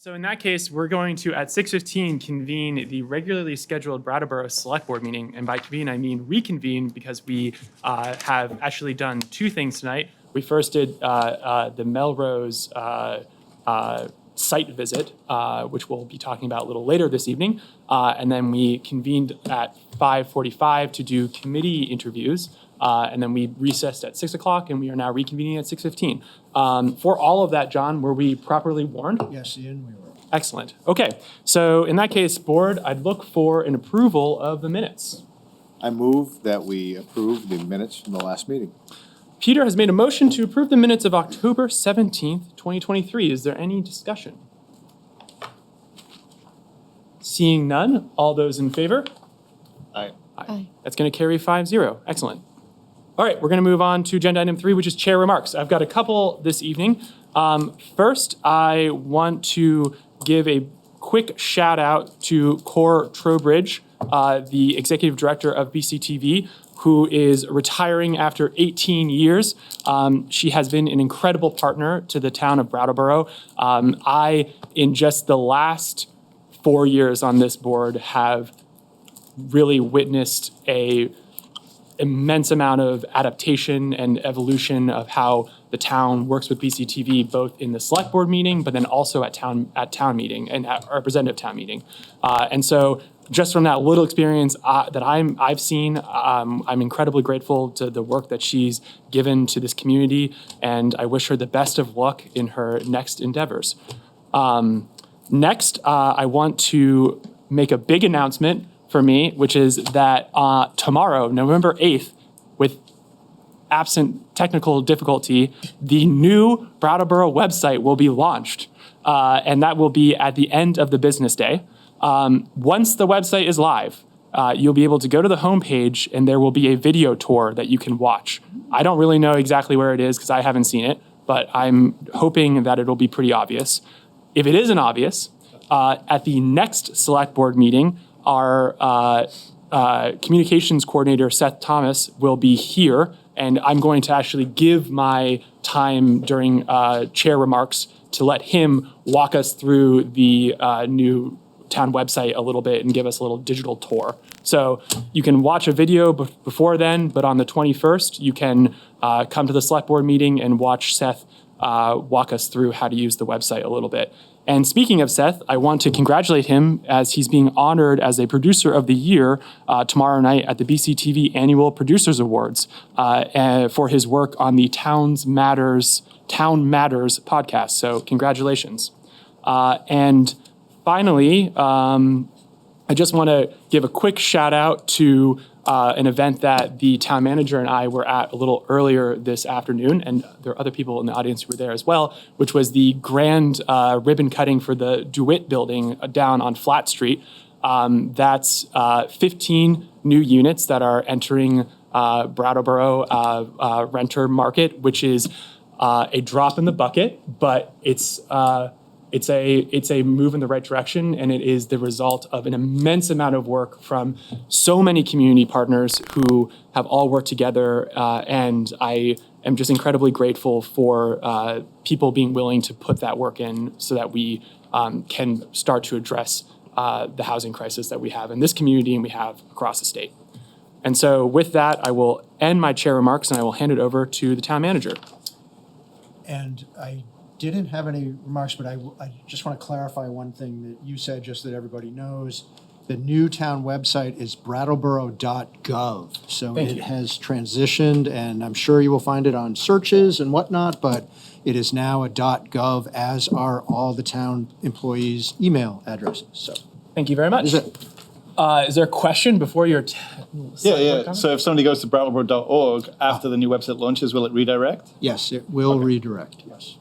So in that case, we're going to, at 6:15, convene the regularly scheduled Brattleboro Select Board meeting. And by convene, I mean reconvene, because we have actually done two things tonight. We first did the Melrose site visit, which we'll be talking about a little later this evening. And then we convened at 5:45 to do committee interviews. And then we recessed at 6 o'clock, and we are now reconvening at 6:15. For all of that, John, were we properly warned? Yes, Ian, we were. Excellent. Okay, so in that case, board, I'd look for an approval of the minutes. I move that we approve the minutes from the last meeting. Peter has made a motion to approve the minutes of October 17th, 2023. Is there any discussion? Seeing none, all those in favor? Aye. Aye. That's going to carry 5-0. Excellent. All right, we're going to move on to agenda item 3, which is chair remarks. I've got a couple this evening. First, I want to give a quick shout out to Cor Trowbridge, the executive director of BCTV, who is retiring after 18 years. She has been an incredible partner to the town of Brattleboro. In just the last 4 years on this board, have really witnessed a immense amount of adaptation and evolution of how the town works with BCTV, both in the select board meeting, but then also at town meeting and at representative town meeting. And so just from that little experience that I've seen, I'm incredibly grateful to the work that she's given to this community, and I wish her the best of luck in her next endeavors. Next, I want to make a big announcement for me, which is that tomorrow, November 8th, with absent technical difficulty, the new Brattleboro website will be launched, and that will be at the end of the business day. Once the website is live, you'll be able to go to the homepage, and there will be a video tour that you can watch. I don't really know exactly where it is because I haven't seen it, but I'm hoping that it'll be pretty obvious. If it isn't obvious, at the next select board meeting, our communications coordinator, Seth Thomas, will be here, and I'm going to actually give my time during chair remarks to let him walk us through the new town website a little bit and give us a little digital tour. So you can watch a video before then, but on the 21st, you can come to the select board meeting and watch Seth walk us through how to use the website a little bit. And speaking of Seth, I want to congratulate him as he's being honored as a Producer of the Year tomorrow night at the BCTV Annual Producers Awards for his work on the Town Matters podcast. So congratulations. And finally, I just want to give a quick shout out to an event that the town manager and I were at a little earlier this afternoon, and there are other people in the audience who were there as well, which was the grand ribbon cutting for the DeWitt building down on Flat Street. That's 15 new units that are entering Brattleboro renter market, which is a drop in the bucket, but it's a move in the right direction, and it is the result of an immense amount of work from so many community partners who have all worked together, and I am just incredibly grateful for people being willing to put that work in so that we can start to address the housing crisis that we have in this community and we have across the state. And so with that, I will end my chair remarks, and I will hand it over to the town manager. And I didn't have any remarks, but I just want to clarify one thing that you said, just that everybody knows. The new town website is brattleboro.gov. So Thank it you. has transitioned, and I'm sure you will find it on searches and whatnot, but it is now a .gov, as are all the town employees' email addresses. So Thank you very much. that is it. Is there a question before your Yeah. So if somebody goes to brattleboro.org after the new website launches, will it redirect? Yes, it will redirect, yes.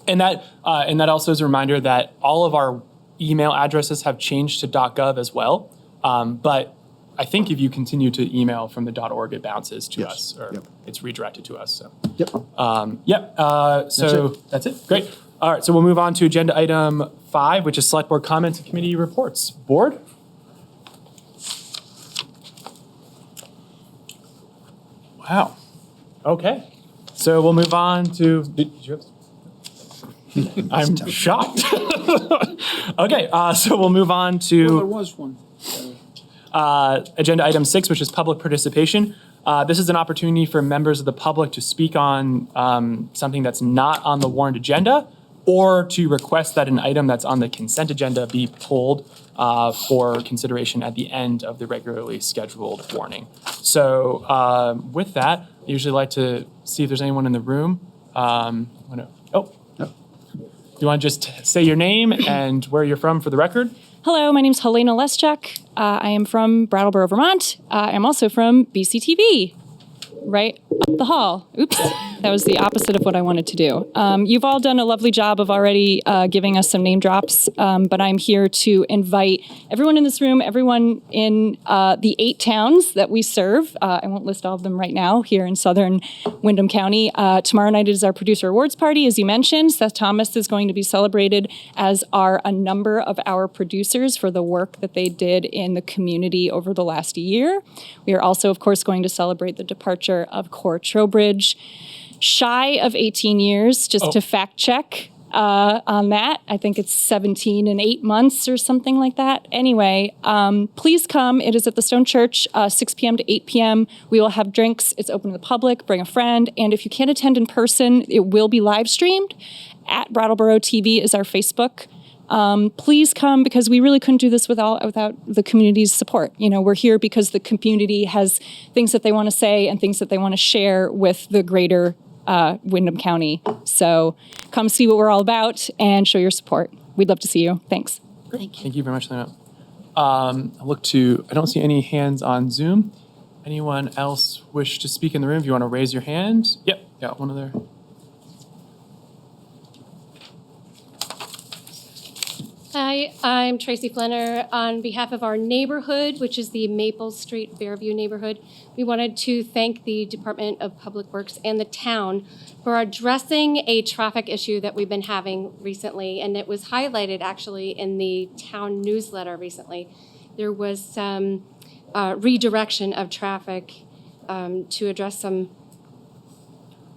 And that also is a reminder that all of our email addresses have changed to .gov as well. But I think if you continue to email from the .org, it bounces to Yes. us, or Yep. it's redirected to us. So Yep. so that's it. Great. All right. So we'll move on to agenda item 5, which is select board comments and committee reports. Board. Wow. Okay. So we'll move on to. Did you have? I'm shocked. Okay, so we'll move on to. Well, there was one. Agenda item 6, which is public participation. This is an opportunity for members of the public to speak on something that's not on the warrant agenda, or to request that an item that's on the consent agenda be pulled for consideration at the end of the regularly scheduled warning. So with that, I usually like to see if there's anyone in the room. Do you want to just say your name and where you're from for the record? Hello, my name's Helena Leschuk. I am from Brattleboro, Vermont. I'm also from BCTV, right up the hall. Oops, that was the opposite of what I wanted to do. You've all done a lovely job of already giving us some name drops, but I'm here to invite everyone in this room, everyone in the 8 towns that we serve. I won't list all of them right now here in southern Windham County. Tomorrow night is our producer awards party, as you mentioned. Seth Thomas is going to be celebrated, as are a number of our producers for the work that they did in the community over the last year. We are also, of course, going to celebrate the departure of Core Trowbridge, shy of 18 years, just to fact check on that. I think it's 17 and 8 months or something like that. Anyway, please come. It is at the Stone Church, 6 p.m. to 8 p.m. We will have drinks. It's open to the public. Bring a friend. And if you can't attend in person, it will be live streamed. At Brattleboro TV is our Facebook. Please come, because we really couldn't do this without the community's support. You know, we're here because the community has things that they want to say and things that they want to share with the greater Windham County. So come see what we're all about and show your support. We'd love to see you. Thanks. Thank you very much, Lena. I don't see any hands on Zoom. Anyone else wish to speak in the room? If you want to raise your hand. Yep, got one other. Hi, I'm Tracy Flenner. On behalf of our neighborhood, which is the Maple Street Fairview neighborhood, we wanted to thank the Department of Public Works and the town for addressing a traffic issue that we've been having recently, and it was highlighted actually in the town newsletter recently. There was some redirection of traffic to address some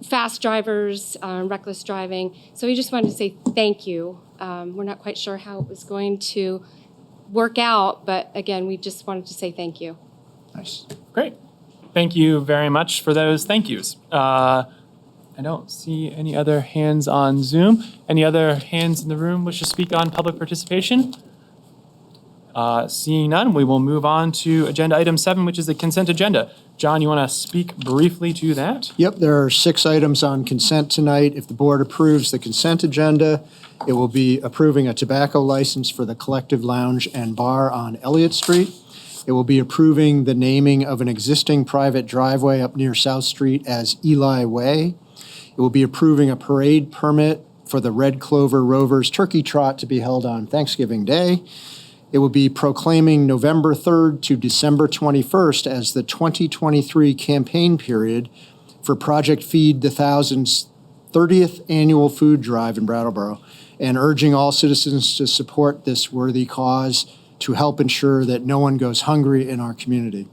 fast drivers, reckless driving. So we just wanted to say thank you. We're not quite sure how it was going to work out, but again, we just wanted to say thank you. Nice. Great. Thank you very much for those thank yous. I don't see any other hands on Zoom. Any other hands in the room wish to speak on public participation? Seeing none, we will move on to agenda item 7, which is the consent agenda. John, you want to speak briefly to that? Yep, there are 6 items on consent tonight. If the board approves the consent agenda, it will be approving a tobacco license for the Collective Lounge and Bar on Elliott Street. It will be approving the naming of an existing private driveway up near South Street as Eli Way. It will be approving a parade permit for the Red Clover Rovers Turkey Trot to be held on Thanksgiving Day. It will be proclaiming November 3rd to December 21st as the 2023 campaign period for Project Feed the Thousands' 30th annual food drive in Brattleboro, and urging all citizens to support this worthy cause to help ensure that no one goes hungry in our community.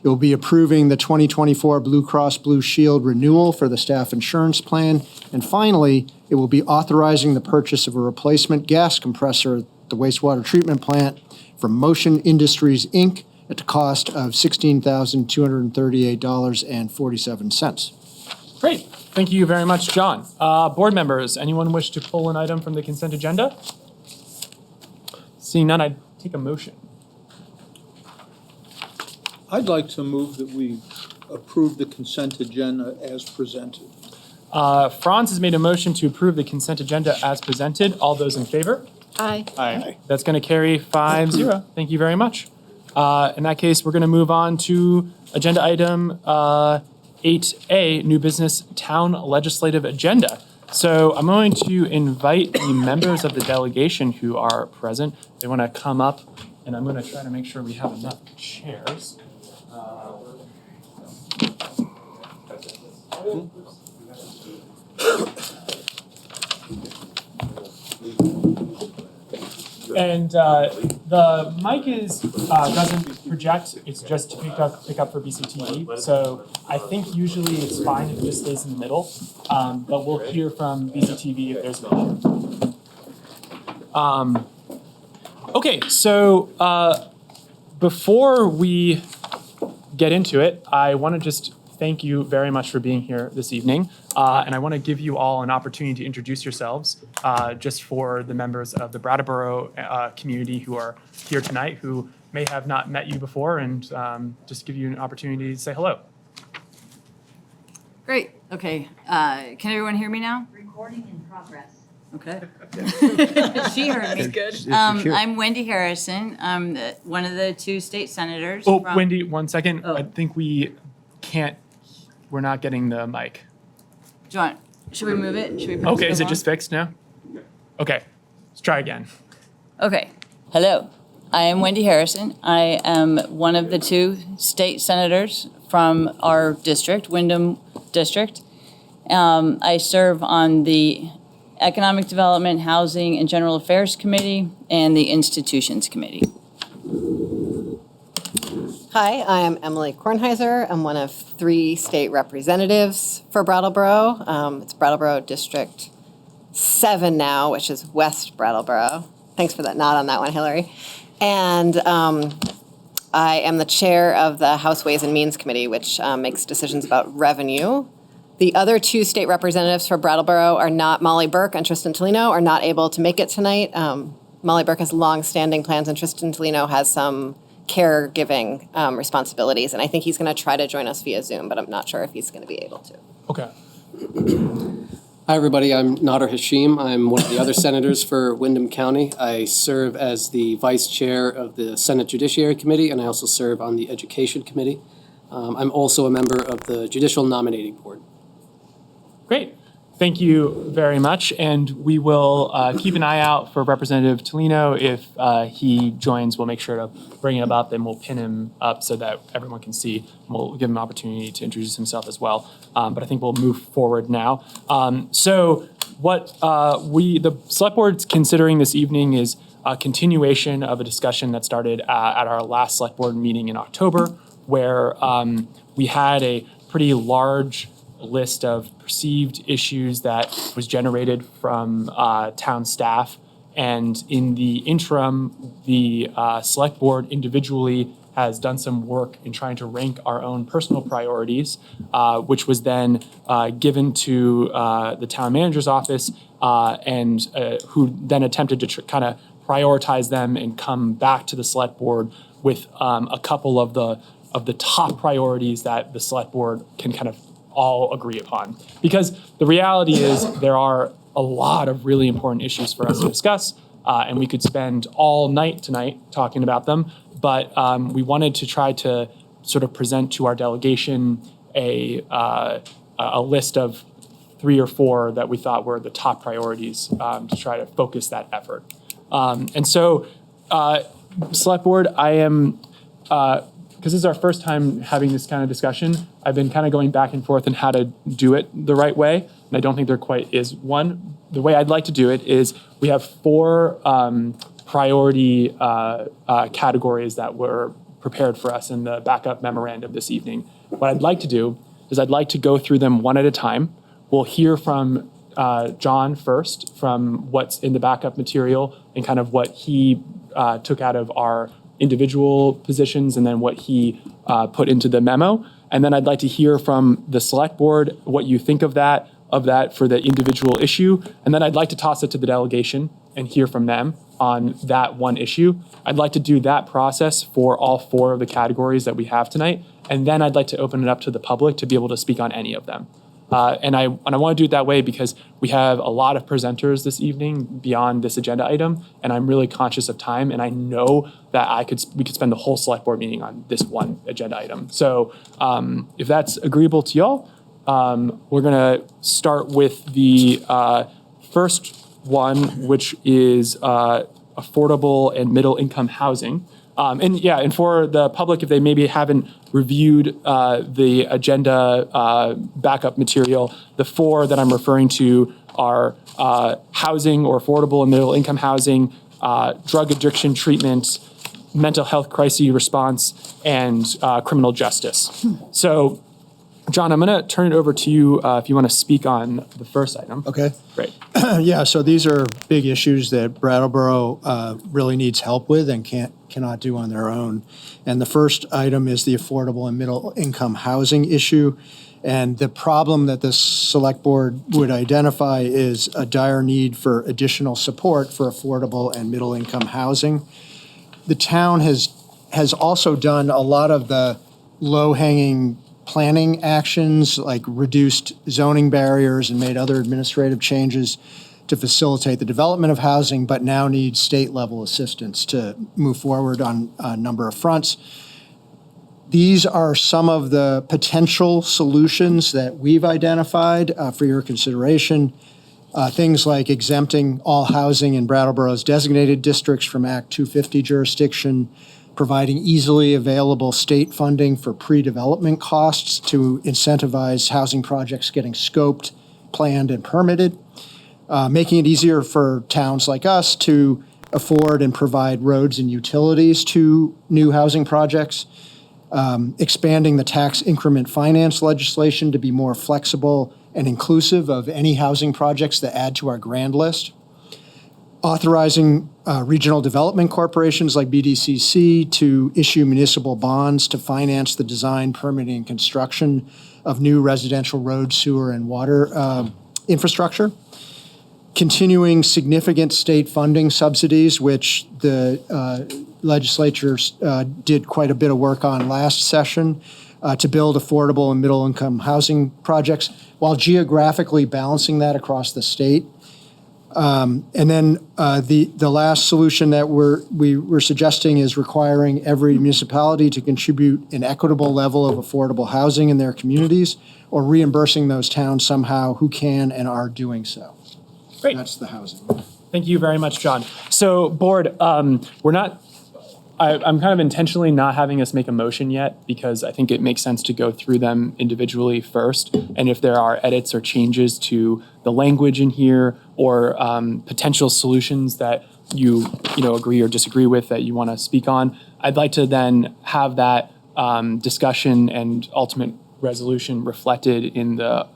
It will be approving the 2024 Blue Cross Blue Shield renewal for the staff insurance plan. And finally, it will be authorizing the purchase of a replacement gas compressor at the wastewater treatment plant from Motion Industries, Inc. at the cost of $16,238.47. Great. Thank you very much, John. Board members, anyone wish to pull an item from the consent agenda? Seeing none, I'd take a motion. I'd like to move that we approve the consent agenda as presented. Franz has made a motion to approve the consent agenda as presented. All those in favor? Aye. Aye. That's going to carry 5-0. Thank you very much. In that case, we're going to move on to agenda item 8A, new business town legislative agenda. So I'm going to invite the members of the delegation who are present. They want to come up, and I'm going to try to make sure we have enough chairs. And the mic is doesn't project. It's just to pick up for BCTV. So I think usually it's fine if it just stays in the middle. But we'll hear from BCTV if there's an issue. Okay, so before we get into it, I want to just thank you very much for being here this evening. And I want to give you all an opportunity to introduce yourselves just for the members of the Brattleboro community who are here tonight who may have not met you before, and just give you an opportunity to say hello. Great. Okay. Can everyone hear me now? Recording in progress. Okay. She heard me. Good. I'm Wendy Harrison. I'm one of the 2 state senators. Oh, from- Wendy, 1 second. Oh. I think we're not getting the mic. Do you want? Should we move it? Should we? Put Okay, is it on? just fixed now? Okay, let's try again. Okay. Hello. I am Wendy Harrison. I am one of the 2 state senators from our district, Windham District. I serve on the Economic Development, Housing, and General Affairs Committee and the Institutions Committee. Hi, I am Emily Kornheiser. I'm one of 3 state representatives for Brattleboro. It's Brattleboro District 7 now, which is West Brattleboro. Thanks for that nod on that one, Hillary. And I am the chair of the House Ways and Means Committee, which makes decisions about revenue. The other 2 state representatives for Brattleboro are not Molly Burke and Tristan Tolino, are not able to make it tonight. Molly Burke has long-standing plans, and Tristan Tolino has some caregiving responsibilities, and I think he's going to try to join us via Zoom, but I'm not sure if he's going to be able to. Okay. Hi, everybody. I'm Nader Hashim. I'm one of the other senators for Windham County. I serve as the vice chair of the Senate Judiciary Committee, and I also serve on the Education Committee. I'm also a member of the Judicial Nominating Board. Great. Thank you very much. And we will keep an eye out for Representative Tolino. If he joins, we'll make sure to bring him up, and we'll pin him up so that everyone can see. We'll give him an opportunity to introduce himself as well. But I think we'll move forward now. So what the Select Board's considering this evening is a continuation of a discussion that started at our last Select Board meeting in October, where we had a pretty large list of perceived issues that was generated from town staff. And in the interim, the Select Board individually has done some work in trying to rank our own personal priorities, which was then given to the town manager's office, and who then attempted to kind of prioritize them and come back to the Select Board with a couple of the top priorities that the Select Board can kind of all agree upon. Because the reality is there are a lot of really important issues for us to discuss, and we could spend all night tonight talking about them, but we wanted to try to sort of present to our delegation a list of 3 or 4 that we thought were the top priorities to try to focus that effort. And so, Select Board, I am, because this is our first time having this kind of discussion, I've been kind of going back and forth on how to do it the right way, and I don't think there quite is one. The way I'd like to do it is we have 4 priority categories that were prepared for us in the backup memorandum this evening. What I'd like to do is I'd like to go through them one at a time. We'll hear from John first, from what's in the backup material and kind of what he took out of our individual positions, and then what he put into the memo. And then I'd like to hear from the Select Board what you think of that for the individual issue. And then I'd like to toss it to the delegation and hear from them on that one issue. I'd like to do that process for all 4 of the categories that we have tonight. And then I'd like to open it up to the public to be able to speak on any of them. And I want to do it that way because we have a lot of presenters this evening beyond this agenda item, and I'm really conscious of time, and I know that we could spend the whole Select Board meeting on this one agenda item. So if that's agreeable to y'all, we're going to start with the first one, which is affordable and middle income housing. And for the public, if they maybe haven't reviewed the agenda backup material, the 4 that I'm referring to are housing or affordable and middle income housing, drug addiction treatment, mental health crisis response, and criminal justice. So, John, I'm going to turn it over to you if you want to speak on the first item. Okay. Great. Yeah, so these are big issues that Brattleboro really needs help with and cannot do on their own. And the first item is the affordable and middle income housing issue. And the problem that the select board would identify is a dire need for additional support for affordable and middle income housing. The town has also done a lot of the low-hanging planning actions, like reduced zoning barriers and made other administrative changes to facilitate the development of housing, but now needs state-level assistance to move forward on a number of fronts. These are some of the potential solutions that we've identified for your consideration. Things like exempting all housing in Brattleboro's designated districts from Act 250 jurisdiction, providing easily available state funding for pre-development costs to incentivize housing projects getting scoped, planned, and permitted, making it easier for towns like us to afford and provide roads and utilities to new housing projects, expanding the tax increment finance legislation to be more flexible and inclusive of any housing projects that add to our grand list, authorizing regional development corporations like BDCC to issue municipal bonds to finance the design, permitting, and construction of new residential road, sewer, and water infrastructure, continuing significant state funding subsidies, which the legislature did quite a bit of work on last session to build affordable and middle-income housing projects, while geographically balancing that across the state. And then the last solution that we're suggesting is requiring every municipality to contribute an equitable level of affordable housing in their communities, or reimbursing those towns somehow who can and are doing so. Great. That's the housing. Thank you very much, John. So, board, I'm kind of intentionally not having us make a motion yet, because I think it makes sense to go through them individually first. And if there are edits or changes to the language in here, or potential solutions that you agree or disagree with that you want to speak on, I'd like to then have that discussion and ultimate resolution reflected in the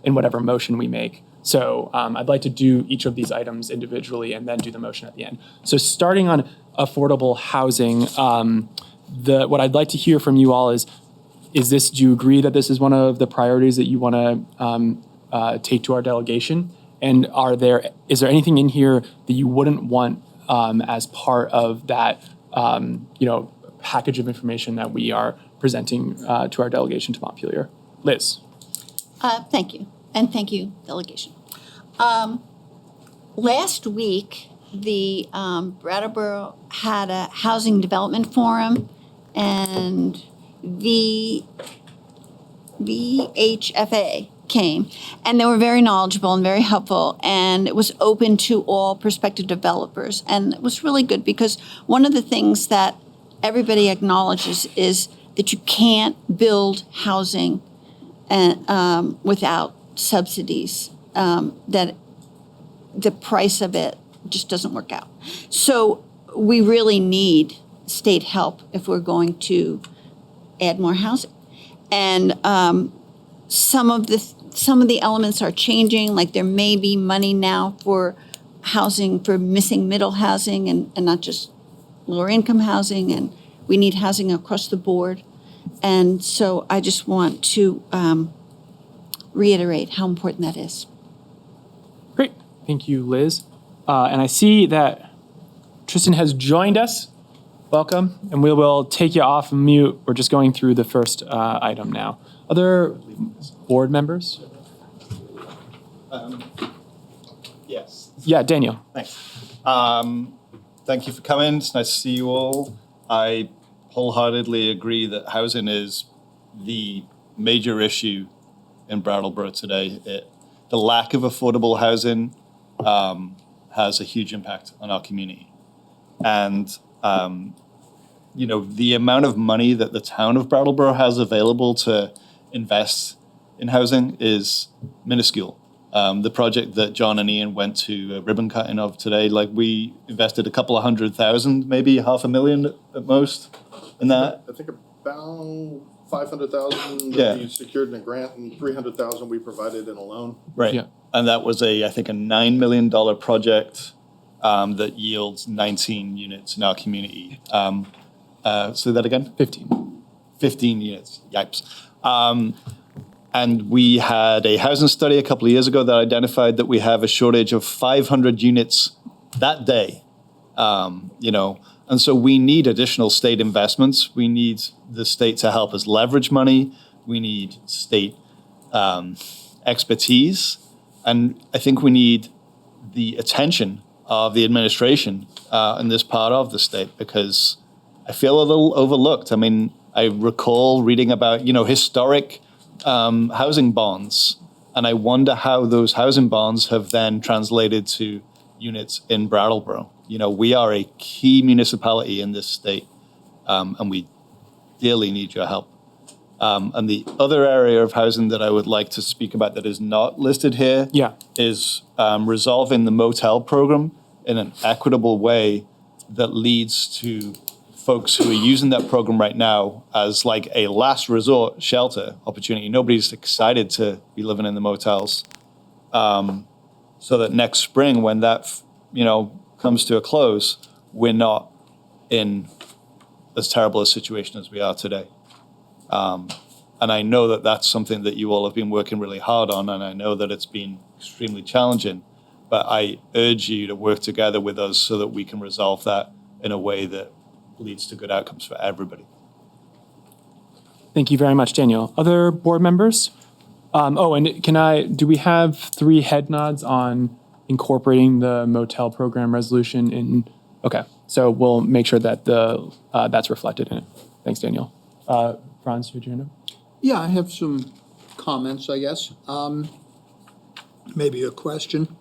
in whatever motion we make. So I'd like to do each of these items individually and then do the motion at the end. So starting on affordable housing, what I'd like to hear from you all is this, do you agree that this is one of the priorities that you want to take to our delegation? And is there anything in here that you wouldn't want as part of that package of information that we are presenting to our delegation to Montpelier? Liz. Thank you. And thank you, delegation. Last week, the Brattleboro had a housing development forum, and VHFA came, and they were very knowledgeable and very helpful, and it was open to all prospective developers. And it was really good, because one of the things that everybody acknowledges is that you can't build housing and without subsidies, that the price of it just doesn't work out. So we really need state help if we're going to add more housing. And some of the elements are changing, like there may be money now for housing, for missing middle housing, and not just lower income housing, and we need housing across the board. And so I just want to reiterate how important that is. Great. Thank you, Liz. And I see that Tristan has joined us. Welcome. And we will take you off mute. We're just going through the first item now. Other board members? Yes. Yeah, Daniel. Thanks. Thank you for coming. It's nice to see you all. I wholeheartedly agree that housing is the major issue in Brattleboro today. The lack of affordable housing has a huge impact on our community. And, the amount of money that the town of Brattleboro has available to invest in housing is minuscule. The project that John and Ian went to ribbon cutting of today, like we invested a couple of 100,000, maybe $500,000 at most in that. I think about 500,000 Yeah. that we secured in a grant and 300,000 we provided in a loan. Right. Yeah. And that was I think a $9 million project that yields 19 units in our community. Say that again? 15 units. Yipes. And we had a housing study a couple of years ago that identified that we have a shortage of 500 units that day. And so we need additional state investments. We need the state to help us leverage money. We need state expertise. And I think we need the attention of the administration in this part of the state, because I feel a little overlooked. I mean, I recall reading about, historic housing bonds, and I wonder how those housing bonds have then translated to units in Brattleboro. We are a key municipality in this state, and we dearly need your help. And the other area of housing that I would like to speak about that is not listed here is resolving the motel program in an equitable way that leads to folks who are using that program right now as like a last resort shelter opportunity. Nobody's excited to be living in the motels. So that next spring, when that, comes to a close, we're not in as terrible a situation as we are today. And I know that that's something that you all have been working really hard on, and I know that it's been extremely challenging, but I urge you to work together with us so that we can resolve that in a way that leads to good outcomes for everybody. Thank you very much, Daniel. Other board members? And do we have 3 head nods on incorporating the motel program resolution in? Okay, so we'll make sure that that's reflected in it. Thanks, Daniel. Franz, your turn. Yeah, I have some comments, I guess. Maybe a question.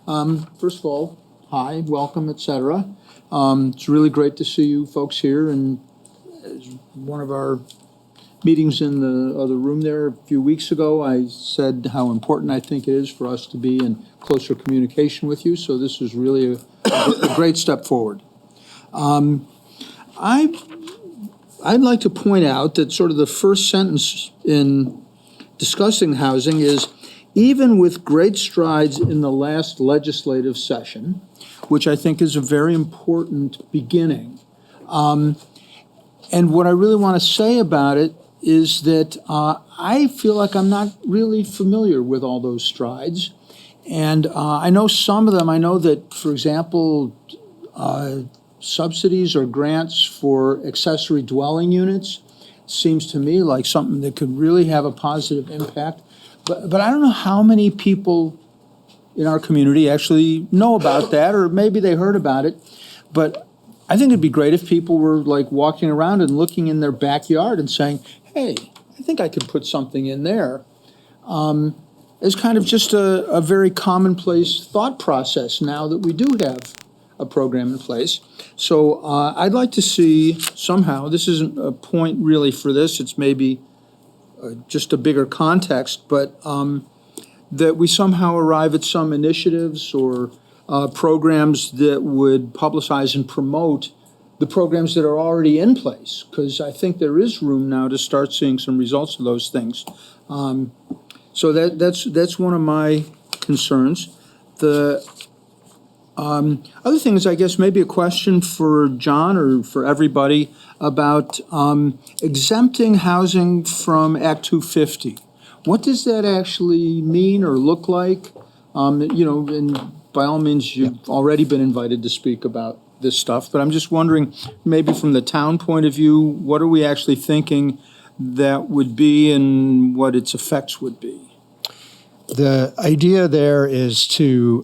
First of all, hi, welcome, et cetera. It's really great to see you folks here, and as one of our meetings in the other room there a few weeks ago, I said how important I think it is for us to be in closer communication with you, so this is really a great step forward. I'd like to point out that sort of the first sentence in discussing housing is, even with great strides in the last legislative session, which I think is a very important beginning. And what I really want to say about it is that I feel like I'm not really familiar with all those strides. And I know some of them. I know that, for example, subsidies or grants for accessory dwelling units seems to me like something that could really have a positive impact. But I don't know how many people in our community actually know about that, or maybe they heard about it. But I think it'd be great if people were like walking around and looking in their backyard and saying, hey, I think I could put something in there. It's kind of just a very commonplace thought process now that we do have a program in place. So I'd like to see somehow, this isn't a point really for this, it's maybe just a bigger context, but that we somehow arrive at some initiatives or programs that would publicize and promote the programs that are already in place, because I think there is room now to start seeing some results of those things. So that's one of my concerns. The other thing is, I guess, maybe a question for John or for everybody about exempting housing from Act 250. What does that actually mean or look like? And by all means, you've already been invited to speak about this stuff, but I'm just wondering, maybe from the town point of view, what are we actually thinking that would be and what its effects would be? The idea there is to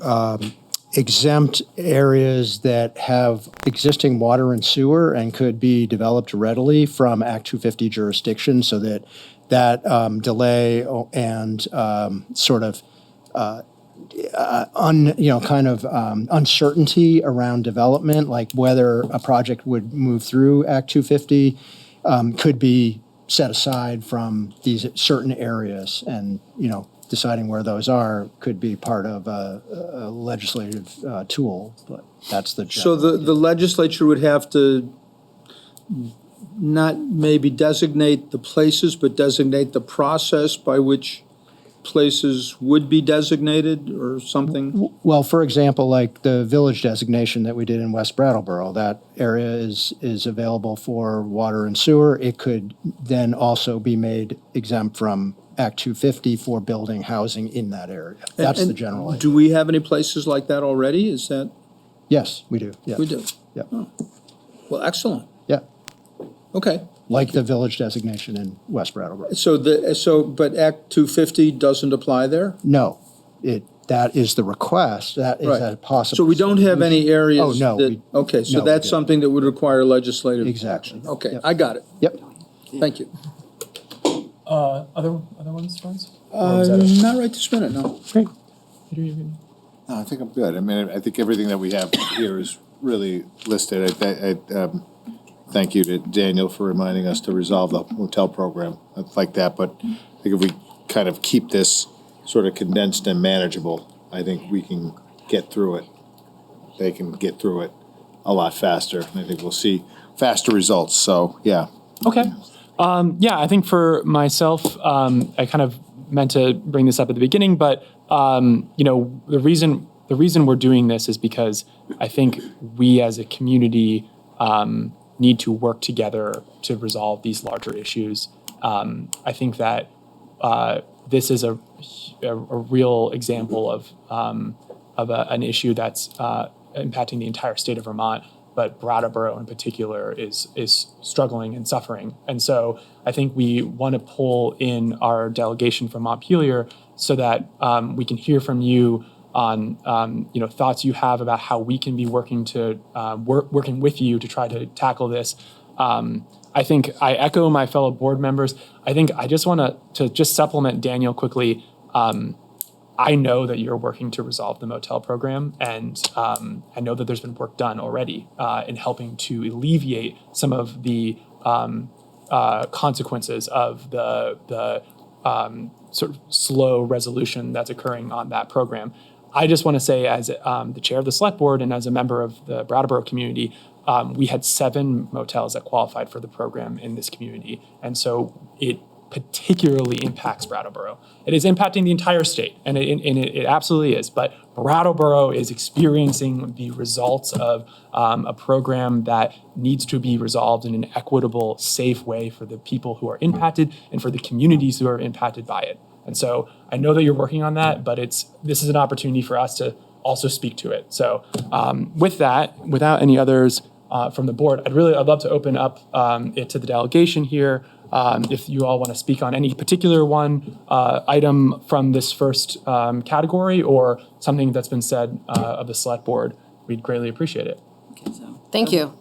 exempt areas that have existing water and sewer and could be developed readily from Act 250 jurisdiction, so that delay and uncertainty around development, like whether a project would move through Act 250, could be set aside from these certain areas, and deciding where those are could be part of a legislative tool, but that's the. So the legislature would have to not maybe designate the places, but designate the process by which places would be designated or something? Well, for example, like the village designation that we did in West Brattleboro, that area is available for water and sewer. It could then also be made exempt from Act 250 for building housing in that area. That's the general idea. Do we have any places like that already? Is that? Yes, we do. Yeah. We do? Yeah. Oh. Well, excellent. Yeah. Okay. Like the village designation in West Brattleboro. But Act 250 doesn't apply there? No, that is the request. That is Right. a possible. So we don't have any areas Oh, no, that, okay, so no, we that's don't. something that would require legislative Exactly. action. Okay, Yep. I got it. Yep. Thank you. Other ones, friends? Or was that it? Not right this minute, no. Great. Peter, you can. No, I think I'm good. I mean, I think everything that we have here is really listed. Thank you to Daniel for reminding us to resolve the hotel program like that. But I think if we kind of keep this sort of condensed and manageable, I think we can get through it. They can get through it a lot faster. And I think we'll see faster results. So, yeah. Okay. Yeah, I think for myself, I kind of meant to bring this up at the beginning, but the reason we're doing this is because I think we as a community need to work together to resolve these larger issues. I think that this is a real example of an issue that's impacting the entire state of Vermont, but Brattleboro in particular is struggling and suffering. And so I think we want to pull in our delegation from Montpelier so that we can hear from you on thoughts you have about how we can be working with you to try to tackle this. I think I echo my fellow board members. I think I just want to just supplement Daniel quickly. I know that you're working to resolve the motel program, and I know that there's been work done already in helping to alleviate some of the consequences of the sort of slow resolution that's occurring on that program. I just want to say, as the chair of the select board and as a member of the Brattleboro community, we had 7 motels that qualified for the program in this community. And so it particularly impacts Brattleboro. It is impacting the entire state, and it absolutely is. But Brattleboro is experiencing the results of a program that needs to be resolved in an equitable, safe way for the people who are impacted and for the communities who are impacted by it. And so I know that you're working on that, but this is an opportunity for us to also speak to it. So with that, without any others from the board, I'd love to open up it to the delegation here. If you all want to speak on any particular item from this first category or something that's been said of the select board, we'd greatly appreciate it. Thank you.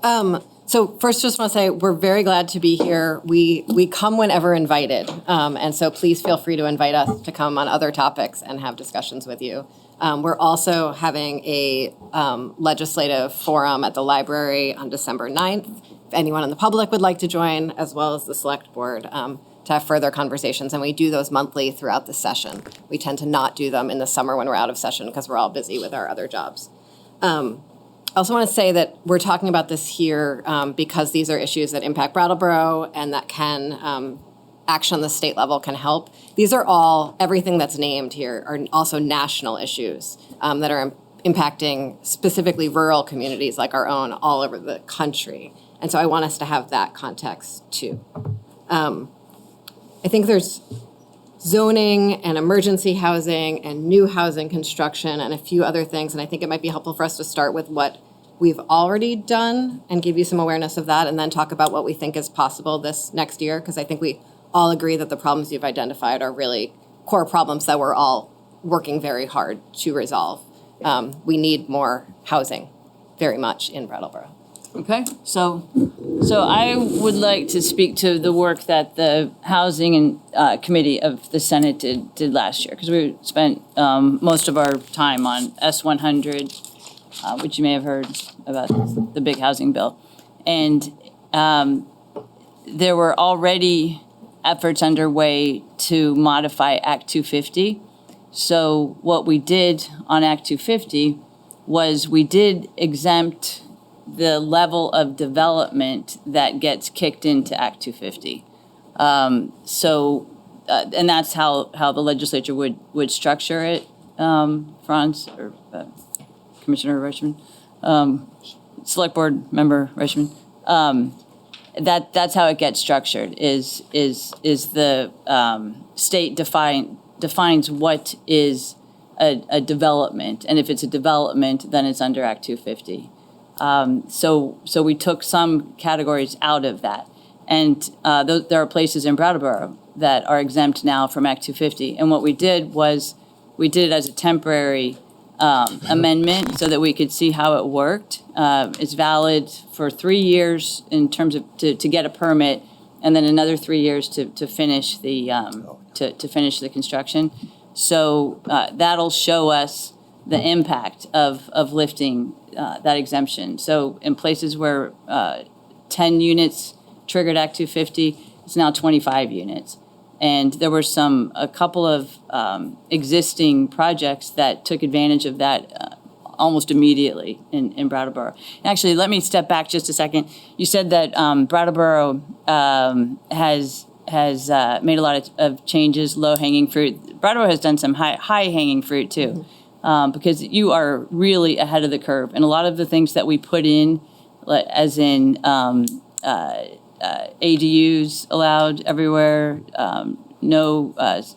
So first, just want to say we're very glad to be here. We come whenever invited, and so please feel free to invite us to come on other topics and have discussions with you. We're also having a legislative forum at the library on December 9th. If anyone in the public would like to join, as well as the select board, to have further conversations, and we do those monthly throughout the session. We tend to not do them in the summer when we're out of session because we're all busy with our other jobs. I also want to say that we're talking about this here because these are issues that impact Brattleboro and that can, action on the state level can help. These are all, everything that's named here are also national issues that are impacting specifically rural communities like our own all over the country. And so I want us to have that context too. I think there's zoning and emergency housing and new housing construction and a few other things. And I think it might be helpful for us to start with what we've already done and give you some awareness of that, and then talk about what we think is possible this next year, because I think we all agree that the problems you've identified are really core problems that we're all working very hard to resolve. We need more housing very much in Brattleboro. Okay, so I would like to speak to the work that the Housing and Committee of the Senate did last year, because we spent most of our time on S-100, which you may have heard about, the big housing bill. And there were already efforts underway to modify Act 250 So what we did on Act 250 was we did exempt the level of development that gets kicked into Act 250. And that's how the legislature would structure it, Franz, or Commissioner Reichman, Select Board Member Reichman. That's how it gets structured, is the state defines what is a development, and if it's a development, then it's under Act 250. So we took some categories out of that, and there are places in Brattleboro that are exempt now from Act 250. And what we did was we did it as a temporary amendment so that we could see how it worked. It's valid for 3 years in terms of to get a permit, and then another 3 years to finish the to finish the construction. So that'll show us the impact of lifting that exemption. So in places where 10 units triggered Act 250, it's now 25 units. And there were a couple of existing projects that took advantage of that almost immediately in Brattleboro. Actually, let me step back just a second. You said that Brattleboro has made a lot of changes, low-hanging fruit. Brattleboro has done some high-hanging fruit too, because you are really ahead of the curve. And a lot of the things that we put in, as in ADUs allowed everywhere, no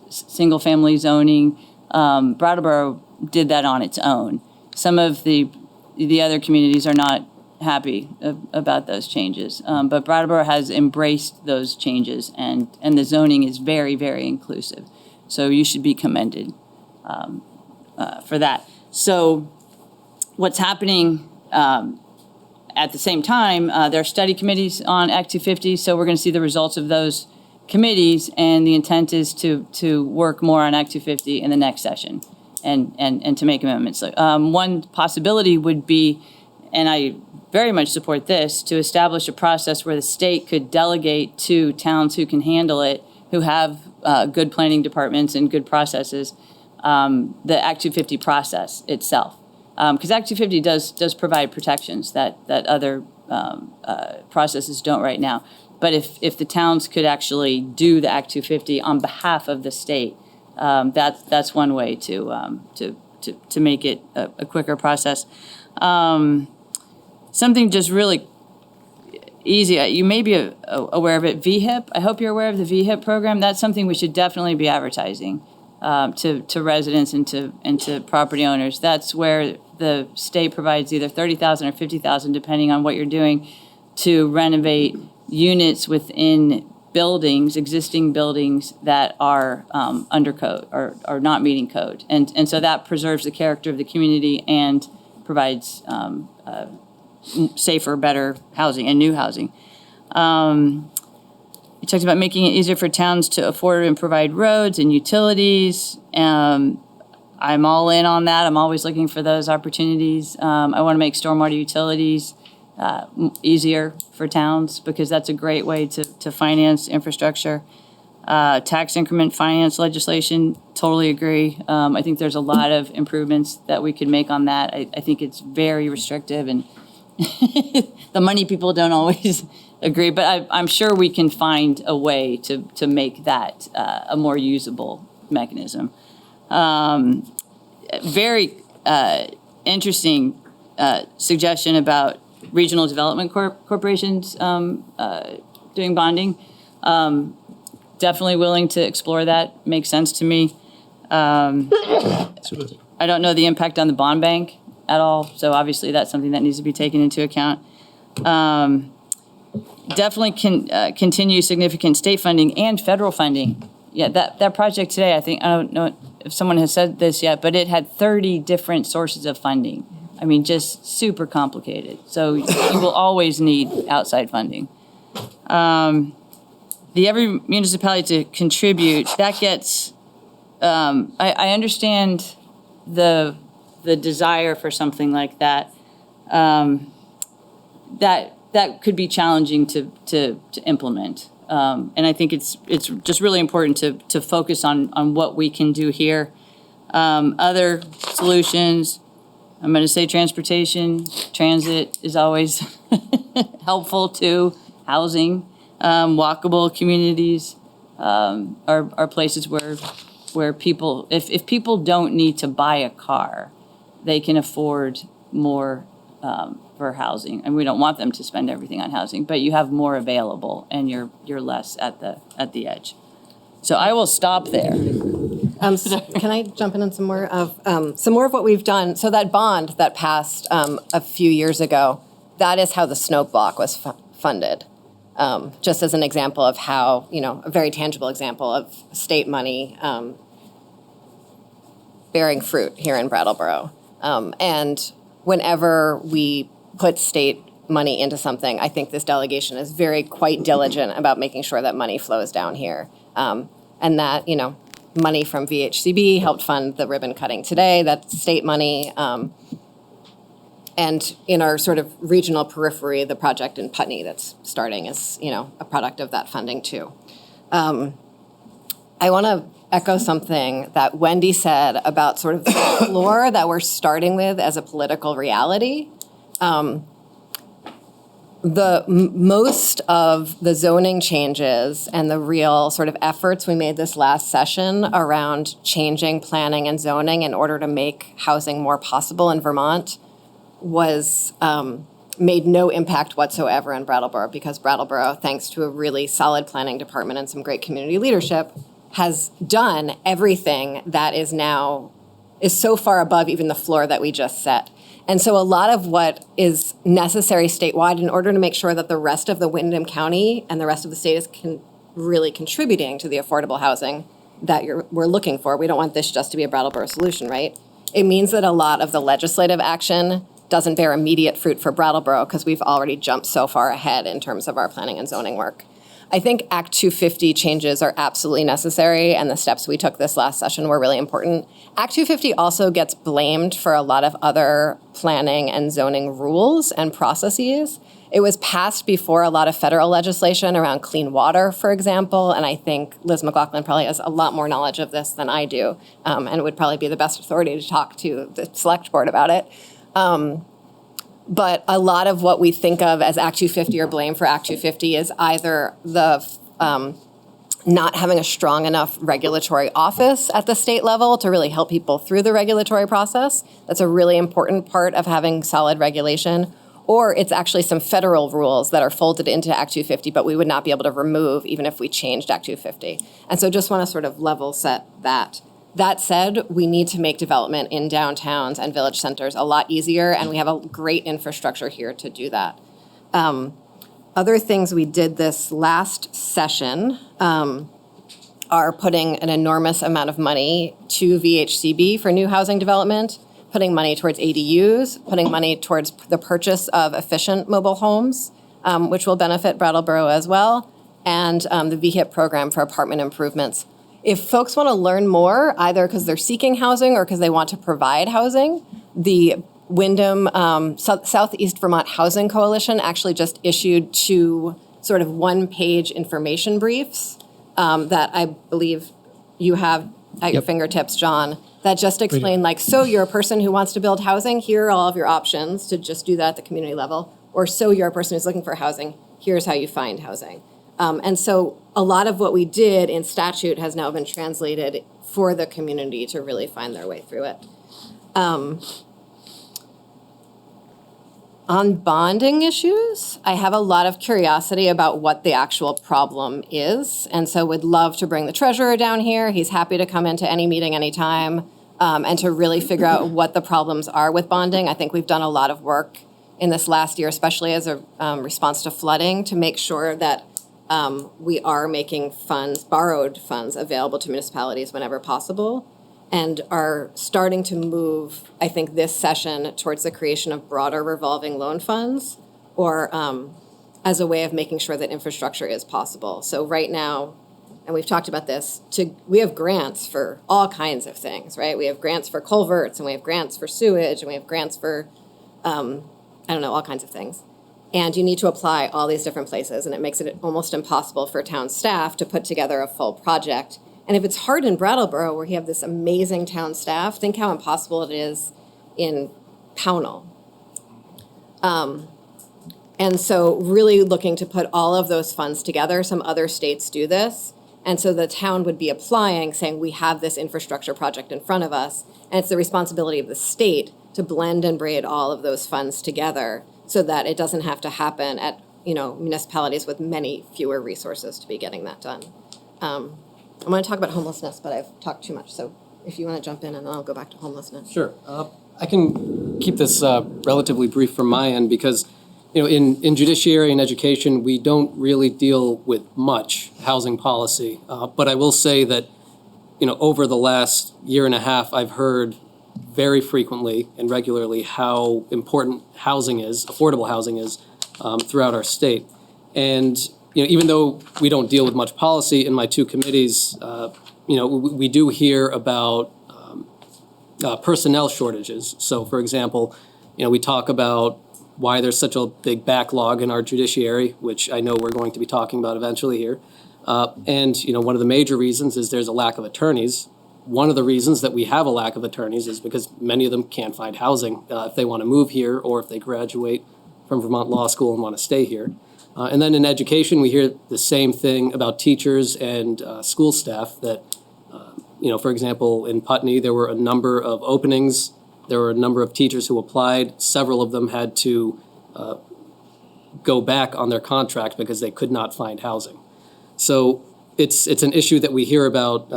single-family zoning. Brattleboro did that on its own. Some of the other communities are not happy about those changes, but Brattleboro has embraced those changes, and the zoning is very, very inclusive. So you should be commended for that. So what's happening at the same time, there are study committees on Act 250, so we're going to see the results of those committees, and the intent is to work more on Act 250 in the next session and to make amendments. One possibility would be, and I very much support this, to establish a process where the state could delegate to towns who can handle it, who have good planning departments and good processes, the Act 250 process itself. Because Act 250 does provide protections that other processes don't right now. But if the towns could actually do the Act 250 on behalf of the state, that's one way to make it a quicker process. Something just really easy. You may be aware of it. VHIP. I hope you're aware of the VHIP program. That's something we should definitely be advertising to residents and to property owners. That's where the state provides either $30,000 or $50,000, depending on what you're doing, to renovate units within buildings, existing buildings that are under code or are not meeting code. And so that preserves the character of the community and provides safer, better housing and new housing. You talked about making it easier for towns to afford and provide roads and utilities. I'm all in on that. I'm always looking for those opportunities. I want to make stormwater utilities easier for towns, because that's a great way to finance infrastructure. Tax increment finance legislation, totally agree. I think there's a lot of improvements that we could make on that. I think it's very restrictive, and the money people don't always agree, but I'm sure we can find a way to make that a more usable mechanism. Very interesting suggestion about regional development corporations doing bonding. Definitely willing to explore that. Makes sense to me. I don't know the impact on the bond bank at all, so obviously that's something that needs to be taken into account. Definitely can continue significant state funding and federal funding. Yeah, that project today, I don't know if someone has said this yet, but it had 30 different sources of funding. I mean, just super complicated. So you will always need outside funding. Every municipality to contribute, that gets, I understand the desire for something like that. That could be challenging to implement. And I think it's just really important to focus on what we can do here. Other solutions, I'm going to say transportation, transit is always helpful too. Housing, walkable communities are places where people, if people don't need to buy a car, they can afford more for housing. And we don't want them to spend everything on housing, but you have more available and you're less at the edge. So I will stop there. Can I jump in on some more of what we've done? So that bond that passed a few years ago, that is how the snow block was funded. Just as an example of how, a very tangible example of state money bearing fruit here in Brattleboro. And whenever we put state money into something, I think this delegation is quite diligent about making sure that money flows down here. And that, money from VHCB helped fund the ribbon cutting today. That's state money. And in our sort of regional periphery, the project in Putney that's starting is, a product of that funding too. I want to echo something that Wendy said about sort of the floor that we're starting with as a political reality. Most of the zoning changes and the real sort of efforts we made this last session around changing planning and zoning in order to make housing more possible in Vermont was made no impact whatsoever in Brattleboro, because Brattleboro, thanks to a really solid planning department and some great community leadership, has done everything that is so far above even the floor that we just set. And so a lot of what is necessary statewide in order to make sure that the rest of the Windham County and the rest of the state is really contributing to the affordable housing that we're looking for. We don't want this just to be a Brattleboro solution, right? It means that a lot of the legislative action doesn't bear immediate fruit for Brattleboro because we've already jumped so far ahead in terms of our planning and zoning work. I think Act 250 changes are absolutely necessary, and the steps we took this last session were really important. Act 250 also gets blamed for a lot of other planning and zoning rules and processes. It was passed before a lot of federal legislation around clean water, for example, and I think Liz McLaughlin probably has a lot more knowledge of this than I do, and would probably be the best authority to talk to the select board about it. But a lot of what we think of as Act 250 or blame for Act 250 is either the not having a strong enough regulatory office at the state level to really help people through the regulatory process. That's a really important part of having solid regulation. Or it's actually some federal rules that are folded into Act 250, but we would not be able to remove even if we changed Act 250. And so just want to sort of level set that. That said, we need to make development in downtowns and village centers a lot easier, and we have a great infrastructure here to do that. Other things we did this last session are putting an enormous amount of money to VHCB for new housing development, putting money towards ADUs, putting money towards the purchase of efficient mobile homes, which will benefit Brattleboro as well, and the VHIP program for apartment improvements. If folks want to learn more, either because they're seeking housing or because they want to provide housing, the Windham Southeast Vermont Housing Coalition actually just issued 2 sort of one-page information briefs that I believe you have at your fingertips, John, that just explain so you're a person who wants to build housing, here are all of your options to just do that at the community level, or so you're a person who's looking for housing, here's how you find housing. And so a lot of what we did in statute has now been translated for the community to really find their way through it. On bonding issues, I have a lot of curiosity about what the actual problem is, and so would love to bring the treasurer down here. He's happy to come into any meeting anytime, and to really figure out what the problems are with bonding. I think we've done a lot of work in this last year, especially as a response to flooding, to make sure that we are making borrowed funds available to municipalities whenever possible, and are starting to move, I think, this session towards the creation of broader revolving loan funds, or as a way of making sure that infrastructure is possible. So right now, and we've talked about this, we have grants for all kinds of things, right? We have grants for culverts, and we have grants for sewage, and we have grants for, all kinds of things. And you need to apply all these different places, and it makes it almost impossible for town staff to put together a full project And if it's hard in Brattleboro, where you have this amazing town staff, think how impossible it is in Pownell. And so really looking to put all of those funds together. Some other states do this. And so the town would be applying, saying, we have this infrastructure project in front of us. And it's the responsibility of the state to blend and braid all of those funds together so that it doesn't have to happen at, municipalities with many fewer resources to be getting that done. I want to talk about homelessness, but I've talked too much. So if you want to jump in, and then I'll go back to homelessness. Sure. I can keep this relatively brief from my end because, in judiciary and education, we don't really deal with much housing policy. But I will say that, over the last year and a half, I've heard very frequently and regularly how important housing is, affordable housing is, throughout our state. And, even though we don't deal with much policy in my two committees, we do hear about personnel shortages. So, for example, we talk about why there's such a big backlog in our judiciary, which I know we're going to be talking about eventually here. And one of the major reasons is there's a lack of attorneys. One of the reasons that we have a lack of attorneys is because many of them can't find housing if they want to move here or if they graduate from Vermont Law School and want to stay here. And then in education, we hear the same thing about teachers and school staff that, for example, in Putney, there were a number of openings. There were a number of teachers who applied. Several of them had to go back on their contract because they could not find housing. So it's an issue that we hear about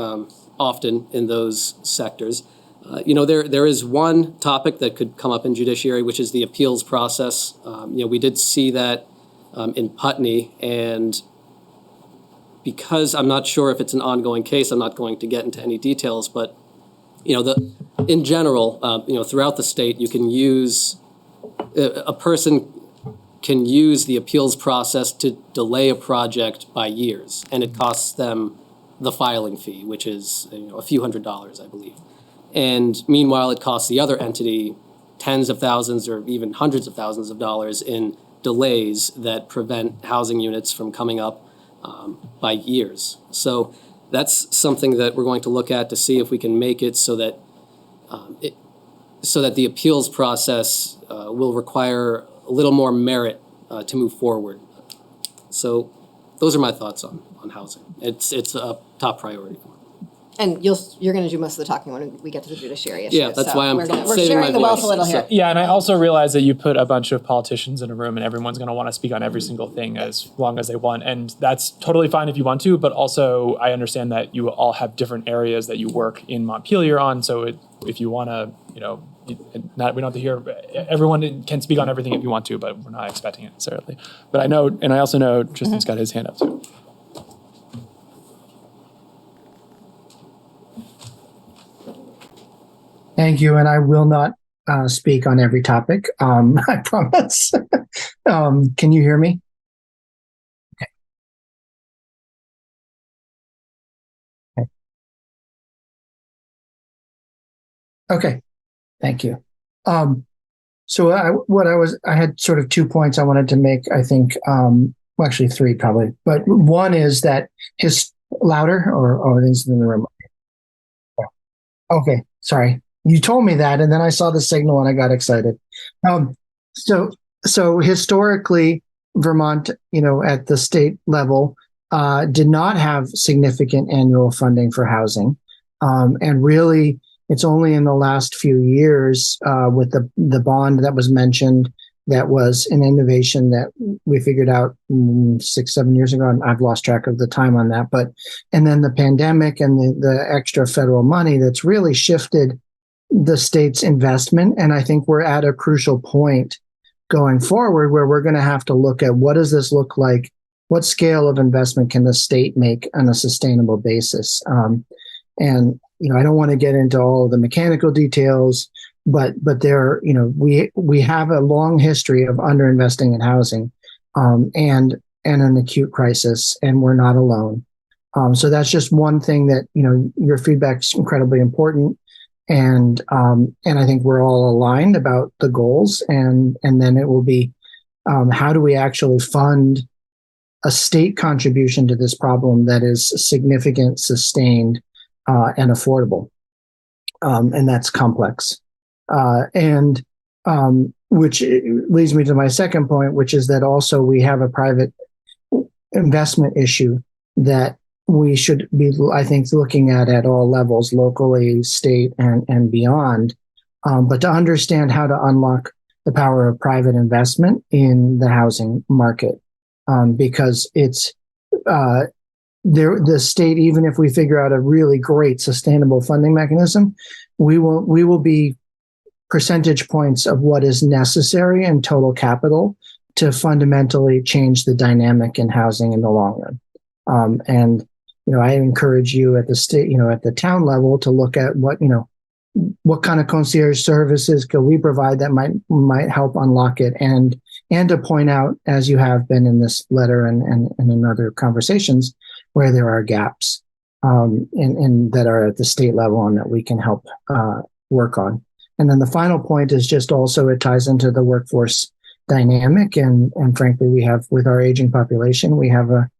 often in those sectors. There is one topic that could come up in judiciary, which is the appeals process. We did see that in Putney, and because I'm not sure if it's an ongoing case, I'm not going to get into any details, but in general, throughout the state, you can use, a person can use the appeals process to delay a project by years, and it costs them the filing fee, which is a few $100s, I believe. And meanwhile, it costs the other entity tens of thousands or even hundreds of thousands of dollars in delays that prevent housing units from coming up by years. So that's something that we're going to look at to see if we can make it so that the appeals process will require a little more merit to move forward. So those are my thoughts on housing. It's a top priority. And you're going to do most of the talking when we get to the judiciary issues. Yeah, that's why I'm we're saving sharing my the wealth voice. a little here. Yeah, and I also realize that you put a bunch of politicians in a room and everyone's going to want to speak on every single thing as long as they want. And that's totally fine if you want to, but also I understand that you all have different areas that you work in Montpelier on. So if you want to, we don't have to hear, everyone can speak on everything if you want to, but we're not expecting it necessarily. But I also know Tristan's got his hand up too. Thank you, and I will not speak on every topic. I promise. Can you hear me? Okay. Thank you. So I had sort of 2 points I wanted to make. I think, well, actually 3 probably, but one is that louder or it is in the room. Okay, sorry. You told me that, and then I saw the signal and I got excited. So historically, Vermont, at the state level, did not have significant annual funding for housing, and really, it's only in the last few years with the bond that was mentioned that was an innovation that we figured out 6-7 years ago, and I've lost track of the time on that. And then the pandemic and the extra federal money that's really shifted the state's investment. And I think we're at a crucial point going forward where we're going to have to look at what does this look like? What scale of investment can the state make on a sustainable basis? And I don't want to get into all of the mechanical details, but there, we have a long history of underinvesting in housing, and an acute crisis, and we're not alone. So that's just one thing that, your feedback's incredibly important. And I think we're all aligned about the goals, and then it will be, how do we actually fund a state contribution to this problem that is significant, sustained, and affordable. And that's complex. Which leads me to my second point, which is that also we have a private investment issue that we should be, I think, looking at all levels, locally, state, and beyond. But to understand how to unlock the power of private investment in the housing market, because it's the state, even if we figure out a really great sustainable funding mechanism, we will be percentage points of what is necessary in total capital to fundamentally change the dynamic in housing in the long run. And I encourage you at the state, at the town level, to look at what kind of concierge services could we provide that might help unlock it, and to point out, as you have been in this letter and in other conversations, where there are gaps and that are at the state level and that we can help work on. And then the final point is just also it ties into the workforce dynamic, and frankly, we have, with our aging population, we have a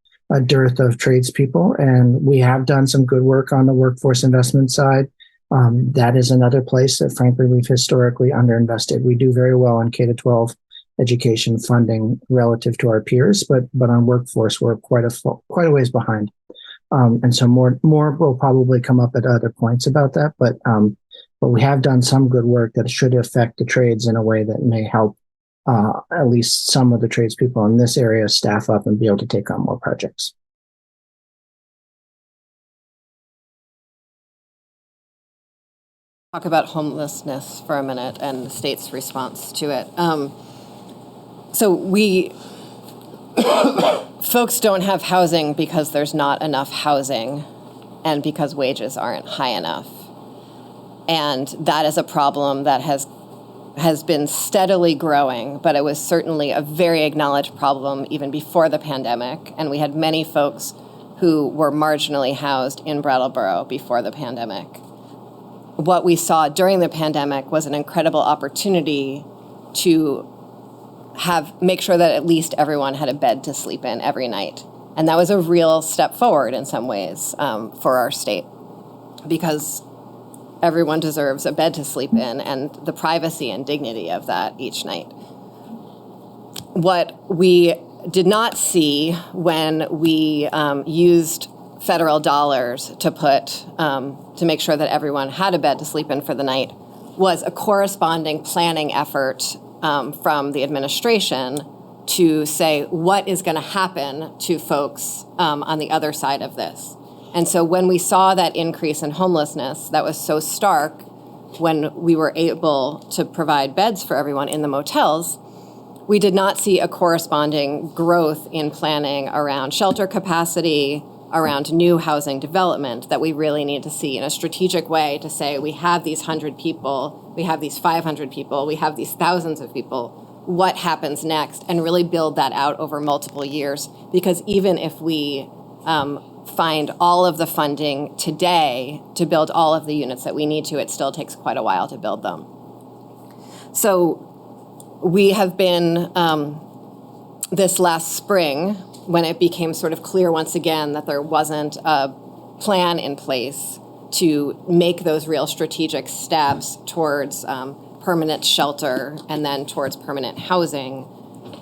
dearth of tradespeople, and we have done some good work on the workforce investment side. That is another place that, frankly, we've historically underinvested. We do very well in K-12 education funding relative to our peers, but on workforce, we're quite a ways behind. And so more will probably come up at other points about that, but we have done some good work that should affect the trades in a way that may help at least some of the tradespeople in this area staff up and be able to take on more projects. Talk about homelessness for a minute and the state's response to it. Folks don't have housing because there's not enough housing and because wages aren't high enough. And that is a problem that has been steadily growing, but it was certainly a very acknowledged problem even before the pandemic. And we had many folks who were marginally housed in Brattleboro before the pandemic. What we saw during the pandemic was an incredible opportunity to make sure that at least everyone had a bed to sleep in every night. And that was a real step forward in some ways for our state, because everyone deserves a bed to sleep in and the privacy and dignity of that each night. What we did not see when we used federal dollars to make sure that everyone had a bed to sleep in for the night was a corresponding planning effort from the administration to say what is going to happen to folks on the other side of this. And so when we saw that increase in homelessness that was so stark when we were able to provide beds for everyone in the motels, we did not see a corresponding growth in planning around shelter capacity, around new housing development that we really need to see in a strategic way to say we have these 100 people, we have these 500 people, we have these thousands of people, what happens next, and really build that out over multiple years. Because even if we find all of the funding today to build all of the units that we need to, it still takes quite a while to build them. So we have been, this last spring, when it became sort of clear once again that there wasn't a plan in place to make those real strategic steps towards permanent shelter and then towards permanent housing,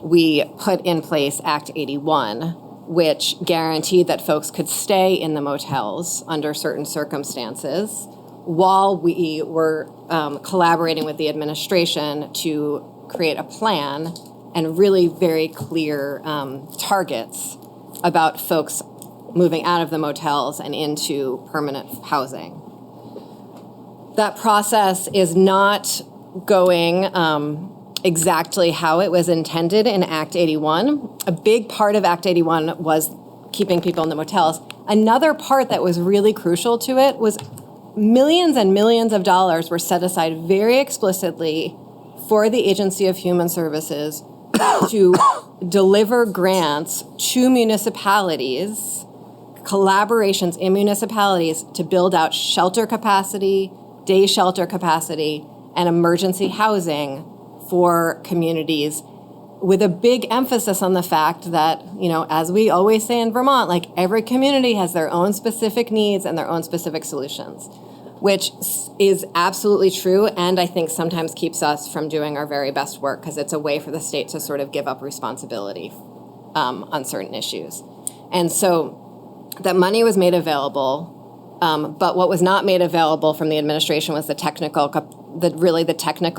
we put in place Act 81, which guaranteed that folks could stay in the motels under certain circumstances while we were collaborating with the administration to create a plan and really very clear targets about folks moving out of the motels and into permanent housing. That process is not going exactly how it was intended in Act 81. A big part of Act 81 was keeping people in the motels. Another part that was really crucial to it was millions and millions of dollars were set aside very explicitly for the Agency of Human Services to deliver grants to municipalities, collaborations in municipalities to build out shelter capacity, day shelter capacity, and emergency housing for communities with a big emphasis on the fact that, as we always say in Vermont, like every community has their own specific needs and their own specific solutions, which is absolutely true, and I think sometimes keeps us from doing our very best work because it's a way for the state to sort of give up responsibility on certain issues. And so that money was made available, but what was not made available from the administration was the technical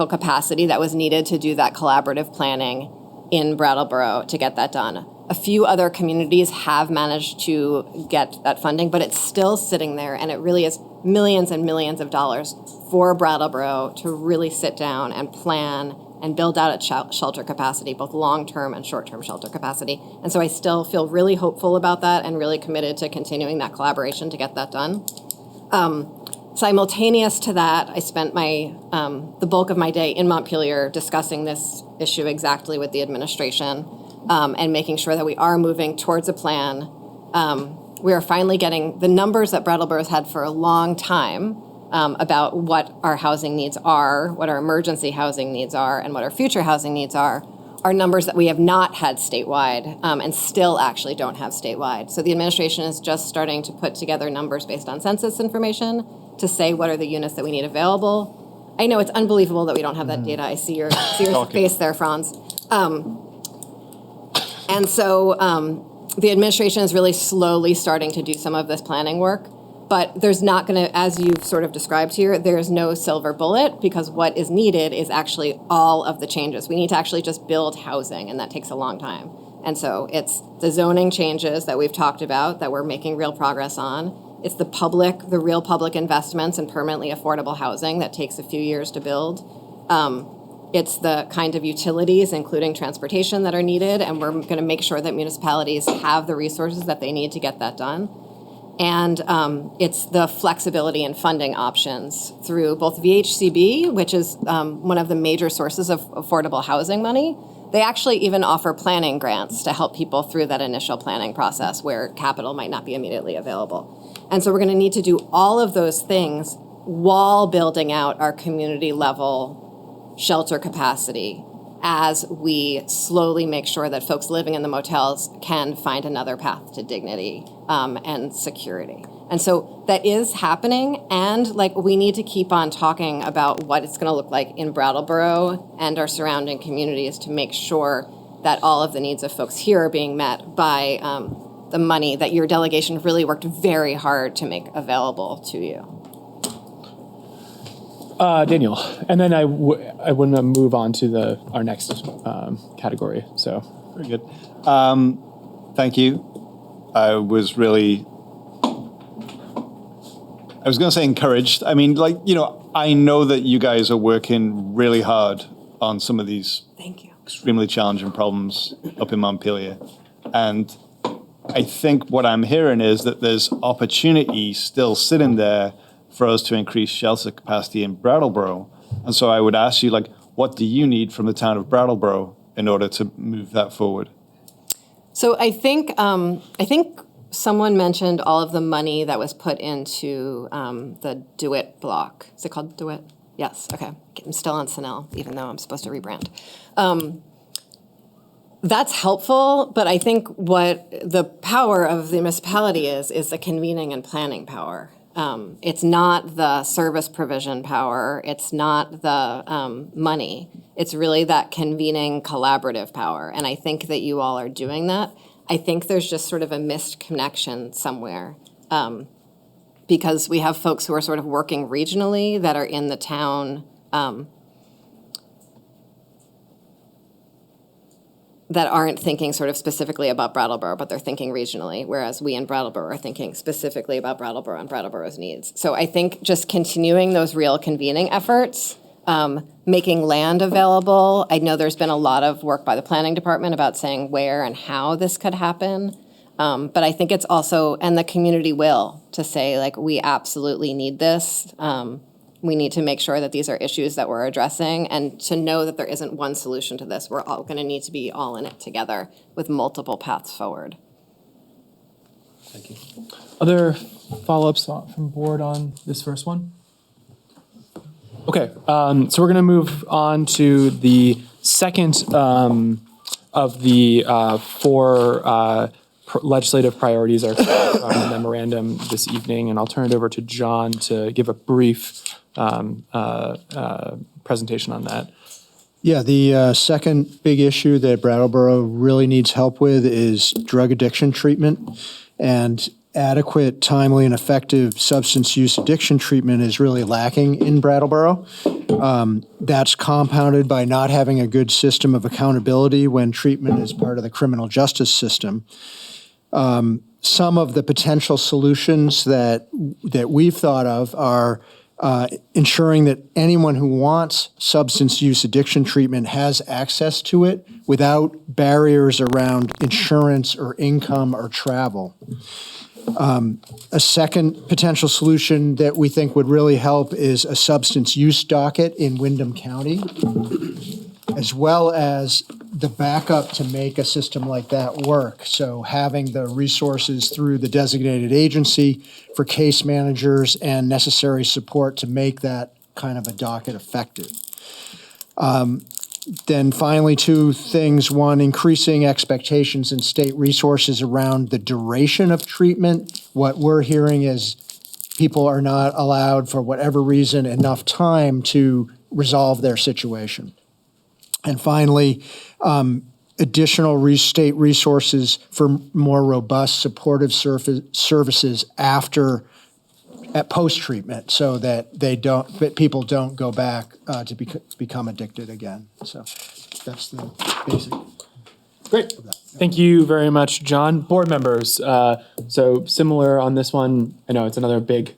capacity that was needed to do that collaborative planning in Brattleboro to get that done. A few other communities have managed to get that funding, but it's still sitting there, and it really is millions and millions of dollars for Brattleboro to really sit down and plan and build out its shelter capacity, both long-term and short-term shelter capacity. And so I still feel really hopeful about that and really committed to continuing that collaboration to get that done. Simultaneous to that, I spent the bulk of my day in Montpelier discussing this issue exactly with the administration and making sure that we are moving towards a plan. We are finally getting the numbers that Brattleboro's had for a long time about what our housing needs are, what our emergency housing needs are, and what our future housing needs are numbers that we have not had statewide and still actually don't have statewide. So the administration is just starting to put together numbers based on census information to say what are the units that we need available. I know it's unbelievable that we don't have that data. I see your face there, Franz. And so the administration is really slowly starting to do some of this planning work. But there's not going to, as you've sort of described here, there's no silver bullet because what is needed is actually all of the changes. We need to actually just build housing, and that takes a long time. And so it's the zoning changes that we've talked about that we're making real progress on. It's the real public investments in permanently affordable housing that takes a few years to build. It's the kind of utilities, including transportation, that are needed, and we're going to make sure that municipalities have the resources that they need to get that done. And it's the flexibility and funding options through both VHCB, which is one of the major sources of affordable housing money. They actually even offer planning grants to help people through that initial planning process where capital might not be immediately available. And so we're going to need to do all of those things while building out our community level shelter capacity as we slowly make sure that folks living in the motels can find another path to dignity and security. And so that is happening, and we need to keep on talking about what it's going to look like in Brattleboro and our surrounding communities to make sure that all of the needs of folks here are being met by the money that your delegation really worked very hard to make available to you. Daniel, and then I want to move on to our next category. So very good. Thank you. I was going to say encouraged. I mean, I know that you guys are working really hard on some of these extremely challenging problems up in Montpelier. And I think what I'm hearing is that there's opportunity still sitting there for us to increase shelter capacity in Brattleboro. And so I would ask you, what do you need from the town of Brattleboro in order to move that forward? So I think someone mentioned all of the money that was put into the DeWitt block. Is it called DeWitt? Yes, okay. I'm still on Sunel, even though I'm supposed to rebrand. That's helpful, but I think what the power of the municipality is the convening and planning power. It's not the service provision power. It's not the money. It's really that convening collaborative power. And I think that you all are doing that. I think there's just sort of a missed connection somewhere because we have folks who are sort of working regionally that are in the town that aren't thinking sort of specifically about Brattleboro, but they're thinking regionally, whereas we in Brattleboro are thinking specifically about Brattleboro and Brattleboro's needs. So I think just continuing those real convening efforts, making land available. I know there's been a lot of work by the planning department about saying where and how this could happen. But I think it's also, and the community will, to say, we absolutely need this. We need to make sure that these are issues that we're addressing and to know that there isn't one solution to this. We're all going to need to be all in it together with multiple paths forward. Thank you. Other follow-ups from board on this first one? Okay, so we're going to move on to the second of the four legislative priorities are from the memorandum this evening, and I'll turn it over to John to give a brief presentation on that. Yeah, the second big issue that Brattleboro really needs help with is drug addiction treatment. And adequate, timely, and effective substance use addiction treatment is really lacking in Brattleboro. That's compounded by not having a good system of accountability when treatment is part of the criminal justice system. Some of the potential solutions that we've thought of are ensuring that anyone who wants substance use addiction treatment has access to it without barriers around insurance or income or travel. A second potential solution that we think would really help is a substance use docket in Windham County, as well as the backup to make a system like that work. So having the resources through the designated agency for case managers and necessary support to make that kind of a docket effective. Then finally, two things. One, increasing expectations and state resources around the duration of treatment. What we're hearing is people are not allowed, for whatever reason, enough time to resolve their situation. And finally, additional state resources for more robust supportive services at post-treatment, so that people don't go back to become addicted again. So that's the basic. Great. Thank you very much, John. Board members, so similar on this one. I know it's another big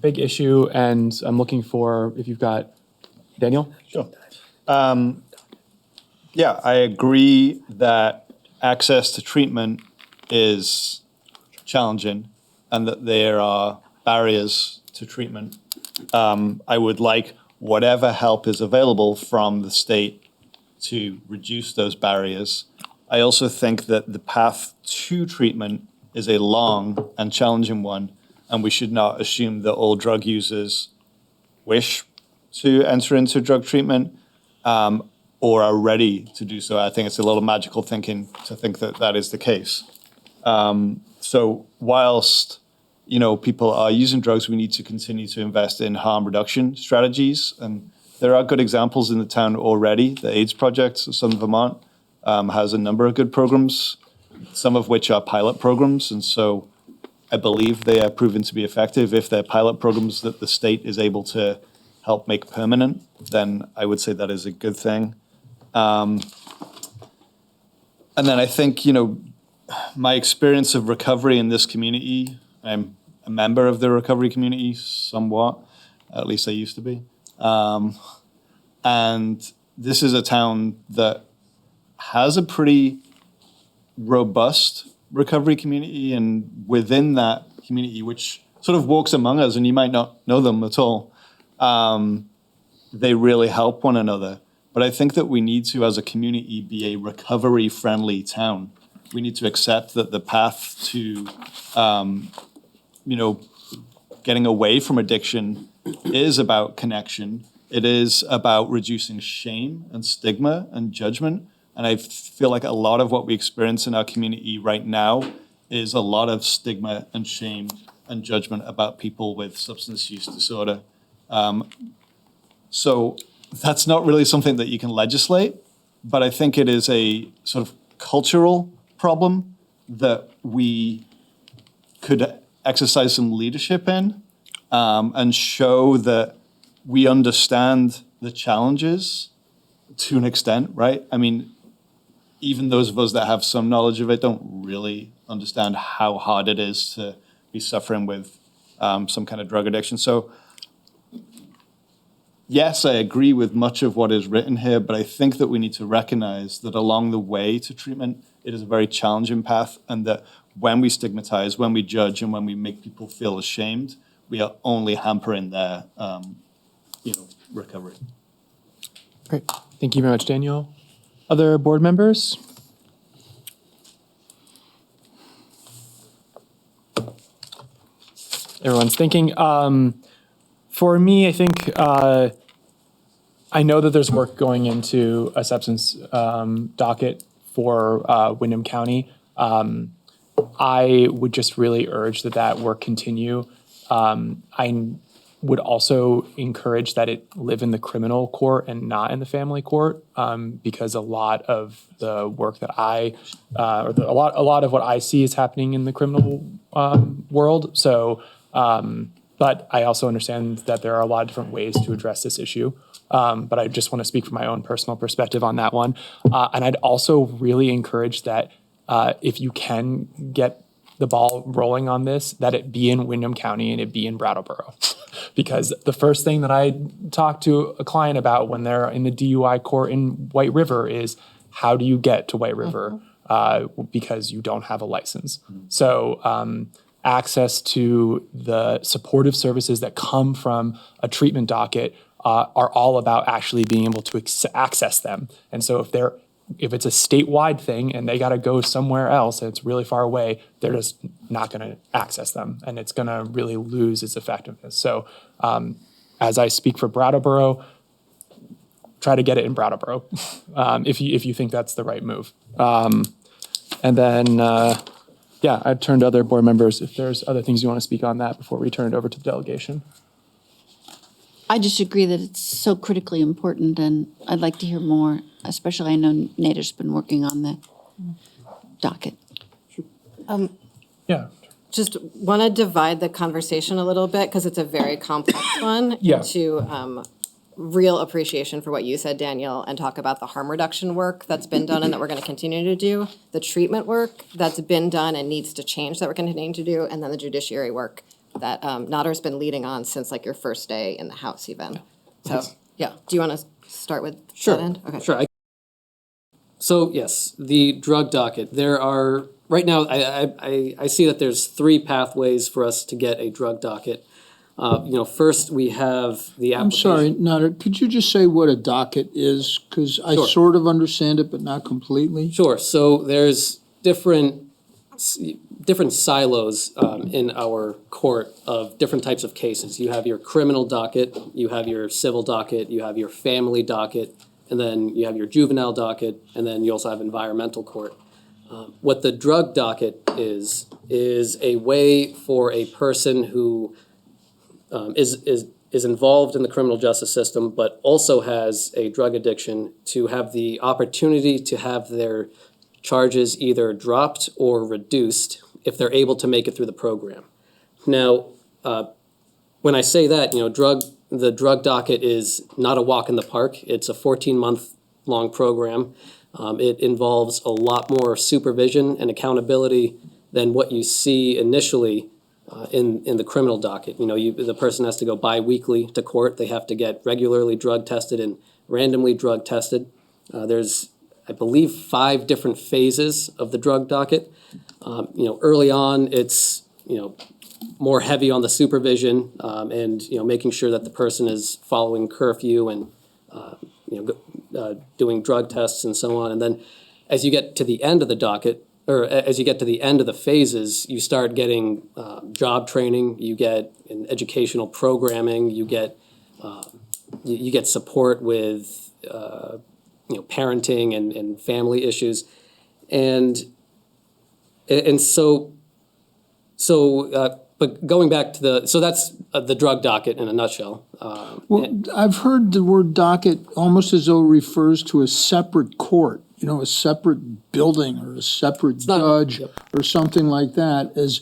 issue, and I'm looking for, if you've got, Daniel? Sure. Yeah, I agree that access to treatment is challenging and that there are barriers to treatment. I would like whatever help is available from the state to reduce those barriers. I also think that the path to treatment is a long and challenging one, and we should not assume that all drug users wish to enter into drug treatment or are ready to do so. I think it's a little magical thinking to think that that is the case. So whilst people are using drugs, we need to continue to invest in harm reduction strategies. And there are good examples in the town already. The AIDS Project of Southern Vermont has a number of good programs, some of which are pilot programs. And so I believe they are proven to be effective. If they're pilot programs that the state is able to help make permanent, then I would say that is a good thing. And then I think, my experience of recovery in this community, I'm a member of the recovery community somewhat, at least I used to be. And this is a town that has a pretty robust recovery community, and within that community, which sort of walks among us, and you might not know them at all, they really help one another. But I think that we need to, as a community, be a recovery-friendly town. We need to accept that the path to, getting away from addiction is about connection. It is about reducing shame and stigma and judgment. And I feel like a lot of what we experience in our community right now is a lot of stigma and shame and judgment about people with substance use disorder. So that's not really something that you can legislate, but I think it is a sort of cultural problem that we could exercise some leadership in, and show that we understand the challenges to an extent, right? I mean, even those of us that have some knowledge of it don't really understand how hard it is to be suffering with some kind of drug addiction. So yes, I agree with much of what is written here, but I think that we need to recognize that along the way to treatment, it is a very challenging path, and that when we stigmatize, when we judge, and when we make people feel ashamed, we are only hampering their, recovery. Great. Thank you very much, Daniel. Other board members? Everyone's thinking. For me, I think I know that there's work going into a substance docket for Windham County. I would just really urge that work continue. I would also encourage that it live in the criminal court and not in the family court, because a lot of the work that a lot of what I see is happening in the criminal world. So, but I also understand that there are a lot of different ways to address this issue. But I just want to speak from my own personal perspective on that one. And I'd also really encourage that if you can get the ball rolling on this, that it be in Windham County and it be in Brattleboro. Because the first thing that I talk to a client about when they're in the DUI court in White River is, how do you get to White River? Because you don't have a license. So access to the supportive services that come from a treatment docket are all about actually being able to access them. And so if it's a statewide thing and they got to go somewhere else and it's really far away, they're just not going to access them, and it's going to really lose its effectiveness. So as I speak for Brattleboro, try to get it in Brattleboro if you think that's the right move. And then, I'd turn to other board members if there's other things you want to speak on that before we turn it over to the delegation. I just agree that it's so critically important, and I'd like to hear more, especially I know Nader's been working on the docket. Yeah. Just want to divide the conversation a little bit because it's a very complex one. Yeah. Into real appreciation for what you said, Daniel, and talk about the harm reduction work that's been done and that we're going to continue to do, the treatment work that's been done and needs to change that we're continuing to do, and then the judiciary work that Nader's been leading on since like your first day in the House even. So, yeah. Do you want to start with that end? Okay. Sure. So yes, the drug docket. There are, right now, I see that there's 3 pathways for us to get a drug docket. First we have the application. I'm sorry, Nader, could you just say what a docket is? Because I Sure. sort of understand it, but not completely. Sure. So there's different silos in our court of different types of cases. You have your criminal docket, you have your civil docket, you have your family docket, and then you have your juvenile docket, and then you also have environmental court. What the drug docket is a way for a person who is involved in the criminal justice system, but also has a drug addiction, to have the opportunity to have their charges either dropped or reduced if they're able to make it through the program. Now, when I say that, the drug docket is not a walk in the park. It's a 14-month-long program. It involves a lot more supervision and accountability than what you see initially in the criminal docket. The person has to go bi-weekly to court. They have to get regularly drug tested and randomly drug tested. There's, I believe, 5 different phases of the drug docket. Early on, it's, more heavy on the supervision and, making sure that the person is following curfew and, doing drug tests and so on. And then as you get to the end of the docket, or as you get to the end of the phases, you start getting job training, you get an educational programming, you get support with parenting and family issues, and so but going back to so that's the drug docket in a nutshell. Well, I've heard the word docket almost as though it refers to a separate court, a separate building or a separate judge or something like that, as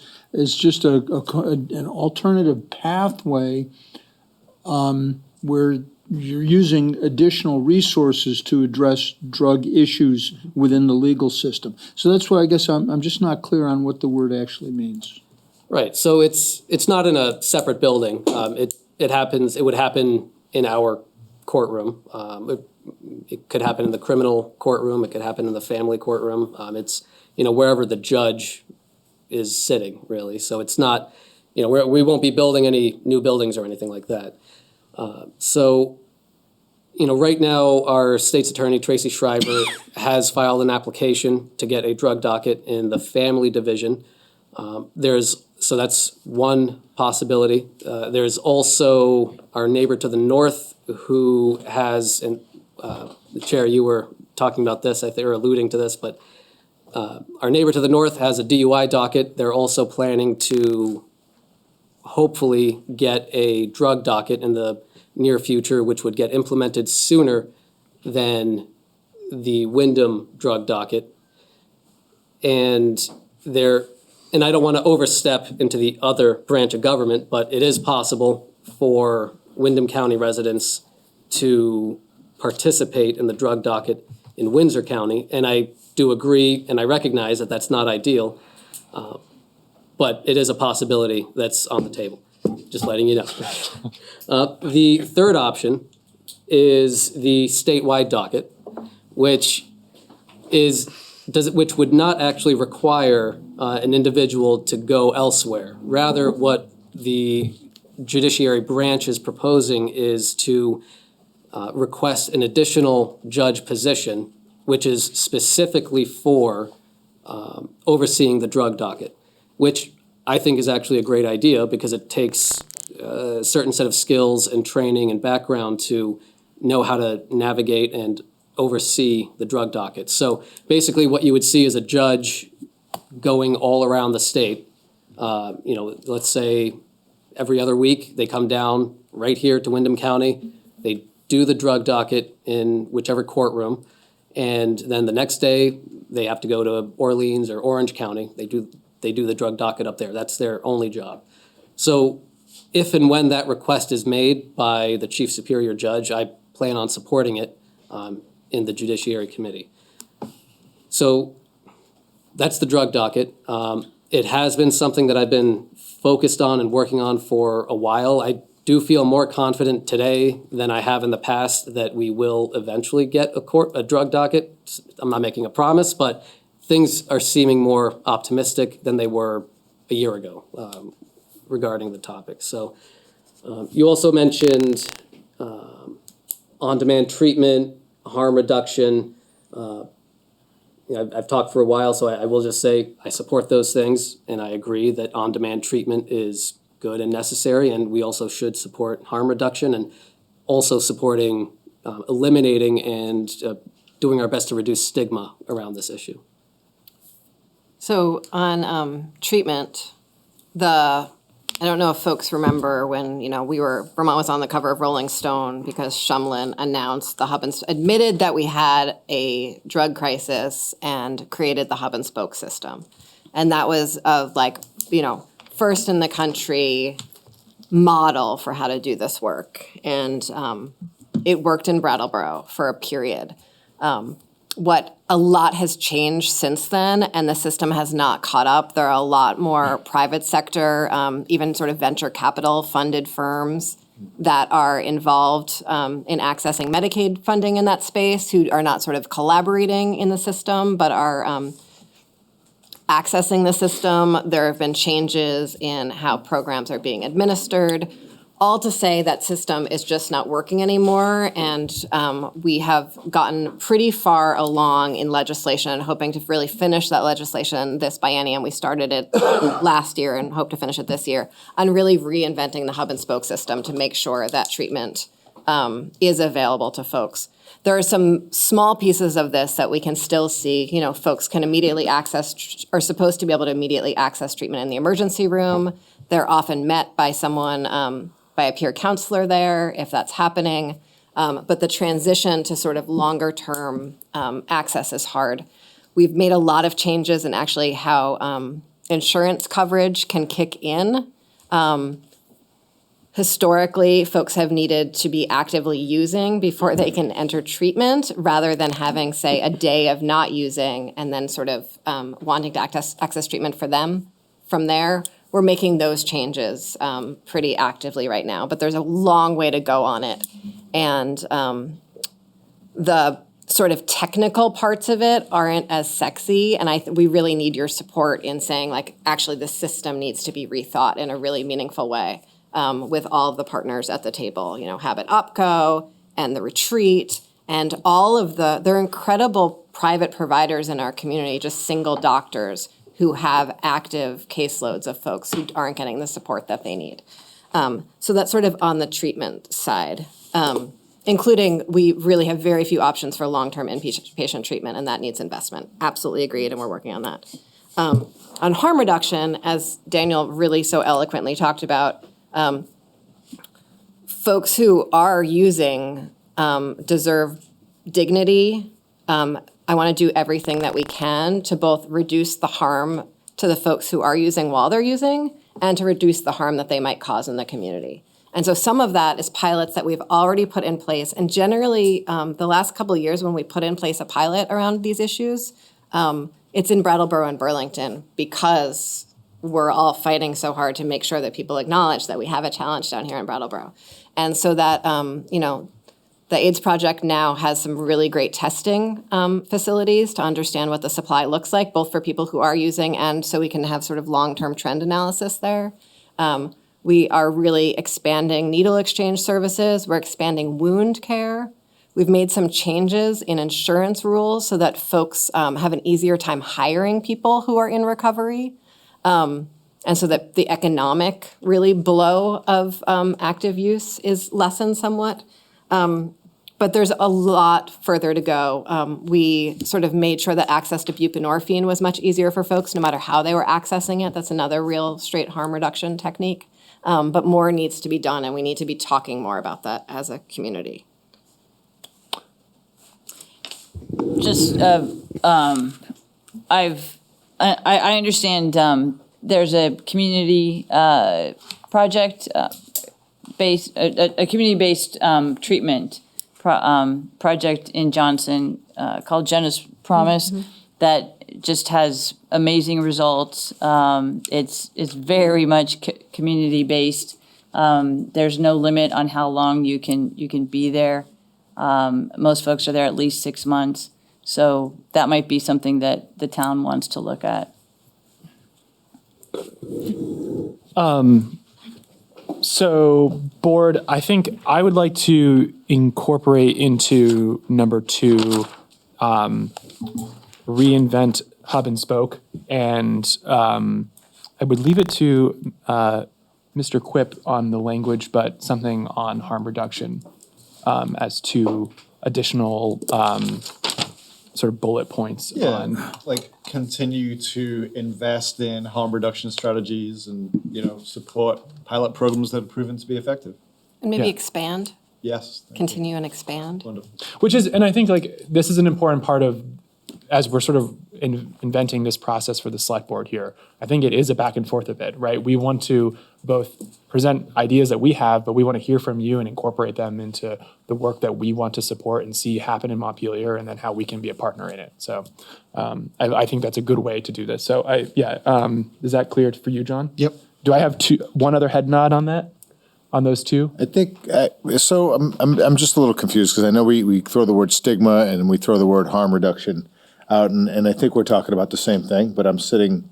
just an alternative pathway where you're using additional resources to address drug issues within the legal system. So that's why I guess I'm just not clear on what the word actually means. Right. So it's not in a separate building. It would happen in our courtroom. It could happen in the criminal courtroom. It could happen in the family courtroom. It's wherever the judge is sitting, really. So it's not, we won't be building any new buildings or anything like that. Right now, our state's attorney, Tracy Schreiber, has filed an application to get a drug docket in the family division. So that's one possibility. There's also our neighbor to the north who has, and the chair, you were talking about this, I think, or alluding to this, but our neighbor to the north has a DUI docket. They're also planning to hopefully get a drug docket in the near future, which would get implemented sooner than the Wyndham drug docket. And I don't want to overstep into the other branch of government, but it is possible for Wyndham County residents to participate in the drug docket in Windsor County. And I do agree, and I recognize that that's not ideal, but it is a possibility that's on the table, just letting you know. The third option is the statewide docket, which would not actually require an individual to go elsewhere. Rather, what the judiciary branch is proposing is to request an additional judge position, which is specifically for overseeing the drug docket, which I think is actually a great idea because it takes a certain set of skills and training and background to know how to navigate and oversee the drug docket. So basically what you would see is a judge going all around the state. Let's say every other week they come down right here to Wyndham County. They do the drug docket in whichever courtroom. And then the next day they have to go to Orleans or Orange County. They do the drug docket up there. That's their only job. So if and when that request is made by the Chief Superior Judge, I plan on supporting it in the Judiciary Committee. So that's the drug docket. It has been something that I've been focused on and working on for a while. I do feel more confident today than I have in the past that we will eventually get a drug docket. I'm not making a promise, but things are seeming more optimistic than they were a year ago regarding the topic. So you also mentioned on-demand treatment, harm reduction. I've talked for a while, so I will just say I support those things, and I agree that on-demand treatment is good and necessary, and we also should support harm reduction and also supporting eliminating and doing our best to reduce stigma around this issue. So on treatment, I don't know if folks remember when, Vermont was on the cover of Rolling Stone because Shumlin announced admitted that we had a drug crisis and created the hub and spoke system. And that was first in the country model for how to do this work. And it worked in Brattleboro for a period. What a lot has changed since then, and the system has not caught up. There are a lot more private sector, even sort of venture capital funded firms that are involved in accessing Medicaid funding in that space who are not sort of collaborating in the system, but are accessing the system. There have been changes in how programs are being administered. All to say that system is just not working anymore, and we have gotten pretty far along in legislation, hoping to really finish that legislation this biennium. We started it last year and hope to finish it this year, on really reinventing the hub and spoke system to make sure that treatment is available to folks. There are some small pieces of this that we can still see. Folks can immediately access, are supposed to be able to immediately access treatment in the emergency room. They're often met by someone, by a peer counselor there, if that's happening. But the transition to sort of longer term access is hard. We've made a lot of changes in actually how insurance coverage can kick in. Historically, folks have needed to be actively using before they can enter treatment, rather than having, say, a day of not using and then sort of wanting to access treatment for them from there. We're making those changes pretty actively right now, but there's a long way to go on it. And the sort of technical parts of it aren't as sexy, and we really need your support in saying, actually, the system needs to be rethought in a really meaningful way with all of the partners at the table, Habit OPCO and the Retreat, and all of they're incredible private providers in our community, just single doctors who have active caseloads of folks who aren't getting the support that they need. So that's sort of on the treatment side. including we really have very few options for long-term inpatient treatment, and that needs investment. Absolutely agreed, and we're working on that. On harm reduction, as Daniel really so eloquently talked about, folks who are using deserve dignity. I want to do everything that we can to both reduce the harm to the folks who are using while they're using and to reduce the harm that they might cause in the community. And so some of that is pilots that we've already put in place. And generally, the last couple of years when we put in place a pilot around these issues, it's in Brattleboro and Burlington because we're all fighting so hard to make sure that people acknowledge that we have a challenge down here in Brattleboro. And so that, the AIDS Project now has some really great testing facilities to understand what the supply looks like, both for people who are using and so we can have sort of long-term trend analysis there. We are really expanding needle exchange services. We're expanding wound care. We've made some changes in insurance rules so that folks have an easier time hiring people who are in recovery. And so that the economic really blow of active use is lessened somewhat. But there's a lot further to go. We sort of made sure that access to buprenorphine was much easier for folks, no matter how they were accessing it. That's another real straight harm reduction technique. But more needs to be done, and we need to be talking more about that as a community. Just, I understand there's a community project based, a community-based treatment project in Johnson called Jenna's Promise that just has amazing results. It's very much community-based. There's no limit on how long you can be there. Most folks are there at least 6 months. So that might be something that the town wants to look at. So, board, I think I would like to incorporate into number 2, reinvent hub and spoke, and I would leave it to Mr. Quip on the language, but something on harm reduction as 2 additional sort of bullet points on. Like continue to invest in harm reduction strategies and, support pilot programs that have proven to be effective. And maybe expand, Yes. continue and expand. Wonderful. Which is, and I think this is an important part of, as we're sort of inventing this process for the select board here, I think it is a back and forth of it, right? We want to both present ideas that we have, but we want to hear from you and incorporate them into the work that we want to support and see happen in Montpelier, and then how we can be a partner in it. So I think that's a good way to do this. So is that clear for you, John? Yep. Do I have one other head nod on that? On those 2? I think, so I'm just a little confused because I know we throw the word stigma and we throw the word harm reduction out, and I think we're talking about the same thing, but I'm sitting.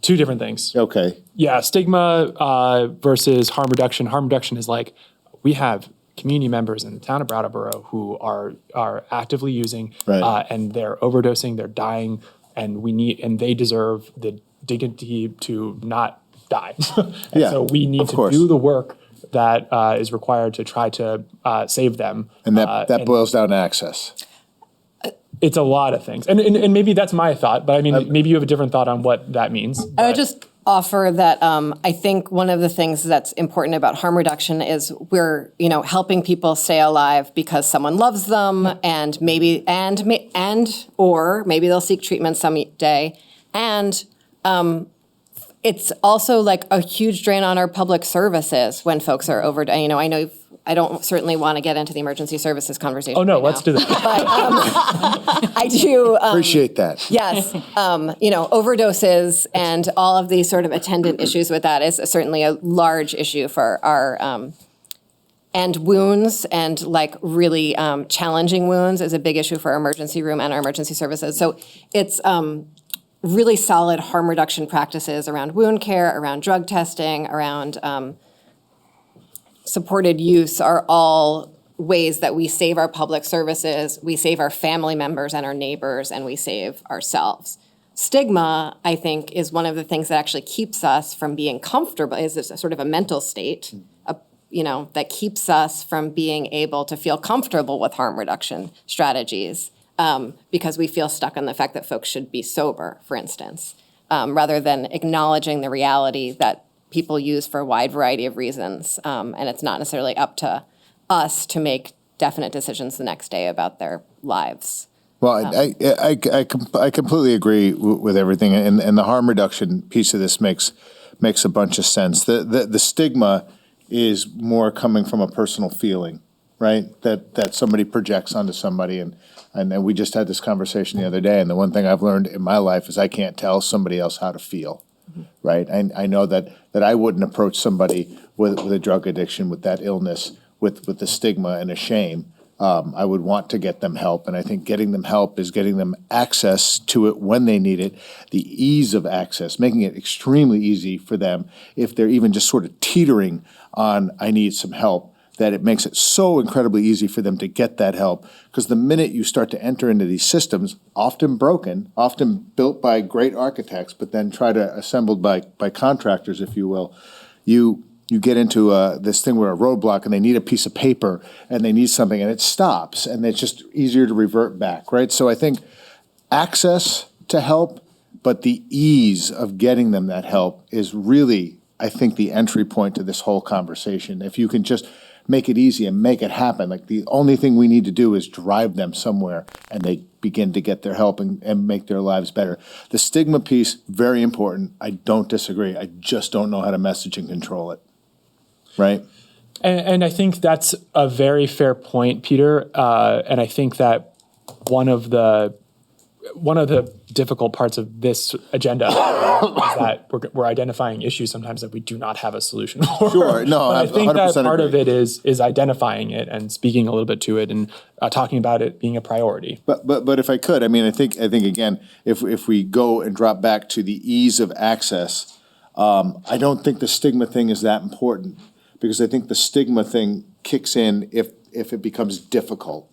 2 different things. Okay. Yeah, stigma versus harm reduction. Harm reduction is like, we have community members in the town of Brattleboro who are actively using, Right. And they're overdosing, they're dying, and they deserve the dignity to not die. And so we need to do the work that is required to try to save them. And that boils down to access. It's a lot of things. And maybe that's my thought, but I mean, maybe you have a different thought on what that means. I would just offer that I think one of the things that's important about harm reduction is we're, helping people stay alive because someone loves them, and maybe or maybe they'll seek treatment someday. And it's also like a huge drain on our public services when folks are over. I know I don't certainly want to get into the emergency services conversation. Oh, no, right let's now. do that. But I do. Appreciate that. Yes. Overdoses and all of these sort of attendant issues with that is certainly a large issue for our, and wounds and like really challenging wounds is a big issue for our emergency room and our emergency services. So it's really solid harm reduction practices around wound care, around drug testing, around supported use are all ways that we save our public services, we save our family members and our neighbors, and we save ourselves. Stigma, I think, is one of the things that actually keeps us from being comfortable, is a sort of a mental state, that keeps us from being able to feel comfortable with harm reduction strategies, because we feel stuck on the fact that folks should be sober, for instance, rather than acknowledging the reality that people use for a wide variety of reasons. And it's not necessarily up to us to make definite decisions the next day about their lives. Well, I completely agree with everything, and the harm reduction piece of this makes a bunch of sense. The stigma is more coming from a personal feeling, right? That somebody projects onto somebody, and we just had this conversation the other day, and the one thing I've learned in my life is I can't tell somebody else how to feel, right? I know that I wouldn't approach somebody with a drug addiction, with that illness, with the stigma and a shame. I would want to get them help, and I think getting them help is getting them access to it when they need it, the ease of access, making it extremely easy for them if they're even just sort of teetering on, I need some help, that it makes it so incredibly easy for them to get that help. Because the minute you start to enter into these systems, often broken, often built by great architects, but then assembled by contractors, if you will, you get into this thing where a roadblock and they need a piece of paper and they need something and it stops and it's just easier to revert back, right? So I think access to help, but the ease of getting them that help is really, I think, the entry point to this whole conversation. If you can just make it easy and make it happen, like the only thing we need to do is drive them somewhere and they begin to get their help and make their lives better. The stigma piece, very important. I don't disagree. I just don't know how to message and control it. Right. And I think that's a very fair point, Peter. And I think that one of the difficult parts of this agenda is that we're identifying issues sometimes that we do not have a solution for. Sure, no, but I think that 100% part of agree. it is identifying it and speaking a little bit to it and talking about it being a priority. But if I could, I mean, I think again, if we go and drop back to the ease of access, I don't think the stigma thing is that important. Because I think the stigma thing kicks in if it becomes difficult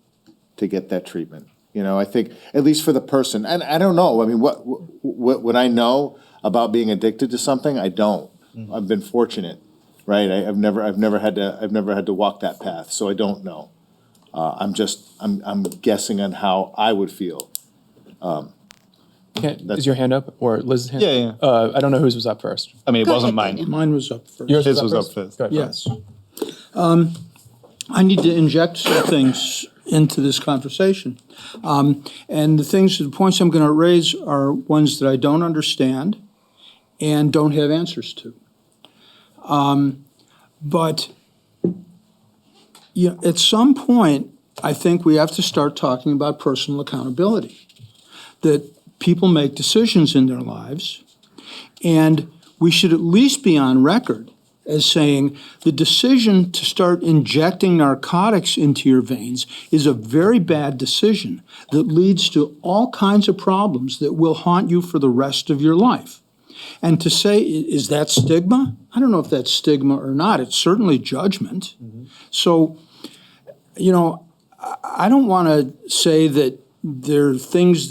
to get that treatment. I think, at least for the person, and I don't know, I mean, what I know about being addicted to something, I don't. I've been fortunate, right? I've never had to walk that path, so I don't know. I'm guessing on how I would feel. Is your hand up or Liz's hand? Yeah. I don't know whose was up first. I mean, it Go wasn't ahead, mine. Daniel. Mine was up first. Yours His was up first. Go ahead. Yes. I need to inject some things into this conversation. And the points I'm going to raise are ones that I don't understand and don't have answers to. But at some point, I think we have to start talking about personal accountability. That people make decisions in their lives, and we should at least be on record as saying the decision to start injecting narcotics into your veins is a very bad decision that leads to all kinds of problems that will haunt you for the rest of your life. And to say, is that stigma? I don't know if that's stigma or not. It's certainly judgment. So, I don't want to say that there are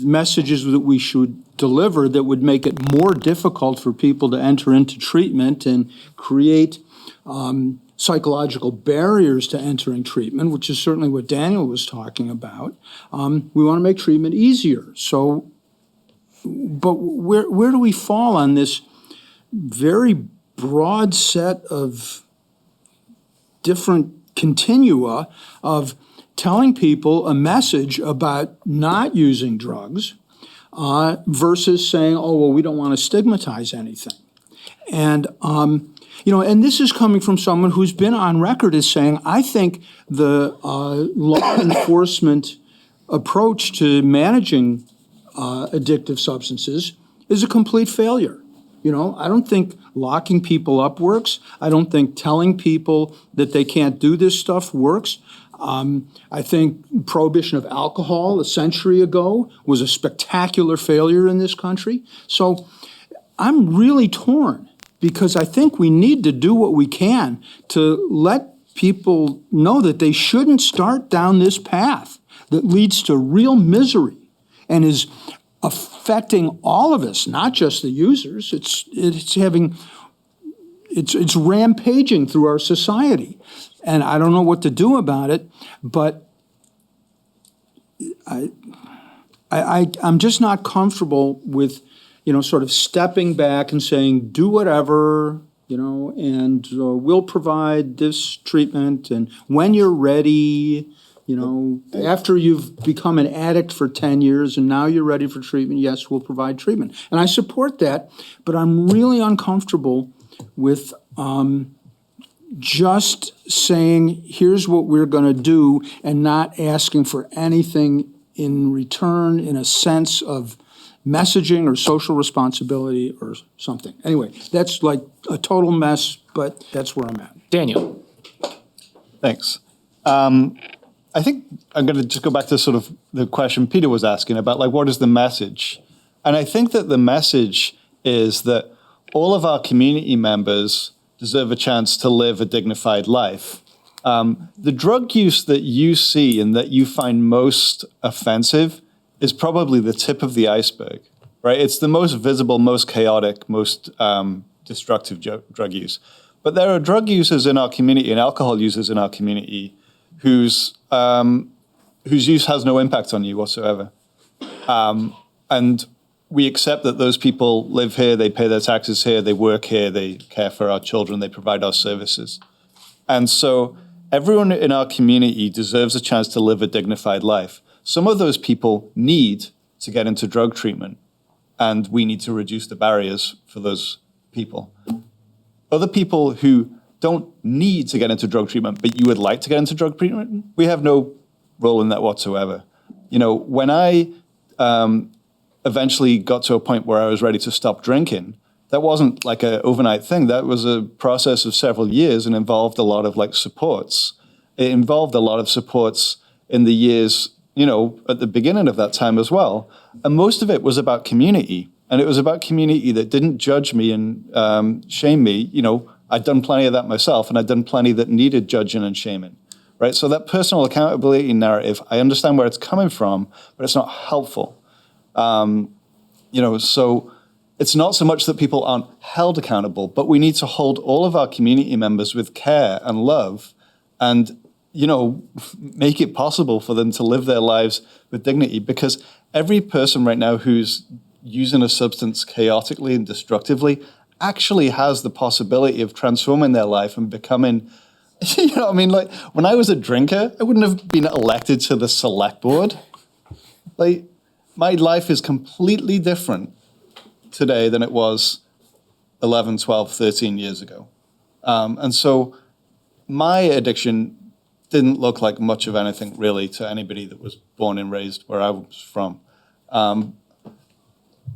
messages that we should deliver that would make it more difficult for people to enter into treatment and create psychological barriers to entering treatment, which is certainly what Daniel was talking about. We want to make treatment easier. So, but where do we fall on this very broad set of different continua of telling people a message about not using drugs versus saying, oh, well, we don't want to stigmatize anything. And, and this is coming from someone who's been on record as saying, I think the law enforcement approach to managing addictive substances is a complete failure. I don't think locking people up works. I don't think telling people that they can't do this stuff works. I think prohibition of alcohol a century ago was a spectacular failure in this country. So I'm really torn because I think we need to do what we can to let people know that they shouldn't start down this path that leads to real misery and is affecting all of us, not just the users. It's having it's rampaging through our society. And I don't know what to do about it, but I'm just not comfortable with, sort of stepping back and saying, do whatever, and we'll provide this treatment, and when you're ready, after you've become an addict for 10 years and now you're ready for treatment, yes, we'll provide treatment. And I support that, but I'm really uncomfortable with just saying, here's what we're going to do, and not asking for anything in return in a sense of messaging or social responsibility or something. Anyway, that's like a total mess, but that's where I'm at. Daniel. Thanks. I think I'm going to just go back to sort of the question Peter was asking about, like, what is the message? And I think that the message is that all of our community members deserve a chance to live a dignified life. The drug use that you see and that you find most offensive is probably the tip of the iceberg, right? It's the most visible, most chaotic, most destructive drug use. But there are drug users in our community and alcohol users in our community whose use has no impact on you whatsoever. And we accept that those people live here, they pay their taxes here, they work here, they care for our children, they provide our services. And so everyone in our community deserves a chance to live a dignified life. Some of those people need to get into drug treatment, and we need to reduce the barriers for those people. Other people who don't need to get into drug treatment, but you would like to get into drug treatment, we have no role in that whatsoever. When I eventually got to a point where I was ready to stop drinking, that wasn't like an overnight thing. That was a process of several years and involved a lot of supports. It involved a lot of supports in the years, at the beginning of that time as well. And most of it was about community. And it was about community that didn't judge me and shame me. I'd done plenty of that myself, and I'd done plenty that needed judging and shaming, right? So that personal accountability narrative, I understand where it's coming from, but it's not helpful. So it's not so much that people aren't held accountable, but we need to hold all of our community members with care and love and, make it possible for them to live their lives with dignity, because every person right now who's using a substance chaotically and destructively actually has the possibility of transforming their life and becoming, when I was a drinker, I wouldn't have been elected to the Selectboard. My life is completely different today than it was 11, 12, 13 years ago. And so my addiction didn't look like much of anything really to anybody that was born and raised where I was from.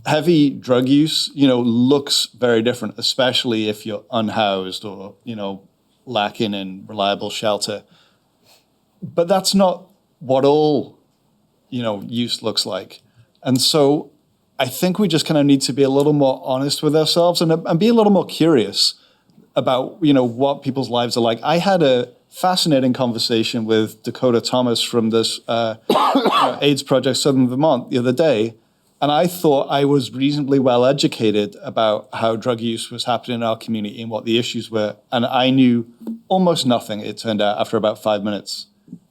Heavy drug use, looks very different, especially if you're unhoused or, lacking in reliable shelter. But that's not what all, use looks like. And so I think we just kind of need to be a little more honest with ourselves and be a little more curious about, what people's lives are like. I had a fascinating conversation with Dakota Thomas from this AIDS Project Southern Vermont the other day. And I thought I was reasonably well educated about how drug use was happening in our community and what the issues were. And I knew almost nothing, it turned out, after about 5 minutes.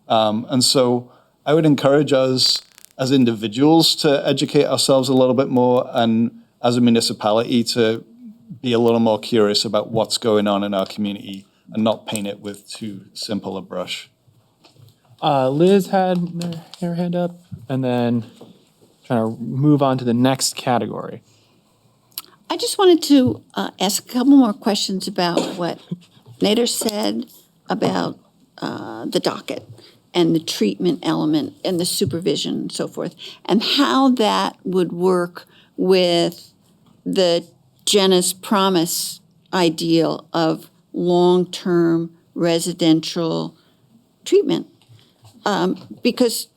And so I would encourage us as individuals to educate ourselves a little bit more, and as a municipality to be a little more curious about what's going on in our community and not paint it with too simple a brush. Liz had her hand up, and then trying to move on to the next category. I just wanted to ask a couple more questions about what Nader said about the docket and the treatment element and the supervision and so forth, and how that would work with the Jenna's promise ideal of long-term residential treatment. Because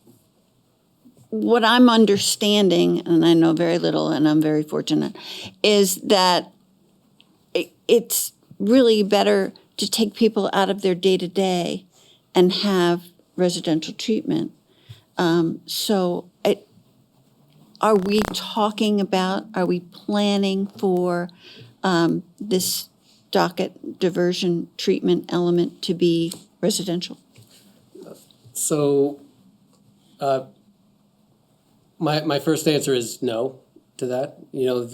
what I'm understanding, and I know very little and I'm very fortunate, is that it's really better to take people out of their day-to-day and have residential treatment. Are we planning for this docket diversion treatment element to be residential? So, my first answer is no to that. You know,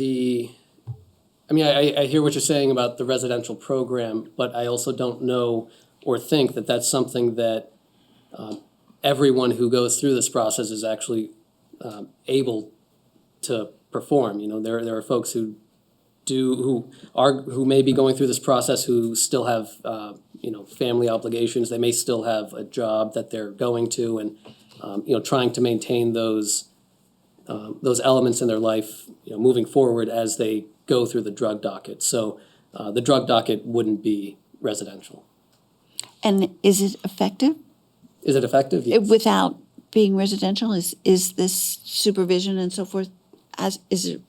I hear what you're saying about the residential program, but I also don't know or think that that's something that everyone who goes through this process is actually able to perform. You know, there are folks who may be going through this process who still have family obligations. They may still have a job that they're going to, and trying to maintain those elements in their life, moving forward as they go through the drug docket. So the drug docket wouldn't be residential. And is it effective? Is it effective? Yes. Without being residential, is this supervision and so forth, is it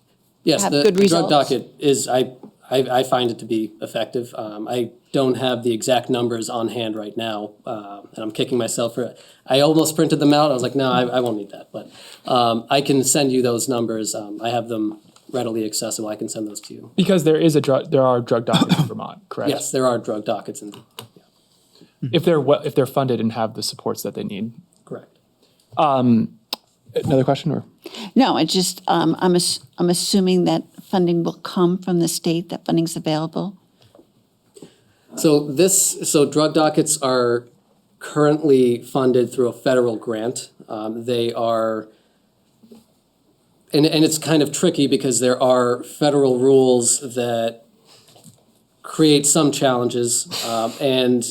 Yes, have the good drug results? docket is, I find it to be effective. I don't have the exact numbers on hand right now, and I'm kicking myself for it. I almost printed them out. I was like, no, I won't need that. But I can send you those numbers. I have them readily accessible. I can send those to you. Because there are drug dockets in Vermont, correct? Yes, there are drug dockets in. If they're funded and have the supports that they need. Correct. Another question, or? No, it's just, I'm assuming that funding will come from the state, that funding's available. So drug dockets are currently funded through a federal grant. They are, and it's kind of tricky because there are federal rules that create some challenges. And,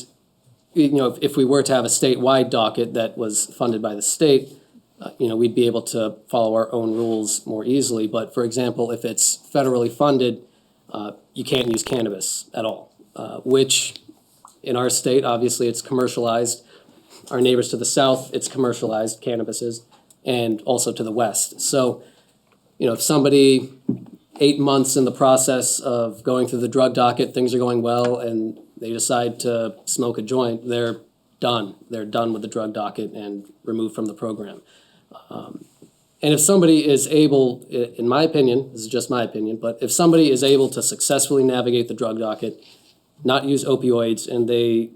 if we were to have a statewide docket that was funded by the state, we'd be able to follow our own rules more easily. But for example, if it's federally funded, you can't use cannabis at all, which in our state, obviously it's commercialized. Our neighbors to the south, it's commercialized, cannabis is, and also to the west. So, if somebody 8 months in the process of going through the drug docket, things are going well, and they decide to smoke a joint, they're done. They're done with the drug docket and removed from the program. And if somebody is able, in my opinion, this is just my opinion, but if somebody is able to successfully navigate the drug docket, not use opioids, and they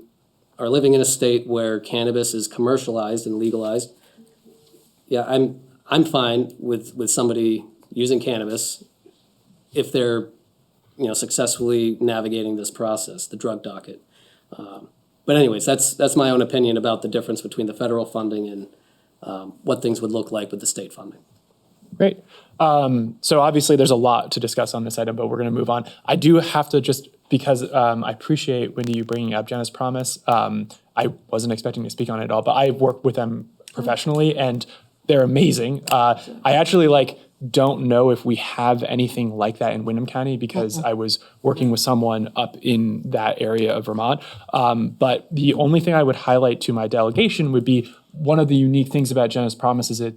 are living in a state where cannabis is commercialized and legalized, yeah, I'm fine with somebody using cannabis if they're successfully navigating this process, the drug docket. But anyways, that's my own opinion about the difference between the federal funding and what things would look like with the state funding. Great. So obviously there's a lot to discuss on this item, but we're going to move on. I do have to just, because I appreciate, Wendy, you bringing up Jenna's Promise. I wasn't expecting to speak on it at all, but I've worked with them professionally and they're amazing. I actually don't know if we have anything like that in Windham County because I was working with someone up in that area of Vermont. But the only thing I would highlight to my delegation would be one of the unique things about Jenna's Promise is it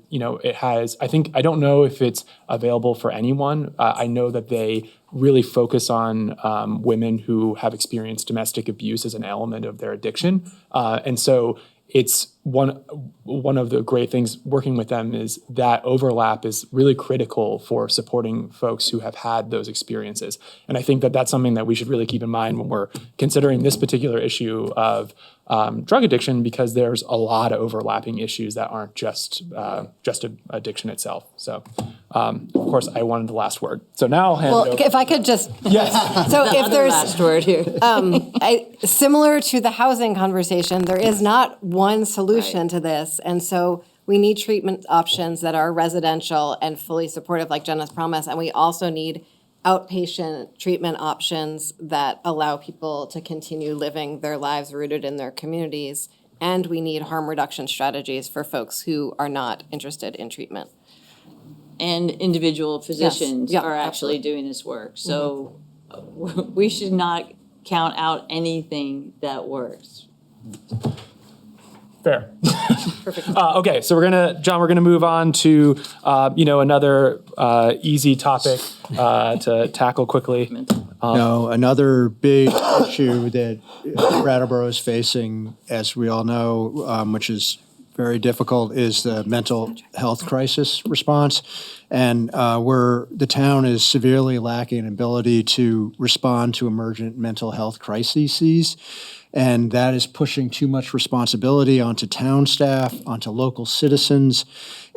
has, I don't know if it's available for anyone. I know that they really focus on women who have experienced domestic abuse as an element of their addiction. And so it's one of the great things working with them is that overlap is really critical for supporting folks who have had those experiences. And I think that that's something that we should really keep in mind when we're considering this particular issue of drug addiction, because there's a lot of overlapping issues that aren't just addiction itself. So, of course, I wanted the last word. So now I'll hand it over. If I could just. Yes. So if there's. Last word here. Similar to the housing conversation, there is not one solution to this. And so we need treatment options that are residential and fully supportive, like Jenna's Promise. And we also need outpatient treatment options that allow people to continue living their lives rooted in their communities. And we need harm reduction strategies for folks who are not interested in treatment. And individual physicians Yeah, are actually doing this work. So we should not count out anything that works. Fair. Perfect. Okay, so we're gonna move on to another easy topic to tackle quickly. No, another big issue that Brattleboro is facing, as we all know, which is very difficult is the mental health crisis response. And the town is severely lacking ability to respond to emergent mental health crises. And that is pushing too much responsibility onto town staff, onto local citizens,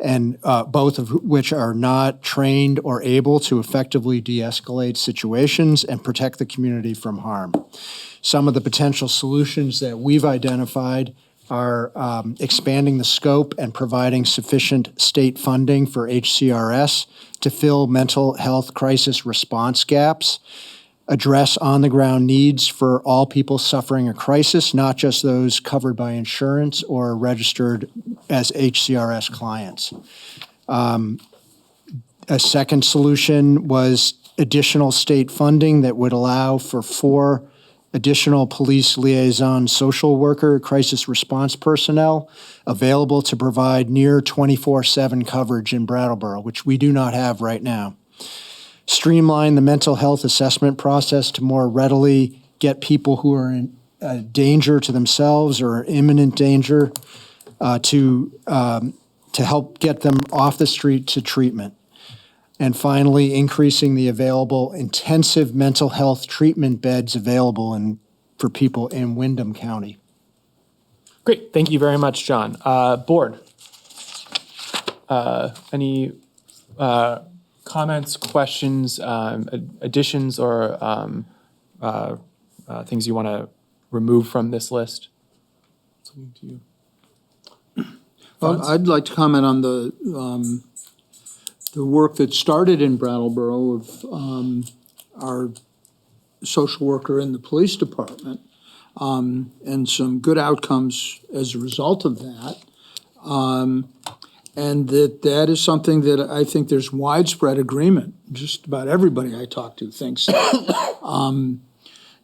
and both of which are not trained or able to effectively de-escalate situations and protect the community from harm. Some of the potential solutions that we've identified are expanding the scope and providing sufficient state funding for HCRS to fill mental health crisis response gaps, address on-the-ground needs for all people suffering a crisis, not just those covered by insurance or registered as HCRS clients. A second solution was additional state funding that would allow for 4 additional police liaison social worker crisis response personnel available to provide near 24/7 coverage in Brattleboro, which we do not have right now. Streamline the mental health assessment process to more readily get people who are in danger to themselves or imminent danger to help get them off the street to treatment. And finally, increasing the available intensive mental health treatment beds available for people in Windham County. Great, thank you very much, John. Board, any comments, questions, additions, or things you want to remove from this list? Something to you. Well, I'd like to comment on the work that started in Brattleboro of our social worker in the police department, and some good outcomes as a result of that. And that is something that I think there's widespread agreement. Just about everybody I talk to thinks,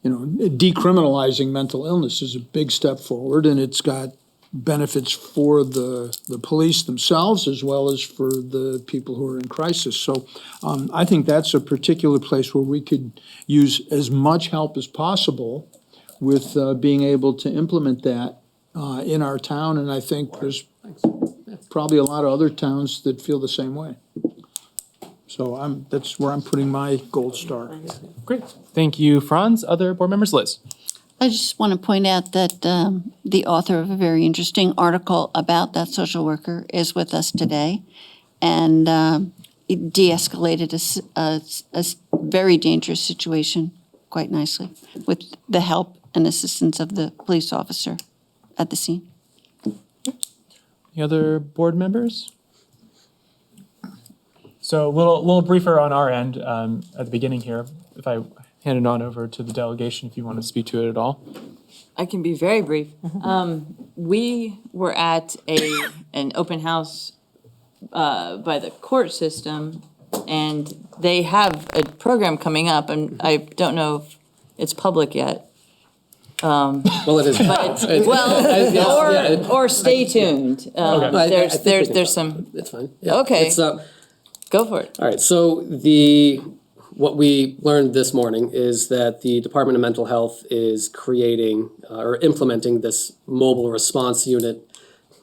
decriminalizing mental illness is a big step forward, and it's got benefits for the police themselves as well as for the people who are in crisis. So I think that's a particular place where we could use as much help as possible with being able to implement that in our town. And I think there's probably a lot of other towns that feel the same way. So that's where I'm putting my gold star. Great, thank you, Franz. Other board members, Liz? I just want to point out that the author of a very interesting article about that social worker is with us today, and it de-escalated a very dangerous situation quite nicely with the help and assistance of the police officer at the scene. Any other board members? So a little briefer on our end at the beginning here, if I hand it on over to the delegation if you want to speak to it at all. I can be very brief. We were at an open house by the court system, and they have a program coming up, and I don't know if it's public yet. Well, it is. Or stay tuned. There's some. It's fine. Yeah. Okay. It's, Go for it. all right. So what we learned this morning is that the Department of Mental Health is creating or implementing this mobile response unit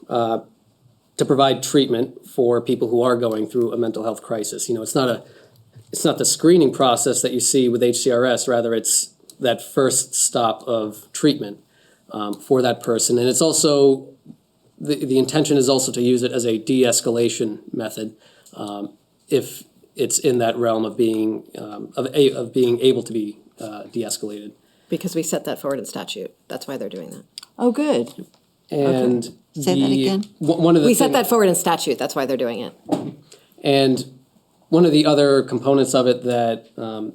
to provide treatment for people who are going through a mental health crisis. It's not the screening process that you see with HCRS. Rather, it's that first stop of treatment for that person. And it's also the intention is also to use it as a de-escalation method if it's in that realm of being able to be de-escalated. Because we set that forward in statute. That's why they're doing that. Oh, good. And Say that again. One of the We set that forward in statute. That's why they're doing it. And one of the other components of it that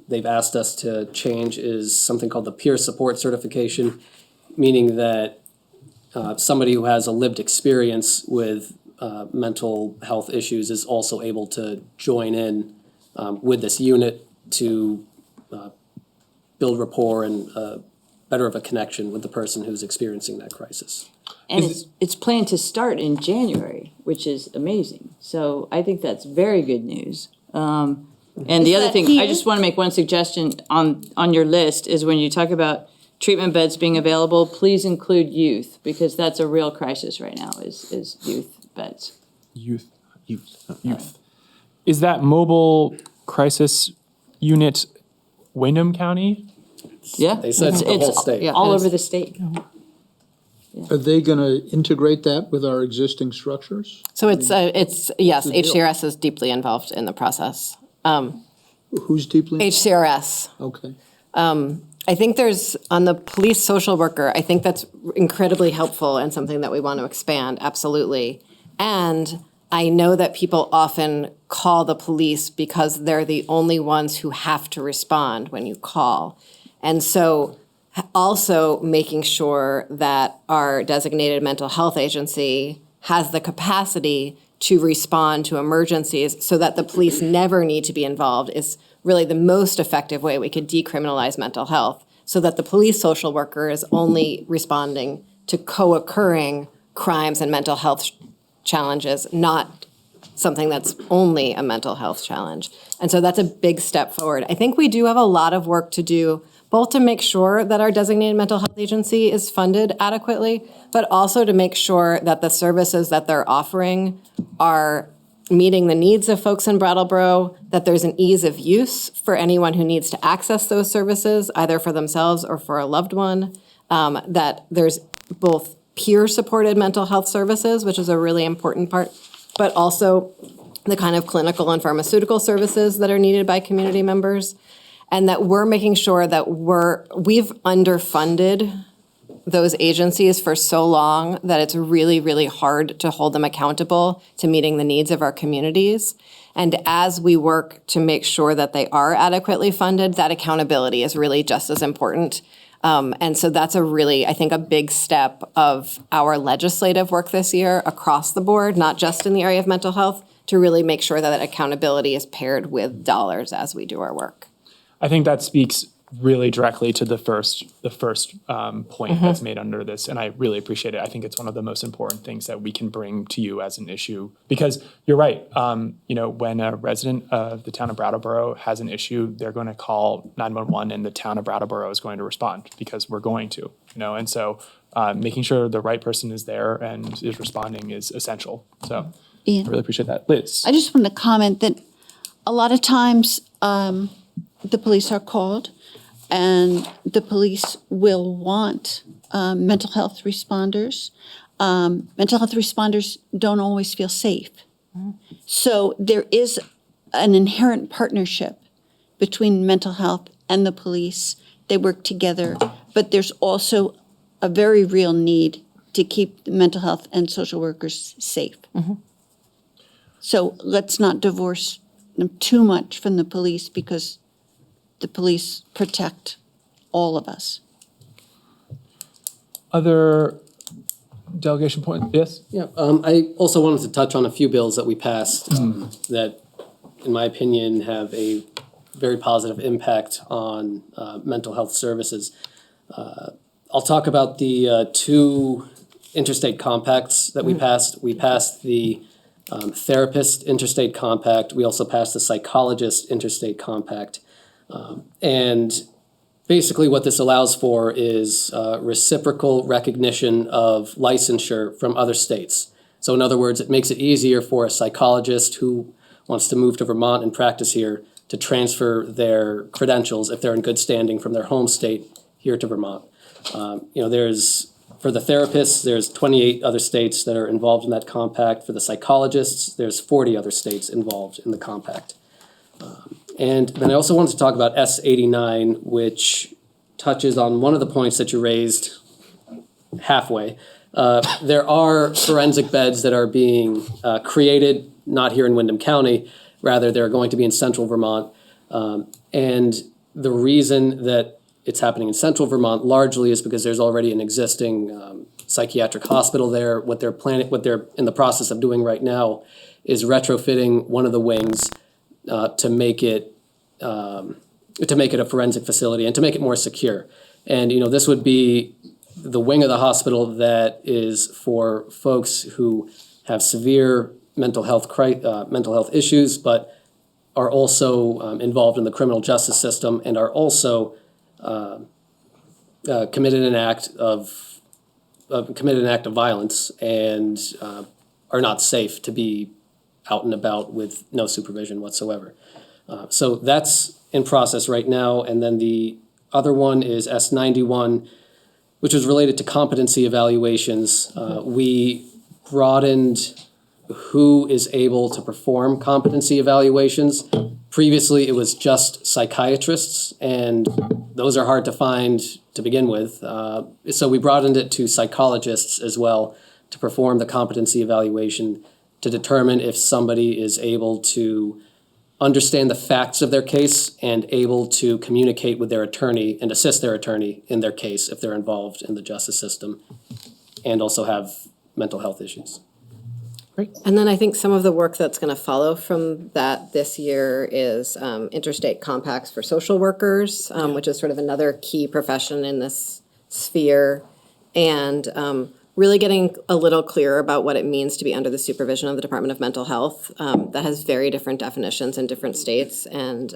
they've asked us to change is something called the peer support certification, meaning that somebody who has a lived experience with mental health issues is also able to join in with this unit to build rapport and better of a connection with the person who's experiencing that crisis. And it's planned to start in January, which is amazing. So I think that's very good news. And the other thing, I just want to make one suggestion on your list is when you talk about treatment beds being available, please include youth, because that's a real crisis right now, is youth beds. Youth. Is that mobile crisis unit Windham County? Yeah. They said it's the whole state. Yeah, all over the state. Are they going to integrate that with our existing structures? So it's yes, HCRS is deeply involved in the process. Who's deeply? HCRS. Okay. I think there's, on the police social worker, I think that's incredibly helpful and something that we want to expand, absolutely. And I know that people often call the police because they're the only ones who have to respond when you call. And so also making sure that our designated mental health agency has the capacity to respond to emergencies so that the police never need to be involved is really the most effective way we could decriminalize mental health, so that the police social worker is only responding to co-occurring crimes and mental health challenges, not something that's only a mental health challenge. And so that's a big step forward. I think we do have a lot of work to do, both to make sure that our designated mental health agency is funded adequately, but also to make sure that the services that they're offering are meeting the needs of folks in Brattleboro, that there's an ease of use for anyone who needs to access those services, either for themselves or for a loved one, that there's both peer-supported mental health services, which is a really important part, but also the kind of clinical and pharmaceutical services that are needed by community members, and that we're making sure that we've underfunded those agencies for so long that it's really, really hard to hold them accountable to meeting the needs of our communities. And as we work to make sure that they are adequately funded, that accountability is really just as important. And so that's I think, a big step of our legislative work this year across the board, not just in the area of mental health, to really make sure that accountability is paired with dollars as we do our work. I think that speaks really directly to the first point that's made under this, and I really appreciate it. I think it's one of the most important things that we can bring to you as an issue, because you're right. When a resident of the town of Brattleboro has an issue, they're going to call 911, and the town of Brattleboro is going to respond because we're going to. And so making sure the right person is there and is responding is essential. So Ian, I really appreciate that, Liz. I just want to comment that a lot of times the police are called, and the police will want mental health responders. Mental health responders don't always feel safe. So there is an inherent partnership between mental health and the police. They work together, but there's also a very real need to keep the mental health and social workers safe. So let's not divorce them too much from the police, because the police protect all of us. Other delegation points? Yes? Yeah, I also wanted to touch on a few bills that we passed that, in my opinion, have a very positive impact on mental health services. I'll talk about the two interstate compacts that we passed. We passed the therapist interstate compact. We also passed the psychologist interstate compact. And basically what this allows for is reciprocal recognition of licensure from other states. So in other words, it makes it easier for a psychologist who wants to move to Vermont and practice here to transfer their credentials, if they're in good standing, from their home state here to Vermont. For the therapists, there's 28 other states that are involved in that compact. For the psychologists, there's 40 other states involved in the compact. And then I also wanted to talk about S89, which touches on one of the points that you raised halfway. There are forensic beds that are being created, not here in Windham County, rather they're going to be in central Vermont. And the reason that it's happening in central Vermont largely is because there's already an existing psychiatric hospital there. What they're in the process of doing right now is retrofitting one of the wings to make it a forensic facility and to make it more secure. And this would be the wing of the hospital that is for folks who have severe mental health issues, but are also involved in the criminal justice system and are also committed an act of violence and are not safe to be out and about with no supervision whatsoever. So that's in process right now. And then the other one is S91, which was related to competency evaluations. We broadened who is able to perform competency evaluations. Previously, it was just psychiatrists, and those are hard to find to begin with. So we broadened it to psychologists as well to perform the competency evaluation to determine if somebody is able to understand the facts of their case and able to communicate with their attorney and assist their attorney in their case if they're involved in the justice system and also have mental health issues. And then I think some of the work that's going to follow from that this year is interstate compacts for social workers, which is sort of another key profession in this sphere, and really getting a little clearer about what it means to be under the supervision of the Department of Mental Health. That has very different definitions in different states and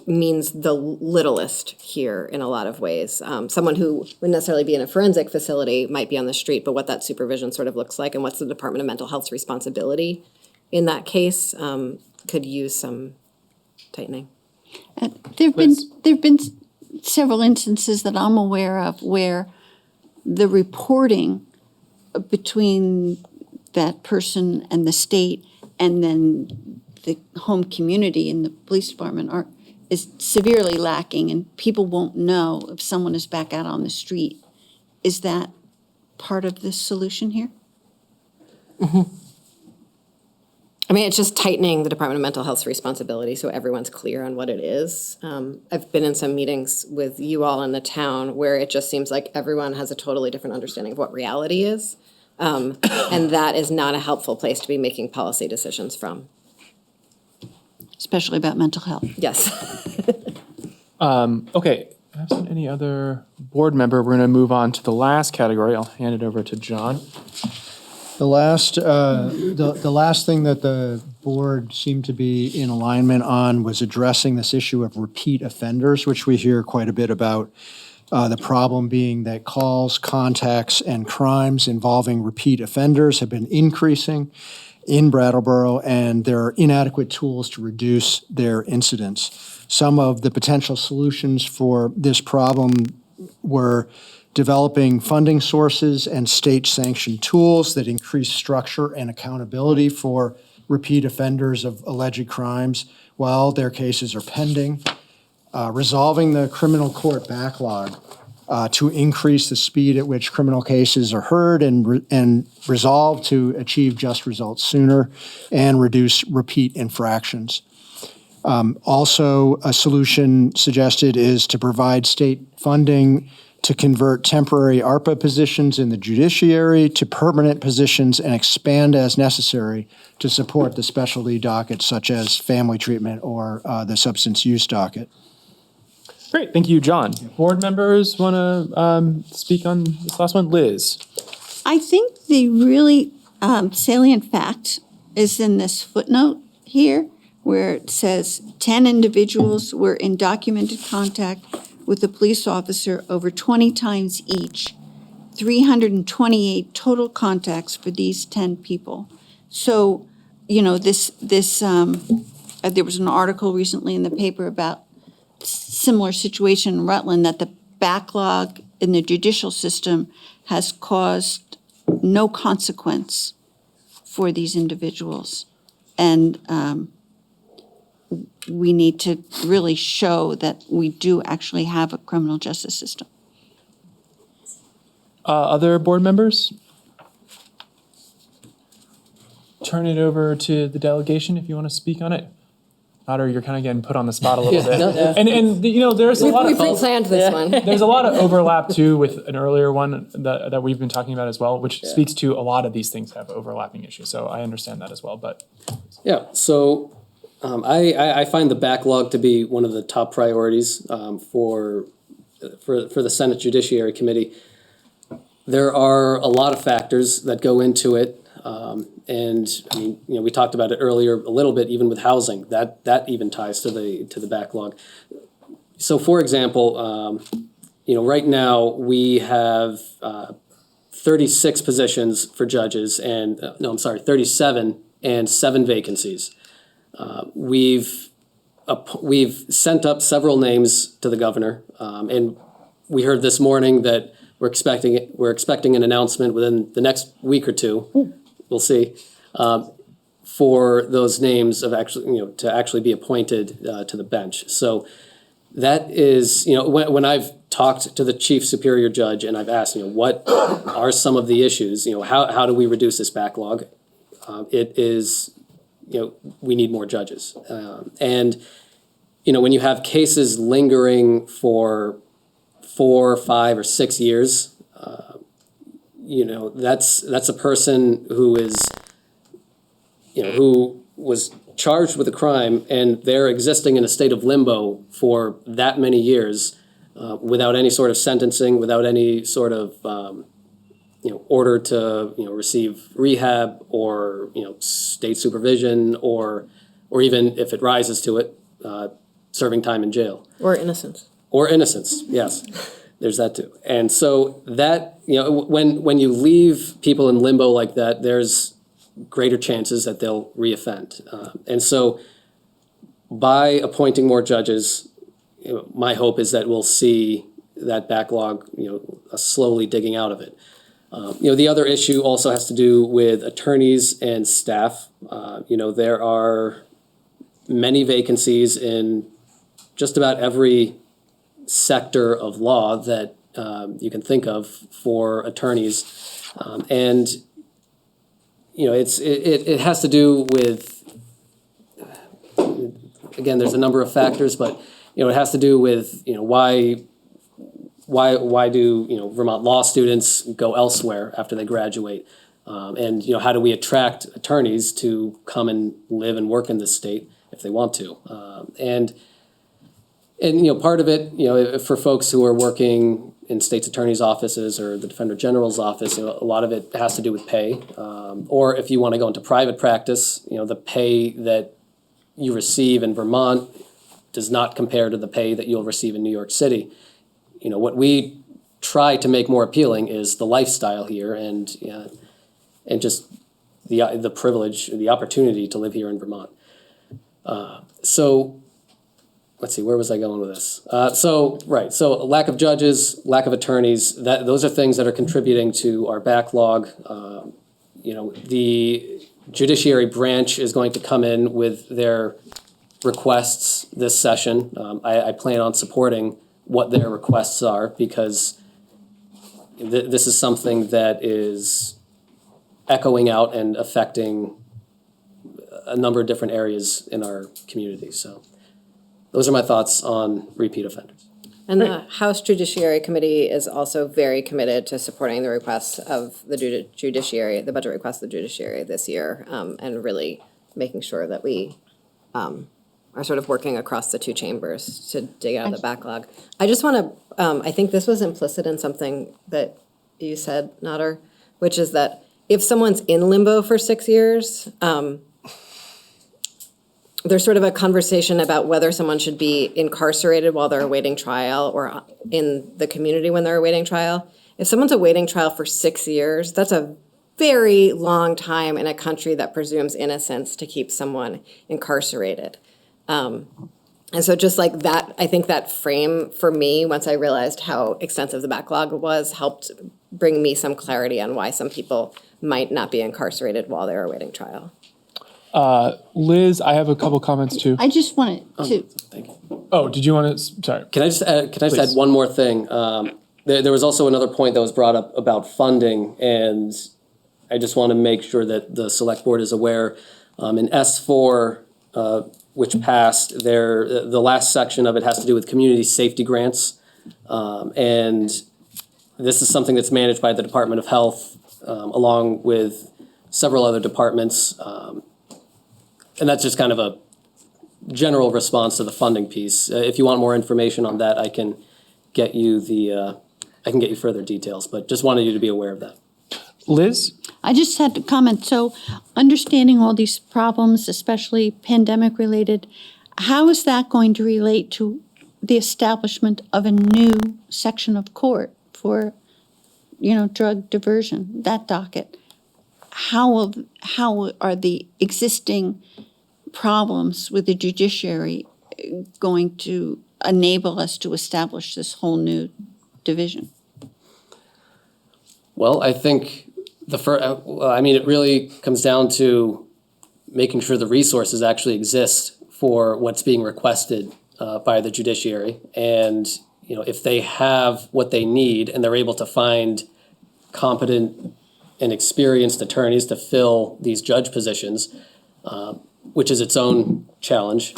means the littlest here in a lot of ways. Someone who wouldn't necessarily be in a forensic facility might be on the street, but what that supervision sort of looks like and what's the Department of Mental Health's responsibility in that case could use some tightening. There've been several instances that I'm aware of where the reporting between that person and the state and then the home community and the police department is severely lacking, and people won't know if someone is back out on the street. Is that part of the solution here? Mm-hmm. I mean, it's just tightening the Department of Mental Health's responsibility so everyone's clear on what it is. I've been in some meetings with you all in the town where it just seems like everyone has a totally different understanding of what reality is. And that is not a helpful place to be making policy decisions from. Especially about mental health. Yes. Okay, absent any other board member, we're going to move on to the last category. I'll hand it over to John. The last thing that the board seemed to be in alignment on was addressing this issue of repeat offenders, which we hear quite a bit about. The problem being that calls, contacts, and crimes involving repeat offenders have been increasing in Brattleboro, and there are inadequate tools to reduce their incidence. Some of the potential solutions for this problem were developing funding sources and state-sanctioned tools that increase structure and accountability for repeat offenders of alleged crimes while their cases are pending, resolving the criminal court backlog to increase the speed at which criminal cases are heard and resolved to achieve just results sooner and reduce repeat infractions. Also, a solution suggested is to provide state funding to convert temporary ARPA positions in the judiciary to permanent positions and expand as necessary to support the specialty dockets such as family treatment or the substance use docket. Great, thank you, John. Board members want to speak on this last one? Liz. I think the really salient fact is in this footnote here where it says 10 individuals were in documented contact with the police officer over 20 times each, 328 total contacts for these 10 people. So, you know, there was an article recently in the paper about similar situation in Rutland that the backlog in the judicial system has caused no consequence for these individuals. And we need to really show that we do actually have a criminal justice system. Other board members? Turn it over to the delegation if you want to speak on it. Otter, you're kind of getting put on the spot a little bit. And you know, there's a lot of... We pre-planned this one. There's a lot of overlap, too, with an earlier one that we've been talking about as well, which speaks to a lot of these things have overlapping issues. So I understand that as well, but... Yeah, so I find the backlog to be one of the top priorities for the Senate Judiciary Committee. There are a lot of factors that go into it. And I mean, you know, we talked about it earlier a little bit, even with housing, that even ties to the backlog. So for example, right now we have 36 positions for judges and, 37 and 7 vacancies. We've sent up several names to the governor, and we heard this morning that we're expecting an announcement within the next week or two. We'll see. For those names of to actually be appointed to the bench. So that is, when I've talked to the chief superior judge and I've asked, what are some of the issues? How do we reduce this backlog? It is, we need more judges. And when you have cases lingering for 4, 5, or 6 years, that's a person who is, who was charged with a crime and they're existing in a state of limbo for that many years without any sort of sentencing, without any sort of order to receive rehab or state supervision or even if it rises to it, serving time in jail. Or innocence. Or innocence, yes. There's that too. And so that, when you leave people in limbo like that, there's greater chances that they'll reoffend. And so by appointing more judges, my hope is that we'll see that backlog, slowly digging out of it. The other issue also has to do with attorneys and staff. There are many vacancies in just about every sector of law that you can think of for attorneys. And it has to do with, again, there's a number of factors, but it has to do with why do Vermont law students go elsewhere after they graduate, and how do we attract attorneys to come and live and work in this state if they want to, and part of it, for folks who are working in state's attorney's offices or the Defender General's office, a lot of it has to do with pay. Or if you want to go into private practice, the pay that you receive in Vermont does not compare to the pay that you'll receive in New York City. What we try to make more appealing is the lifestyle here and just the privilege, the opportunity to live here in Vermont. So let's see, where was I going with this? So lack of judges, lack of attorneys, those are things that are contributing to our backlog. The judiciary branch is going to come in with their requests this session. I plan on supporting what their requests are because this is something that is echoing out and affecting a number of different areas in our community. So those are my thoughts on repeat offenders. And the House Judiciary Committee is also very committed to supporting the requests of the judiciary, the budget requests of the judiciary this year, and really making sure that we are sort of working across the two chambers to dig out the backlog. I just want to, I think this was implicit in something that you said, Nader, which is that if someone's in limbo for 6 years, there's sort of a conversation about whether someone should be incarcerated while they're awaiting trial or in the community when they're awaiting trial. If someone's awaiting trial for 6 years, that's a very long time in a country that presumes innocence to keep someone incarcerated. And so just like that, I think that frame for me, once I realized how extensive the backlog was, helped bring me some clarity on why some people might not be incarcerated while they're awaiting trial. Liz, I have a couple comments too. I just wanted to. Thank you. Oh, did you want to? Sorry. Can I just add one more thing? There was also another point that was brought up about funding, and I just want to make sure that the select board is aware. In S4, which passed, the last section of it has to do with community safety grants, and this is something that's managed by the Department of Health, along with several other departments. And that's just kind of a general response to the funding piece. If you want more information on that, I can get you further details, but just wanted you to be aware of that. Liz? I just had to comment. So understanding all these problems, especially pandemic related, how is that going to relate to the establishment of a new section of court for, drug diversion, that docket. How are the existing problems with the judiciary going to enable us to establish this whole new division? Well, I think it really comes down to making sure the resources actually exist for what's being requested by the judiciary. And, if they have what they need and they're able to find competent and experienced attorneys to fill these judge positions, which is its own challenge.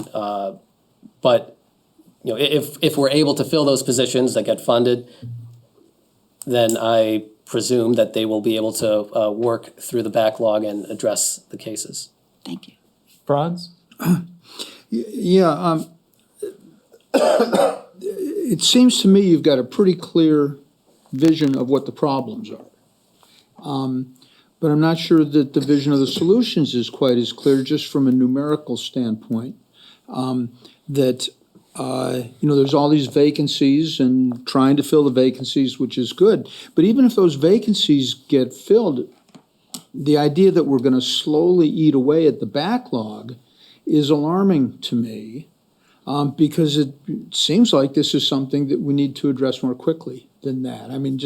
But, if we're able to fill those positions that get funded, then I presume that they will be able to work through the backlog and address the cases. Thank you. Franz? Yeah, it seems to me you've got a pretty clear vision of what the problems are. But I'm not sure that the vision of the solutions is quite as clear, just from a numerical standpoint. There's all these vacancies and trying to fill the vacancies, which is good. But even if those vacancies get filled, the idea that we're going to slowly eat away at the backlog is alarming to me, because it seems like this is something that we need to address more quickly than that. I mean,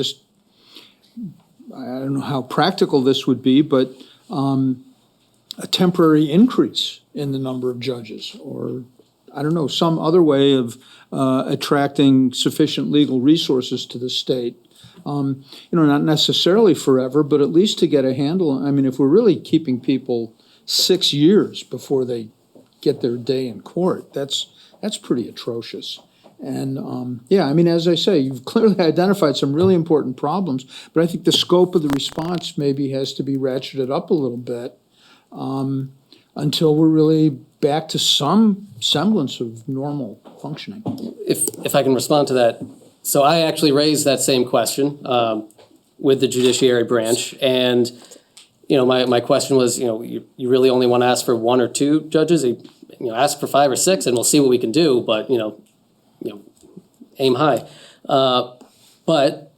I don't know how practical this would be, but a temporary increase in the number of judges, or I don't know, some other way of attracting sufficient legal resources to the state. Not necessarily forever, but at least to get a handle. I mean, if we're really keeping people 6 years before they get their day in court, that's pretty atrocious. And as I say, you've clearly identified some really important problems, but I think the scope of the response maybe has to be ratcheted up a little bit until we're really back to some semblance of normal functioning. If I can respond to that. So I actually raised that same question with the judiciary branch, and my question was, you really only want to ask for 1 or 2 judges? Ask for 5 or 6, and we'll see what we can do. But aim high. But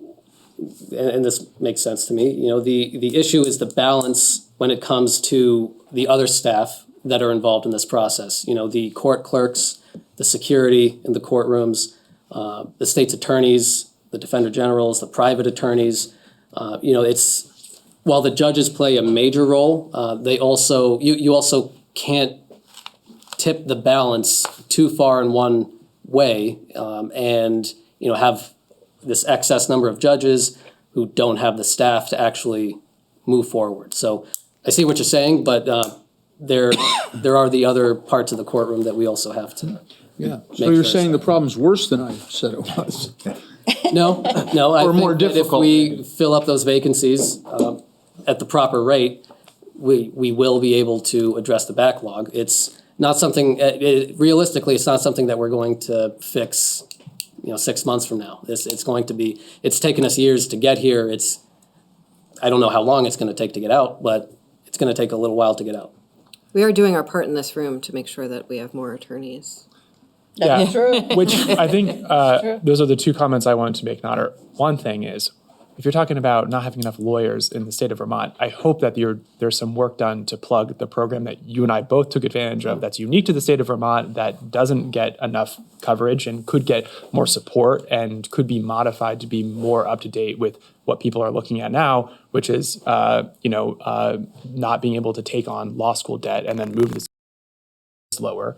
this makes sense to me. The issue is the balance when it comes to the other staff that are involved in this process. The court clerks, the security in the courtrooms, the state's attorneys, the defender generals, the private attorneys. While the judges play a major role, you also can't tip the balance too far in one way, and have this excess number of judges who don't have the staff to actually move forward. So I see what you're saying, but there are the other parts of the courtroom that we also have to. Yeah. So you're saying the problem's worse than I said it was? No. I Or think more that difficult. if we fill up those vacancies at the proper rate, we will be able to address the backlog. It's not something, realistically, it's not something that we're going to fix, 6 months from now. It's taken us years to get here. I don't know how long it's going to take to get out, but it's going to take a little while to get out. We are doing our part in this room to make sure that we have more attorneys. That's true. Which I think those are the 2 comments I wanted to make, Nader. One thing is, if you're talking about not having enough lawyers in the state of Vermont, I hope that there's some work done to plug the program that you and I both took advantage of that's unique to the state of Vermont, that doesn't get enough coverage and could get more support and could be modified to be more up to date with what people are looking at now, which is not being able to take on law school debt and then move this lower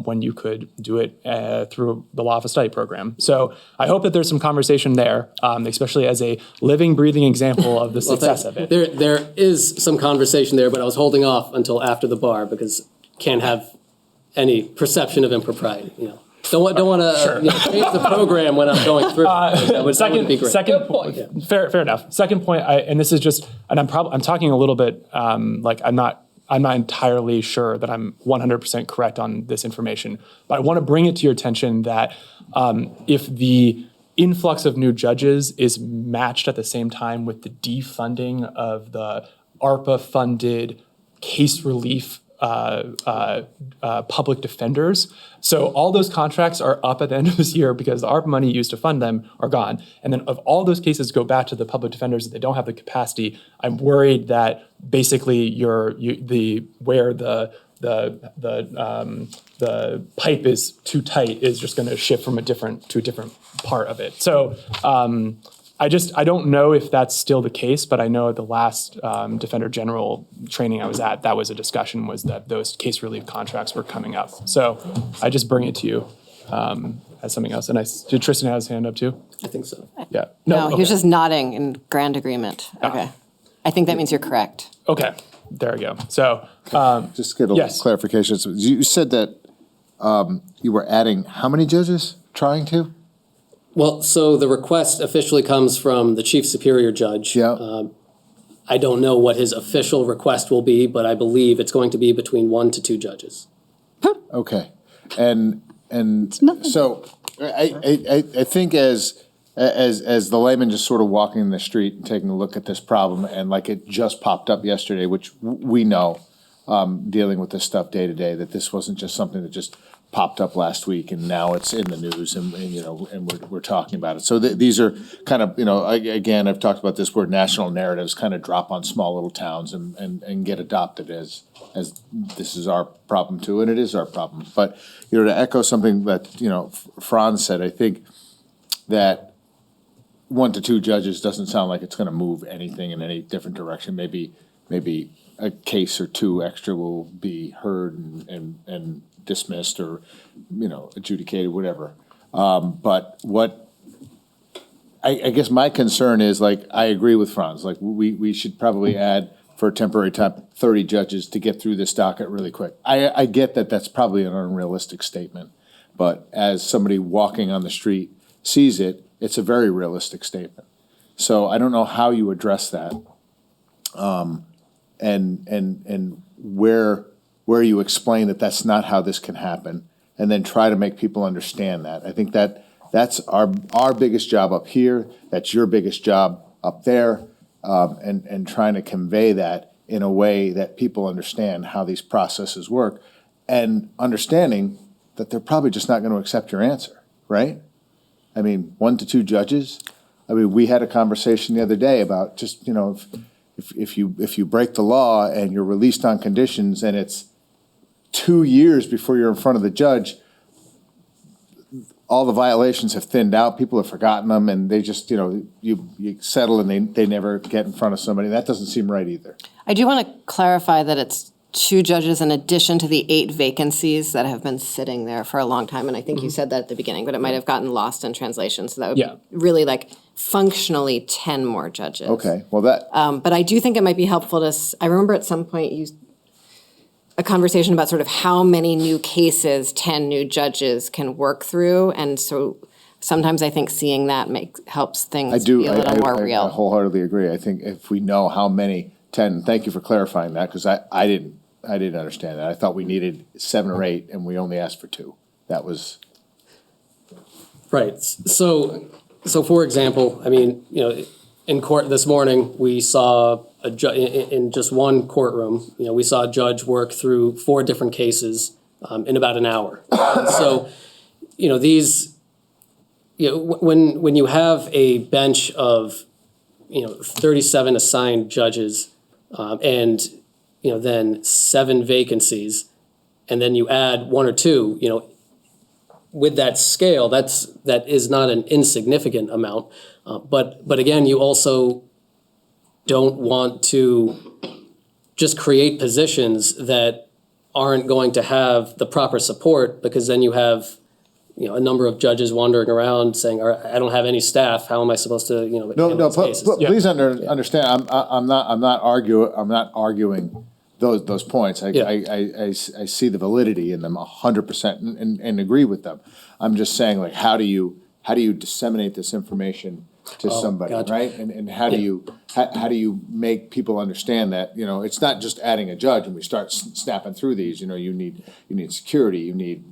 when you could do it through the Law for Study program. So I hope that there's some conversation there, especially as a living, breathing example of the success of it. There is some conversation there, but I was holding off until after the bar because can't have any perception of impropriety. Don't want to change the program when I'm going through. That would be great. Second point. Fair enough. Second point, and this is just, and I'm talking a little bit like I'm not entirely sure that I'm 100% correct on this information, but I want to bring it to your attention that if the influx of new judges is matched at the same time with the defunding of the ARPA-funded case relief public defenders. So all those contracts are up at the end of this year because the ARPA money used to fund them are gone. And then if all those cases go back to the public defenders that they don't have the capacity, I'm worried that basically where the pipe is too tight is just going to shift from a different part of it. So I don't know if that's still the case, but I know at the last Defender General training I was at, that was a discussion, was that those case relief contracts were coming up. So I just bring it to you as something else. And did Tristan have his hand up too? I think so. Yeah. No, he was okay. just nodding in grand agreement. Okay. I think that means you're correct. Okay, there we go. So Just get a yes. clarification. So you said that you were adding how many judges? Trying to? Well, so the request officially comes from the Chief Superior Judge. Yeah. I don't know what his official request will be, but I believe it's going to be between 1 to 2 judges. Okay, and so I think as the layman just sort of walking in the street and taking a look at this problem, and like it just popped up yesterday, which we know, dealing with this stuff day to day, that this wasn't just something that just popped up last week and now it's in the news and we're talking about it. So these are kind of, again, I've talked about this where national narratives kind of drop on small little towns and get adopted as this is our problem too, and it is our problem. But, to echo something that, Franz said, I think that 1 to 2 judges doesn't sound like it's going to move anything in any different direction. Maybe a case or 2 extra will be heard and dismissed or, adjudicated, whatever. But what I guess my concern is, like, I agree with Franz, like, we should probably add for a temporary time 30 judges to get through this docket really quick. I get that that's probably an unrealistic statement, but as somebody walking on the street sees it, it's a very realistic statement. So I don't know how you address that. And where you explain that that's not how this can happen, and then try to make people understand that. I think that's our biggest job up here, that's your biggest job up there, and trying to convey that in a way that people understand how these processes work, and understanding that they're probably just not going to accept your answer, right? I mean, 1 to 2 judges. I mean, we had a conversation the other day about just, if you break the law and you're released on conditions and it's 2 years before you're in front of the judge, all the violations have thinned out, people have forgotten them, and they just, you settle and they never get in front of somebody. That doesn't seem right either. I do want to clarify that it's 2 judges in addition to the 8 vacancies that have been sitting there for a long time. And I think you said that at the beginning, but it might have gotten lost in translation. So that would be really like functionally 10 more judges. Okay, well that. But I do think it might be helpful I remember at some point a conversation about sort of how many new cases 10 new judges can work through. And so sometimes I think seeing that helps things be a little more real. I wholeheartedly agree. I think if we know how many 10, thank you for clarifying that, because I didn't understand that. I thought we needed 7 or 8 and we only asked for 2. That was. Right. So for example, I mean, in court this morning, we saw in just one courtroom, we saw a judge work through 4 different cases in about an hour. And so, these, when you have a bench of, 37 assigned judges and, then 7 vacancies, and then you add 1 or 2, with that scale, that is not an insignificant amount. But again, you also don't want to just create positions that aren't going to have the proper support, because then you have, a number of judges wandering around saying, I don't have any staff. How am I supposed to, handle these cases? Please understand. I'm not arguing those points. I see the validity in them 100% and agree with them. I'm just saying, like, how do you disseminate this information to somebody, gotcha. right? And how do you make people understand that, it's not just adding a judge and we start snapping through these. You need security, you need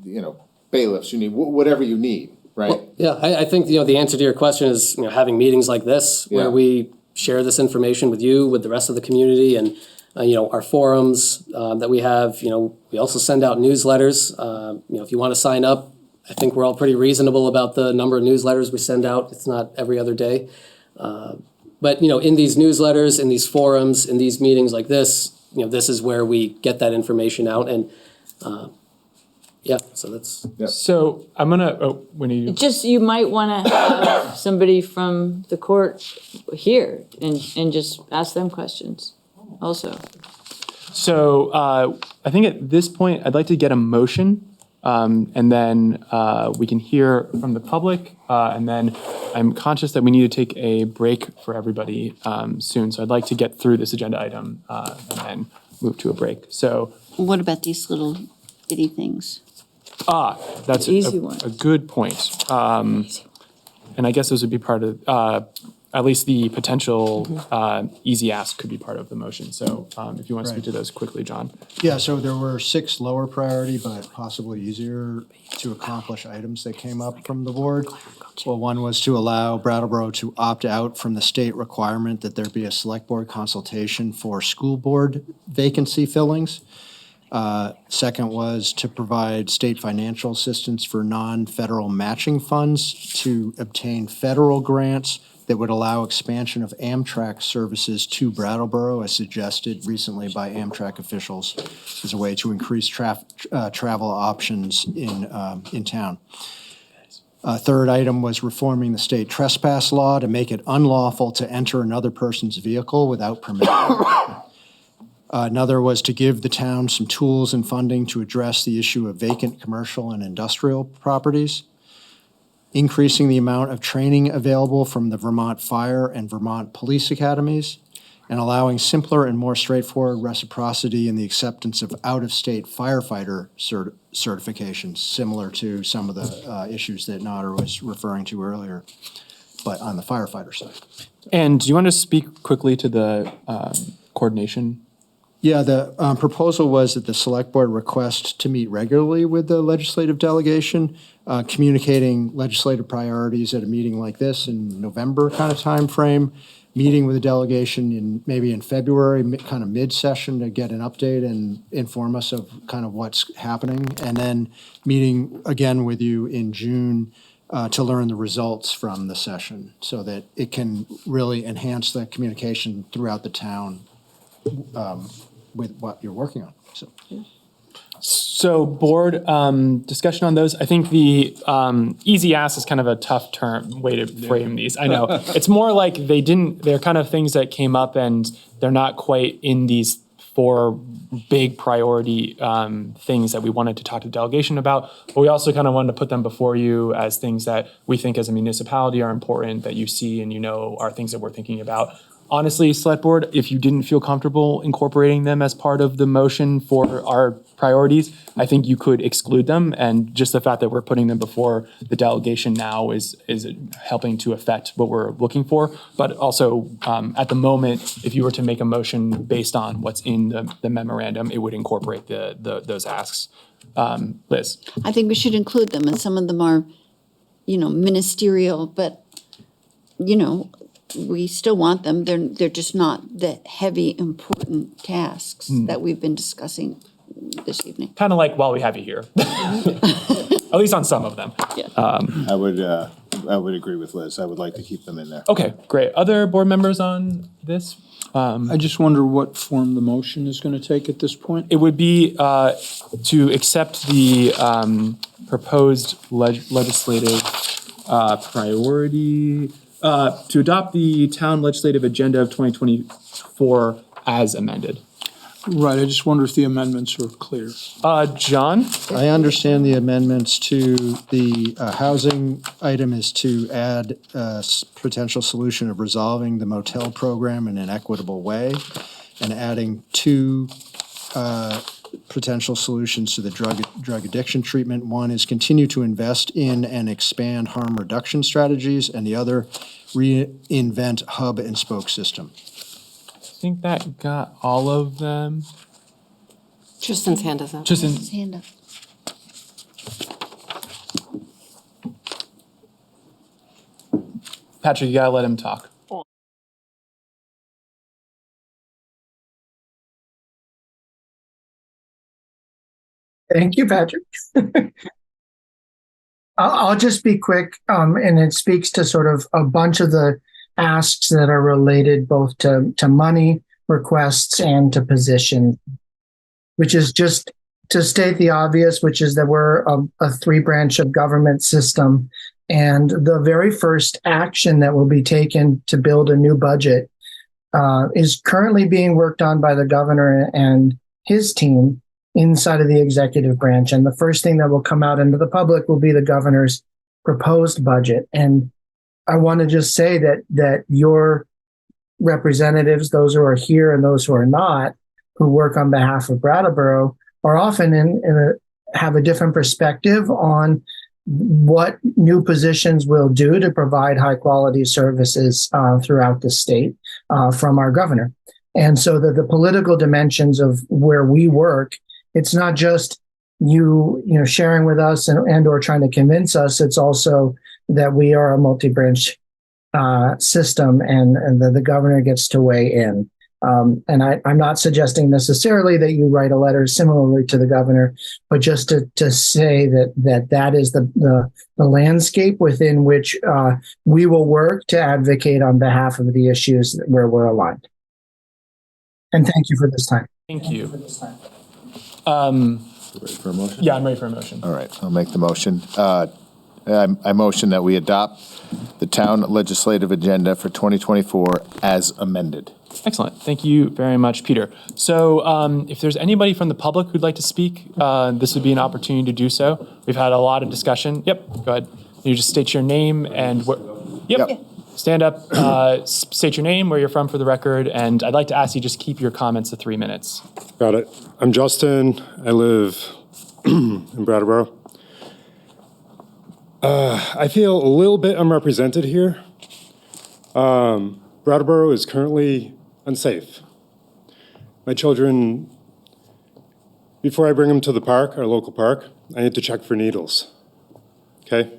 bailiffs, you need whatever you need, right? Well, yeah, I think the answer to your question is having meetings like this where we share this information with you, with the rest of the community, and our forums that we have. We also send out newsletters. If you want to sign up, I think we're all pretty reasonable about the number of newsletters we send out. It's not every other day. But in these newsletters, in these forums, in these meetings like this, this is where we get that information out. And so that's. So I'm gonna, when You might want to have somebody from the court here and just ask them questions also. So I think at this point, I'd like to get a motion, and then we can hear from the public, and then I'm conscious that we need to take a break for everybody soon. So I'd like to get through this agenda item and then move to a break. So What about these little bitty things? that's Easy one. a good point. And I guess those would be part of, at least the potential easy ask could be part of the motion. So if you want to speak to those quickly, John. Yeah, so there were 6 lower priority, but possibly easier to accomplish items that came up from the board. Well, one was to allow Brattleboro to opt out from the state requirement that there be a select board consultation for school board vacancy fillings. Second was to provide state financial assistance for non-federal matching funds to obtain federal grants that would allow expansion of Amtrak services to Brattleboro, as suggested recently by Amtrak officials, as a way to increase travel options in town. Third item was reforming the state trespass law to make it unlawful to enter another person's vehicle without permission. Another was to give the town some tools and funding to address the issue of vacant commercial and industrial properties. Increasing the amount of training available from the Vermont Fire and Vermont Police Academies, and allowing simpler and more straightforward reciprocity in the acceptance of out-of-state firefighter certifications, similar to some of the issues that Nader was referring to earlier, but on the firefighter side. And do you want to speak quickly to the coordination? Yeah, the proposal was that the select board request to meet regularly with the legislative delegation, communicating legislative priorities at a meeting like this in November kind of timeframe, meeting with the delegation maybe in February, kind of mid-session to get an update and inform us of kind of what's happening, and then meeting again with you in June to learn the results from the session so that it can really enhance the communication throughout the town with what you're working on. So board discussion on those. I think the easy ask is kind of a tough way to frame these. I know it's more like they're kind of things that came up and they're not quite in these 4 big priority things that we wanted to talk to the delegation about, but we also kind of wanted to put them before you as things that we think as a municipality are important, that you see and are things that we're thinking about. Honestly, Select Board, if you didn't feel comfortable incorporating them as part of the motion for our priorities, I think you could exclude them. And just the fact that we're putting them before the delegation now is helping to affect what we're looking for. But also, at the moment, if you were to make a motion based on what's in the memorandum, it would incorporate those asks. Liz? I think we should include them, and some of them are, ministerial, but, we still want them. They're just not the heavy, important tasks that we've been discussing this evening. Kind of like while we have you here, at least on some of them. Yeah. I would agree with Liz. I would like to keep them in there. Okay, great. Other board members on this? I just wonder what form the motion is going to take at this point. It would be to accept the proposed legislative priority, to adopt the town legislative agenda of 2024 as amended. Right, I just wonder if the amendments are clear. John? I understand the amendments to the housing item is to add a potential solution of resolving the motel program in an equitable way, and adding 2 potential solutions to the drug addiction treatment. One is continue to invest in and expand harm reduction strategies, and the other, reinvent hub and spoke system. I think that got all of them. Tristan's hand is up. His hand up. Patrick, you gotta let him talk. Thank you, Patrick. I'll just be quick, and it speaks to sort of a bunch of the asks that are related both to money requests and to position, which is just to state the obvious, which is that we're a three-branch of government system. And the very first action that will be taken to build a new budget is currently being worked on by the governor and his team inside of the executive branch. And the first thing that will come out into the public will be the governor's proposed budget. And I want to just say that your representatives, those who are here and those who are not, who work on behalf of Brattleboro, are often have a different perspective on what new positions will do to provide high quality services throughout the state from our governor. And so the political dimensions of where we work, it's not just you sharing with us and or trying to convince us. It's also that we are a multi-branch system and the governor gets to weigh in. And I'm not suggesting necessarily that you write a letter similarly to the governor, but just to say that is the landscape within which we will work to advocate on behalf of the issues where we're aligned. And thank you for this time. Thank you. Ready for a motion? Yeah, I'm ready for a motion. All right, I'll make the motion. I motion that we adopt the town legislative agenda for 2024 as amended. Excellent. Thank you very much, Peter. So if there's anybody from the public who'd like to speak, this would be an opportunity to do so. We've had a lot of discussion. Yep, go ahead. You just state your name and what. Yep. Stand up, state your name, where you're from for the record, and I'd like to ask you just keep your comments to 3 minutes. Got it. I'm Justin. I live in Brattleboro. I feel a little bit unrepresented here. Brattleboro is currently unsafe. My children, before I bring them to the park, our local park, I need to check for needles, okay?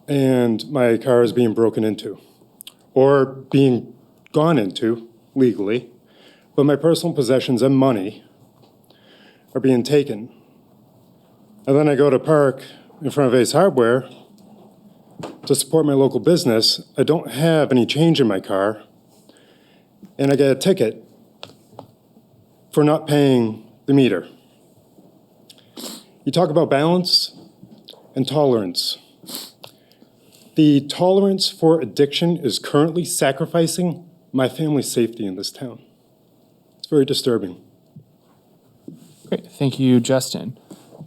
And my car is being broken into or being gone into legally, but my personal possessions and money are being taken. And then I go to park in front of Ace Hardware to support my local business. I don't have any change in my car, and I get a ticket for not paying the meter. You talk about balance and tolerance. The tolerance for addiction is currently sacrificing my family's safety in this town. It's very disturbing. Great. Thank you, Justin.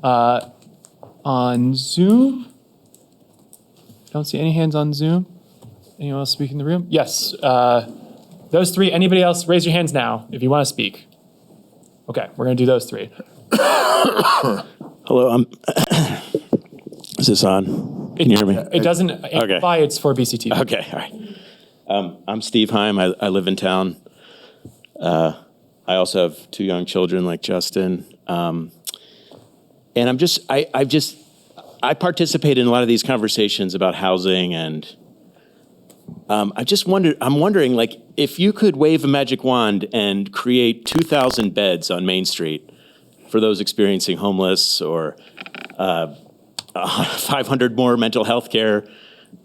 On Zoom? Don't see any hands on Zoom. Anyone else speak in the room? Yes. Those three. Anybody else? Raise your hands now if you want to speak. Okay, we're going to do those three. Hello, is this on? Can you hear me? It doesn't amplify. It's for BCTV. Okay, all right. I'm Steve Heim. I live in town. I also have 2 young children like Justin. And I participate in a lot of these conversations about housing, and I'm wondering, like, if you could wave a magic wand and create 2,000 beds on Main Street for those experiencing homeless, or 500 more mental health care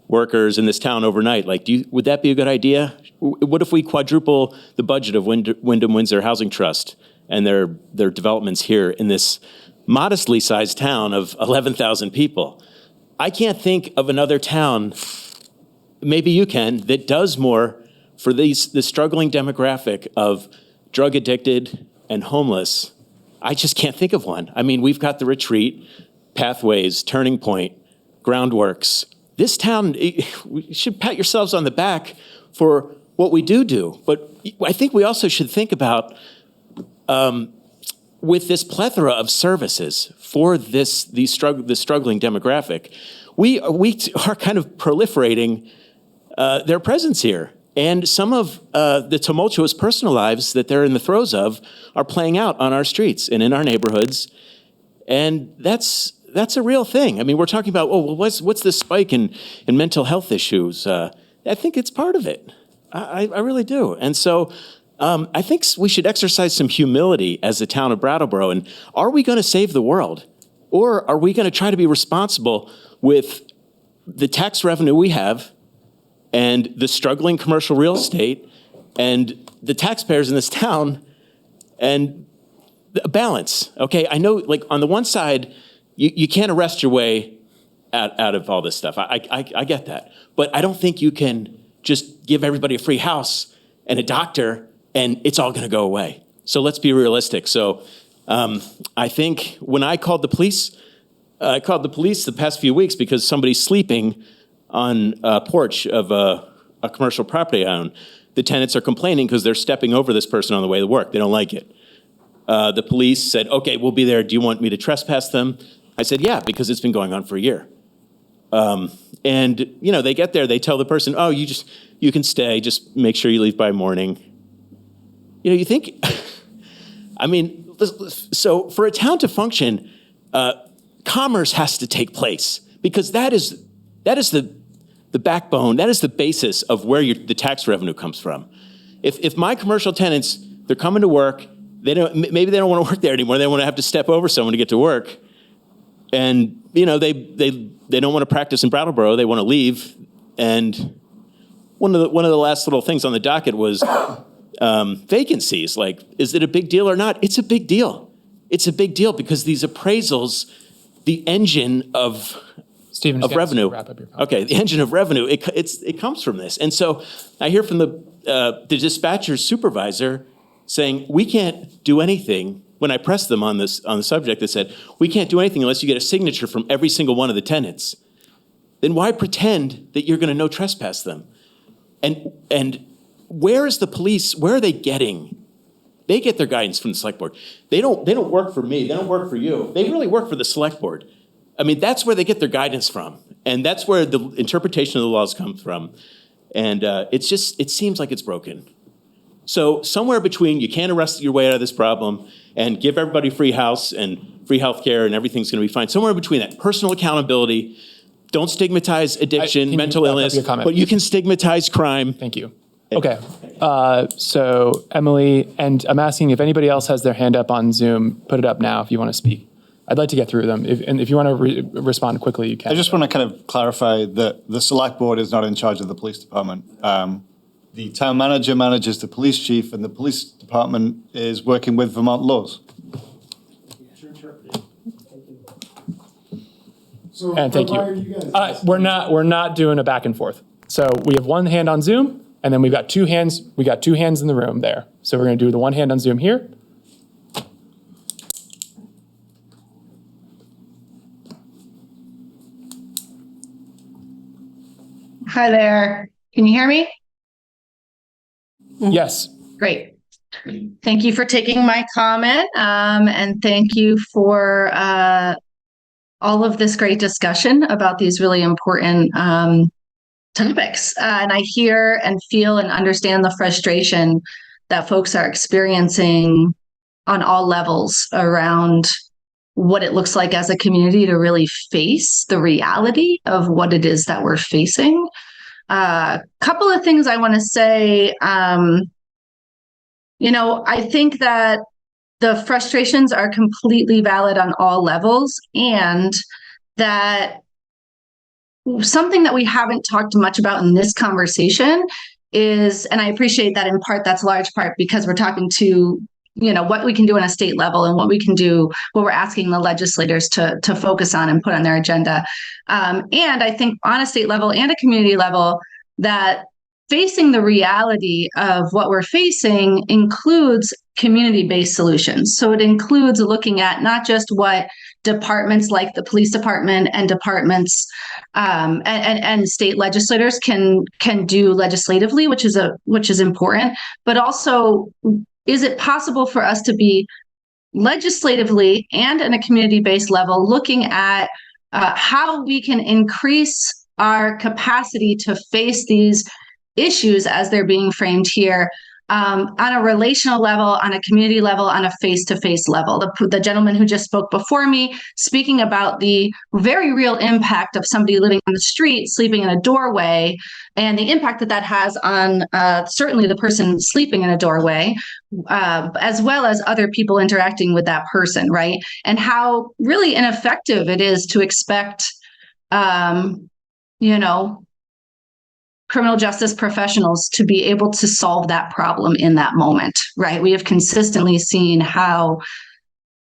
workers in this town overnight, like, would that be a good idea? What if we quadruple the budget of Wyndham Windsor Housing Trust and their developments here in this modestly sized town of 11,000 people? I can't think of another town, maybe you can, that does more for the struggling demographic of drug addicted and homeless. I just can't think of one. I mean, we've got the Retreat, Pathways, Turning Point, Groundworks. This town, we should pat yourselves on the back for what we do. But I think we also should think about, with this plethora of services for the struggling demographic, we are kind of proliferating their presence here. And some of the tumultuous personal lives that they're in the throes of are playing out on our streets and in our neighborhoods. And that's a real thing. I mean, we're talking about, what's this spike in mental health issues? I think it's part of it. I really do. And so I think we should exercise some humility as the town of Brattleboro. And are we going to save the world? Or are we going to try to be responsible with the tax revenue we have and the struggling commercial real estate and the taxpayers in this town and a balance? Okay, I know, like, on the one side, you can't arrest your way out of all this stuff. I get that. But I don't think you can just give everybody a free house and a doctor and it's all going to go away. So let's be realistic. So I think when I called the police the past few weeks because somebody's sleeping on a porch of a commercial property I own. The tenants are complaining because they're stepping over this person on the way to work. They don't like it. The police said, okay, we'll be there. Do you want me to trespass them? I said, yeah, because it's been going on for a year. And, you know, they get there, they tell the person, oh, you can stay, just make sure you leave by morning. You know, you think, I mean, so for a town to function, commerce has to take place because that is the backbone, that is the basis of where the tax revenue comes from. If my commercial tenants, they're coming to work, maybe they don't want to work there anymore, they want to have to step over someone to get to work, and, you know, they don't want to practice in Brattleboro, they want to leave, and one of the last little things on the docket was vacancies. Like, is it a big deal or not? It's a big deal. It's a big deal because these appraisals, the engine of revenue. Okay, the engine of revenue, it comes from this. And so I hear from the dispatcher's supervisor saying, we can't do anything. When I pressed them on the subject, they said, we can't do anything unless you get a signature from every single one of the tenants. Then why pretend that you're going to no trespass them? And where is the police? Where are they getting? They get their guidance from the select board. They don't work for me. They don't work for you. They really work for the select board. I mean, that's where they get their guidance from. And that's where the interpretation of the laws comes from. And it seems like it's broken. So somewhere between you can't arrest your way out of this problem and give everybody free house and free health care and everything's going to be fine. Somewhere between that, personal accountability, don't stigmatize addiction, mental illness, but you can stigmatize crime. Thank you. Okay, so Emily, and I'm asking if anybody else has their hand up on Zoom, put it up now if you want to speak. I'd like to get through them. And if you want to respond quickly, you can. I just want to kind of clarify that the select board is not in charge of the police department. The town manager manages the police chief, and the police department is working with Vermont laws. And thank you. We're not doing a back and forth. So we have one hand on Zoom, and then we've got two hands. We got two hands in the room there. So we're going to do the one hand on Zoom here. Hi there. Can you hear me? Yes. Great. Thank you for taking my comment, and thank you for all of this great discussion about these really important topics. And I hear and feel and understand the frustration that folks are experiencing on all levels around what it looks like as a community to really face the reality of what it is that we're facing. Couple of things I want to say. I think that the frustrations are completely valid on all levels, and that something that we haven't talked much about in this conversation is, and I appreciate that in part, that's a large part because we're talking to, what we can do on a state level and what we can do, what we're asking the legislators to focus on and put on their agenda. And I think on a state level and a community level, that facing the reality of what we're facing includes community-based solutions. So it includes looking at not just what departments like the police department and departments and state legislators can do legislatively, which is important, but also, is it possible for us to be legislatively and in a community-based level looking at how we can increase our capacity to face these issues as they're being framed here on a relational level, on a community level, on a face-to-face level. The gentleman who just spoke before me, speaking about the very real impact of somebody living on the street, sleeping in a doorway, and the impact that that has on certainly the person sleeping in a doorway, as well as other people interacting with that person, right? And how really ineffective it is to expect, criminal justice professionals to be able to solve that problem in that moment, right? We have consistently seen how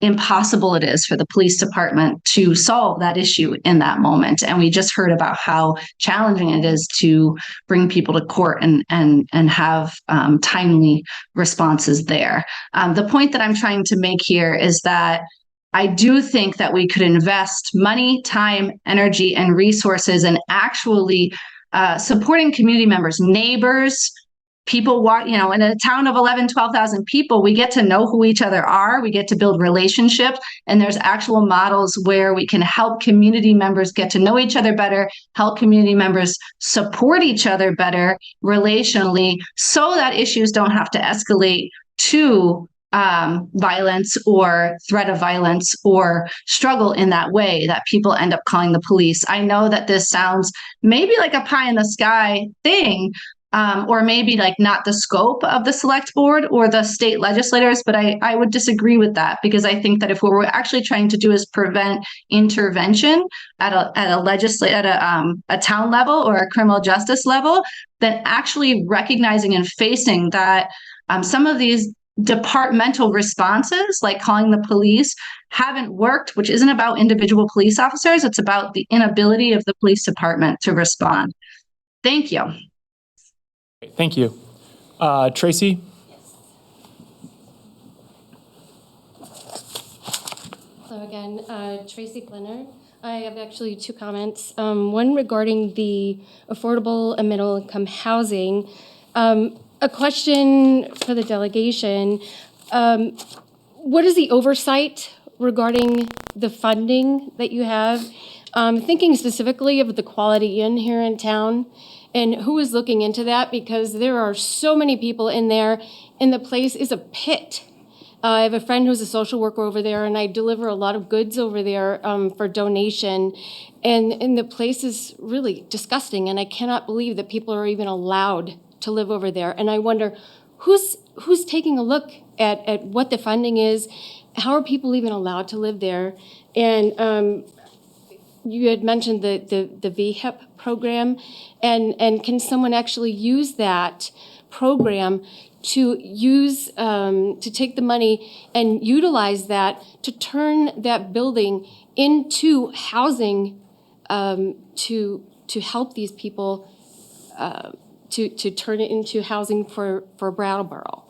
impossible it is for the police department to solve that issue in that moment. And we just heard about how challenging it is to bring people to court and have timely responses there. The point that I'm trying to make here is that I do think that we could invest money, time, energy, and resources in actually supporting community members, neighbors, people, in a town of 11, 12,000 people, we get to know who each other are. We get to build relationships. And there's actual models where we can help community members get to know each other better, help community members support each other better relationally, so that issues don't have to escalate to violence or threat of violence or struggle in that way that people end up calling the police. I know that this sounds maybe like a pie in the sky thing, or maybe like not the scope of the select board or the state legislators, but I would disagree with that, because I think that if what we're actually trying to do is prevent intervention at a town level or a criminal justice level, then actually recognizing and facing that some of these departmental responses, like calling the police, haven't worked, which isn't about individual police officers. It's about the inability of the police department to respond. Thank you. Thank you. Tracy? So again, Tracy Flinner. I have actually two comments. One regarding the affordable and middle income housing. A question for the delegation. What is the oversight regarding the funding that you have? Thinking specifically of the Quality Inn here in town, and who is looking into that? Because there are so many people in there, and the place is a pit. I have a friend who's a social worker over there, and I deliver a lot of goods over there for donation. And the place is really disgusting, and I cannot believe that people are even allowed to live over there. And I wonder who's taking a look at what the funding is. How are people even allowed to live there? And you had mentioned the VHIP program, and can someone actually use that program to take the money and utilize that to turn that building into housing, to help these people, to turn it into housing for Brattleboro.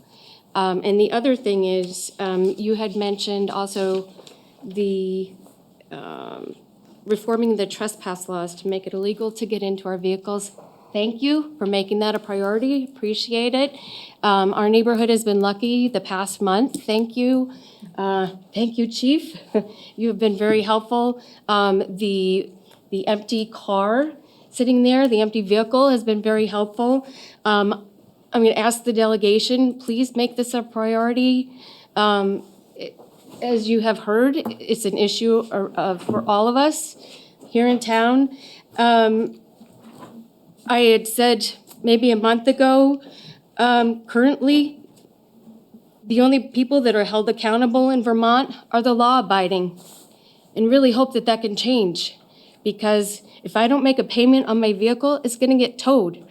And the other thing is, you had mentioned also the reforming the trespass laws to make it illegal to get into our vehicles. Thank you for making that a priority. Appreciate it. Our neighborhood has been lucky the past month. Thank you. Thank you, Chief. You have been very helpful. The empty car sitting there, the empty vehicle has been very helpful. I'm going to ask the delegation, please make this a priority. As you have heard, it's an issue for all of us here in town. I had said maybe a month ago, currently, the only people that are held accountable in Vermont are the law-abiding, and really hope that that can change, because if I don't make a payment on my vehicle, it's going to get towed.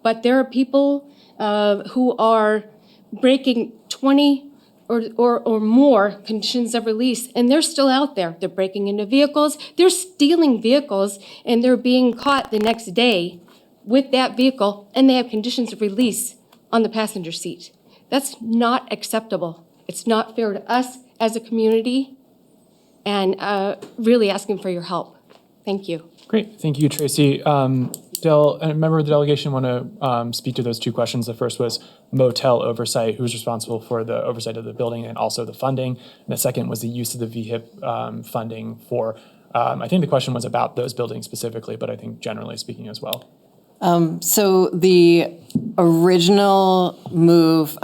But there are people who are breaking 20 or more conditions of release, and they're still out there. They're breaking into vehicles, they're stealing vehicles, and they're being caught the next day with that vehicle, and they have conditions of release on the passenger seat. That's not acceptable. It's not fair to us as a community, and really asking for your help. Thank you. Great, thank you, Tracy. A member of the delegation want to speak to those two questions. The first was motel oversight, who's responsible for the oversight of the building and also the funding. And the second was the use of the VHIP funding for, I think the question was about those buildings specifically, but I think generally speaking as well. So the original move,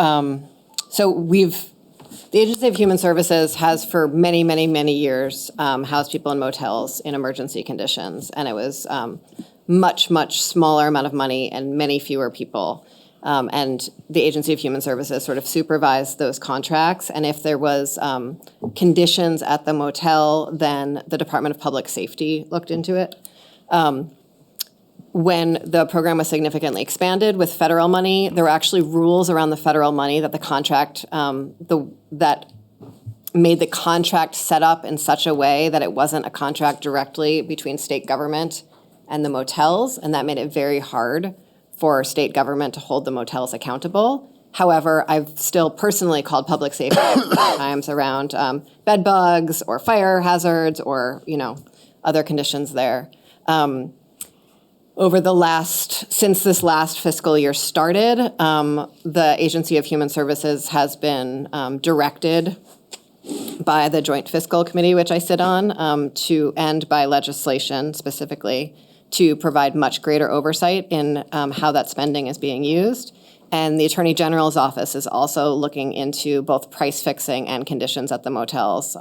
the Agency of Human Services has for many, many, many years housed people in motels in emergency conditions. And it was much, much smaller amount of money and many fewer people. And the Agency of Human Services sort of supervised those contracts. And if there was conditions at the motel, then the Department of Public Safety looked into it. When the program was significantly expanded with federal money, there were actually rules around the federal money that the contract, that made the contract set up in such a way that it wasn't a contract directly between state government and the motels, and that made it very hard for state government to hold the motels accountable. However, I've still personally called public safety times around bed bugs or fire hazards or, other conditions there. Since this last fiscal year started, the Agency of Human Services has been directed by the Joint Fiscal Committee, which I sit on, and by legislation specifically, to provide much greater oversight in how that spending is being used. And the Attorney General's office is also looking into both price fixing and conditions at the motels.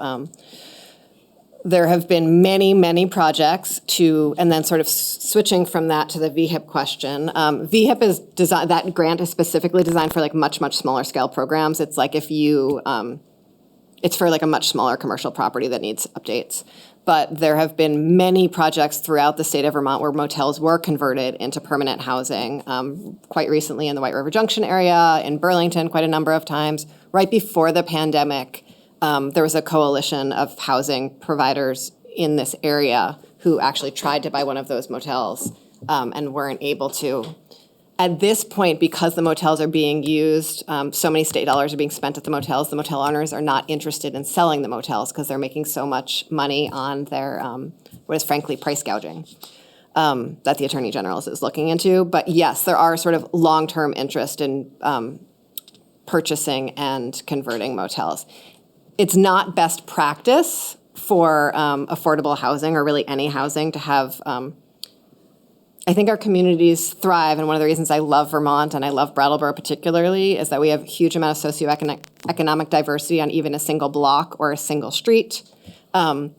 There have been many, many projects and then sort of switching from that to the VHIP question. VHIP is designed, that grant is specifically designed for like much, much smaller scale programs. It's like it's for like a much smaller commercial property that needs updates. But there have been many projects throughout the state of Vermont where motels were converted into permanent housing. Quite recently in the White River Junction area, in Burlington, quite a number of times. Right before the pandemic, there was a coalition of housing providers in this area who actually tried to buy one of those motels and weren't able to. At this point, because the motels are being used, so many state dollars are being spent at the motels owners are not interested in selling the motels because they're making so much money on their, what is frankly price gouging that the Attorney General is looking into. But yes, there are sort of long-term interest in purchasing and converting motels. It's not best practice for affordable housing or really any housing to have, I think our communities thrive, and one of the reasons I love Vermont and I love Brattleboro particularly is that we have a huge amount of socioeconomic diversity on even a single block or a single street. And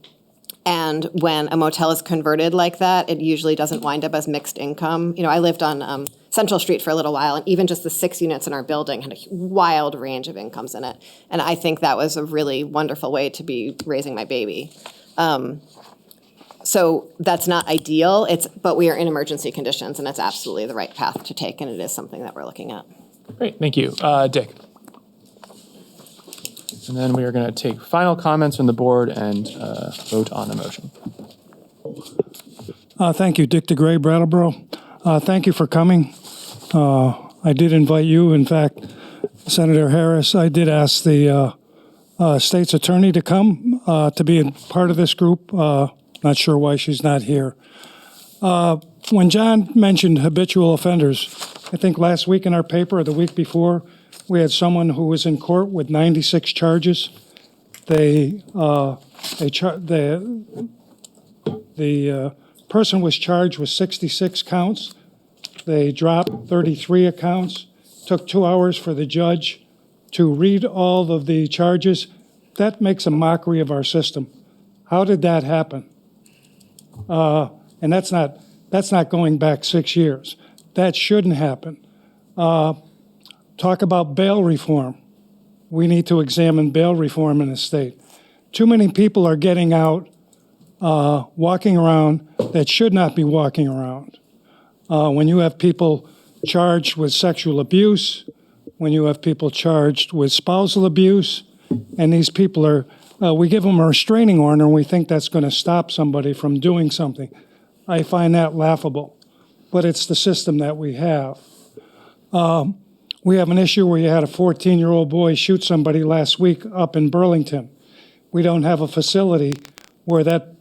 when a motel is converted like that, it usually doesn't wind up as mixed income. I lived on Central Street for a little while, and even just the 6 units in our building had a wild range of incomes in it. And I think that was a really wonderful way to be raising my baby. So that's not ideal, but we are in emergency conditions, and it's absolutely the right path to take, and it is something that we're looking at. Great, thank you. Dick. And then we are going to take final comments from the board and vote on the motion. Thank you, Dick DeGray, Brattleboro. Thank you for coming. I did invite you. In fact, Senator Harris, I did ask the state's attorney to come to be a part of this group. Not sure why she's not here. When John mentioned habitual offenders, I think last week in our paper or the week before, we had someone who was in court with 96 charges. The person was charged with 66 counts. They dropped 33 accounts. Took 2 hours for the judge to read all of the charges. That makes a mockery of our system. How did that happen? And that's not going back 6 years. That shouldn't happen. Talk about bail reform. We need to examine bail reform in the state. Too many people are getting out, walking around that should not be walking around. When you have people charged with sexual abuse, when you have people charged with spousal abuse, and these people are, we give them a restraining order and we think that's going to stop somebody from doing something. I find that laughable, but it's the system that we have. We have an issue where you had a 14-year-old boy shoot somebody last week up in Burlington. We don't have a facility where that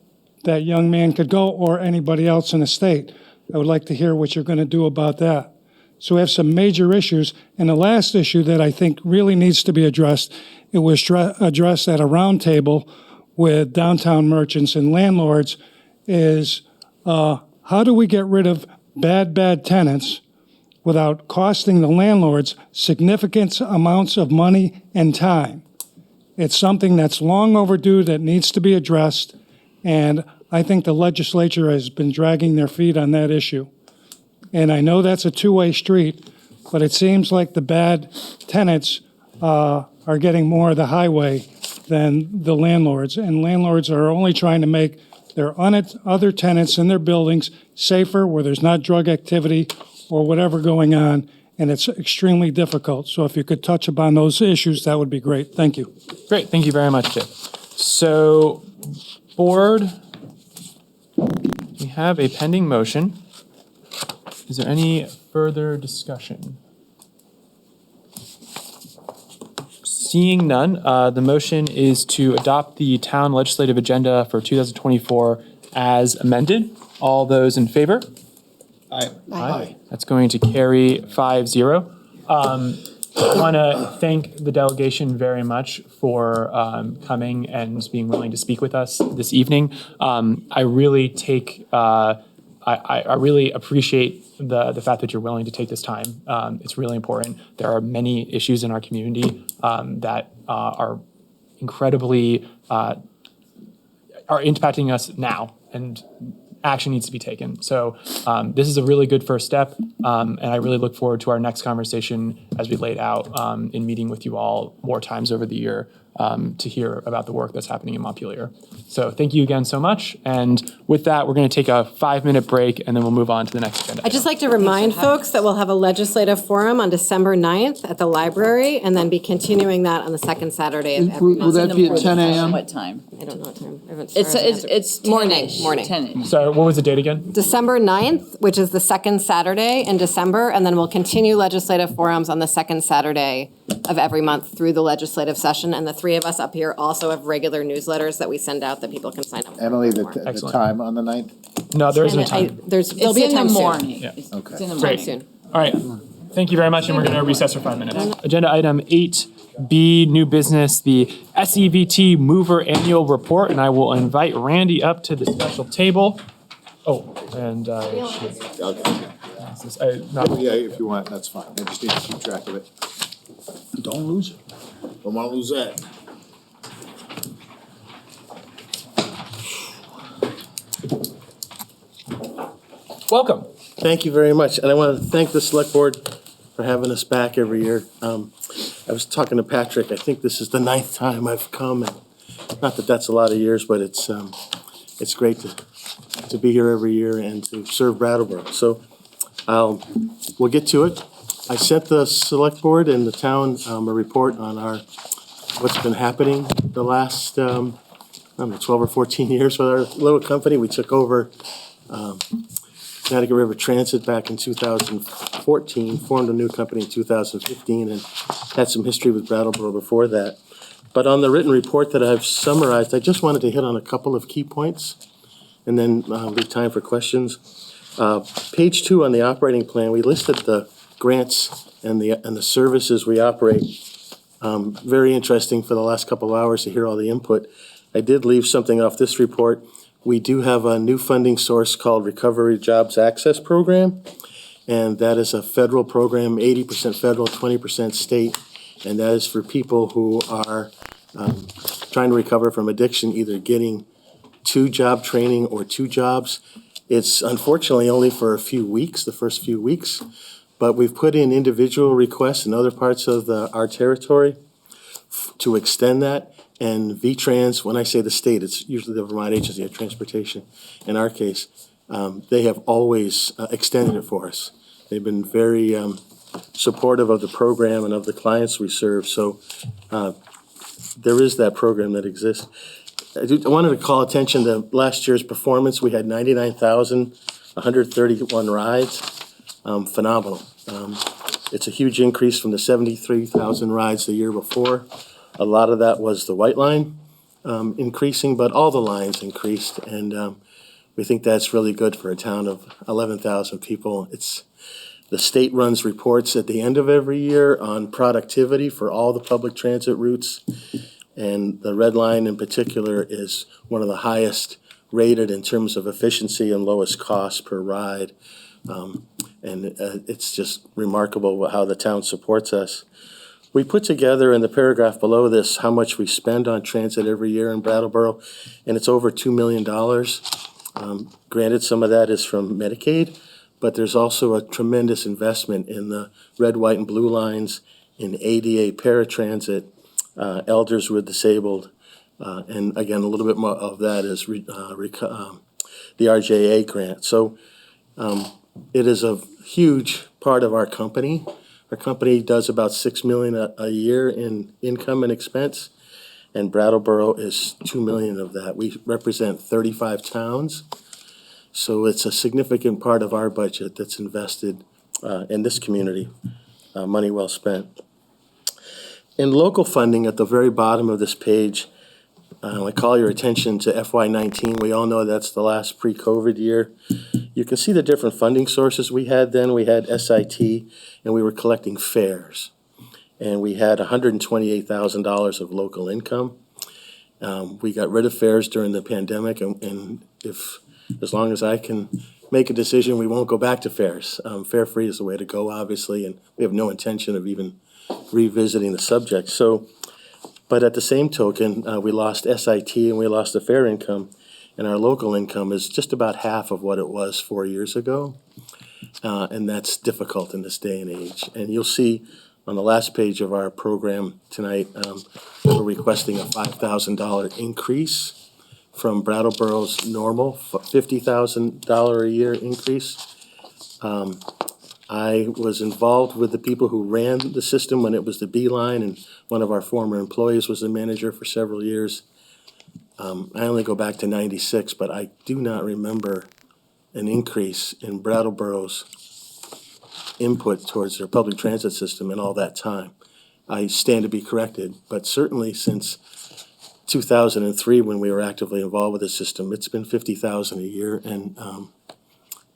young man could go or anybody else in the state. I would like to hear what you're going to do about that. So we have some major issues. And the last issue that I think really needs to be addressed, it was addressed at a roundtable with downtown merchants and landlords, is how do we get rid of bad tenants without costing the landlords significant amounts of money and time. It's something that's long overdue that needs to be addressed, and I think the legislature has been dragging their feet on that issue. And I know that's a two-way street, but it seems like the bad tenants are getting more of the highway than the landlords, and landlords are only trying to make their other tenants in their buildings safer, where there's not drug activity or whatever going on, and it's extremely difficult. So if you could touch upon those issues, that would be great. Thank you. Great, thank you very much, Chip. So, board, we have a pending motion. Is there any further discussion? Seeing none, the motion is to adopt the town legislative agenda for 2024 as amended. All those in favor? Aye. Aye. That's going to carry 5-0. I want to thank the delegation very much for coming and being willing to speak with us this evening. I really take, I really appreciate the fact that you're willing to take this time. It's really important. There are many issues in our community that are incredibly, are impacting us now, and action needs to be taken. So this is a really good first step, and I really look forward to our next conversation as we laid out in meeting with you all more times over the year to hear about the work that's happening in Montpelier. So thank you again so much. And with that, we're going to take a 5-minute break, and then we'll move on to the next agenda. I'd just like to remind folks that we'll have a legislative forum on December 9th at the library, and then be continuing that on the second Saturday of every month. Will that be at 10 a.m.? What time? I don't know what time. I haven't It's started yet. it's Morning, 10-ish, morning. 10-ish. Sorry, what was the date again? December 9th, which is the second Saturday in December, and then we'll continue legislative forums on the second Saturday of every month through the legislative session. And the three of us up here also have regular newsletters that we send out that people can sign up for. Emily, the Excellent. time on the 9th? No, there isn't a time. There'll be a time soon. Yeah. Okay. It's in the Great. morning. Soon. All right. Thank you very much, and we're going to recess for 5 minutes. Agenda item 8B, new business, the SEVT Moover Annual Report, and I will invite Randy up to the special table. Oh, and Okay. not, Yeah, if you want, that's fine. I just need to keep track of it. Don't lose it. Don't want to lose that. welcome. Thank you very much, and I want to thank the Select Board for having us back every year. I was talking to Patrick, I think this is the 9th time I've come, and not that that's a lot of years, but it's great to be here every year and to serve Brattleboro. So we'll get to it. I sent the Select Board and the town a report on what's been happening the last 12 or 14 years with our little company. We took over Connecticut River Transit back in 2014, formed a new company in 2015, and had some history with Brattleboro before that. But on the written report that I've summarized, I just wanted to hit on a couple of key points and then leave time for questions. Page 2 on the operating plan, we listed the grants and the services we operate. Very interesting for the last couple of hours to hear all the input. I did leave something off this report. We do have a new funding source called Recovery Jobs Access Program, and that is a federal program, 80% federal, 20% state, and that is for people who are trying to recover from addiction, either getting to job training or to jobs. It's unfortunately only for a few weeks, the first few weeks, but we've put in individual requests in other parts of our territory to extend that. And VTrans, when I say the state, it's usually the Vermont Agency of Transportation. In our case, they have always extended it for us. They've been very supportive of the program and of the clients we serve. So there is that program that exists. I wanted to call attention to last year's performance. We had 99,131 rides. Phenomenal. It's a huge increase from the 73,000 rides the year before. A lot of that was the White Line increasing, but all the lines increased, and we think that's really good for a town of 11,000 people. The state runs reports at the end of every year on productivity for all the public transit routes, and the Red Line in particular is one of the highest rated in terms of efficiency and lowest cost per ride. And it's just remarkable how the town supports us. We put together in the paragraph below this how much we spend on transit every year in Brattleboro, and it's over $2 million. Granted, some of that is from Medicaid, but there's also a tremendous investment in the red, white, and blue lines, in ADA paratransit, elders with disabled, and again, a little bit more of that is the RJA grant. So it is a huge part of our company. Our company does about $6 million a year in income and expense, and Brattleboro is $2 million of that. We represent 35 towns, so it's a significant part of our budget that's invested in this community. Money well spent. In local funding, at the very bottom of this page, I call your attention to FY19. We all know that's the last pre-COVID year. You can see the different funding sources we had then. We had SIT, and we were collecting fares. And we had $128,000 of local income. We got rid of fares during the pandemic, and as long as I can make a decision, we won't go back to fares. Fare-free is the way to go, obviously, and we have no intention of even revisiting the subject. But at the same token, we lost SIT and we lost the fare income, and our local income is just about half of what it was 4 years ago. And that's difficult in this day and age. And you'll see on the last page of our program tonight, we're requesting a $5,000 increase from Brattleboro's normal $50,000 a year increase. I was involved with the people who ran the system when it was the B line, and one of our former employees was the manager for several years. I only go back to '96, but I do not remember an increase in Brattleboro's input towards their public transit system in all that time. I stand to be corrected, but certainly since 2003, when we were actively involved with the system, it's been $50,000 a year, and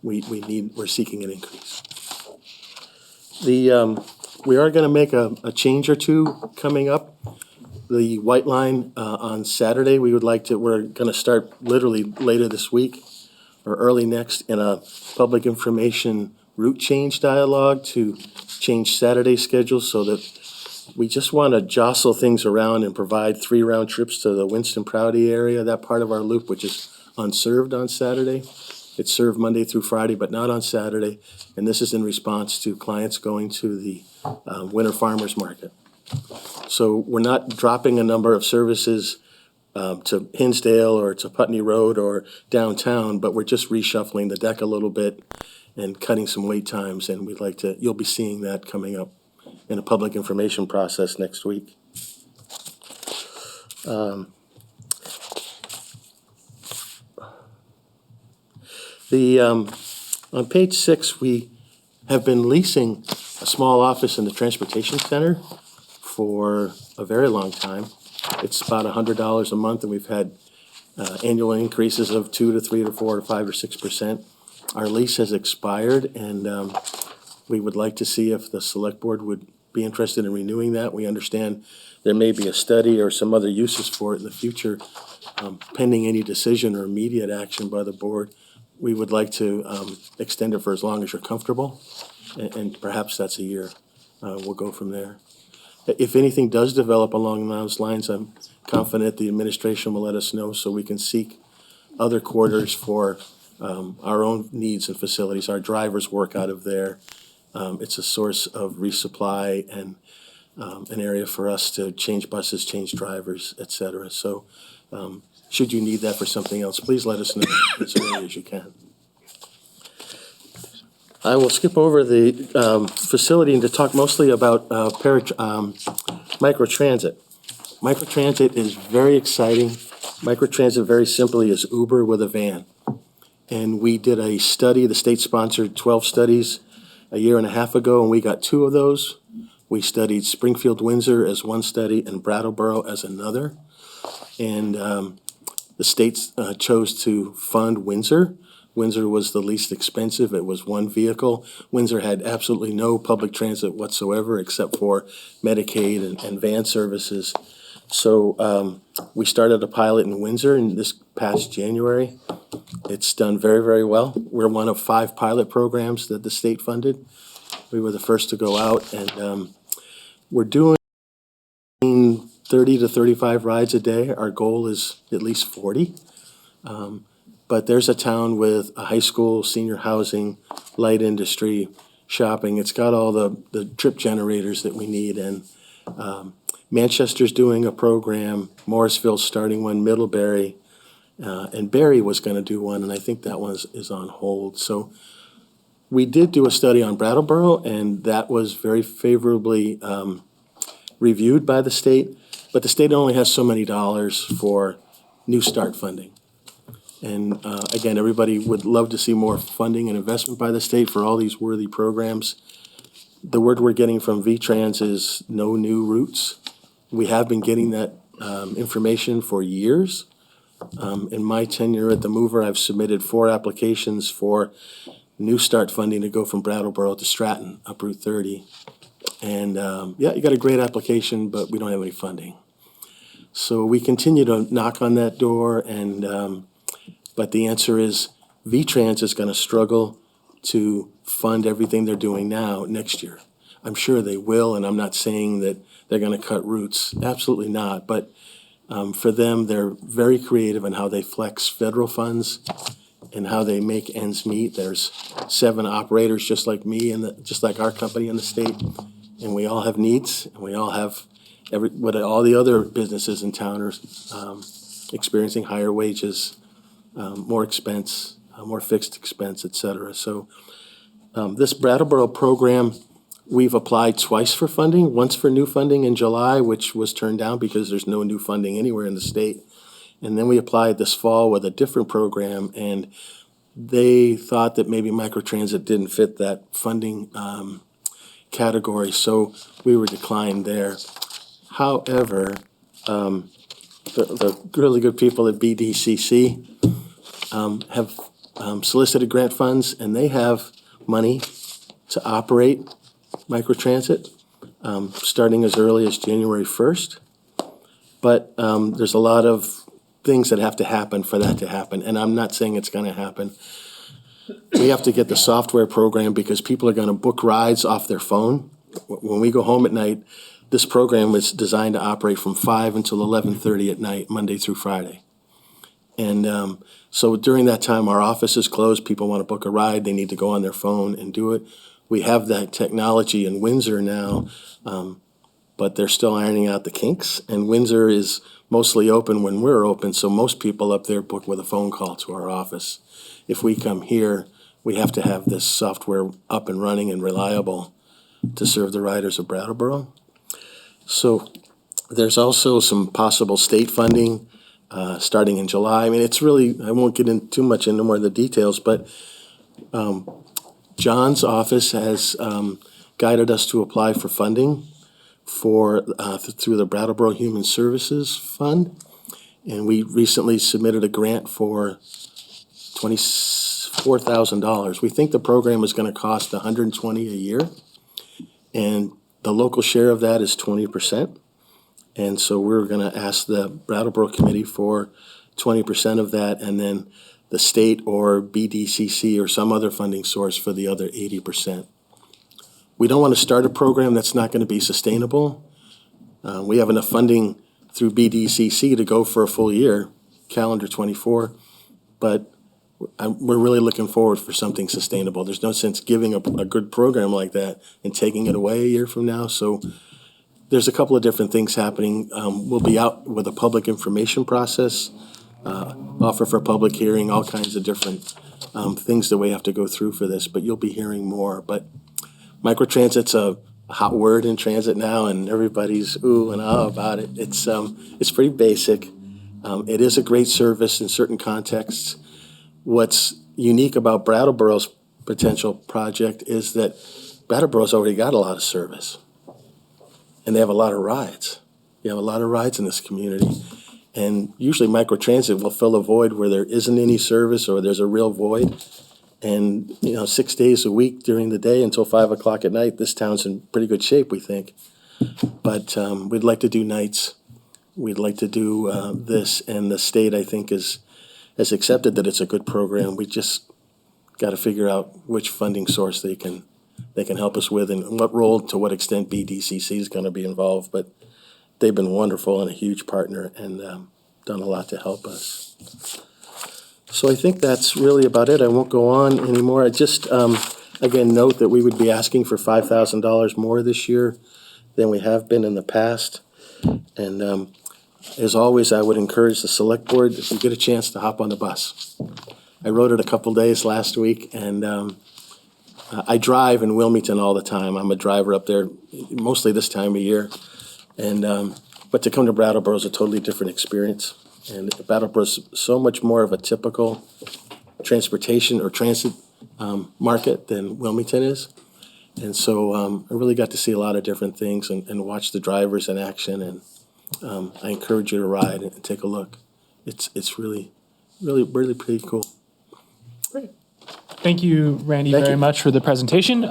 we're seeking an increase. We are going to make a change or two coming up. The White Line on Saturday, we're going to start literally later this week or early next in a public information route change dialogue to change Saturday schedules, so that we just want to jostle things around and provide 3 round trips to the Winston-Prouty area, that part of our loop which is unserved on Saturday. It's served Monday through Friday, but not on Saturday. And this is in response to clients going to the Winter Farmers Market. So we're not dropping a number of services to Hinsdale or to Putney Road or downtown, but we're just reshuffling the deck a little bit and cutting some wait times. And you'll be seeing that coming up in a public information process next week. On page 6, we have been leasing a small office in the transportation center for a very long time. It's about $100 a month, and we've had annual increases of 2 to 3 to 4 to 5 or 6%. Our lease has expired, and we would like to see if the Selectboard would be interested in renewing that. We understand there may be a study or some other uses for it in the future, pending any decision or immediate action by the board. We would like to extend it for as long as you're comfortable, and perhaps that's a year. We'll go from there. If anything does develop along those lines, I'm confident the administration will let us know so we can seek other quarters for our own needs and facilities. Our drivers work out of there. It's a source of resupply and an area for us to change buses, change drivers, et cetera. So should you need that for something else, please let us know as early as you can. I will skip over the facility and to talk mostly about microtransit. Microtransit is very exciting. Microtransit, very simply, is Uber with a van. And we did a study, the state sponsored 12 studies a year and a half ago, and we got 2 of those. We studied Springfield, Windsor as one study and Brattleboro as another. And the states chose to fund Windsor. Windsor was the least expensive. It was one vehicle. Windsor had absolutely no public transit whatsoever except for Medicaid and van services. So We started a pilot in Windsor in this past January. It's done very, very well. We're one of 5 pilot programs that the state funded. We were the first to go out, and we're doing 30 to 35 rides a day. Our goal is at least 40. But there's a town with a high school, senior housing, light industry, shopping. It's got all the trip generators that we need. And Manchester's doing a program, Morrisville's starting one, Middlebury, and Barry was going to do one, and I think that one is on hold. So we did do a study on Brattleboro, and that was very favorably reviewed by the state. But the state only has so many dollars for New Start funding. And again, everybody would love to see more funding and investment by the state for all these worthy programs. The word we're getting from VTrans is no new routes. We have been getting that information for years. In my tenure at the Moover, I've submitted 4 applications for New Start funding to go from Brattleboro to Stratton up Route 30. And yeah, you got a great application, but we don't have any funding. So we continue to knock on that door, and but the answer is VTrans is going to struggle to fund everything they're doing now next year. I'm sure they will, and I'm not saying that they're going to cut routes. Absolutely not. But for them, they're very creative in how they flex federal funds and how they make ends meet. There's 7 operators just like me and just like our company in the state, and we all have needs, and we all have what all the other businesses in town are experiencing higher wages, more expense, more fixed expense, et cetera. So this Brattleboro program, we've applied twice for funding, once for new funding in July, which was turned down because there's no new funding anywhere in the state. And then we applied this fall with a different program, and they thought that maybe microtransit didn't fit that funding category, so we were declined there. However, the really good people at BDCC have solicited grant funds, and they have money to operate microtransit starting as early as January 1st. But there's a lot of things that have to happen for that to happen, and I'm not saying it's going to happen. We have to get the software program because people are going to book rides off their phone. When we go home at night, this program is designed to operate from 5 until 11:30 at night, Monday through Friday. And so during that time, our office is closed. People want to book a ride. They need to go on their phone and do it. We have that technology in Windsor now, but they're still ironing out the kinks. And Windsor is mostly open when we're open, so most people up there book with a phone call to our office. If we come here, we have to have this software up and running and reliable to serve the riders of Brattleboro. So there's also some possible state funding starting in July. I mean, it's really, I won't get in too much into more of the details, but John's office has guided us to apply for funding for through the Brattleboro Human Services Fund. And we recently submitted a grant for $24,000. We think the program is going to cost $120 a year, and the local share of that is 20%. And so we're going to ask the Brattleboro Committee for 20% of that, and then the state or BDCC or some other funding source for the other 80%. We don't want to start a program that's not going to be sustainable. We have enough funding through BDCC to go for a full year, calendar 24, but we're really looking forward for something sustainable. There's no sense giving a good program like that and taking it away a year from now. So there's a couple of different things happening. We'll be out with a public information process, offer for public hearing, all kinds of different things that we have to go through for this, but you'll be hearing more. But microtransit's a hot word in transit now, and everybody's ooh and ah about it. It's pretty basic. It is a great service in certain contexts. What's unique about Brattleboro's potential project is that Brattleboro's already got a lot of service, and they have a lot of rides. You have a lot of rides in this community, and usually microtransit will fill a void where there isn't any service or there's a real void. And 6 days a week during the day until 5 o'clock at night, this town's in pretty good shape, we think. But we'd like to do nights. we'd like to do this, and the state, I think, has accepted that it's a good program. We just got to figure out which funding source they can help us with, and what role, to what extent BDCC is going to be involved. But they've been wonderful and a huge partner, and done a lot to help us. So I think that's really about it. I won't go on anymore. I just, again, note that we would be asking for $5,000 more this year than we have been in the past. And as always, I would encourage the select board, if you get a chance, to hop on the bus. I rode it a couple days last week, and I drive in Wilmington all the time. I'm a driver up there mostly this time of year. And but to come to Brattleboro is a totally different experience. And Brattleboro is so much more of a typical transportation or transit market than Wilmington is. And so I really got to see a lot of different things and watch the drivers in action. And I encourage you to ride and take a look. It's really pretty cool. Great. Thank you, Randy, very much for the presentation.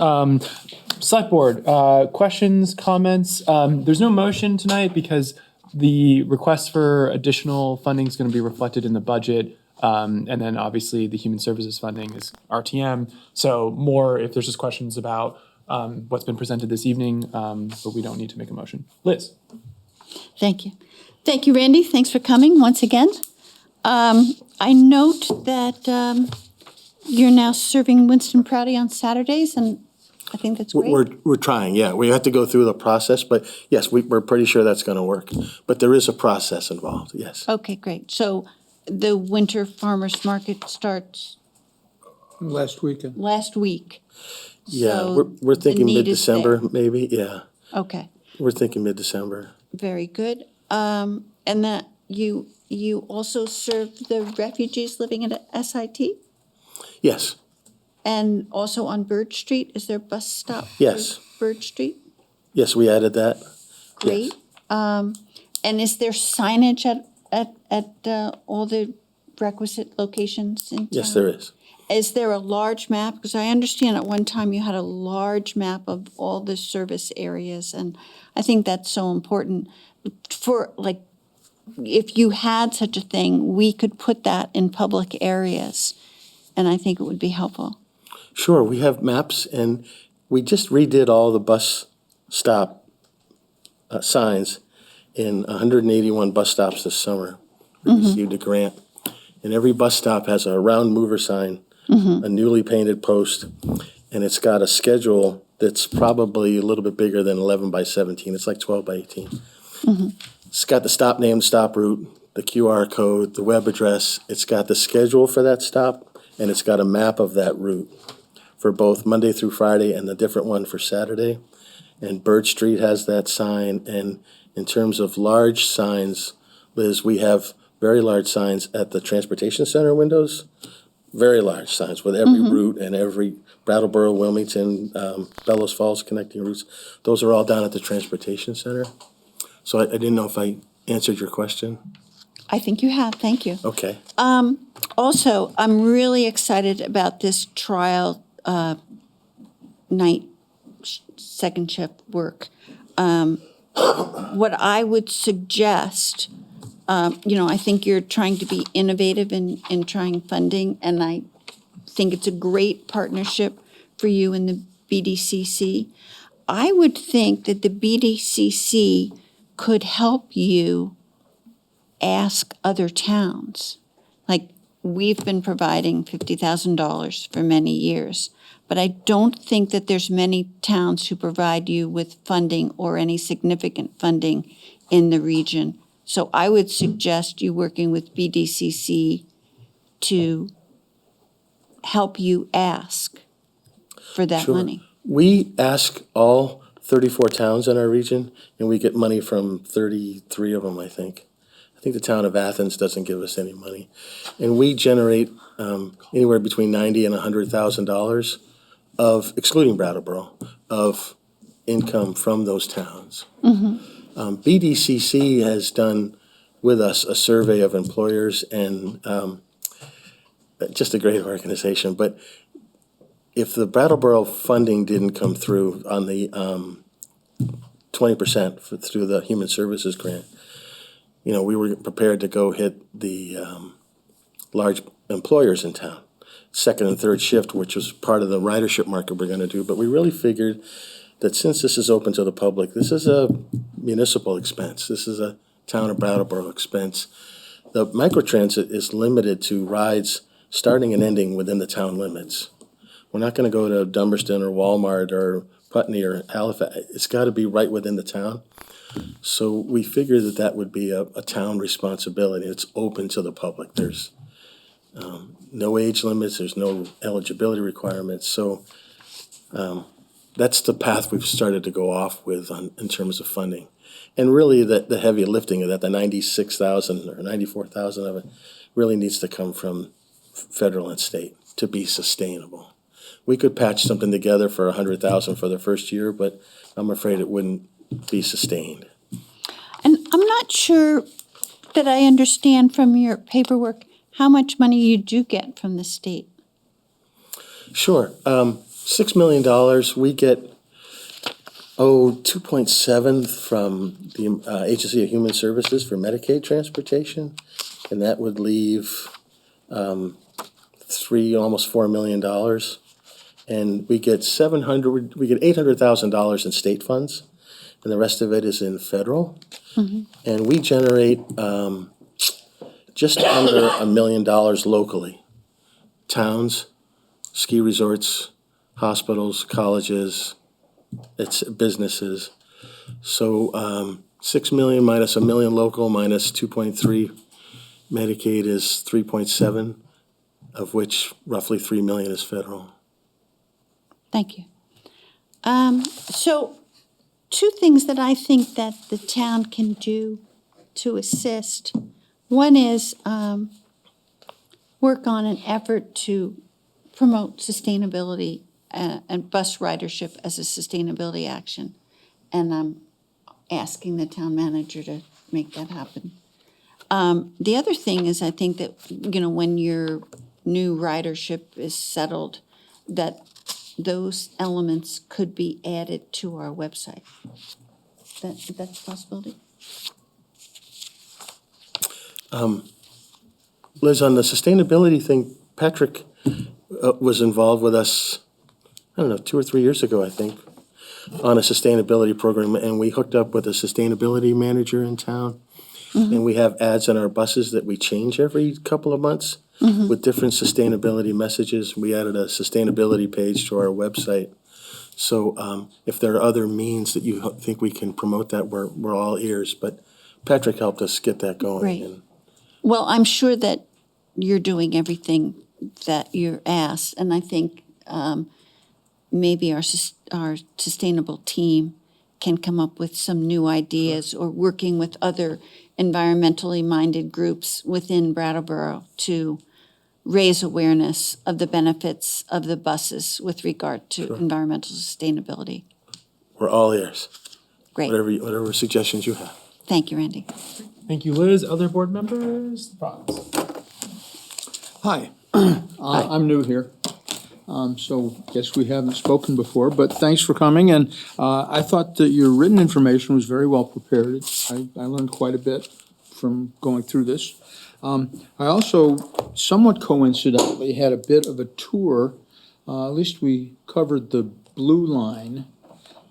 Select Board, questions, comments? There's no motion tonight because the request for additional funding is going to be reflected in the budget. And then obviously the human services funding is RTM. So more if there's just questions about what's been presented this evening, but we don't need to make a motion. Liz. Thank you. Thank you, Randy. Thanks for coming once again. I note that you're now serving Winston Prouty on Saturdays, and I think that's great. We're trying, yeah. We have to go through the process, but yes, we're pretty sure that's going to work. But there is a process involved, yes. Okay, great. So the winter farmers market starts Last weekend. last week. Yeah, So we're thinking the need is mid-December, there. maybe, yeah. Okay, We're thinking mid-December. very good. And that you also serve the refugees living at SIT? Yes, And also on Bird Street, is there a bus stop? for Yes. Bird Street? yes, we added that. Great. And is there signage at all the requisite locations in town? Yes, there is. Is there a large map? Because I understand at one time you had a large map of all the service areas, and I think that's so important. For, like, if you had such a thing, we could put that in public areas, and I think it would be helpful. Sure, we have maps, and we just redid all the bus stop signs in 181 bus stops this summer. We received a grant, and every bus stop has a round mover sign, a newly painted post, and it's got a schedule that's probably a little bit bigger than 11 by 17. It's like 12 by 18. It's got the stop name, stop route, the QR code, the web address. It's got the schedule for that stop, and it's got a map of that route for both Monday through Friday and the different one for Saturday. And Bird Street has that sign. And in terms of large signs, Liz, we have very large signs at the transportation center windows, very large signs with every route and every Brattleboro, Wilmington, Bellows Falls connecting routes. Those are all down at the transportation center. So I didn't know if I answered your question. I think you have, thank you. Okay. Also, I'm really excited about this trial night second shift work. What I would suggest, I think you're trying to be innovative in trying funding, and I think it's a great partnership for you and the BDCC. I would think that the BDCC could help you ask other towns. Like, we've been providing $50,000 for many years, but I don't think that there's many towns who provide you with funding or any significant funding in the region. So I would suggest you working with BDCC to help you ask for that Sure. money. We ask all 34 towns in our region, and we get money from 33 of them, I think. I think the town of Athens doesn't give us any money. And we generate anywhere between $90,000 and $100,000 of, excluding Brattleboro, of income from those towns. BDCC has done with us a survey of employers, and just a great organization. But if the Brattleboro funding didn't come through on the 20% through the Human Services grant, we were prepared to go hit the large employers in town, second and third shift, which was part of the ridership market we're going to do. But we really figured that since this is open to the public, this is a municipal expense. This is a town of Brattleboro expense. The microtransit is limited to rides starting and ending within the town limits. We're not going to go to Dummerston or Walmart or Putney or Halifax. It's got to be right within the town. So we figured that that would be a town responsibility. It's open to the public. There's no age limits. There's no eligibility requirements. So that's the path we've started to go off with in terms of funding. And really the heavy lifting of that, the 96,000 or 94,000 of it, really needs to come from federal and state to be sustainable. We could patch something together for 100,000 for the first year, but I'm afraid it wouldn't be sustained. And I'm not sure that I understand from your paperwork how much money you do get from the state. Sure. $6 million. We get, 2.7 from the Agency of Human Services for Medicaid transportation, and that would leave almost $4 million. And we get $800,000 in state funds, and the rest of it is in federal. Mm-hmm. And we generate just under $1 million locally. Towns, ski resorts, hospitals, colleges, it's businesses. So 6 million minus $1 million local minus 2.3 Medicaid is 3.7, of which roughly 3 million is federal. Thank you. So two things that I think that the town can do to assist. One is work on an effort to promote sustainability and bus ridership as a sustainability action. And I'm asking the town manager to make that happen. The other thing is I think that, when your new ridership is settled, that those elements could be added to our website. That's a possibility? Liz, on the sustainability thing, Patrick was involved with us, 2 or 3 years ago, I think, on a sustainability program, and we hooked up with a sustainability manager in town. Mm-hmm. And we have ads on our buses that we change every couple of months. Mm-hmm. With different sustainability messages. We added a sustainability page to our website. So if there are other means that you think we can promote that, we're all ears. But Patrick helped us get that going. Great. Well, I'm sure that you're doing everything that you're asked, and I think maybe our sustainable team can come up with some new ideas, or working with other environmentally minded groups within Brattleboro to raise awareness of the benefits of the buses with regard to environmental sustainability. We're all ears. Great. Whatever suggestions you have. Thank you, Randy. Thank you, Liz. Other board members? Hi, I'm new here, so guess we haven't spoken before, but thanks for coming, and I thought that your written information was very well prepared. I learned quite a bit from going through this. I also, somewhat coincidentally, had a bit of a tour, at least we covered the Blue Line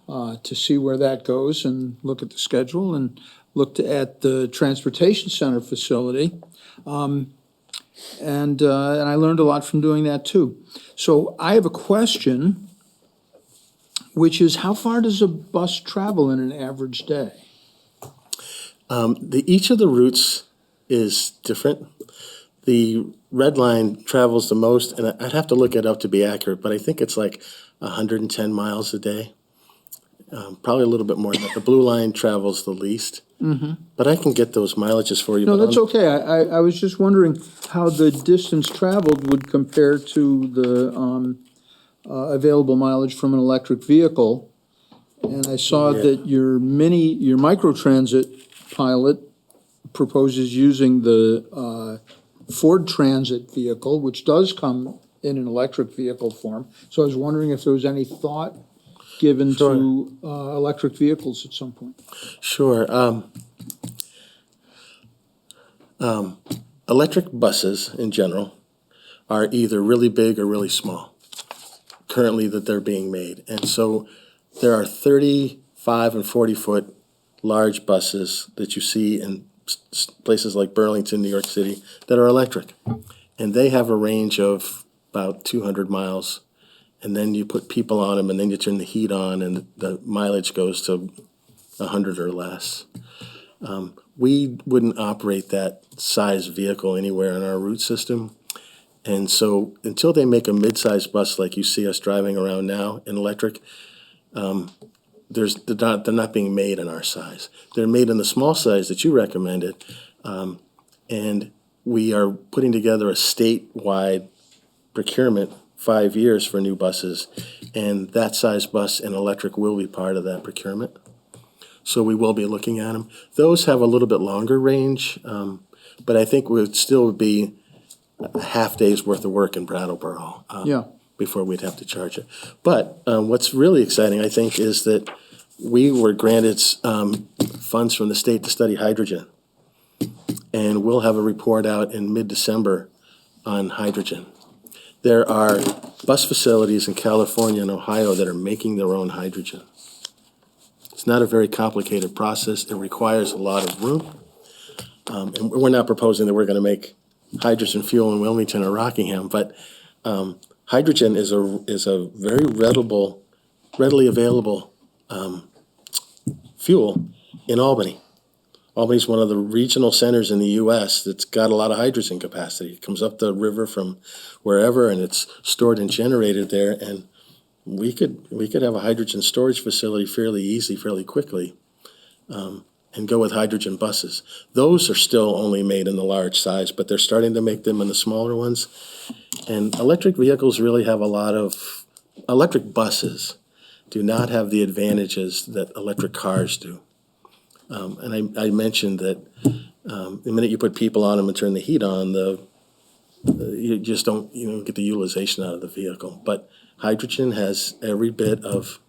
to see where that goes and look at the schedule, and looked at the Transportation Center facility. And I learned a lot from doing that too. So I have a question, which is, how far does a bus travel in an average day? Each of the routes is different. The red line travels the most, and I'd have to look it up to be accurate, but I think it's like 110 miles a day. Probably a little bit more than that. The blue line travels the least. Mm-hmm. But I can get those mileages for you. No, that's okay. I was just wondering how the distance traveled would compare to the available mileage from an electric vehicle. And I saw that your microtransit pilot proposes using the Ford Transit vehicle, which does come in an electric vehicle form. So I was wondering if there was any thought given to electric vehicles at some point. Sure. Electric buses in general are either really big or really small, currently that they're being made. And so there are 35 and 40-foot large buses that you see in places like Burlington, New York City, that are electric. And they have a range of about 200 miles. And then you put people on them, and then you turn the heat on, and the mileage goes to 100 or less. We wouldn't operate that size vehicle anywhere in our route system. And so until they make a mid-sized bus like you see us driving around now in electric, they're not being made in our size. They're made in the small size that you recommended. And we are putting together a statewide procurement 5 years for new buses. And that size bus in electric will be part of that procurement. So we will be looking at them. Those have a little bit longer range, but I think would still be a half day's worth of work in Brattleboro. Before we'd have to charge it. But what's really exciting, I think, is that we were granted funds from the state to study hydrogen. And we'll have a report out in mid-December on hydrogen. There are bus facilities in California and Ohio that are making their own hydrogen. It's not a very complicated process. It requires a lot of room. And we're not proposing that we're going to make hydrogen fuel in Wilmington or Rockingham, but hydrogen is a very readily available fuel in Albany. Albany's one of the regional centers in the U.S. that's got a lot of hydrogen capacity. It comes up the river from wherever, and it's stored and generated there. And we could have a hydrogen storage facility fairly easy, fairly quickly, and go with hydrogen buses. Those are still only made in the large size, but they're starting to make them in the smaller ones. And electric vehicles really have a lot of, electric buses do not have the advantages that electric cars do. And I mentioned that the minute you put people on them and turn the heat on, you just don't get the utilization out of the vehicle. But hydrogen has every bit of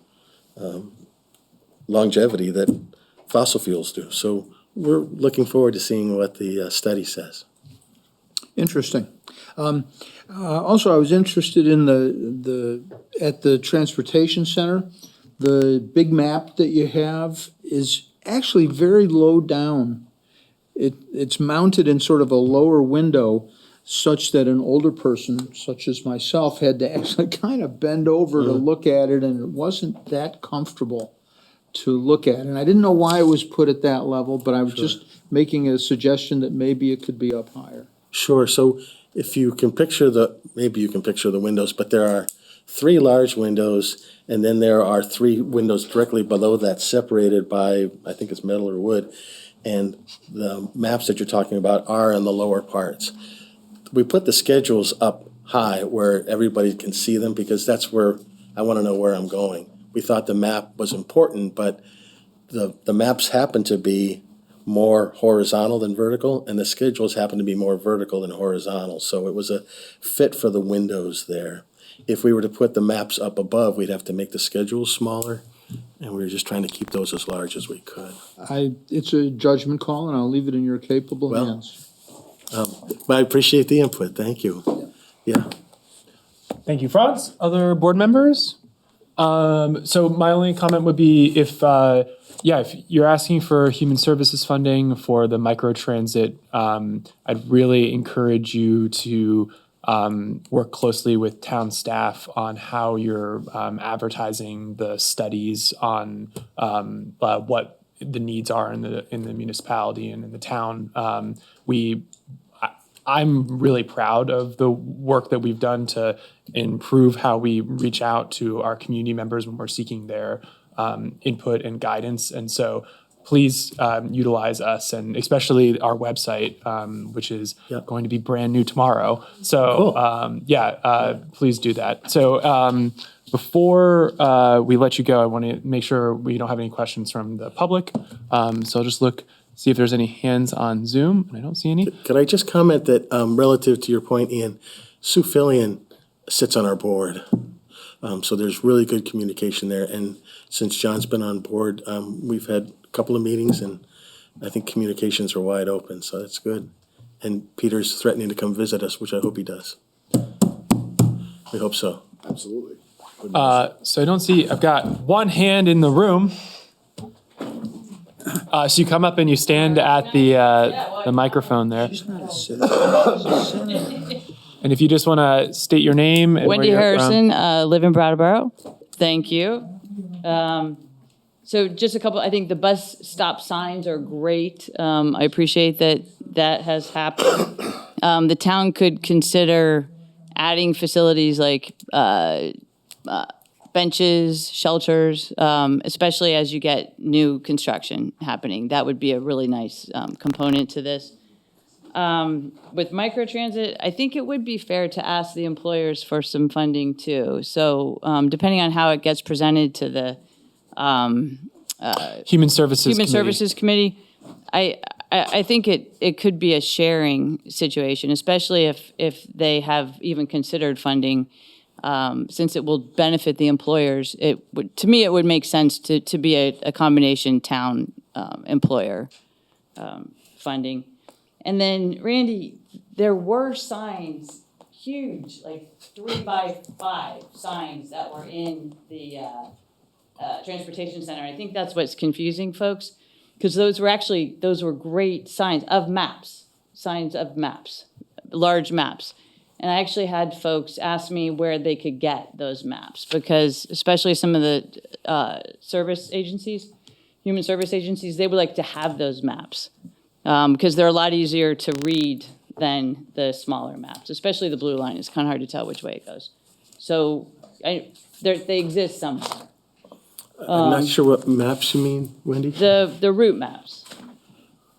longevity that fossil fuels do. So we're looking forward to seeing what the study says. Interesting. Also, I was interested in at the transportation center, the big map that you have is actually very low down. It's mounted in sort of a lower window such that an older person, such as myself, had to actually kind of bend over to look at it, and it wasn't that comfortable to look at. And I didn't know why it was put at that level, but I was just making a suggestion that maybe it could be up higher. Sure. So if you can picture maybe you can picture the windows, but there are 3 large windows, and then there are 3 windows directly below that separated by, I think it's metal or wood. And the maps that you're talking about are in the lower parts. We put the schedules up high where everybody can see them because that's where I want to know where I'm going. We thought the map was important, but the maps happen to be more horizontal than vertical, and the schedules happen to be more vertical than horizontal. So it was a fit for the windows there. If we were to put the maps up above, we'd have to make the schedules smaller, and we were just trying to keep those as large as we could. It's a judgment call, and I'll leave it in your capable hands. But I appreciate the input. Thank you. Yeah. Thank you, Franz. Other board members? So my only comment would be if you're asking for human services funding for the microtransit, I'd really encourage you to work closely with town staff on how you're advertising the studies on what the needs are in the municipality and in the town. I'm really proud of the work that we've done to improve how we reach out to our community members when we're seeking their input and guidance. And so please utilize us, and especially our website, which is going to be brand new tomorrow. So please do that. So before we let you go, I want to make sure we don't have any questions from the public. So I'll just see if there's any hands on Zoom, and I don't see any. Could I just comment that relative to your point, Ian, Sue Fillion sits on our board. So there's really good communication there. And since John's been on board, we've had a couple of meetings, and I think communications are wide open, so that's good. And Peter's threatening to come visit us, which I hope he does. We hope so. Absolutely. So I don't see, I've got one hand in the room. So you come up and you stand at the microphone there. And if you just want to state your name and Wendy where you're from. Harrison, live in Brattleboro. Thank you. So just a couple, I think the bus stop signs are great. I appreciate that has happened. The town could consider adding facilities like benches, shelters, especially as you get new construction happening. That would be a really nice component to this. With microtransit, I think it would be fair to ask the employers for some funding too. So depending on how it gets presented to the Human Services Committee, I think it could be a sharing situation, especially if they have even considered funding. Since it will benefit the employers, to me, it would make sense to be a combination town employer funding. And then, Randy, there were signs, huge, like 3x5 signs that were in the transportation center. I think that's what's confusing folks, because those were great signs of maps, large maps. And I actually had folks ask me where they could get those maps, because especially some of the service agencies, human service agencies, they would like to have those maps because they're a lot easier to read than the smaller maps, especially the blue line. It's kind of hard to tell which way it goes. So they exist somewhere. I'm not sure what maps you mean, Wendy. The route maps.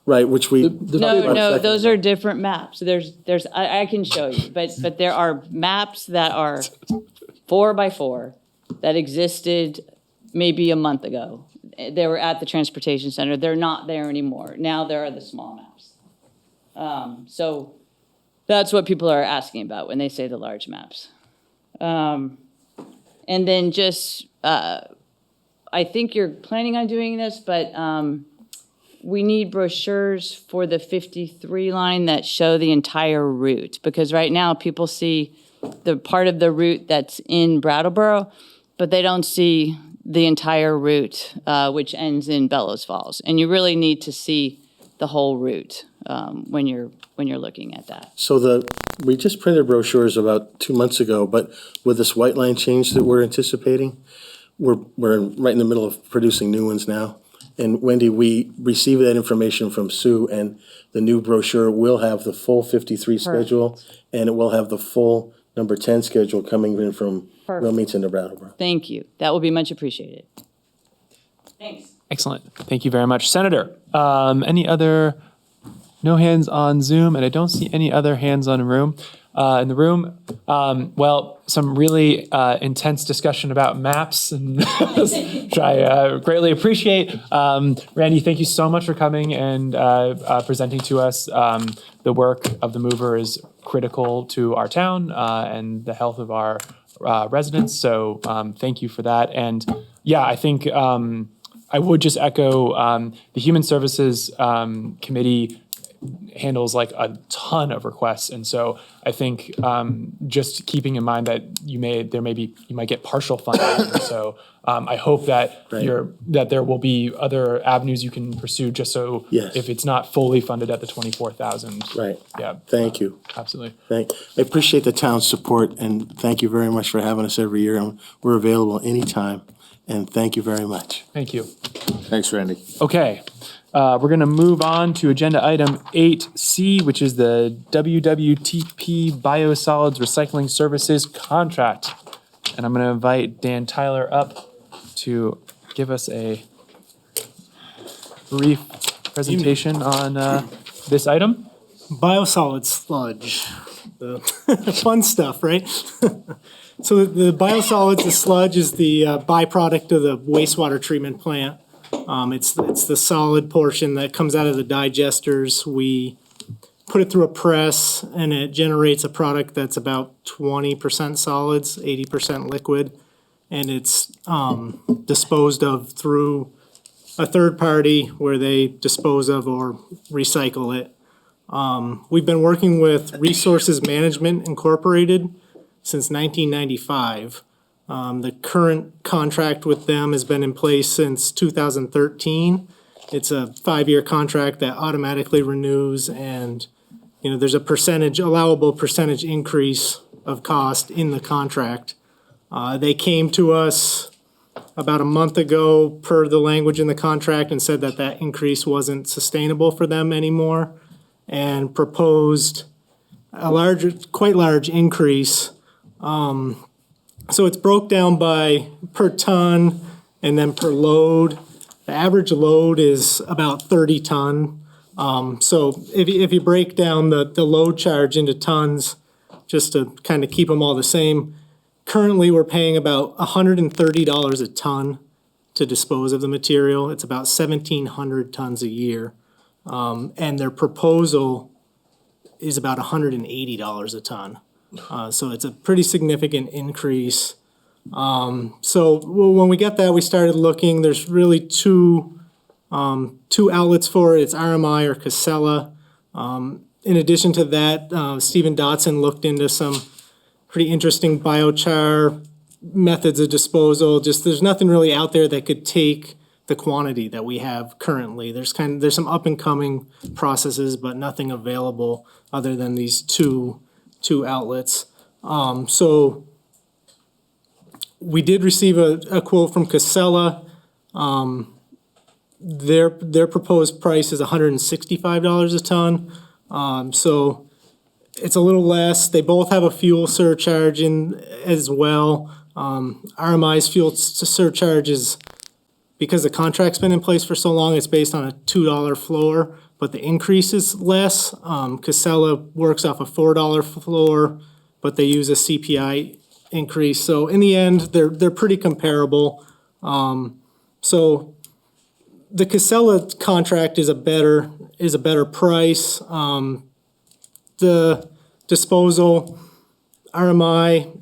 Right, which we. No, those are different maps. I can show you, but there are maps that are 4x4 that existed maybe a month ago. They were at the transportation center. They're not there anymore. Now there are the small maps. So that's what people are asking about when they say the large maps. And then just, I think you're planning on doing this, but we need brochures for the 53 line that show the entire route, because right now people see the part of the route that's in Brattleboro, but they don't see the entire route, which ends in Bellows Falls. And you really need to see the whole route when you're looking at that. So we just printed brochures about 2 months ago, but with this white line change that we're anticipating, we're right in the middle of producing new ones now. And Wendy, we received that information from Sue, and the new brochure will have the full 53 schedule, and it will have the full number 10 schedule coming in from Wilmington to Brattleboro. Thank you. That will be much appreciated. Thanks. Excellent. Thank you very much. Senator, any other, no hands on Zoom, and I don't see any other hands in the room. Well, some really intense discussion about maps, and which I greatly appreciate. Randy, thank you so much for coming and presenting to us. The work of the Moover is critical to our town and the health of our residents. So thank you for that. And yeah, I think I would just echo the Human Services Committee handles like a ton of requests, and so I think just keeping in mind that you might get partial funding. So I hope that that there will be other avenues you can pursue, just so if it's not fully funded at the 24,000. Right. Yeah. Thank you. Absolutely. I appreciate the town's support, and thank you very much for having us every year. And we're available anytime, and thank you very much. Thank you. Thanks, Randy. Okay. We're going to move on to agenda item 8C, which is the WWTP Biosolids Recycling Services contract. And I'm going to invite Dan Tyler up to give us a brief presentation on this item. Biosolids sludge, the fun stuff, right? So the biosolids, the sludge, is the byproduct of the wastewater treatment plant. It's the solid portion that comes out of the digesters. We put it through a press, and it generates a product that's about 20% solids, 80% liquid, and it's disposed of through a third party where they dispose of or recycle it. We've been working with Resources Management Incorporated since 1995. The current contract with them has been in place since 2013. It's a 5-year contract that automatically renews, and there's a allowable percentage increase of cost in the contract. They came to us about a month ago per the language in the contract and said that that increase wasn't sustainable for them anymore, and proposed a quite large increase. So it's broke down by per ton and then per load. The average load is about 30 ton. So if you break down the load charge into tons, just to kind of keep them all the same, currently we're paying about $130 a ton to dispose of the material. It's about 1,700 tons a year. And their proposal is about $180 a ton. So it's a pretty significant increase. So when we got that, we started looking. There's really two outlets for it. It's RMI or Casella. In addition to that, Stephen Dotson looked into some pretty interesting biochar methods of disposal. Just there's nothing really out there that could take the quantity that we have currently. There's some up and coming processes, but nothing available other than these two outlets. So we did receive a quote from Casella. Their proposed price is $165 a ton. So it's a little less. They both have a fuel surcharge in as well. RMI's fuel surcharge is, because the contract's been in place for so long, it's based on a $2 floor, but the increase is less. Casella works off a $4 floor, but they use a CPI increase. So in the end, they're pretty comparable. So the Casella contract is a better price. The disposal, RMI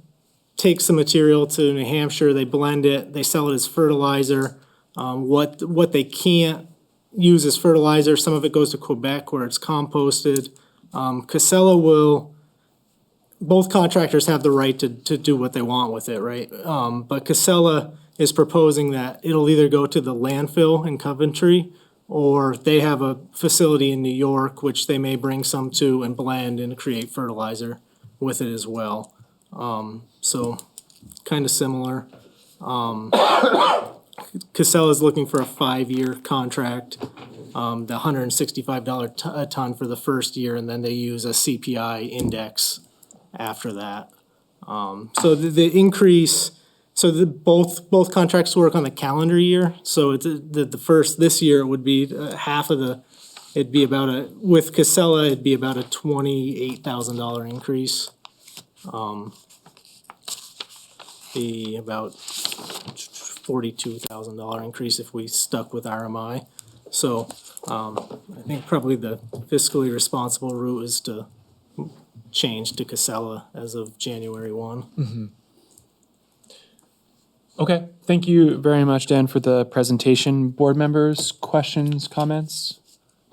takes the material to New Hampshire, they blend it, they sell it as fertilizer. What they can't use as fertilizer, some of it goes to Quebec where it's composted. Casella both contractors have the right to do what they want with it, right? But Casella is proposing that it'll either go to the landfill in Coventry, or they have a facility in New York, which they may bring some to and blend and create fertilizer with it as well. So kind of similar. Casella is looking for a 5-year contract, the $165 a ton for the first year, and then they use a CPI index after that. So the increase, both contracts work on the calendar year. So it's this year it would be half of with Casella, it'd be about a $28,000 increase. Be about $42,000 increase if we stuck with RMI. So I think probably the fiscally responsible route is to change to Casella as of January 1. Mm-hmm. Okay, thank you very much, Dan, for the presentation. Board members, questions, comments?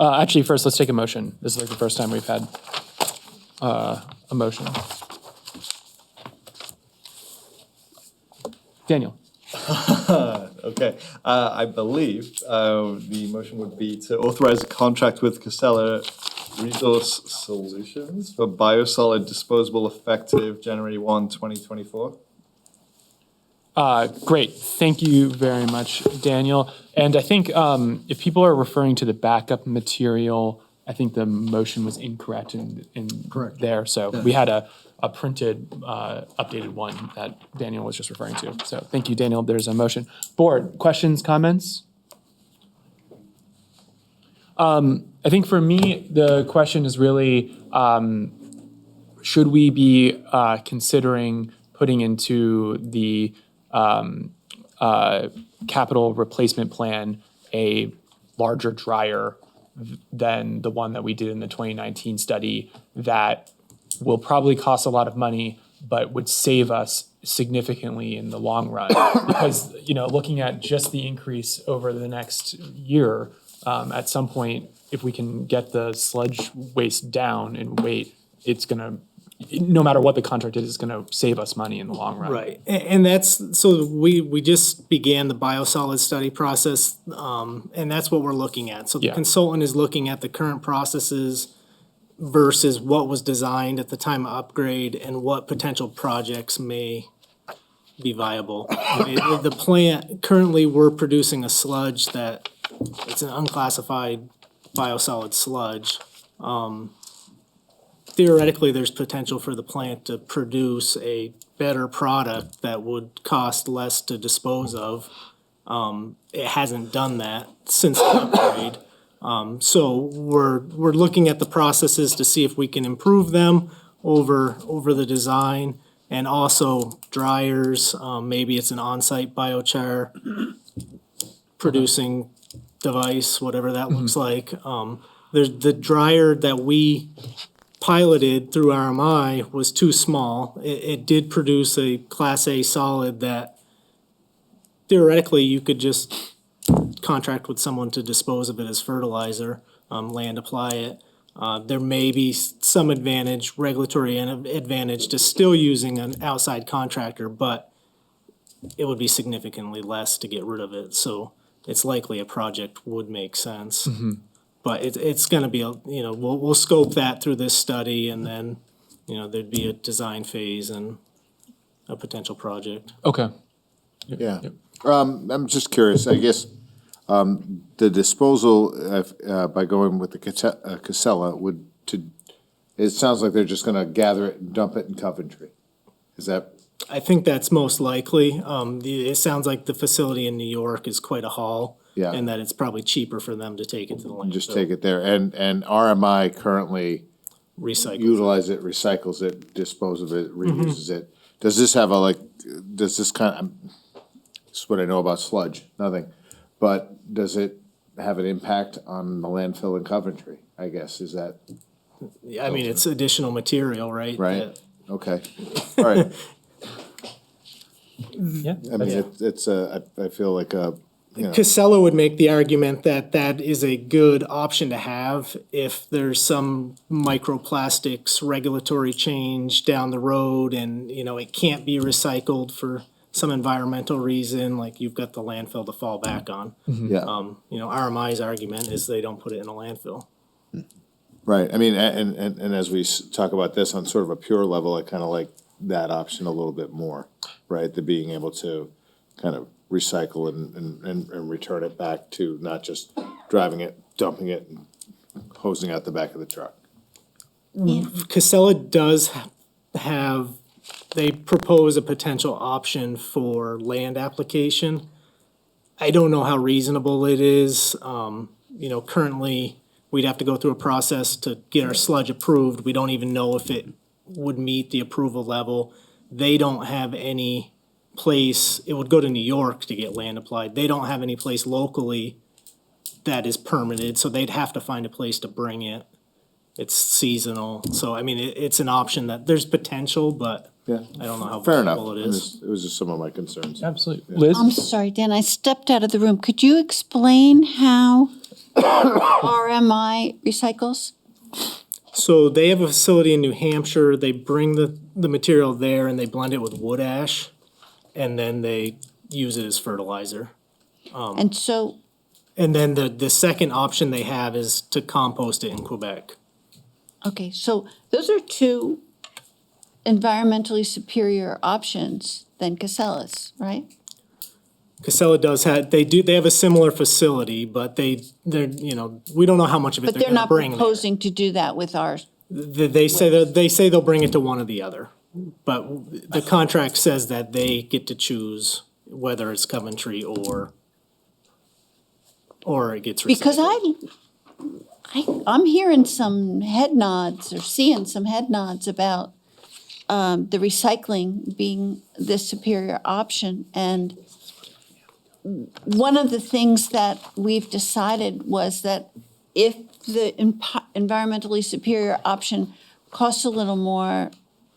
Actually, first, let's take a motion. This is like the first time we've had a motion. Daniel. Okay, I believe the motion would be to authorize a contract with Casella Resource Solutions for biosolid disposable effective January 1, 2024. Great, thank you very much, Daniel. And I think if people are referring to the backup material, I think the motion was incorrect in Correct. there. So we had a printed, updated one that Daniel was just referring to. So thank you, Daniel. There's a motion. Board, questions, comments? I think for me, the question is really, should we be considering putting into the capital replacement plan a larger dryer than the one that we did in the 2019 study that will probably cost a lot of money, but would save us significantly in the long run? Because, looking at just the increase over the next year, at some point, if we can get the sludge waste down in weight, it's gonna, no matter what the contract is, it's gonna save us money in the long run. Right, and that's, so we just began the Biosolids study process, and that's what we're looking at. So the Yeah. consultant is looking at the current processes versus what was designed at the time of upgrade and what potential projects may be viable. The plant, currently, we're producing a sludge that, it's an unclassified biosolid sludge. Theoretically, there's potential for the plant to produce a better product that would cost less to dispose of. It hasn't done that since the upgrade. So we're looking at the processes to see if we can improve them over the design, and also dryers. Maybe it's an on-site biochar producing device, whatever that looks like. There's the dryer that we piloted through RMI was too small. It did produce a Class A solid that theoretically you could just contract with someone to dispose of it as fertilizer, land apply it. There may be some advantage, regulatory advantage to still using an outside contractor, but it would be significantly less to get rid of it. So it's likely a project would make sense. But it's gonna be, we'll scope that through this study, and then, there'd be a design phase and a potential project. Okay. Yeah. I'm just curious, I guess, the disposal by going with the Casella it sounds like they're just gonna gather it and dump it in Coventry. Is that? I think that's most likely. It sounds like the facility in New York is quite a haul. Yeah. And that it's probably cheaper for them to take it to the landfill. Just take it there, and RMI currently utilize it, recycles it, dispose of it, reuses it. Does this have this is what I know about sludge, nothing. But does it have an impact on the landfill in Coventry, I guess, is that? Yeah, I mean, it's additional material, right? Right, okay, all right. Yeah. I mean, I feel like Casella would make the argument that that is a good option to have if there's some microplastics regulatory change down the road and, it can't be recycled for some environmental reason, like you've got the landfill to fall back on. Yeah. RMI's argument is they don't put it in a landfill. Right, I mean, and as we talk about this on sort of a pure level, I kind of like that option a little bit more, right? The being able to kind of recycle and return it back to not just driving it, dumping it, and hosing out the back of the truck. Casella does have, they propose a potential option for land application. I don't know how reasonable it is. Currently, we'd have to go through a process to get our sludge approved. We don't even know if it would meet the approval level. They don't have any place, it would go to New York to get land applied. They don't have any place locally that is permitted, so they'd have to find a place to bring it. It's seasonal, so I mean, it's an option that there's potential, but Yeah. I don't know how Fair enough. viable it is. It was just some of my concerns. Absolutely. Yeah. Liz? I'm sorry, Dan, I stepped out of the room. Could you explain how RMI recycles? So they have a facility in New Hampshire, they bring the material there and they blend it with wood ash, and then they use it as fertilizer. And so, And then the second option they have is to compost it in Quebec. okay, so those are two environmentally superior options than Casella's, right? Casella does have, they have a similar facility, but they're, we don't know how much of it But they're they're gonna not bring there. proposing to do that with ours. They say they'll bring it to one or the other, but the contract says that they get to choose whether it's Coventry or it gets recycled. Because I'm hearing some head nods or seeing some head nods about the recycling being the superior option. And one of the things that we've decided was that if the environmentally superior option costs a little more,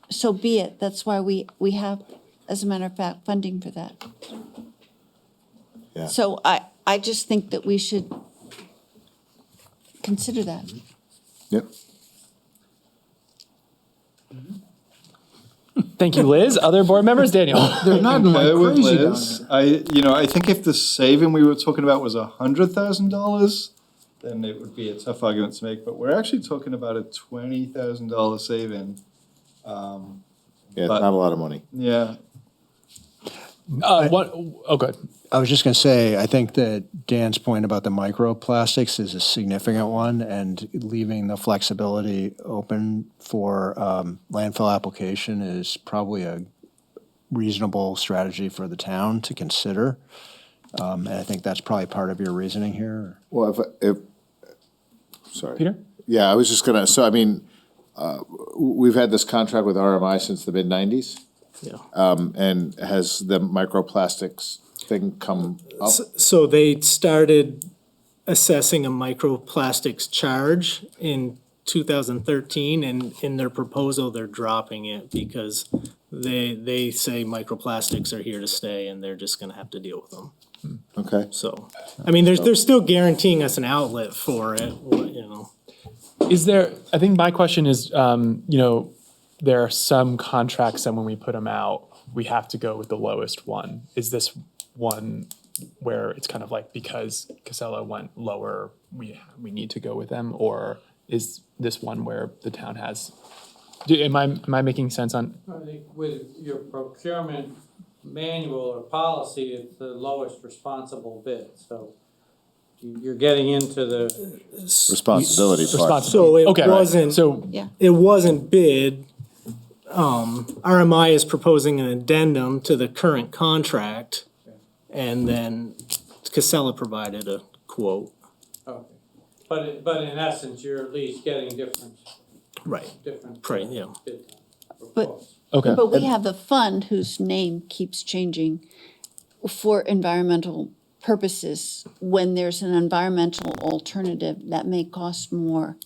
so be it. That's why we have, as a matter of fact, funding for that. Yeah. So I just think that we should consider that. Yep. Thank you, Liz. Other board members, Daniel. They're nodding like Concur with crazy down Liz. there. I think if the saving we were talking about was $100,000, then it would be a tough argument to make. But we're actually talking about a $20,000 saving. Yeah, it's not a lot of money. Yeah. Good. I was just going to say, I think that Dan's point about the microplastics is a significant one, and leaving the flexibility open for landfill application is probably a reasonable strategy for the town to consider. And I think that's probably part of your reasoning here. Well, if sorry. Peter? Yeah, I was just gonna, so I mean, we've had this contract with RMI since the mid-90s. Yeah. And has the microplastics thing come up? So they started assessing a microplastics charge in 2013, and in their proposal, they're dropping it because they say microplastics are here to stay and they're just gonna have to deal with them. Okay. So, I mean, they're still guaranteeing us an outlet for it, you know. Is there, I think my question is, there are some contracts that when we put them out, we have to go with the lowest one. Is this one where it's kind of like because Casella went lower, we need to go with them? Or is this one where the town has, am I making sense on? I think with your procurement manual or policy, it's the lowest responsible bid. So you're getting into the Responsibility part. So it Okay, wasn't, right. it wasn't bid. RMI is proposing an addendum to the current contract, and then Casella provided a quote. Okay. But in essence, you're at least getting different. Right. Different. Right, yeah. bids. But, Okay. but we have a fund whose name keeps changing for environmental purposes when there's an environmental alternative that may cost more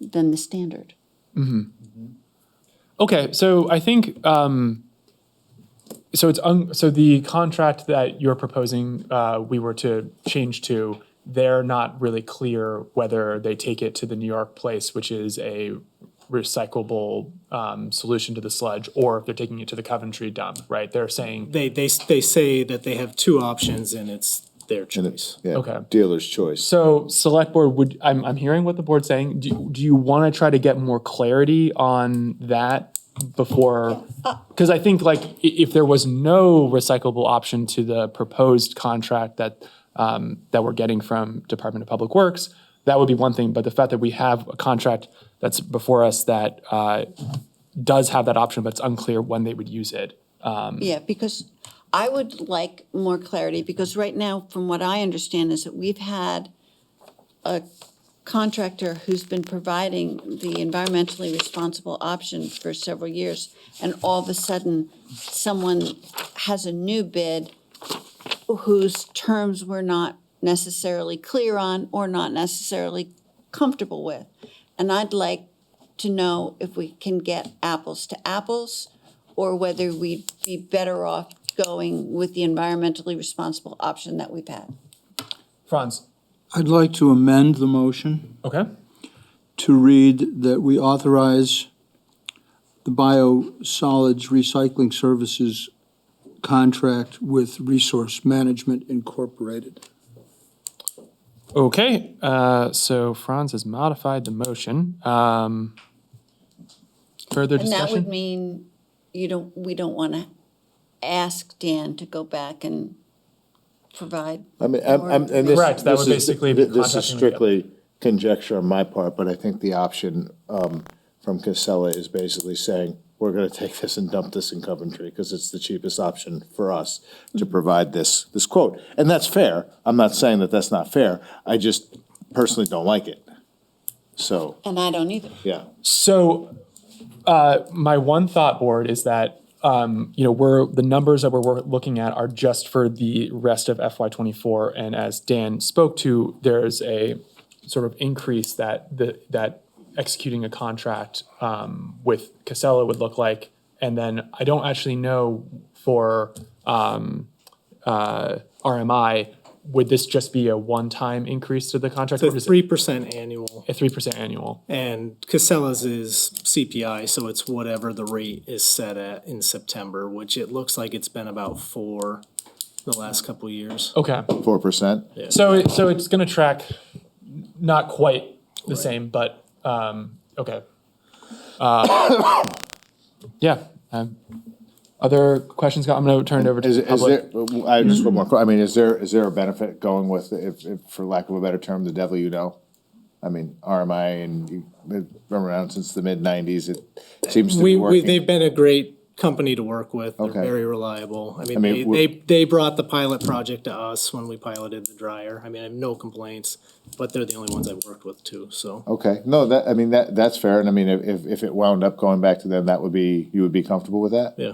than the standard. Mm-hmm. Okay, so I think, so the contract that you're proposing, we were to change to, they're not really clear whether they take it to the New York place, which is a recyclable solution to the sludge, or if they're taking it to the Coventry dump, right? They're saying. They say that they have two options and it's their choice. Yeah, Okay. dealer's choice. So select board I'm hearing what the board's saying. Do you want to try to get more clarity on that before? Because I think like if there was no recyclable option to the proposed contract that we're getting from Department of Public Works, that would be one thing. But the fact that we have a contract that's before us that does have that option, but it's unclear when they would use it. Yeah, because I would like more clarity, because right now, from what I understand, is that we've had a contractor who's been providing the environmentally responsible option for several years, and all of a sudden, someone has a new bid whose terms we're not necessarily clear on or not necessarily comfortable with. And I'd like to know if we can get apples to apples, or whether we'd be better off going with the environmentally responsible option that we've had. Franz. I'd like to amend the motion. Okay. To read that we authorize the Biosolids Recycling Services contract with Resource Management Incorporated. Okay, so Franz has modified the motion. Further discussion? And that would mean we don't want to ask Dan to go back and provide. I mean, and this, Correct, that this would is- basically be This is contracting strictly conjecture on my part, but I think the option from Casella is basically saying, we're gonna take this and dump this in Coventry, because it's the cheapest option for us to provide this quote. And that's fair. I'm not saying that that's not fair. I just personally don't like it. So, And I don't either. yeah. So, my one thought, board, is that the numbers that we're looking at are just for the rest of FY24, and as Dan spoke to, there's a sort of increase that executing a contract with Casella would look like, and then I don't actually know for RMI would this just be a one-time increase to the contract? So or is it 3% annual. a 3% annual? And Casella's is CPI, so it's whatever the rate is set at in September, which it looks like it's been about 4 the last couple of years. Okay. 4%? Yeah. So it's going to track not quite the same, but okay. Yeah. Other questions? I'm going to turn it over to the public. I just one more. I mean, is there a benefit going with, if for lack of a better term, the devil you know? I mean, RMI and they've been around since the mid-90s. It seems to be working. They've been a great company to work with. They're Okay. very reliable. I I mean, mean, they brought the pilot project to us when we piloted the dryer. I mean, I have no complaints, but they're the only ones I've worked with too, so. Okay, no, that's fair. And I mean, if it wound up going back to them, you would be comfortable with that? Yeah.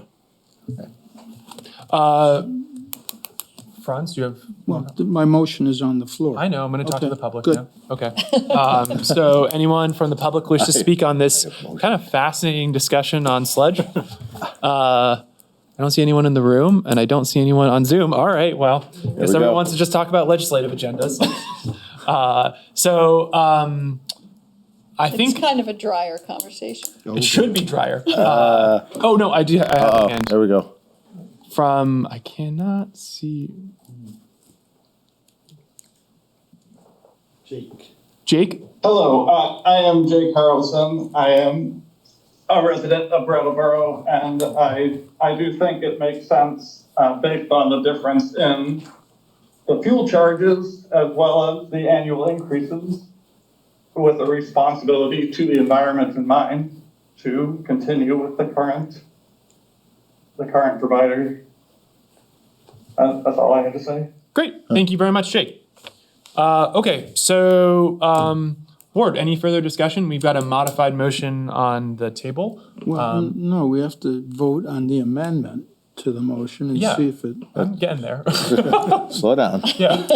Franz, do you have? Well, my motion is on the floor. I know, I'm going to talk to Okay, the public good. now. Okay. So anyone from the public wish to speak on this kind of fascinating discussion on sludge? I don't see anyone in the room, and I don't see anyone on Zoom. All right, well, guess everyone wants to just talk about legislative agendas. I think It's kind of a drier conversation. it should be drier. Oh, no, I have a hand. There we go. From, I cannot see. Jake? Hello, I am Jake Carlson. I am a resident of Brattleboro, and I do think it makes sense based on the difference in the fuel charges as well as the annual increases, with a responsibility to the environment in mind, to continue with the current provider. That's all I had to say. Great, thank you very much, Jake. Okay, so, board, any further discussion? We've got a modified motion on the table. Well, no, we have to vote on the amendment to the motion and Yeah, see if it. I'm getting there. Slow down. Yeah,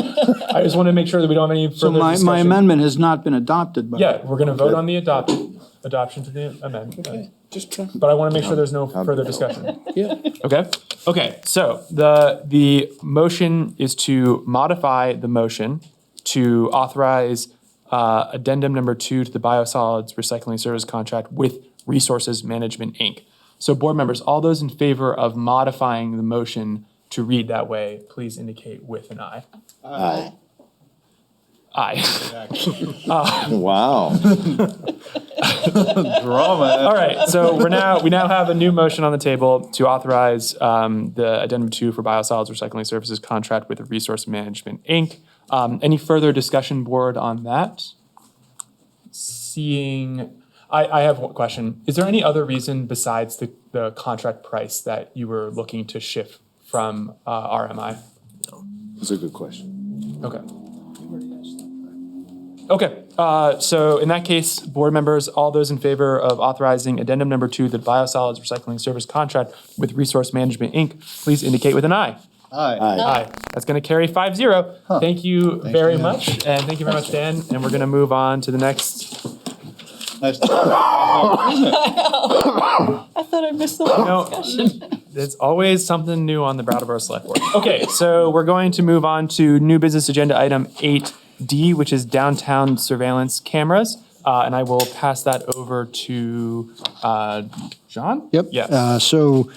I just want to make sure that we don't have any So further discussion. my amendment has not been adopted by. Yeah, we're gonna vote on the adoption to the amendment. Okay, just try. But I want to make sure there's no further discussion. Yeah. Okay? Okay, so the motion is to modify the motion to authorize addendum number 2 to the Biosolids Recycling Service Contract with Resources Management, Inc. So board members, all those in favor of modifying the motion to read that way, please indicate with an aye. Aye. Aye. Wow. Drama. All right, so we now have a new motion on the table to authorize the addendum 2 for Biosolids Recycling Services Contract with Resource Management, Inc. Any further discussion, board, on that? Seeing, I have one question. Is there any other reason besides the contract price that you were looking to shift from RMI? That's a good question. Okay. Okay, so in that case, board members, all those in favor of authorizing addendum number 2, the Biosolids Recycling Service Contract with Resource Management, Inc., please indicate with an aye. Aye. Aye. That's going to carry 5-0. Thank you very much, and thank you very much, Dan. And we're going to move on to the next. I thought I missed the whole discussion. There's always something new on the Brattleboro Select Board. Okay, so we're going to move on to new business agenda item 8D, which is downtown surveillance cameras. And I will pass that over to John? Yep. Yes. So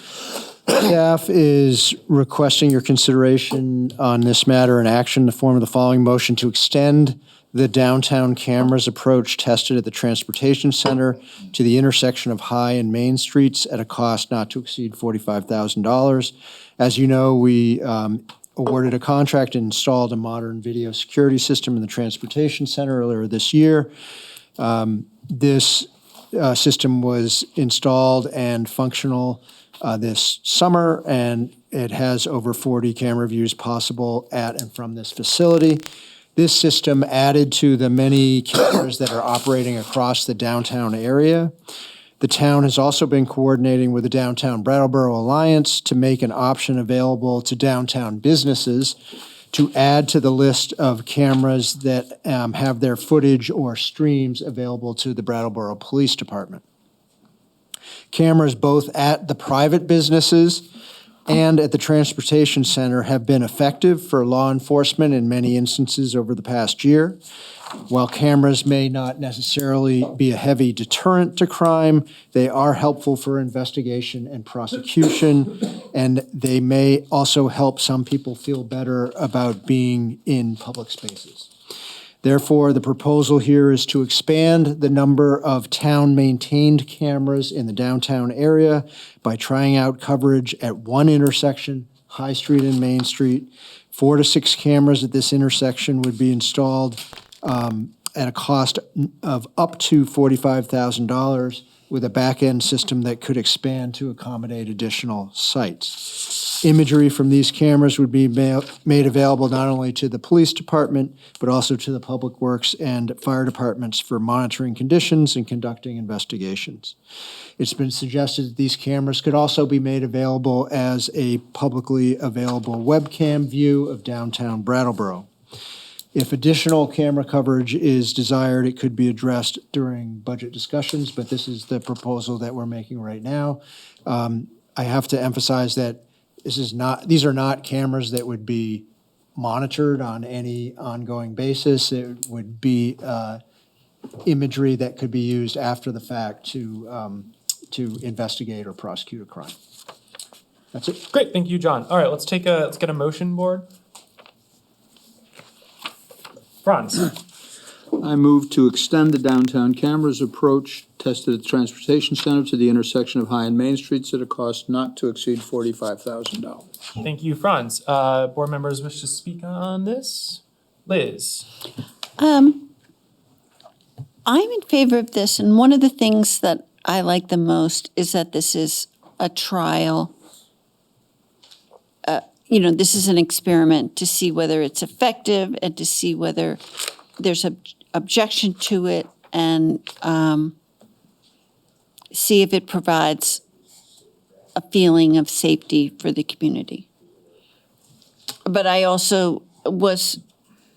staff is requesting your consideration on this matter and action in the form of the following motion to extend the downtown cameras approach tested at the Transportation Center to the intersection of High and Main Streets at a cost not to exceed $45,000. As you know, we awarded a contract and installed a modern video security system in the Transportation Center earlier this year. This system was installed and functional this summer, and it has over 40 camera views possible at and from this facility. This system added to the many cameras that are operating across the downtown area. The town has also been coordinating with the Downtown Brattleboro Alliance to make an option available to downtown businesses to add to the list of cameras that have their footage or streams available to the Brattleboro Police Department. Cameras both at the private businesses and at the Transportation Center have been effective for law enforcement in many instances over the past year. While cameras may not necessarily be a heavy deterrent to crime, they are helpful for investigation and prosecution, and they may also help some people feel better about being in public spaces. Therefore, the proposal here is to expand the number of town-maintained cameras in the downtown area by trying out coverage at one intersection, High Street and Main Street. 4 to 6 cameras at this intersection would be installed at a cost of up to $45,000 with a back-end system that could expand to accommodate additional sites. Imagery from these cameras would be made available not only to the police department, but also to the public works and fire departments for monitoring conditions and conducting investigations. It's been suggested that these cameras could also be made available as a publicly available webcam view of downtown Brattleboro. If additional camera coverage is desired, it could be addressed during budget discussions, but this is the proposal that we're making right now. I have to emphasize that these are not cameras that would be monitored on any ongoing basis. It would be imagery that could be used after the fact to investigate or prosecute a crime. That's it. Great, thank you, John. All right, let's get a motion board. Franz. I move to extend the downtown cameras approach tested at the Transportation Center to the intersection of High and Main Streets at a cost not to exceed $45,000. Thank you, Franz. Board members wish to speak on this? Liz. I'm in favor of this, and one of the things that I like the most is that this is a trial. This is an experiment to see whether it's effective and to see whether there's an objection to it and see if it provides a feeling of safety for the community. But I also was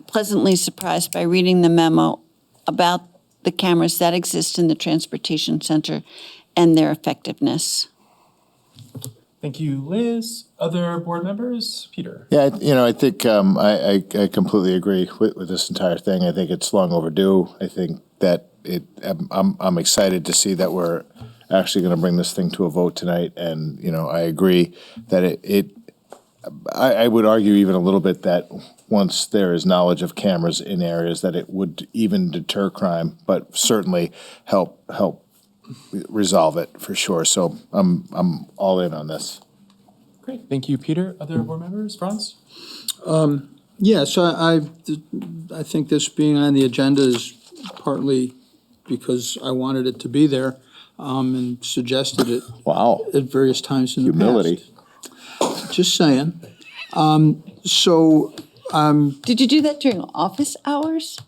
pleasantly surprised by reading the memo about the cameras that exist in the Transportation Center and their effectiveness. Thank you, Liz. Other board members? Peter. Yeah, I think I completely agree with this entire thing. I think it's long overdue. I think that I'm excited to see that we're actually going to bring this thing to a vote tonight. And, I agree that I would argue even a little bit that once there is knowledge of cameras in areas that it would even deter crime, but certainly help resolve it for sure. So I'm all in on this. Great, thank you, Peter. Other board members? Franz? Yes, I think this being on the agenda is partly because I wanted it to be there and suggested it at various times in the past. Just saying. Did you do that during office hours?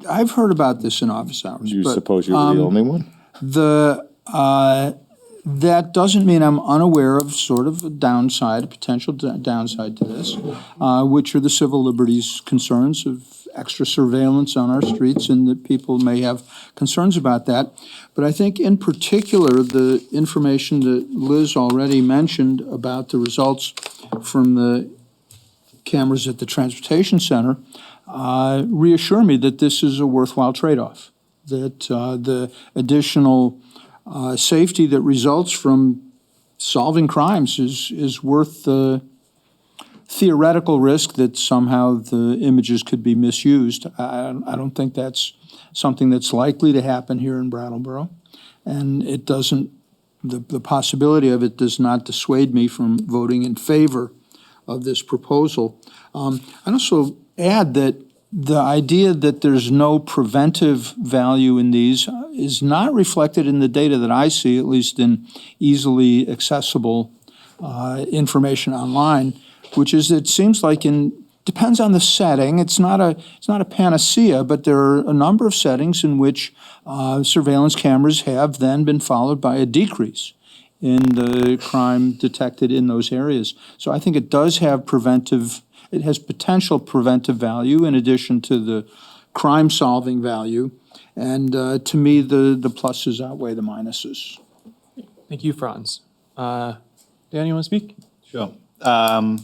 I've heard about this in office hours. Do you suppose you're the only one? That doesn't mean I'm unaware of sort of a potential downside to this, which are the civil liberties concerns of extra surveillance on our streets, and that people may have concerns about that. But I think in particular, the information that Liz already mentioned about the results from the cameras at the Transportation Center reassure me that this is a worthwhile trade-off, that the additional safety that results from solving crimes is worth the theoretical risk that somehow the images could be misused. I don't think that's something that's likely to happen here in Brattleboro, and it doesn't. The possibility of it does not dissuade me from voting in favor of this proposal. I'd also add that the idea that there's no preventive value in these is not reflected in the data that I see, at least in easily accessible information online, which is it seems like depends on the setting. It's not a panacea, but there are a number of settings in which surveillance cameras have then been followed by a decrease in the crime detected in those areas. So I think it does have it has potential preventive value in addition to the crime-solving value. And to me, the pluses outweigh the minuses. Thank you, Franz. Dan, you want to speak? Sure. I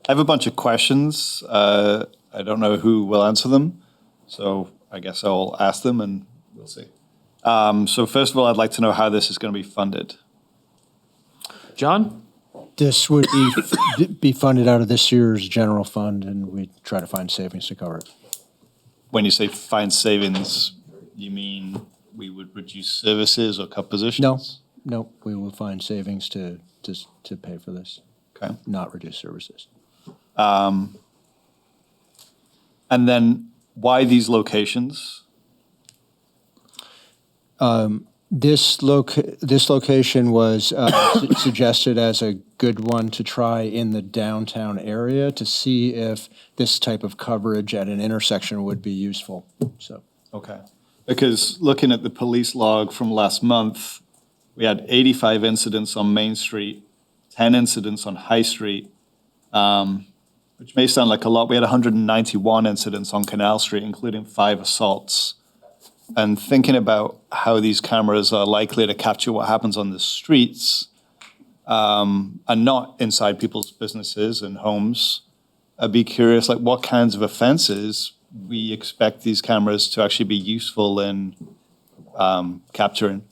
have a bunch of questions. I don't know who will answer them, so I guess I'll ask them and we'll see. So first of all, I'd like to know how this is going to be funded. John? This would be funded out of this year's general fund, and we try to find savings to cover it. When you say find savings, you mean we would reduce services or cut positions? No, we will find savings to pay for this. Okay. Not reduce services. And then why these locations? This location was suggested as a good one to try in the downtown area to see if this type of coverage at an intersection would be useful, so. Okay. Because looking at the police log from last month, we had 85 incidents on Main Street, 10 incidents on High Street, which may sound like a lot. We had 191 incidents on Canal Street, including 5 assaults. And thinking about how these cameras are likely to capture what happens on the streets and not inside people's businesses and homes, I'd be curious, like what kinds of offenses we expect these cameras to actually be useful in capturing.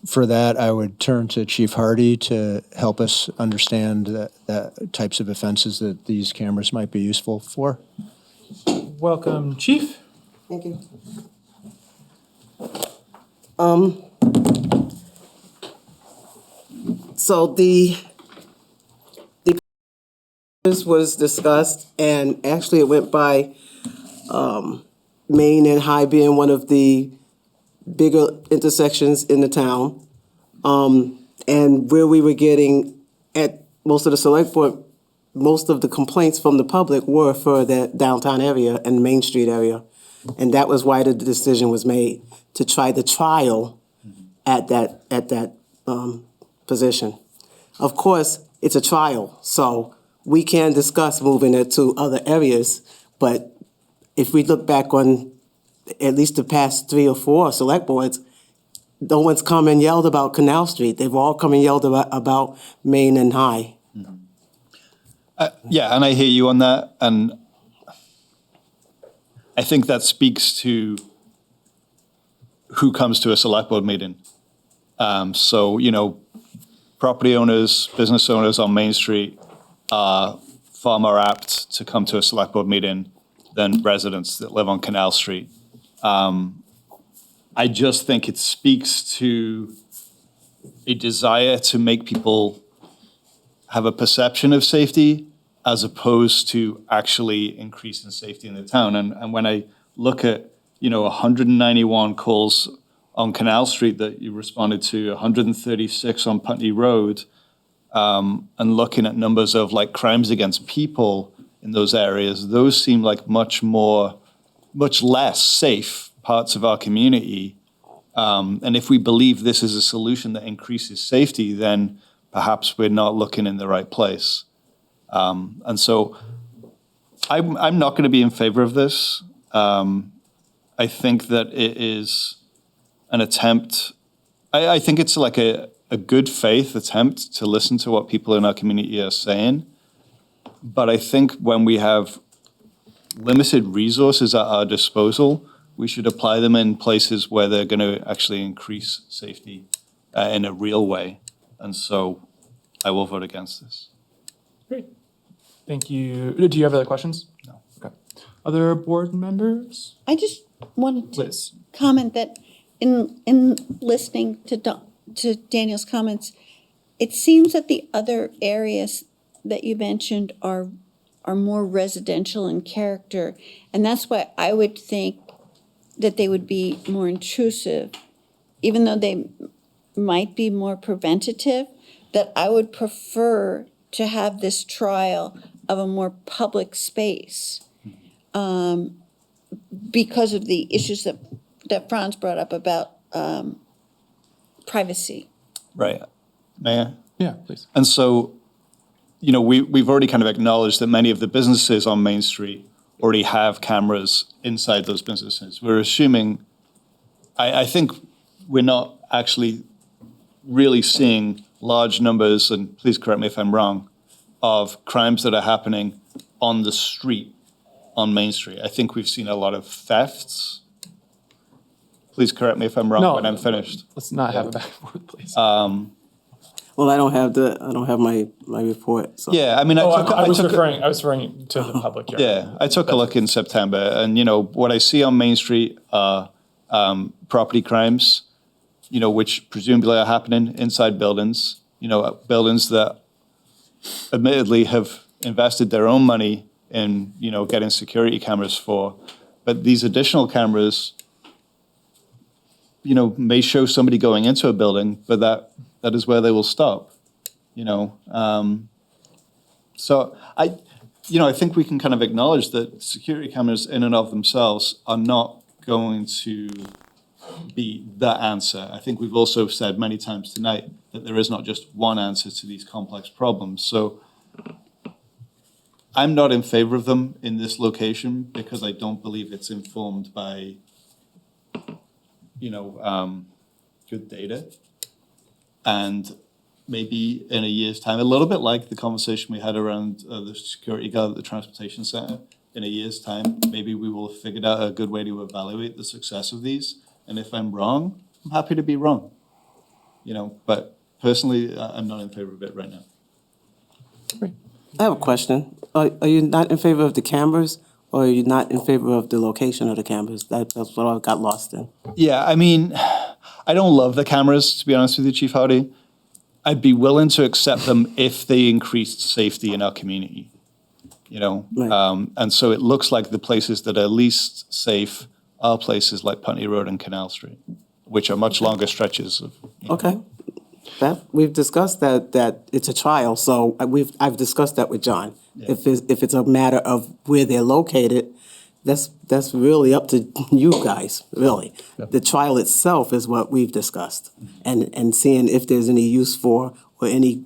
For that, I would turn to Chief Hardy to help us understand the types of offenses that these cameras might be useful for. Welcome, Chief. Thank you. So the was discussed, and actually it went by Main and High being one of the bigger intersections in the town. And where we were getting at most of the select board, most of the complaints from the public were for that downtown area and Main Street area. And that was why the decision was made to try the trial at that position. Of course, it's a trial, so we can discuss moving it to other areas, but if we look back on at least the past 3 or 4 select boards, no one's come and yelled about Canal Street. They've all come and yelled about Main and High. Yeah, and I hear you on that, and I think that speaks to who comes to a select board meeting. So, property owners, business owners on Main Street are far more apt to come to a select board meeting than residents that live on Canal Street. I just think it speaks to a desire to make people have a perception of safety as opposed to actually increasing safety in the town. And when I look at, 191 calls on Canal Street that you responded to, 136 on Putney Road, and looking at numbers of like crimes against people in those areas, those seem like much less safe parts of our community. And if we believe this is a solution that increases safety, then perhaps we're not looking in the right place. And so I'm not going to be in favor of this. I think that it is an attempt. I think it's like a good faith attempt to listen to what people in our community are saying. But I think when we have limited resources at our disposal, we should apply them in places where they're going to actually increase safety in a real way. And so I will vote against this. Great. Thank you. Do you have other questions? No. Okay. Other board members? I just wanted to Liz. comment that in listening to Daniel's comments, it seems that the other areas that you mentioned are more residential in character, and that's why I would think that they would be more intrusive, even though they might be more preventative, that I would prefer to have this trial of a more public space because of the issues that Franz brought up about privacy. Right. Mayor? Yeah, please. And so, we've already kind of acknowledged that many of the businesses on Main Street already have cameras inside those businesses. We're assuming, I think we're not actually really seeing large numbers, and please correct me if I'm wrong, of crimes that are happening on the street, on Main Street. I think we've seen a lot of thefts. Please correct me if I'm wrong No, when I'm finished. Let's not have a back and forth, please. Well, I don't have my report, so. Yeah, I mean, I was took referring to the public hearing. Yeah, I took a look in September, and, what I see on Main Street are property crimes, which presumably are happening inside buildings, buildings that admittedly have invested their own money in, getting security cameras for. But these additional cameras, may show somebody going into a building, but that is where they will stop, So I think we can kind of acknowledge that security cameras in and of themselves are not going to be the answer. I think we've also said many times tonight that there is not just one answer to these complex problems. So I'm not in favor of them in this location because I don't believe it's informed by, good data. And maybe in a year's time, a little bit like the conversation we had around the security guard at the transportation center, in a year's time, maybe we will have figured out a good way to evaluate the success of these. And if I'm wrong, I'm happy to be wrong. But personally, I'm not in favor of it right now. I have a question. Are you not in favor of the cameras, or are you not in favor of the location of the cameras? That's what I got lost in. Yeah, I mean, I don't love the cameras, to be honest with you, Chief Hardy. I'd be willing to accept them if they increased safety in our community, And so it looks like the places that are least safe are places like Putney Road and Canal Street, which are much longer stretches of. Okay. We've discussed that it's a trial, so I've discussed that with John. Yeah. If it's a matter of where they're located, that's really up to you guys, really. Yeah. The trial itself is what we've discussed, and seeing if there's any use for or any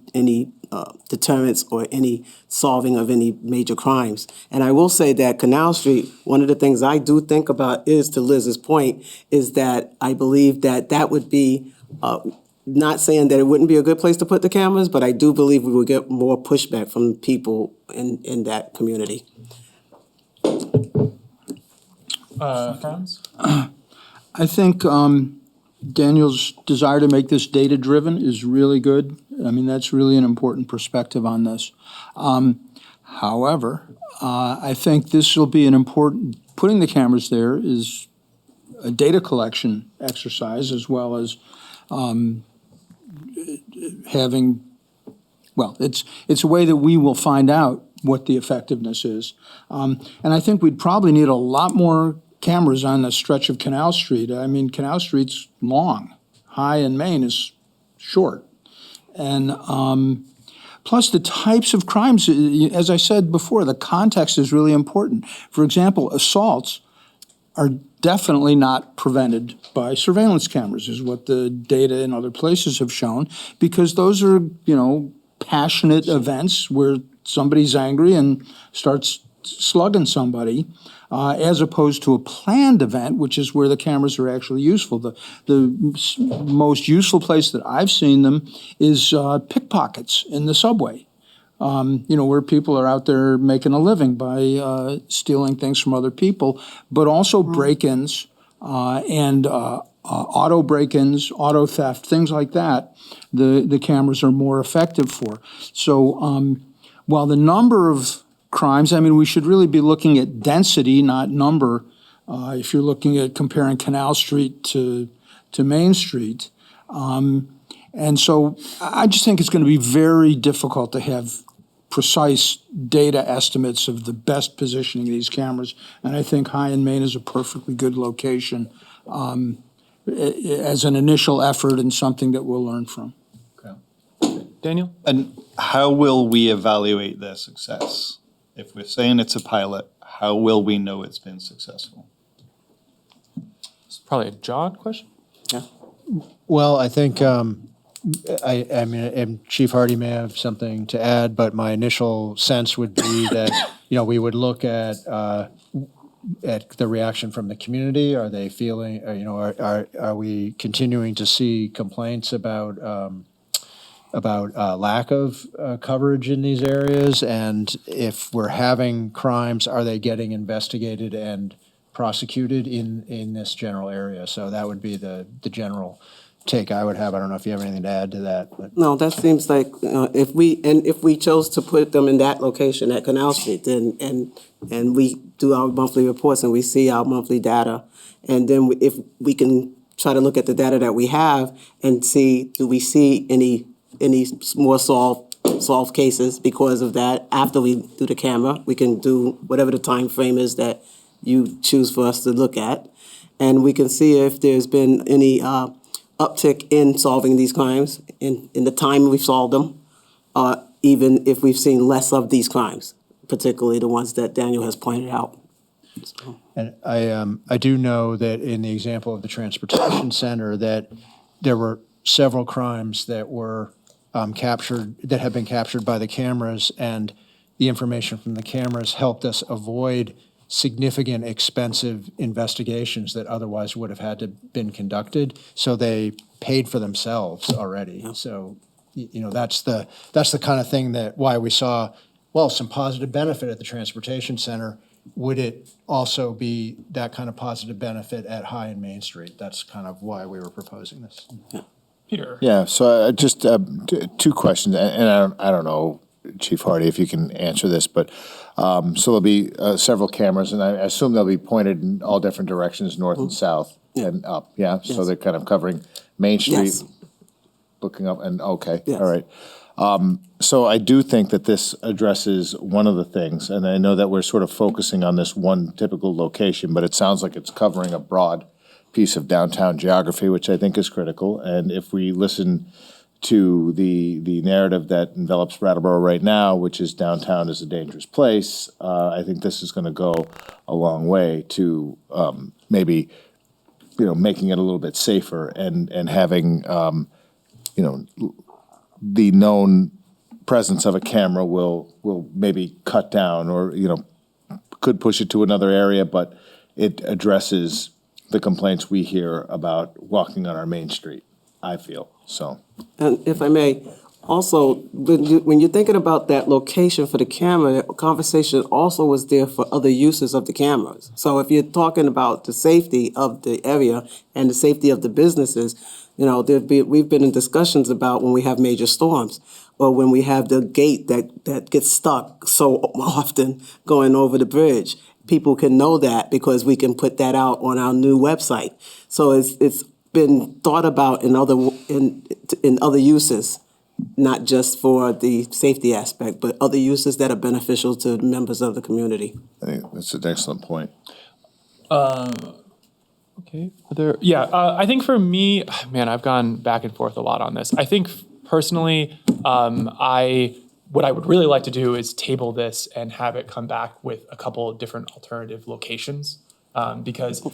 deterrence or any solving of any major crimes. And I will say that Canal Street, one of the things I do think about is, to Liz's point, is that I believe that would be, not saying that it wouldn't be a good place to put the cameras, but I do believe we would get more pushback from people in that community. Franz? I think Daniel's desire to make this data-driven is really good. I mean, that's really an important perspective on this. However, I think this will be an important, putting the cameras there is a data collection exercise, as well as having, well, it's a way that we will find out what the effectiveness is. And I think we'd probably need a lot more cameras on the stretch of Canal Street. I mean, Canal Street's long. High and Main is short. And plus the types of crimes, as I said before, the context is really important. For example, assaults are definitely not prevented by surveillance cameras, is what the data in other places have shown, because those are, passionate events where somebody's angry and starts slugging somebody, as opposed to a planned event, which is where the cameras are actually useful. The most useful place that I've seen them is pickpockets in the subway. Where people are out there making a living by stealing things from other people, but also break-ins and auto break-ins, auto theft, things like that, the cameras are more effective for. So while the number of crimes, I mean, we should really be looking at density, not number, if you're looking at comparing Canal Street to Main Street. And so I just think it's going to be very difficult to have precise data estimates of the best positioning of these cameras. And I think High and Main is a perfectly good location as an initial effort and something that we'll learn from. Okay. Daniel? And how will we evaluate their success? If we're saying it's a pilot, how will we know it's been successful? It's probably a John question. Yeah. Well, I think, I mean, and Chief Hardy may have something to add, but my initial sense would be that, we would look at the reaction from the community. Are they feeling, are we continuing to see complaints about, about lack of coverage in these areas, and if we're having crimes, are they getting investigated and prosecuted in this general area? So that would be the general take I would have. I don't know if you have anything to add to that, but. No, that seems like, if we chose to put them in that location at Canal Street, then, and we do our monthly reports and we see our monthly data, and then if we can try to look at the data that we have and see, do we see any more solved cases because of that? After we do the camera, we can do whatever the time frame is that you choose for us to look at, and we can see if there's been any uptick in solving these crimes in the time we've solved them, even if we've seen less of these crimes, particularly the ones that Daniel has pointed out. And I do know that in the example of the transportation center, that there were several crimes that were captured, that have been captured by the cameras, and the information from the cameras helped us avoid significant expensive investigations that otherwise would have had to been conducted. So they paid for themselves already. So, that's the kind of thing that why we saw, well, some positive benefit at the transportation center. Would it also be that kind of positive benefit at High and Main Street? That's kind of why we were proposing this. Peter. Yeah, so just two questions, and I don't know, Chief Hardy, if you can answer this, but so there'll be several cameras, and I assume they'll be pointed in all different directions, north and south and up, yeah? So they're kind of covering Main Street, looking up, and okay, all right. So I do think that this addresses one of the things, and I know that we're sort of focusing on this one typical location, but it sounds like it's covering a broad piece of downtown geography, which I think is critical. And if we listen to the narrative that envelops Brattleboro right now, which is downtown is a dangerous place, I think this is going to go a long way to maybe, making it a little bit safer and having, the known presence of a camera will maybe cut down or, could push it to another area, but it addresses the complaints we hear about walking on our main street, I feel, so. And if I may, also, when you're thinking about that location for the camera, conversation also was there for other uses of the cameras. So if you're talking about the safety of the area and the safety of the businesses, we've been in discussions about when we have major storms, or when we have the gate that gets stuck so often going over the bridge. People can know that because we can put that out on our new website. So it's been thought about in other uses, not just for the safety aspect, but other uses that are beneficial to members of the community. I think that's an excellent point. Okay. I think for me, man, I've gone back and forth a lot on this. I think personally, what I would really like to do is table this and have it come back with a couple of different alternative locations. Because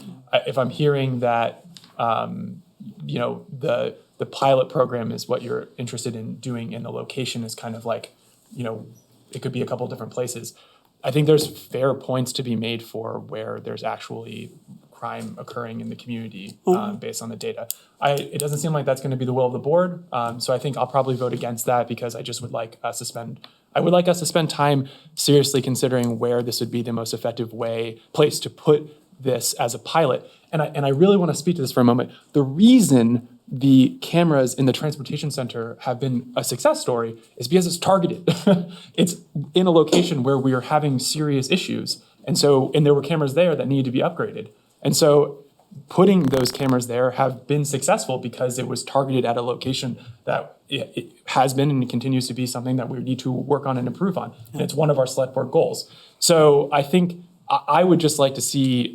if I'm hearing that, the pilot program is what you're interested in doing, and the location is kind of like, it could be a couple of different places. I think there's fair points to be made for where there's actually crime occurring in the community based on the data. It doesn't seem like that's going to be the will of the board, so I think I'll probably vote against that because I just would like us to spend time seriously considering where this would be the most effective place to put this as a pilot. And I really want to speak to this for a moment. The reason the cameras in the transportation center have been a success story is because it's targeted. It's in a location where we are having serious issues. And there were cameras there that needed to be upgraded. And so putting those cameras there have been successful because it was targeted at a location that it has been and continues to be something that we need to work on and improve on. And it's one of our select board goals. So I think I would just like to see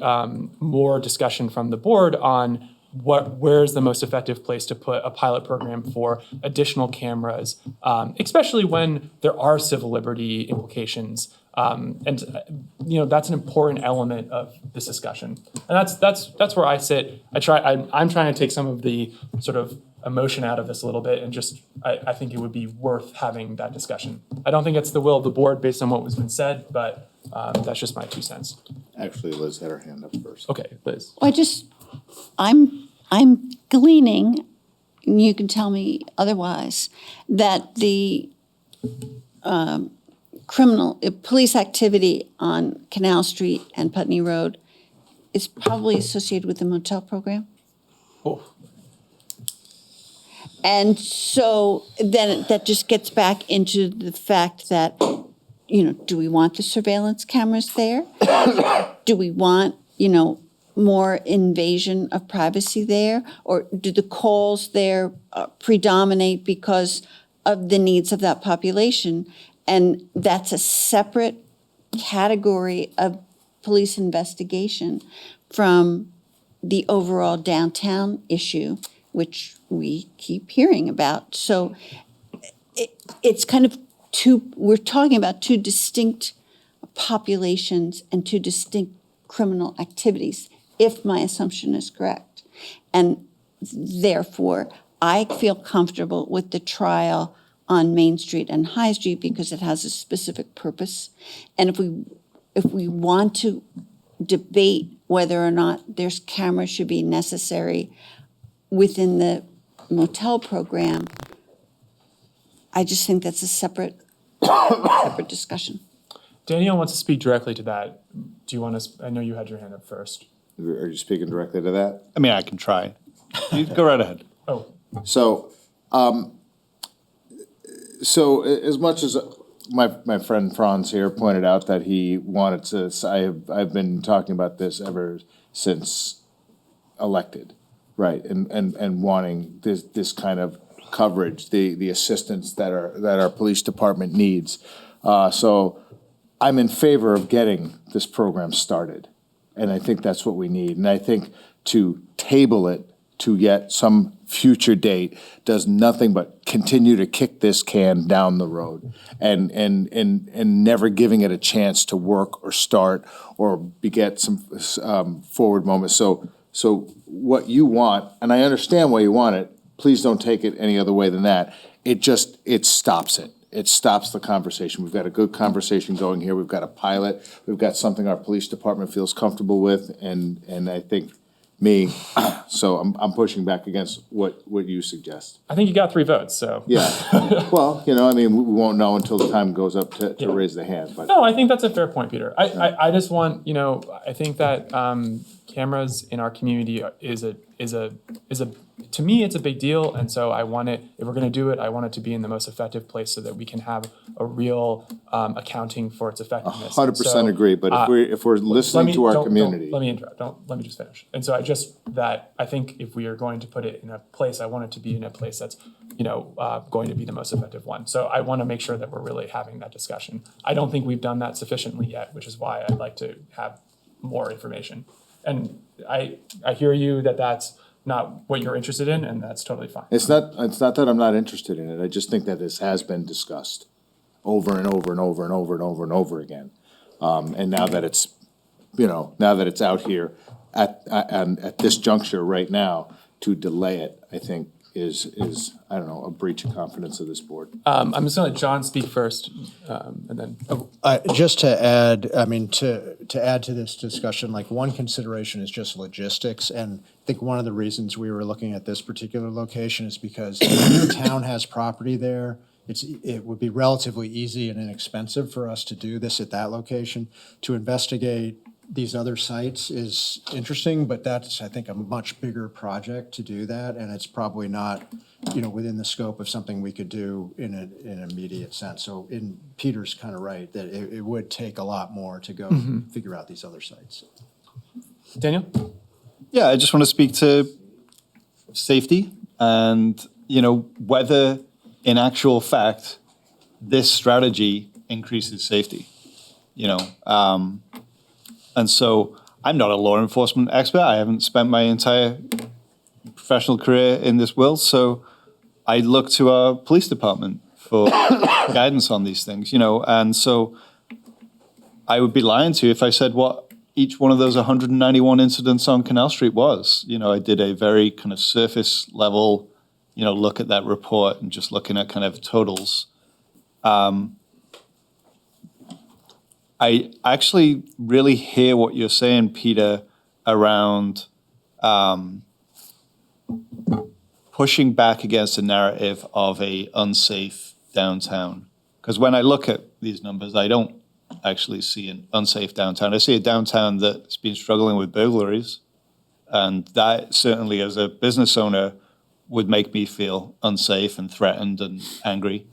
more discussion from the board on where's the most effective place to put a pilot program for additional cameras, especially when there are civil liberty implications. That's an important element of this discussion. And that's where I sit. I'm trying to take some of the sort of emotion out of this a little bit, and just I think it would be worth having that discussion. I don't think it's the will of the board based on what was been said, but that's just my 2 cents. Actually, Liz had her hand up first. Okay, Liz. I'm gleaning and you can tell me otherwise, that the police activity on Canal Street and Putney Road is probably associated with the motel program? Oh. And so then that just gets back into the fact that, do we want the surveillance cameras there? Do we want, more invasion of privacy there? Or do the calls there predominate because of the needs of that population? And that's a separate category of police investigation from the overall downtown issue, which we keep hearing about. So it's kind of we're talking about two distinct populations and two distinct criminal activities, if my assumption is correct. And therefore, I feel comfortable with the trial on Main Street and High Street because it has a specific purpose. And if we want to debate whether or not there's cameras should be necessary within the motel program, I just think that's a separate discussion. Danielle wants to speak directly to that. Do you want to, I know you had your hand up first. Are you speaking directly to that? I mean, I can try. You go right ahead. Oh. So, as much as my friend Franz here pointed out that he wanted to, I've been talking about this ever since elected, right? And wanting this kind of coverage, the assistance that our police department needs. So I'm in favor of getting this program started. And I think that's what we need. And I think to table it to yet some future date does nothing but continue to kick this can down the road and never giving it a chance to work or start or beget some forward moments. So what you want, and I understand why you want it, please don't take it any other way than that. It stops it. It stops the conversation. We've got a good conversation going here. We've got a pilot. We've got something our police department feels comfortable with, and I think so I'm pushing back against what you suggest. I think you got 3 votes, so. Yeah. Well, we won't know until the time goes up to raise the hand, but. No, I think that's a fair point, Peter. I just want, I think that cameras in our community is a to me, it's a big deal. And so I want it, if we're going to do it, I want it to be in the most effective place so that we can have a real accounting for its effectiveness. 100% agree. But if we're listening to our community. Let me interrupt. Let me just finish. And so I think if we are going to put it in a place, I want it to be in a place that's, going to be the most effective one. So I want to make sure that we're really having that discussion. I don't think we've done that sufficiently yet, which is why I'd like to have more information. And I hear you that that's not what you're interested in, and that's totally fine. It's not that I'm not interested in it. I just think that this has been discussed over and over and over and over and over and over again. And now that it's, out here at this juncture right now, to delay it, I think is I don't know, a breach of confidence of this board. I'm just gonna let John speak first, and then. Just to add, to add to this discussion, one consideration is just logistics. And I think one of the reasons we were looking at this particular location is because the town has property there. It would be relatively easy and inexpensive for us to do this at that location. To investigate these other sites is interesting, but that's, I think, a much bigger project to do that. And it's probably not, within the scope of something we could do in an immediate sense. So Peter's kind of right that it would take a lot more to go figure out these other sites. Daniel? Yeah, I just want to speak to safety and, whether in actual fact, this strategy increases safety, And so I'm not a law enforcement expert. I haven't spent my entire professional career in this world. So I look to our police department for guidance on these things, And so I would be lying to you if I said what each one of those 191 incidents on Canal Street was. I did a very kind of surface level, look at that report and just looking at kind of totals. I actually really hear what you're saying, Peter, around pushing back against the narrative of a unsafe downtown. Because when I look at these numbers, I don't actually see an unsafe downtown. I see a downtown that's been struggling with burglaries. And that certainly, as a business owner, would make me feel unsafe and threatened and angry.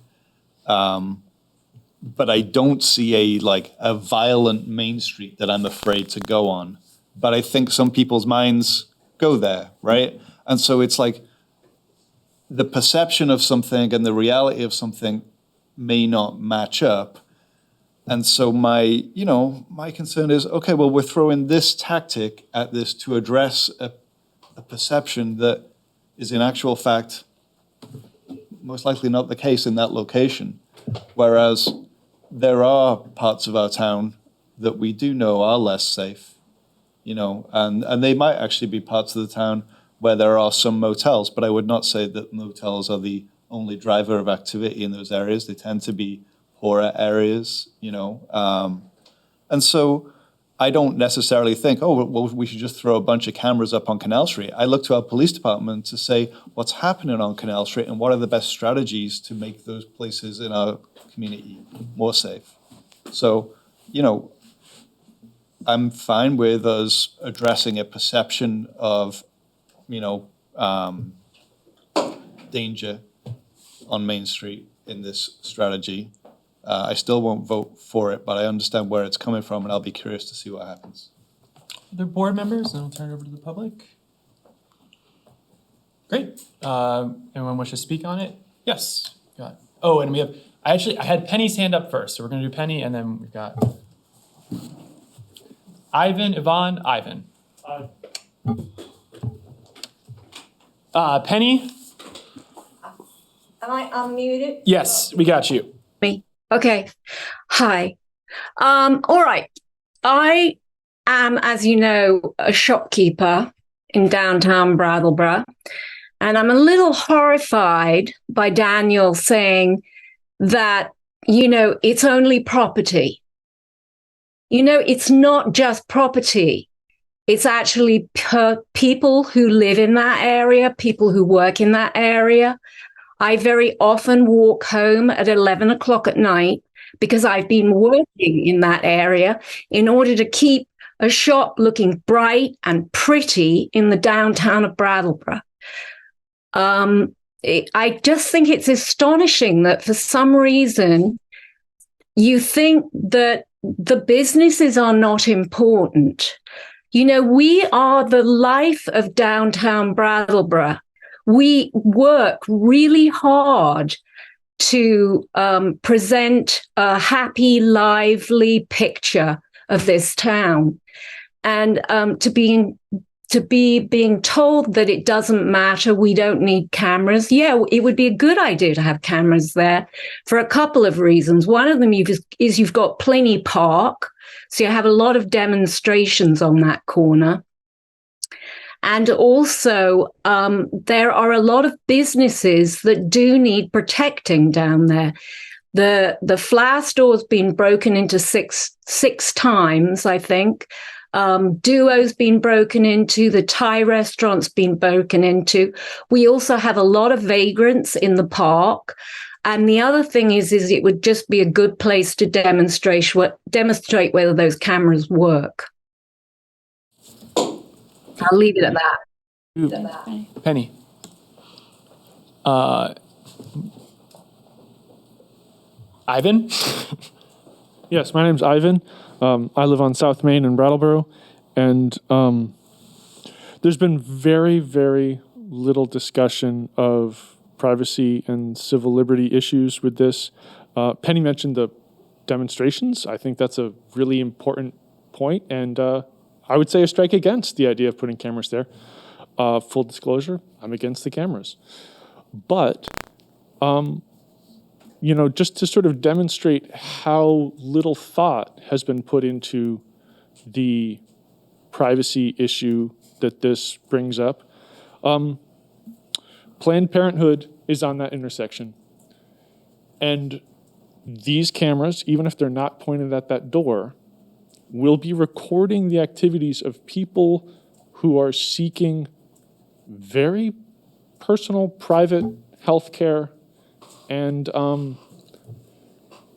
But I don't see a violent main street that I'm afraid to go on. But I think some people's minds go there, right? And so it's like the perception of something and the reality of something may not match up. And so my concern is, okay, well, we're throwing this tactic at this to address a perception that is in actual fact most likely not the case in that location. Whereas there are parts of our town that we do know are less safe, and they might actually be parts of the town where there are some motels, but I would not say that motels are the only driver of activity in those areas. They tend to be poorer areas, and so I don't necessarily think, oh, well, we should just throw a bunch of cameras up on Canal Street. I look to our police department to say what's happening on Canal Street and what are the best strategies to make those places in our community more safe. So, I'm fine with us addressing a perception of, danger on Main Street in this strategy. I still won't vote for it, but I understand where it's coming from, and I'll be curious to see what happens. Other board members, and I'll turn it over to the public. Great. Anyone wish to speak on it? Yes. Got it. Oh, and I had Penny's hand up first, so we're going to do Penny, and then we've got Ivan, Yvonne, Ivan. Penny? Am I unmuted? Yes, we got you. Me. Okay. Hi. All right. I am, as you know, a shopkeeper in downtown Brattleboro, and I'm a little horrified by Daniel saying that, it's only property. It's not just property. It's actually people who live in that area, people who work in that area. I very often walk home at 11 o'clock at night because I've been working in that area in order to keep a shop looking bright and pretty in the downtown of Brattleboro. I just think it's astonishing that for some reason you think that the businesses are not important. We are the life of downtown Brattleboro. We work really hard to present a happy, lively picture of this town. And to be being told that it doesn't matter, we don't need cameras. Yeah, it would be a good idea to have cameras there for a couple of reasons. One of them is you've got Pliny Park, so you have a lot of demonstrations on that corner. And also, there are a lot of businesses that do need protecting down there. The flower store's been broken into six times, I think. Duo's been broken into. The Thai restaurant's been broken into. We also have a lot of vagrants in the park. And the other thing is it would just be a good place to demonstrate whether those cameras work. I'll leave it at that. Ooh. Penny. Ivan? Yes, my name's Ivan. I live on South Main in Brattleboro, and there's been very, very little discussion of privacy and civil liberty issues with this. Penny mentioned the demonstrations. I think that's a really important point, and I would say a strike against the idea of putting cameras there. Full disclosure, I'm against the cameras. But, just to sort of demonstrate how little thought has been put into the privacy issue that this brings up, Planned Parenthood is on that intersection. And these cameras, even if they're not pointed at that door, will be recording the activities of people who are seeking very personal, private healthcare. And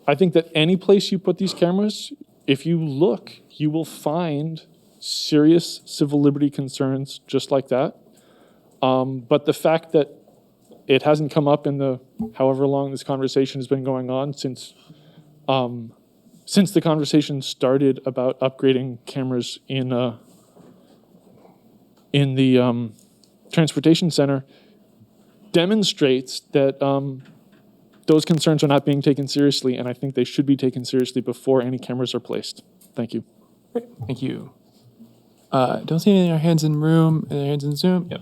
I think that any place you put these cameras, if you look, you will find serious civil liberty concerns just like that. But the fact that it hasn't come up in the however long this conversation has been going on since the conversation started about upgrading cameras in the transportation center demonstrates that those concerns are not being taken seriously, and I think they should be taken seriously before any cameras are placed. Thank you. Great, thank you. Don't see any hands in the room, any hands in Zoom? Yep.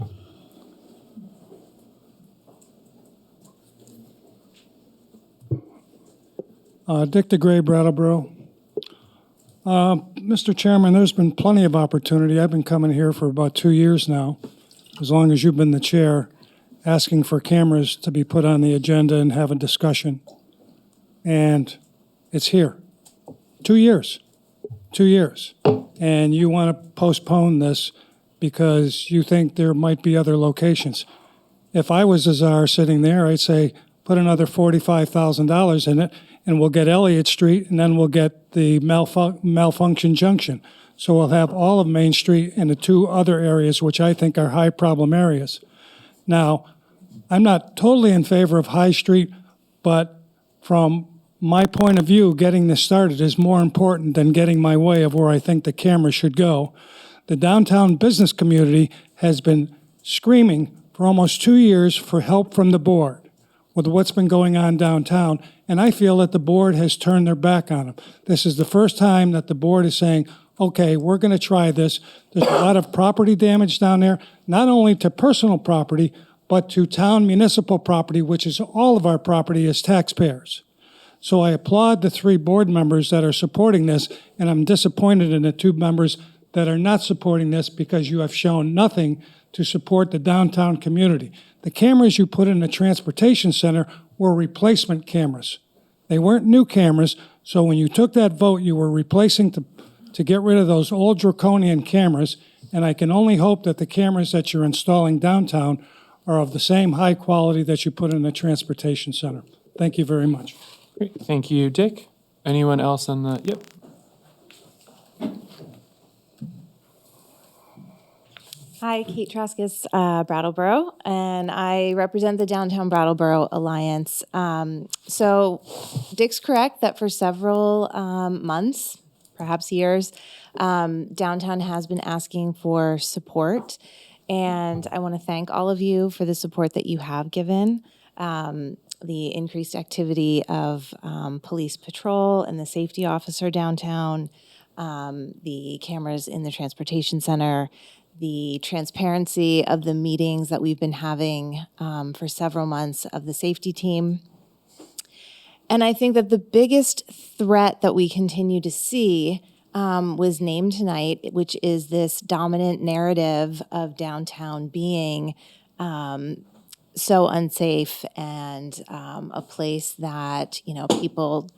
Dick DeGray, Brattleboro. Mr. Chairman, there's been plenty of opportunity. I've been coming here for about 2 years now, as long as you've been the chair, asking for cameras to be put on the agenda and have a discussion. And it's here. 2 years. 2 years. And you want to postpone this because you think there might be other locations. If I was a czar sitting there, I'd say, put another $45,000 in it, and we'll get Elliott Street, and then we'll get the malfunction junction. So we'll have all of Main Street and the 2 other areas, which I think are high problem areas. Now, I'm not totally in favor of High Street, but from my point of view, getting this started is more important than getting my way of where I think the camera should go. The downtown business community has been screaming for almost 2 years for help from the board with what's been going on downtown, and I feel that the board has turned their back on them. This is the first time that the board is saying, okay, we're going to try this. There's a lot of property damage down there, not only to personal property, but to town municipal property, which is all of our property as taxpayers. So I applaud the 3 board members that are supporting this, and I'm disappointed in the 2 members that are not supporting this because you have shown nothing to support the downtown community. The cameras you put in the transportation center were replacement cameras. They weren't new cameras, so when you took that vote, you were replacing to get rid of those old draconian cameras, and I can only hope that the cameras that you're installing downtown are of the same high quality that you put in the transportation center. Thank you very much. Great, thank you, Dick. Anyone else on the, yep. Hi, Kate Traskus, Brattleboro, and I represent the Downtown Brattleboro Alliance. So Dick's correct that for several months, perhaps years, downtown has been asking for support, and I want to thank all of you for the support that you have given. The increased activity of police patrol and the safety officer downtown, the cameras in the transportation center, the transparency of the meetings that we've been having for several months of the safety team. And I think that the biggest threat that we continue to see was named tonight, which is this dominant narrative of downtown being so unsafe and a place that, you know, people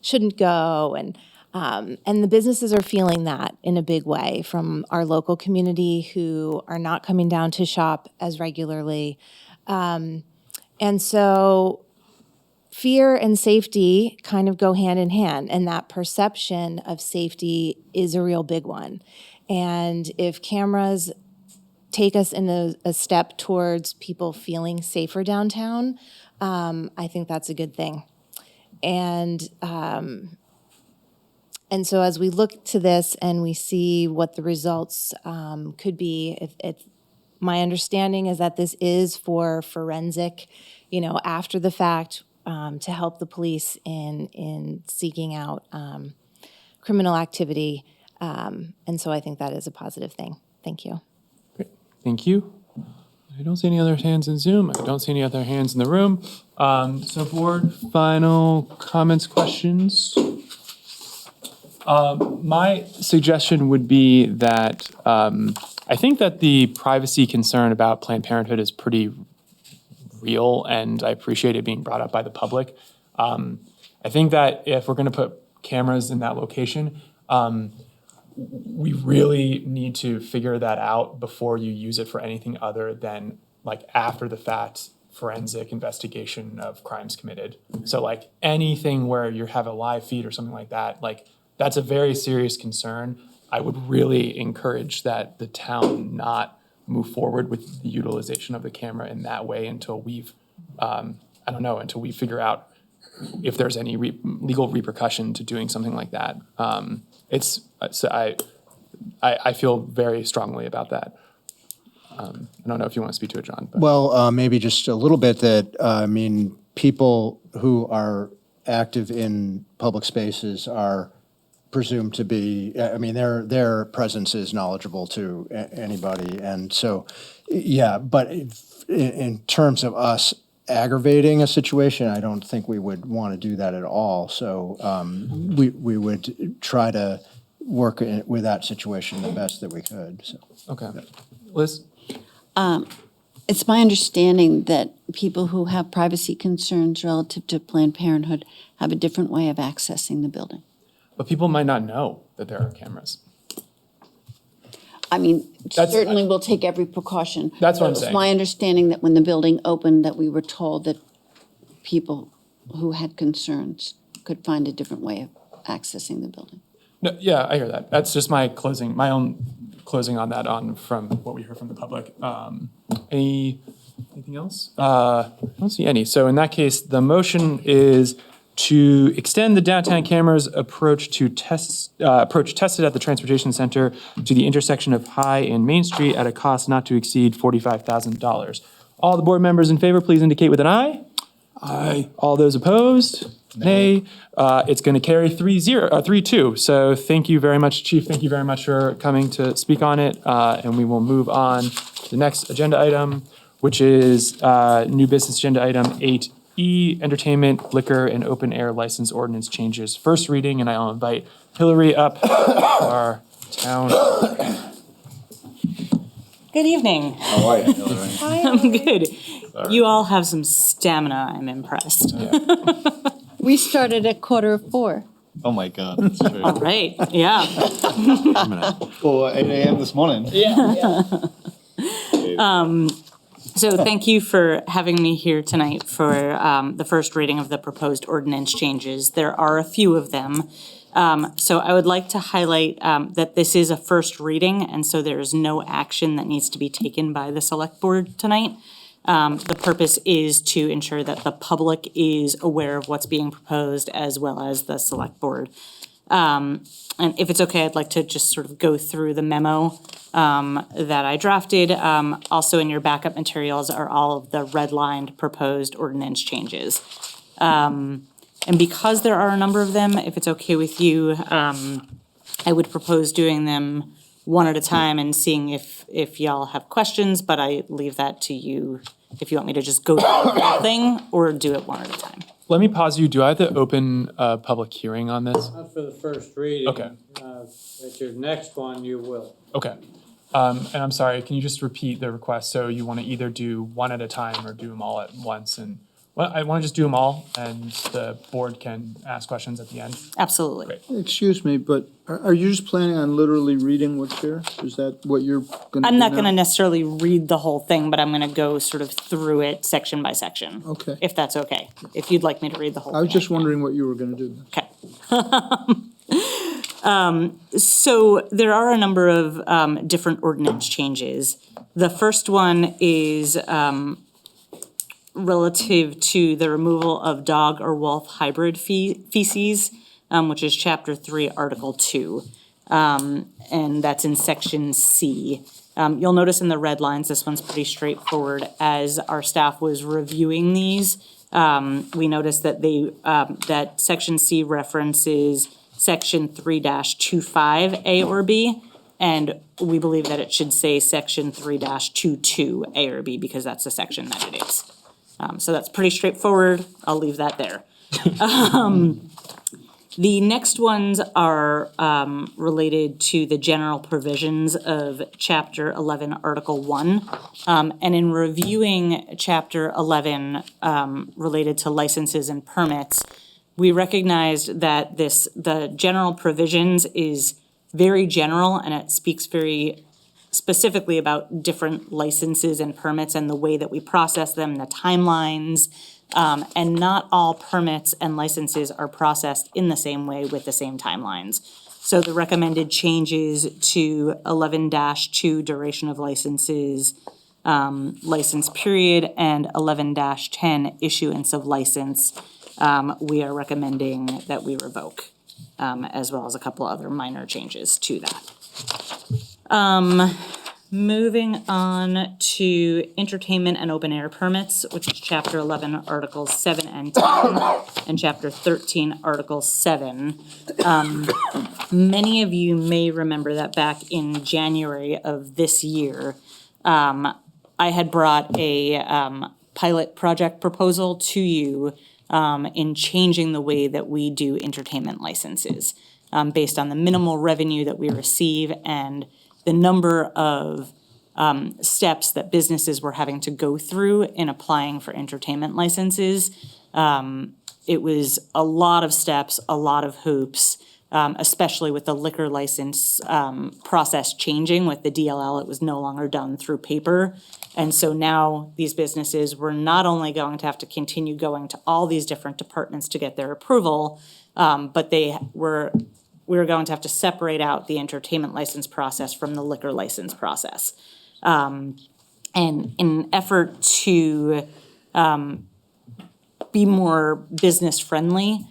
shouldn't go, and the businesses are feeling that in a big way from our local community who are not coming down to shop as regularly. And so fear and safety kind of go hand in hand, and that perception of safety is a real big one. And if cameras take us in a step towards people feeling safer downtown, I think that's a good thing. And so as we look to this and we see what the results could be, if my understanding is that this is for forensic, you know, after the fact, to help the police in seeking out criminal activity. And so I think that is a positive thing. Thank you. Great, thank you. I don't see any other hands in Zoom. I don't see any other hands in the room. So board, final comments, questions? My suggestion would be that I think that the privacy concern about Planned Parenthood is pretty real, and I appreciate it being brought up by the public. I think that if we're going to put cameras in that location, we really need to figure that out before you use it for anything other than like after the fact forensic investigation of crimes committed. So like anything where you have a live feed or something like that, like that's a very serious concern. I would really encourage that the town not move forward with the utilization of the camera in that way until we've, until we figure out if there's any legal repercussion to doing something like that. I feel very strongly about that. I don't know if you want to speak to it, John. But. Well, maybe just a little bit that, people who are active in public spaces are presumed to be, their presence is knowledgeable to anybody. And so, but in terms of us aggravating a situation, I don't think we would want to do that at all. So we would try to work with that situation the best that we could. So. Okay. Liz? It's my understanding that people who have privacy concerns relative to Planned Parenthood have a different way of accessing the building. But people might not know that there are cameras. Certainly we'll take every precaution. That's what I'm saying. It's my understanding that when the building opened, that we were told that people who had concerns could find a different way of accessing the building. No, yeah, I hear that. That's just my own closing on that from what we heard from the public. Anything else? I don't see any. So in that case, the motion is to extend the downtown cameras approach tested at the transportation center to the intersection of High and Main Street at a cost not to exceed $45,000. All the board members in favor, please indicate with an aye. Aye. All those opposed? Nay. It's going to carry 3-2. So thank you very much, Chief. Thank you very much for coming to speak on it. And we will move on to the next agenda item, which is new business agenda item 8E, entertainment, liquor, and open air license ordinance changes. First reading, and I'll invite Hillary up, our town. Good evening. How are you, Hillary? I'm good. You all have some stamina. I'm impressed. We started at 3:45. Oh my God, that's true. All right, yeah. Or 8 a.m. this morning. Yeah. So thank you for having me here tonight for the first reading of the proposed ordinance changes. There are a few of them. So I would like to highlight that this is a first reading, and so there is no action that needs to be taken by the select board tonight. The purpose is to ensure that the public is aware of what's being proposed as well as the select board. And if it's okay, I'd like to just sort of go through the memo that I drafted. Also in your backup materials are all of the redlined proposed ordinance changes. And because there are a number of them, if it's okay with you, I would propose doing them one at a time and seeing if y'all have questions, but I leave that to you if you want me to just go through the whole thing or do it one at a time. Let me pause you. Do I have to open a public hearing on this? Not for the first reading. Okay. At your next one, you will. Okay. And I'm sorry, can you just repeat the request? So you want to either do one at a time or do them all at once? And well, I want to just do them all and the board can ask questions at the end. Absolutely. Great. Excuse me, but are you just planning on literally reading what's there? Is that what you're going to do I'm not now? going to necessarily read the whole thing, but I'm going to go sort of through it section by section. Okay. If that's okay. If you'd like me to read the whole I was thing. just wondering what you were going to do. Okay. So there are a number of different ordinance changes. The first one is relative to the removal of dog or wolf hybrid feces, which is Chapter 3, Article 2. And that's in Section C. You'll notice in the red lines, this one's pretty straightforward. As our staff was reviewing these, we noticed that that Section C references Section 3-25 A or B, and we believe that it should say Section 3-22 A or B because that's the section that it is. So that's pretty straightforward. I'll leave that there. The next ones are related to the general provisions of Chapter 11, Article 1. And in reviewing Chapter 11 related to licenses and permits, we recognized that the general provisions is very general and it speaks very specifically about different licenses and permits and the way that we process them, the timelines. And not all permits and licenses are processed in the same way with the same timelines. So the recommended changes to 11-2 duration of licenses, license period, and 11-10 issuance of license, we are recommending that we revoke, as well as a couple other minor changes to that. Moving on to entertainment and open air permits, which is Chapter 11, Articles 7 and 10, and Chapter 13, Article 7. Many of you may remember that back in January of this year, I had brought a pilot project proposal to you in changing the way that we do entertainment licenses, based on the minimal revenue that we receive and the number of steps that businesses were having to go through in applying for entertainment licenses. It was a lot of steps, a lot of hoops, especially with the liquor license process changing with the DLL. It was no longer done through paper. And so now these businesses were not only going to have to continue going to all these different departments to get their approval, but we were going to have to separate out the entertainment license process from the liquor license process. And in an effort to be more business friendly,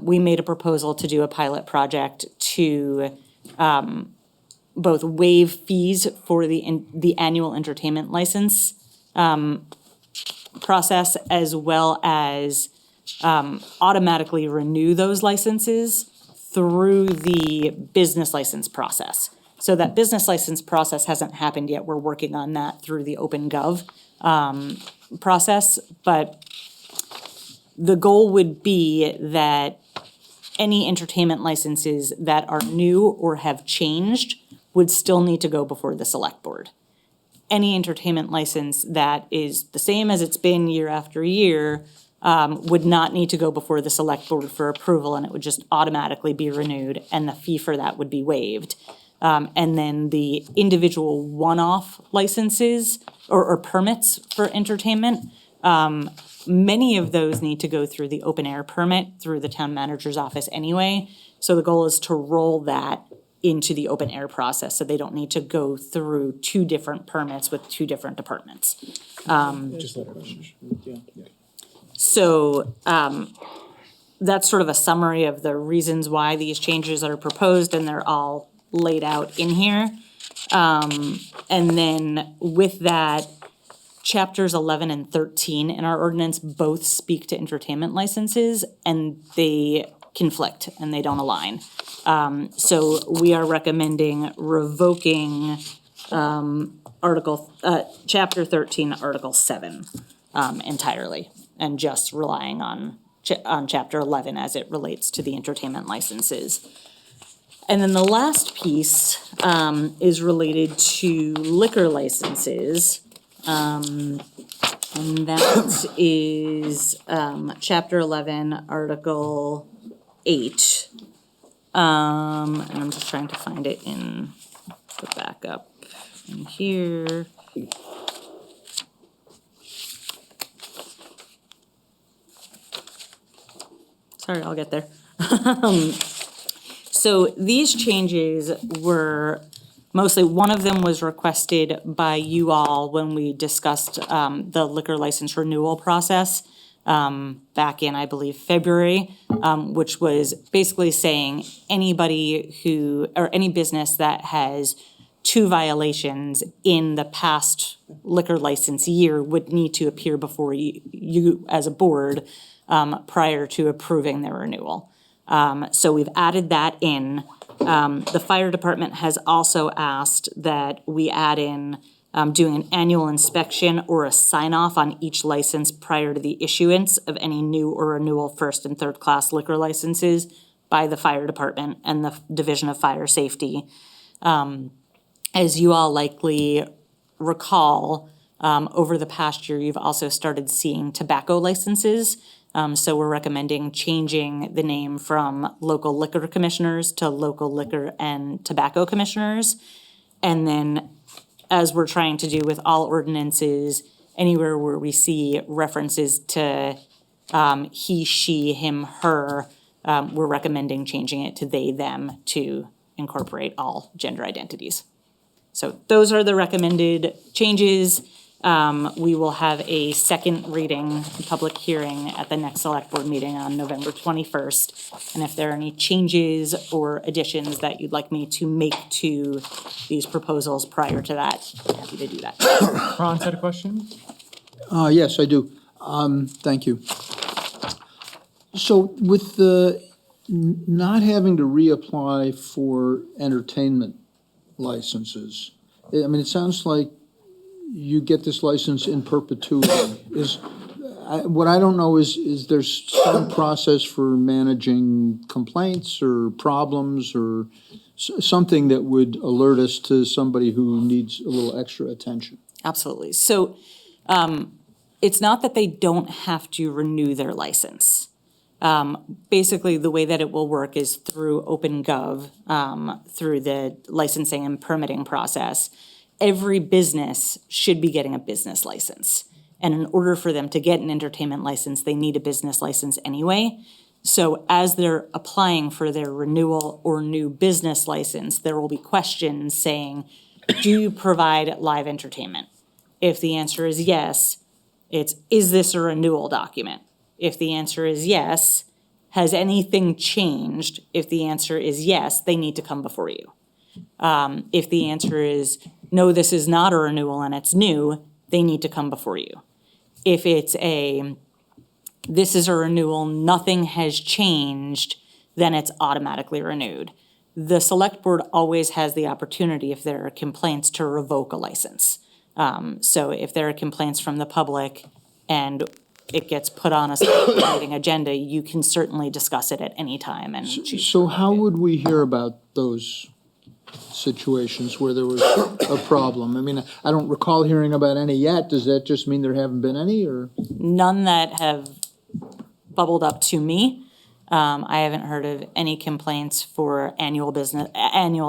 we made a proposal to do a pilot project to both waive fees for the annual entertainment license process, as well as automatically renew those licenses through the business license process. So that business license process hasn't happened yet. We're working on that through the OpenGov process. But the goal would be that any entertainment licenses that are new or have changed would still need to go before the select board. Any entertainment license that is the same as it's been year after year would not need to go before the select board for approval, and it would just automatically be renewed, and the fee for that would be waived. And then the individual one-off licenses or permits for entertainment, many of those need to go through the open air permit through the town manager's office anyway. So the goal is to roll that into the open air process, so they don't need to go through two different permits with two different departments. So that's sort of a summary of the reasons why these changes are proposed, and they're all laid out in here. And then with that, chapters 11 and 13 in our ordinance both speak to entertainment licenses, and they conflict and they don't align. So we are recommending revoking chapter 13, article 7 entirely, and just relying on chapter 11 as it relates to the entertainment licenses. And then the last piece is related to liquor licenses. And that is chapter 11, article 8. And I'm just trying to find it in the backup in here. Sorry, I'll get there. So these changes were mostly, one of them was requested by you all when we discussed the liquor license renewal process back in, I believe, February, which was basically saying anybody or any business that has 2 violations in the past liquor license year would need to appear before you as a board prior to approving their renewal. So we've added that in. The fire department has also asked that we add in doing an annual inspection or a sign-off on each license prior to the issuance of any new or renewal first and third class liquor licenses by the fire department and the Division of Fire Safety. As you all likely recall, over the past year, you've also started seeing tobacco licenses. So we're recommending changing the name from local liquor commissioners to local liquor and tobacco commissioners. And then as we're trying to do with all ordinances, anywhere where we see references to he, she, him, her, we're recommending changing it to they, them to incorporate all gender identities. So those are the recommended changes. We will have a second reading, public hearing at the next select board meeting on November 21st. And if there are any changes or additions that you'd like me to make to these proposals prior to that, I'm happy to do that. Ron had a question? Yes, I do. Thank you. So with the not having to reapply for entertainment licenses, I mean, it sounds like you get this license in perpetuity. What I don't know is there's some process for managing complaints or problems or something that would alert us to somebody who needs a little extra attention? Absolutely. So it's not that they don't have to renew their license. Basically, the way that it will work is through OpenGov, through the licensing and permitting process. Every business should be getting a business license. And in order for them to get an entertainment license, they need a business license anyway. So as they're applying for their renewal or new business license, there will be questions saying, do you provide live entertainment? If the answer is yes, is this a renewal document? If the answer is yes, has anything changed? If the answer is yes, they need to come before you. If the answer is no, this is not a renewal and it's new, they need to come before you. If it's this is a renewal, nothing has changed, then it's automatically renewed. The select board always has the opportunity, if there are complaints, to revoke a license. So if there are complaints from the public and it gets put on a meeting agenda, you can certainly discuss it at any time and choose. So how would we hear about those situations where there was a problem? I mean, I don't recall hearing about any yet. Does that just mean there haven't been any, or? None that have bubbled up to me. I haven't heard of any complaints for annual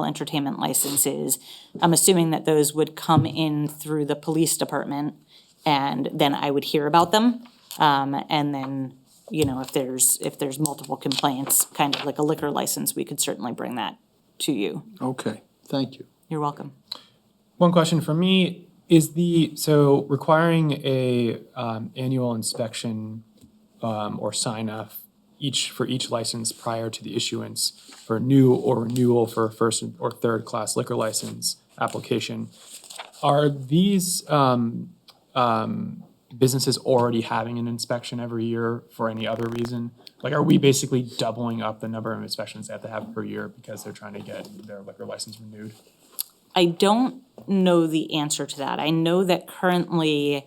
entertainment licenses. I'm assuming that those would come in through the police department, and then I would hear about them. And then, if there's multiple complaints, kind of like a liquor license, we could certainly bring that to you. Okay, thank you. You're welcome. One question from me is so requiring a annual inspection or sign off for each license prior to the issuance for new or renewal for a first or third class liquor license application. Are these businesses already having an inspection every year for any other reason? Like, are we basically doubling up the number of inspections they have to have per year because they're trying to get their liquor license renewed? I don't know the answer to that. I know that currently,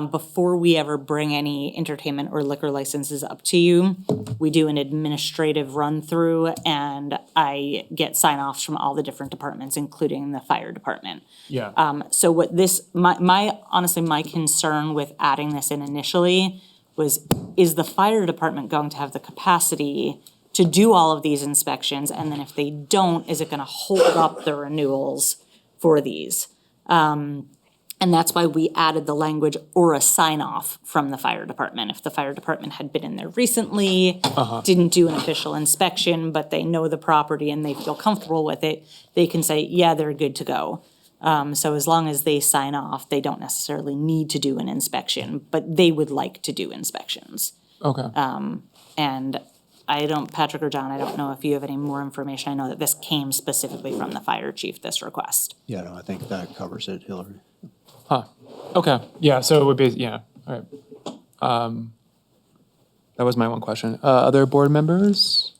before we ever bring any entertainment or liquor licenses up to you, we do an administrative run-through, and I get sign-offs from all the different departments, including the fire department. Yeah. So what honestly, my concern with adding this in initially was, is the fire department going to have the capacity to do all of these inspections? And then if they don't, is it gonna hold up the renewals for these? And that's why we added the language or a sign off from the fire department. If the fire department had been in there recently, didn't do an official inspection, but they know the property and they feel comfortable with it, they can say, yeah, they're good to go. So as long as they sign off, they don't necessarily need to do an inspection, but they would like to do inspections. Okay. And Patrick or John, I don't know if you have any more information. I know that this came specifically from the fire chief, this request. Yeah, no, I think that covers it, Hillary. Huh. Okay. Yeah. So it would be, yeah. All right. That was my one question. Other board members?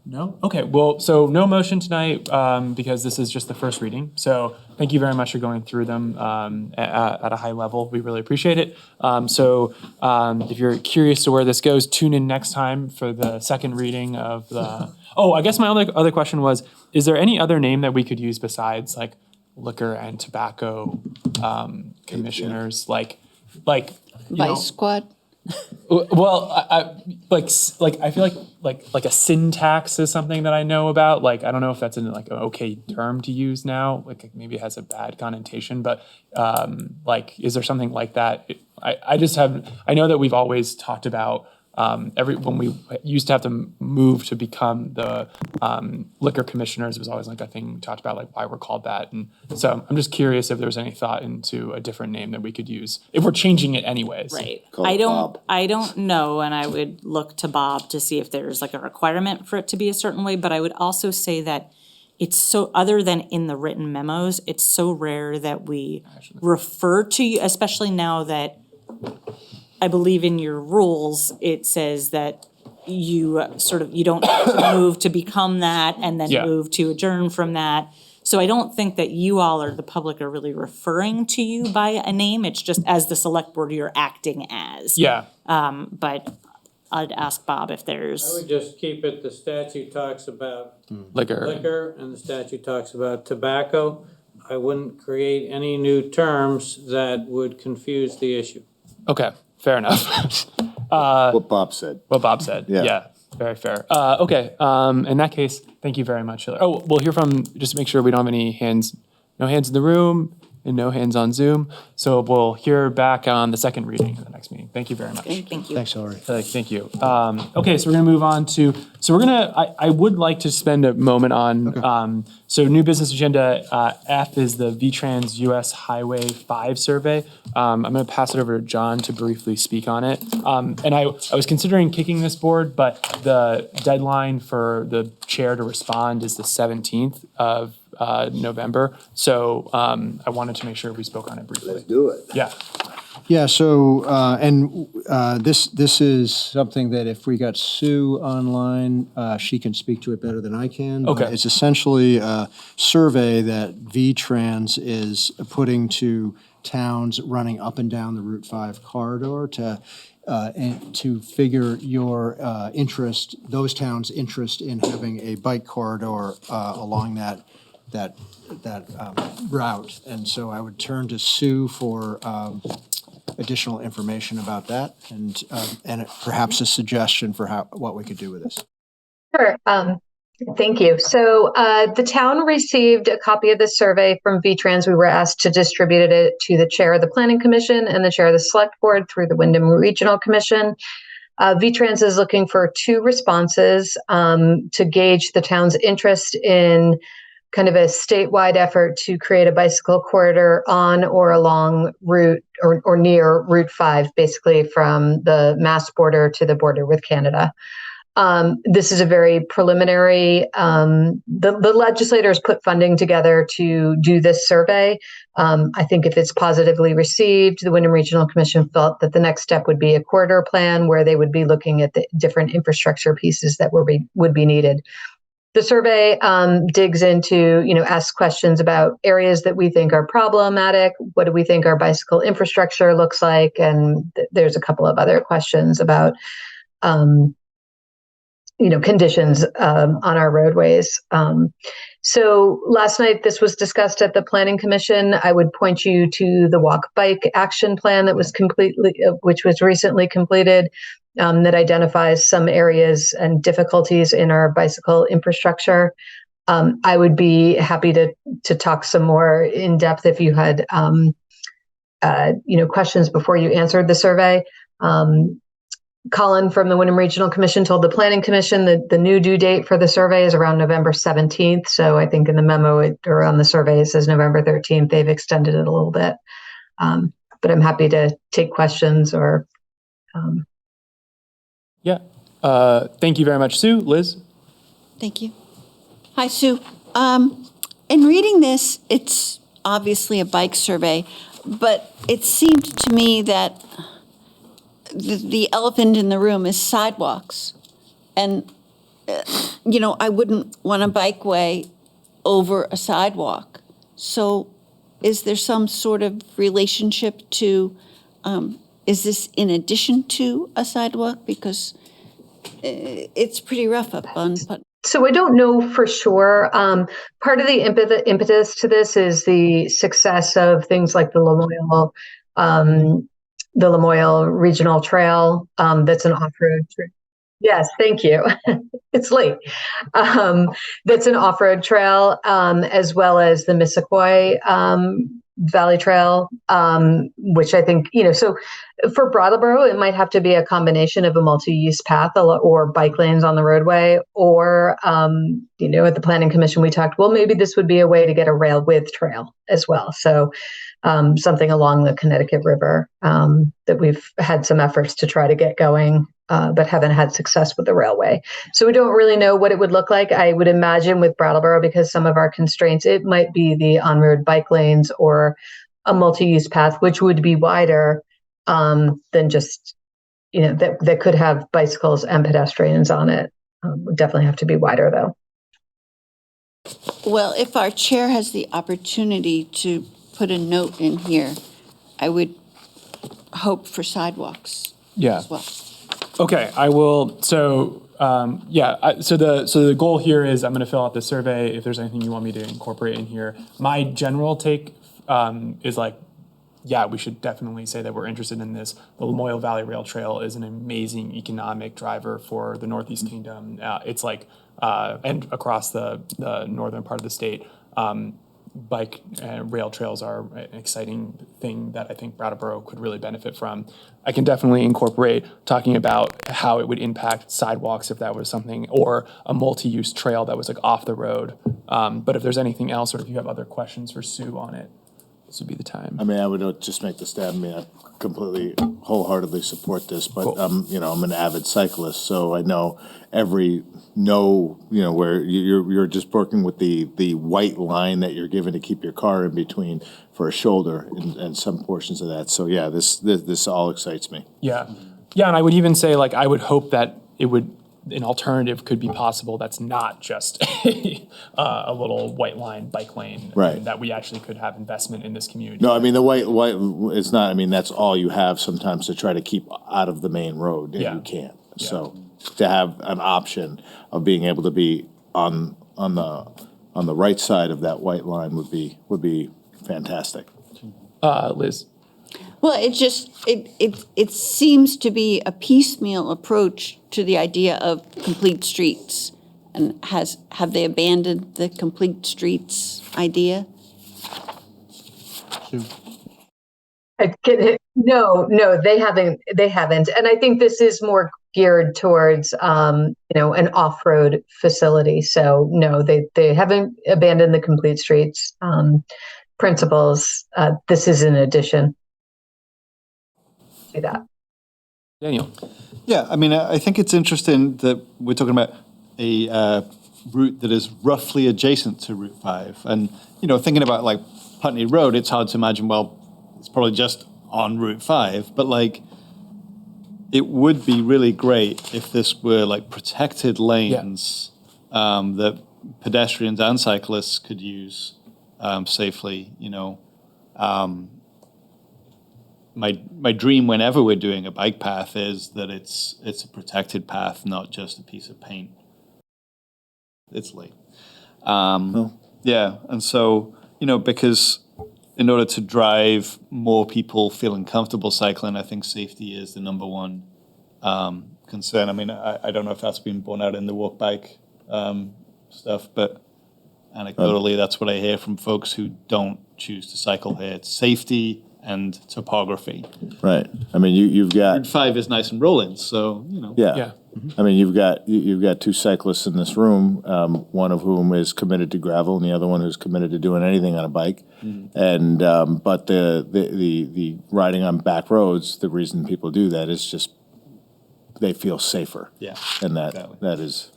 No? Okay. Well, so no motion tonight because this is just the first reading. So thank you very much for going through them at a high level. We really appreciate it. So if you're curious to where this goes, tune in next time for the second reading of the... Oh, I guess my only other question was, is there any other name that we could use besides like liquor and tobacco commissioners? Like Vice Squad? Well, I feel like a syntax is something that I know about. Like, I don't know if that's an okay term to use now. Like, maybe it has a bad connotation, but is there something like that? I know that we've always talked about when we used to have to move to become the liquor commissioners, it was always like a thing we talked about, like why we're called that. And so I'm just curious if there's any thought into a different name that we could use if we're changing it anyways. Right. I don't know, and I would look to Bob to see if there's like a requirement for it to be a certain way, but I would also say that it's so, other than in the written memos, it's so rare that we refer to you, especially now that I believe in your rules, it says that you you don't have to move to become that and then move to adjourn from that. So I don't think that you all or the public are really referring to you by a name. It's just as the select board, you're acting as. Yeah. But I'd ask Bob if there's. I would just keep it, the statute talks about liquor and the statute talks about tobacco. I wouldn't create any new terms that would confuse the issue. Okay. Fair enough. What Bob said. Yeah. Very fair. Okay. In that case, thank you very much. Oh, we'll hear from, just to make sure we don't have any hands, no hands in the room and no hands on Zoom. So we'll hear back on the second reading in the next meeting. Thank you very much. Thank you. Thanks, Hillary. Thank you. Okay, so we're gonna move on to, I would like to spend a moment on, so new business agenda, F is the VTrans US Highway 5 survey. I'm gonna pass it over to John to briefly speak on it. And I was considering kicking this board, but the deadline for the chair to respond is the 17th of November. So I wanted to make sure we spoke on it briefly. Let's do it. Yeah. Yeah, so, this is something that if we got Sue online, she can speak to it better than I can. Okay. It's essentially a survey that VTrans is putting to towns running up and down the Route 5 corridor to figure your interest, those towns' interest in having a bike corridor along that route. And so I would turn to Sue for additional information about that and perhaps a suggestion for what we could do with this. Sure. Thank you. So the town received a copy of the survey from VTrans. We were asked to distribute it to the chair of the Planning Commission and the chair of the Select Board through the Wyndham Regional Commission. VTrans is looking for 2 responses to gauge the town's interest in kind of a statewide effort to create a bicycle corridor on or along route or near Route 5, basically from the Mass border to the border with Canada. This is a very preliminary, the legislators put funding together to do this survey. I think if it's positively received, the Wyndham Regional Commission felt that the next step would be a corridor plan where they would be looking at the different infrastructure pieces that would be needed. The survey digs into, asks questions about areas that we think are problematic. What do we think our bicycle infrastructure looks like? And there's a couple of other questions about, conditions on our roadways. So last night, this was discussed at the Planning Commission. I would point you to the Walk Bike Action Plan that was which was recently completed. That identifies some areas and difficulties in our bicycle infrastructure. I would be happy to talk some more in depth if you had, questions before you answered the survey. Colin from the Wyndham Regional Commission told the Planning Commission that the new due date for the survey is around November 17th. So I think in the memo or on the survey it says November 13th. They've extended it a little bit, but I'm happy to take questions or. Yeah. Thank you very much, Sue. Liz? Thank you. Hi, Sue. In reading this, it's obviously a bike survey, but it seemed to me that the elephant in the room is sidewalks. And, I wouldn't want a bikeway over a sidewalk. So is there some sort of relationship to, is this in addition to a sidewalk? Because it's pretty rough up on Putnam. So I don't know for sure. Part of the impetus to this is the success of things like the Lamoille the Lamoille Regional Trail, that's an off-road trail. Yes, thank you. It's late. That's an off-road trail, as well as the Missisquoi Valley Trail, which I think, so for Brattleboro, it might have to be a combination of a multi-use path or bike lanes on the roadway, or, at the Planning Commission, we talked, well, maybe this would be a way to get a rail width trail as well. So something along the Connecticut River that we've had some efforts to try to get going, but haven't had success with the railway. So we don't really know what it would look like. I would imagine with Brattleboro, because some of our constraints, it might be the on-road bike lanes or a multi-use path, which would be wider than just, that could have bicycles and pedestrians on it. Would definitely have to be wider, though. Well, if our chair has the opportunity to put a note in here, I would hope for sidewalks as well. Okay, I will. So so the goal here is I'm going to fill out the survey. If there's anything you want me to incorporate in here, my general take is like, yeah, we should definitely say that we're interested in this. The Lamoille Valley Rail Trail is an amazing economic driver for the Northeast Kingdom. It's like and across the northern part of the state. Bike and rail trails are an exciting thing that I think Brattleboro could really benefit from. I can definitely incorporate talking about how it would impact sidewalks if that was something, or a multi-use trail that was like off the road. But if there's anything else, or if you have other questions for Sue on it, this would be the time. I mean, I would just make the stab. I mean, I completely, wholeheartedly support this, but I'm an avid cyclist, so I know where you're just working with the white line that you're given to keep your car in between for a shoulder and some portions of that. So yeah, this all excites me. Yeah, and I would even say, like, I would hope that an alternative could be possible that's not just a little white line bike lane, right? And that we actually could have investment in this community. No, I mean, the white, it's not, I mean, that's all you have sometimes to try to keep out of the main road, and you can't. Yeah. So to have an option of being able to be on the right side of that white line would be fantastic. Liz. Well, it seems to be a piecemeal approach to the idea of complete streets. And have they abandoned the complete streets idea? No, they haven't. And I think this is more geared towards, an off-road facility. So no, they haven't abandoned the complete streets principles. This is an addition to that. Daniel. Yeah, I mean, I think it's interesting that we're talking about a route that is roughly adjacent to Route 5. And, thinking about like Putney Road, it's hard to imagine, well, it's probably just on Route 5, but like, it would be really great if this were like protected lanes that pedestrians and cyclists could use safely, My dream whenever we're doing a bike path is that it's a protected path, not just a piece of paint. It's late. Yeah, and so, because in order to drive more people feeling comfortable cycling, I think safety is the number one concern. I mean, I don't know if that's been borne out in the walk bike stuff, but anecdotally, that's what I hear from folks who don't choose to cycle here. It's safety and topography. Right. I mean, you've got Route 5 is nice and rolling, so Yeah. I mean, you've got two cyclists in this room, one of whom is committed to gravel, and the other one who's committed to doing anything on a bike. And but the riding on back roads, the reason people do that is just they feel safer. Yeah. And that is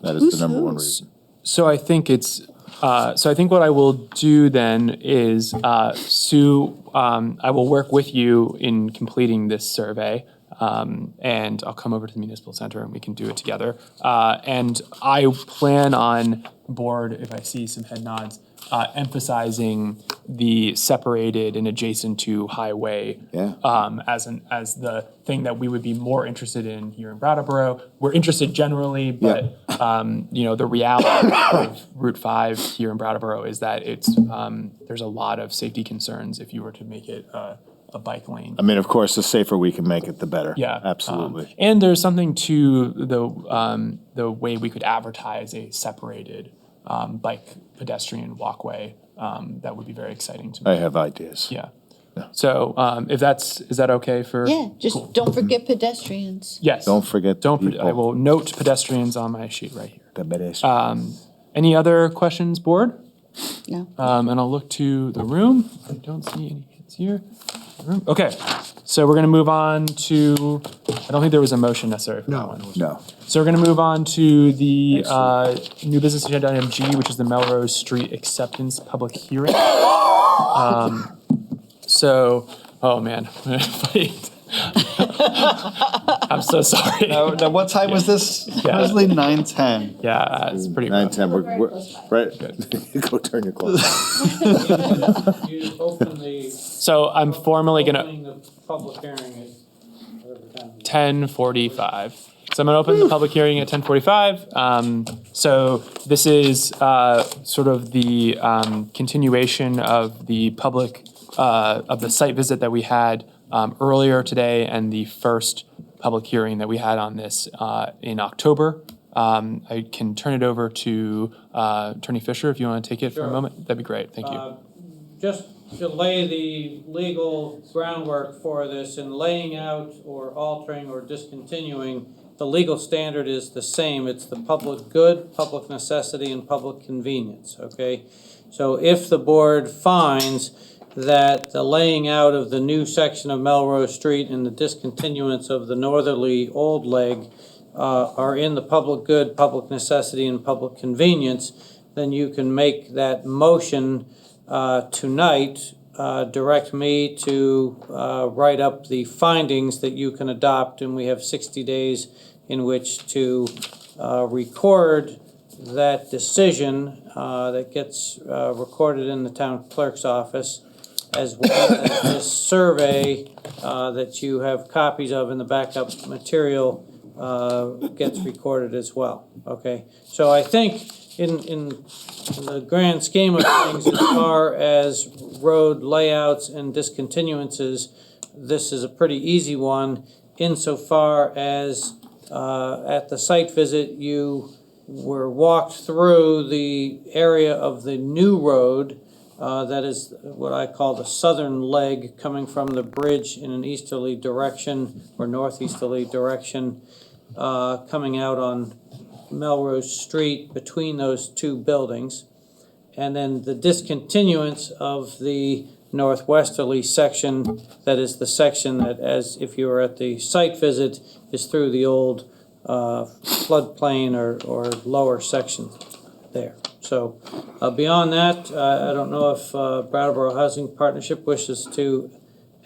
the number one reason. So I think what I will do then is, Sue, I will work with you in completing this survey, and I'll come over to the municipal center and we can do it together. And I plan on board, if I see some head nods, emphasizing the separated and adjacent to highway as the thing that we would be more interested in here in Brattleboro. We're interested generally, but the reality of Route 5 here in Brattleboro is that it's there's a lot of safety concerns if you were to make it a a bike lane. I mean, of course, the safer we can make it, the better. Yeah, Absolutely. And there's something to the way we could advertise a separated bike pedestrian walkway that would be very exciting to me. I have ideas. Yeah. So is that okay for? Yeah, just don't forget pedestrians. Yes. Don't forget I will note pedestrians on my sheet right here. The pedestrians. Any other questions, board? No. And I'll look to the room. I don't see any hands here. Okay, so we're going to move on to, I don't think there was a motion necessary for that one. No. So we're going to move on to the new business agenda item G, which is the Melrose Street acceptance public hearing. Oh man, I'm so sorry. Now, what time was this? Supposedly 9:10. Yeah, it's pretty 9:10. We're right. Go turn your clothes. You open the. So I'm formally going to. Opening the public hearing at whatever time. 10:45. So I'm going to open the public hearing at 10:45. So this is sort of the continuation of the public of the site visit that we had earlier today and the first public hearing that we had on this in October. I can turn it over to Attorney Fisher if you want to take it for a moment. That'd be great. Thank you. Just to lay the legal groundwork for this, in laying out or altering or discontinuing, the legal standard is the same. It's the public good, public necessity, and public convenience, okay? So if the board finds that the laying out of the new section of Melrose Street and the discontinuance of the northerly old leg are in the public good, public necessity, and public convenience, then you can make that motion tonight, direct me to write up the findings that you can adopt, and we have 60 days in which to record that decision that gets recorded in the town clerk's office, as well as this survey that you have copies of in the backup material gets recorded as well, okay? So I think in the grand scheme of things, as far as road layouts and discontinuances, this is a pretty easy one insofar as at the site visit, you were walked through the area of the new road that is what I call the southern leg, coming from the bridge in an easterly direction or northeasterly direction, coming out on Melrose Street between those two buildings. And then the discontinuance of the northwesterly section, that is the section that, as if you were at the site visit, is through the old floodplain or lower section there. So beyond that, I don't know if Brattleboro Housing Partnership wishes to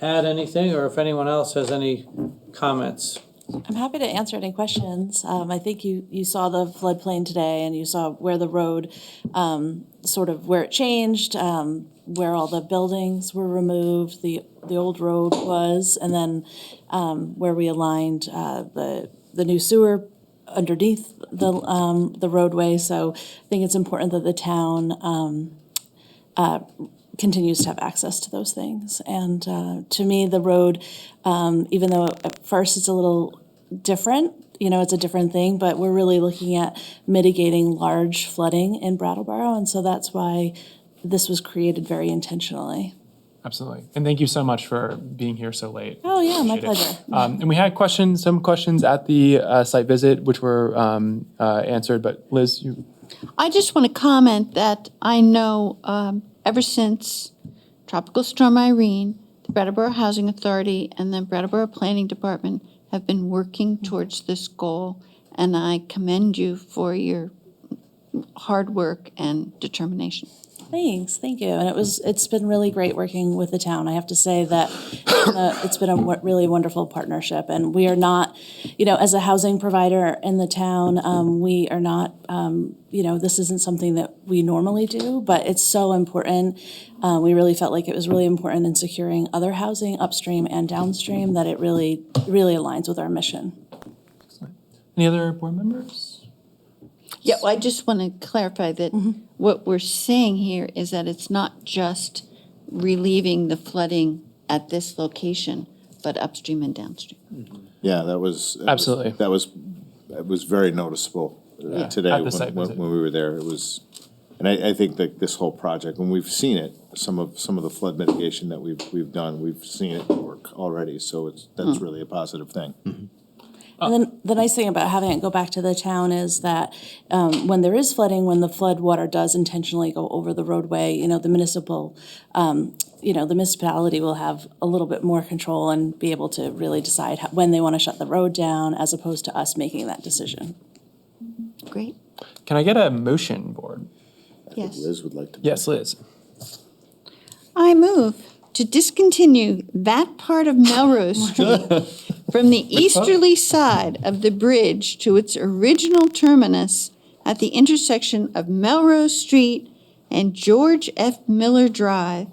add anything, or if anyone else has any comments. I'm happy to answer any questions. I think you saw the floodplain today, and you saw where the road, sort of where it changed, where all the buildings were removed, the old road was, and then where we aligned the new sewer underneath the roadway. So I think it's important that the town continues to have access to those things. And to me, the road, even though at first it's a little different, it's a different thing, but we're really looking at mitigating large flooding in Brattleboro. And so that's why this was created very intentionally. Absolutely. And thank you so much for being here so late. Oh, yeah, my Appreciate it. pleasure. And we had some questions at the site visit, which were answered, but Liz, you. I just want to comment that I know ever since Tropical Storm Irene, the Brattleboro Housing Authority and the Brattleboro Planning Department have been working towards this goal, and I commend you for your hard work and determination. Thanks, thank you. And it's been really great working with the town. I have to say that it's been a really wonderful partnership. And we are not, as a housing provider in the town, we are not, this isn't something that we normally do, but it's so important. We really felt like it was really important in securing other housing upstream and downstream, that it really, really aligns with our mission. Excellent. Any other board members? Yeah, well, I just want to clarify that what we're saying here is that it's not just relieving the flooding at this location, but upstream and downstream. Yeah, that was. Absolutely. It was very noticeable Yeah. today At the site visit. when we were there. It was, and I think that this whole project, when we've seen it, some of the flood mitigation that we've done, we've seen it work already. So that's really a positive thing. And then the nice thing about having it go back to the town is that when there is flooding, when the flood water does intentionally go over the roadway, the municipality will have a little bit more control and be able to really decide when they want to shut the road down, as opposed to us making that decision. Great. Can I get a motion, board? Yes. Liz would like to. Yes, Liz. I move to discontinue that part of Melrose Street from the easterly side of the bridge to its original terminus at the intersection of Melrose Street and George F. Miller Drive,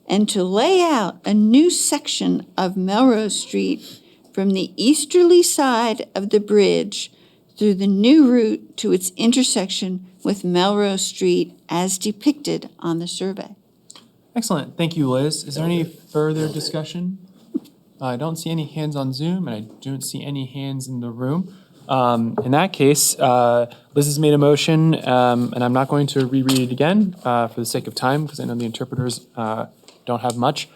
and to lay out a new section of Melrose Street from the easterly side of the bridge through the new route to its intersection with Melrose Street as depicted on the survey. Excellent. Thank you, Liz. Is there any further discussion? I don't see any hands on Zoom, and I don't see any hands in the room. In that case, Liz has made a motion, and I'm not going to reread it again for the sake of time, because I know the interpreters don't have much.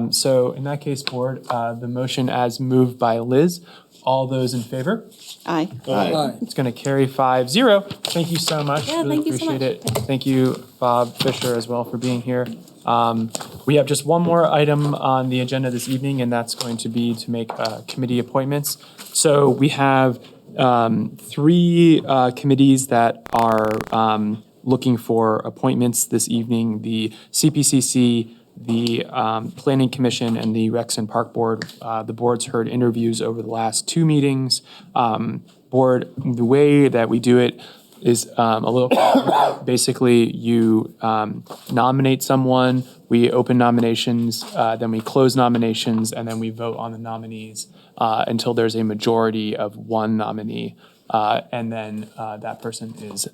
So in that case, board, the motion as moved by Liz. All those in favor? Aye. Aye. It's going to carry 5-0. Thank you so much. Yeah, Really thank you so appreciate much. it. Thank you, Bob Fisher, as well, for being here. We have just one more item on the agenda this evening, and that's going to be to make committee appointments. So we have 3 committees that are looking for appointments this evening: the CPCC, the Planning Commission, and the Rex and Park Board. The board's heard interviews over the last 2 meetings. Board, the way that we do it is a little, basically you nominate someone, we open nominations, then we close nominations, and then we vote on the nominees until there's a majority of one nominee, and then that person is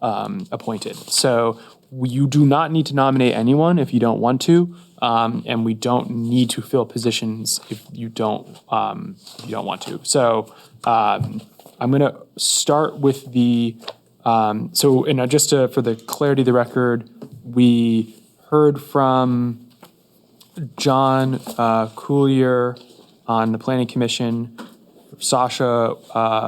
appointed. So you do not need to nominate anyone if you don't want to, and we don't need to fill positions if you don't want to. So I'm going to start with the, just for the clarity of the record, we heard from John Coulier on the Planning Commission, Sasha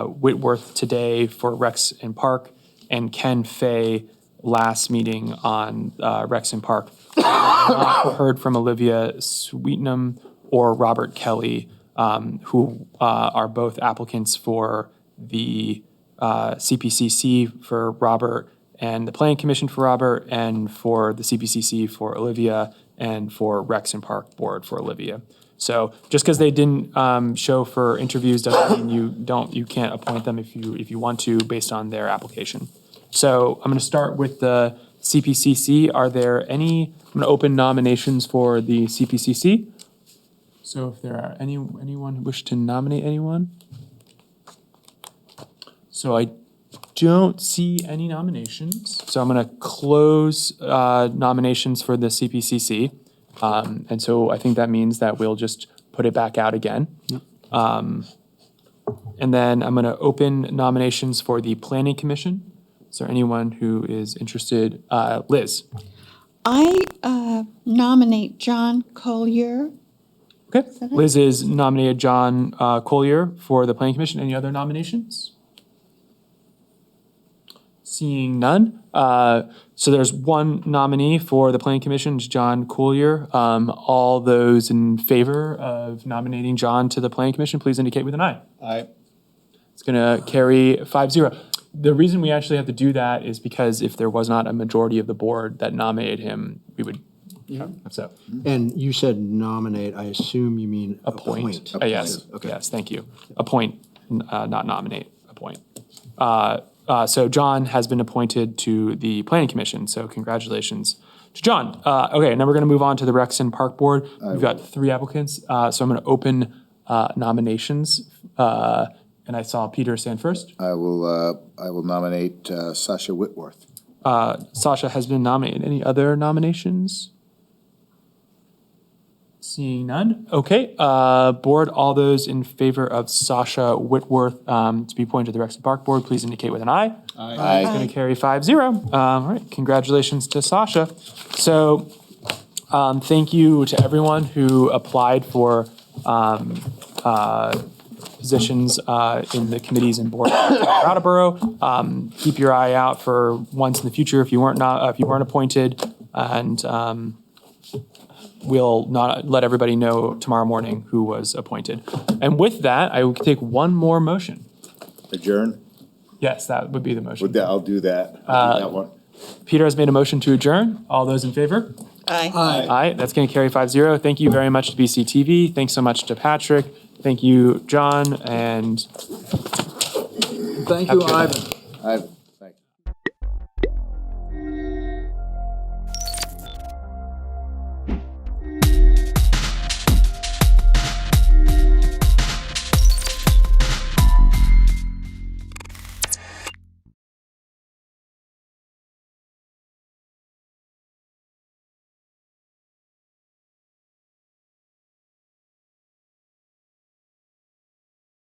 Whitworth today for Rex and Park, and Ken Fay last meeting on Rex and Park. We have not heard from Olivia Sweetnam or Robert Kelly, who are both applicants for the CPCC for Robert, and the Planning Commission for Robert, and for the CPCC for Olivia, and for Rex and Park Board for Olivia. So just because they didn't show for interviews doesn't mean you can't appoint them if you want to based on their application. So I'm going to start with the CPCC. Are there any? I'm going to open nominations for the CPCC. So if there are anyone who wish to nominate anyone. So I don't see any nominations. So I'm going to close nominations for the CPCC. And so I think that means that we'll just put it back out again. Yep. And then I'm going to open nominations for the Planning Commission. Is there anyone who is interested? Liz. I nominate John Collier. Okay. Liz is nominated John Collier for the Planning Commission. Any other nominations? Seeing none. So there's one nominee for the Planning Commission, it's John Collier. All those in favor of nominating John to the Planning Commission, please indicate with an aye. Aye. It's going to carry 5-0. The reason we actually have to do that is because if there was not a majority of the board that nominated him, we would. Yeah. So. And you said nominate, I assume you mean appoint. Yes, Okay. yes, thank you. Appoint, not nominate, appoint. So John has been appointed to the Planning Commission, so congratulations to John. Okay, now we're going to move on to the Rex and Park Board. We've got 3 applicants, so I'm going to open nominations. And I saw Peter stand first. I will nominate Sasha Whitworth. Sasha has been nominated. Any other nominations? Seeing none. Okay, board, all those in favor of Sasha Whitworth to be appointed to the Rex and Park Board, please indicate with an aye. Aye. It's going to carry 5-0. All right, congratulations to Sasha. So thank you to everyone who applied for positions in the committees and board of Brattleboro. Keep your eye out for ones in the future if you weren't appointed, and we'll not let everybody know tomorrow morning who was appointed. And with that, I will take one more motion. Adjourn? Yes, that would be the motion. I'll do that. I'll do that one. Peter has made a motion to adjourn. All those in favor? Aye. Aye. That's going to carry 5-0. Thank you very much to BCTV. Thanks so much to Patrick. Thank you, John, and Thank you, Ivan. I've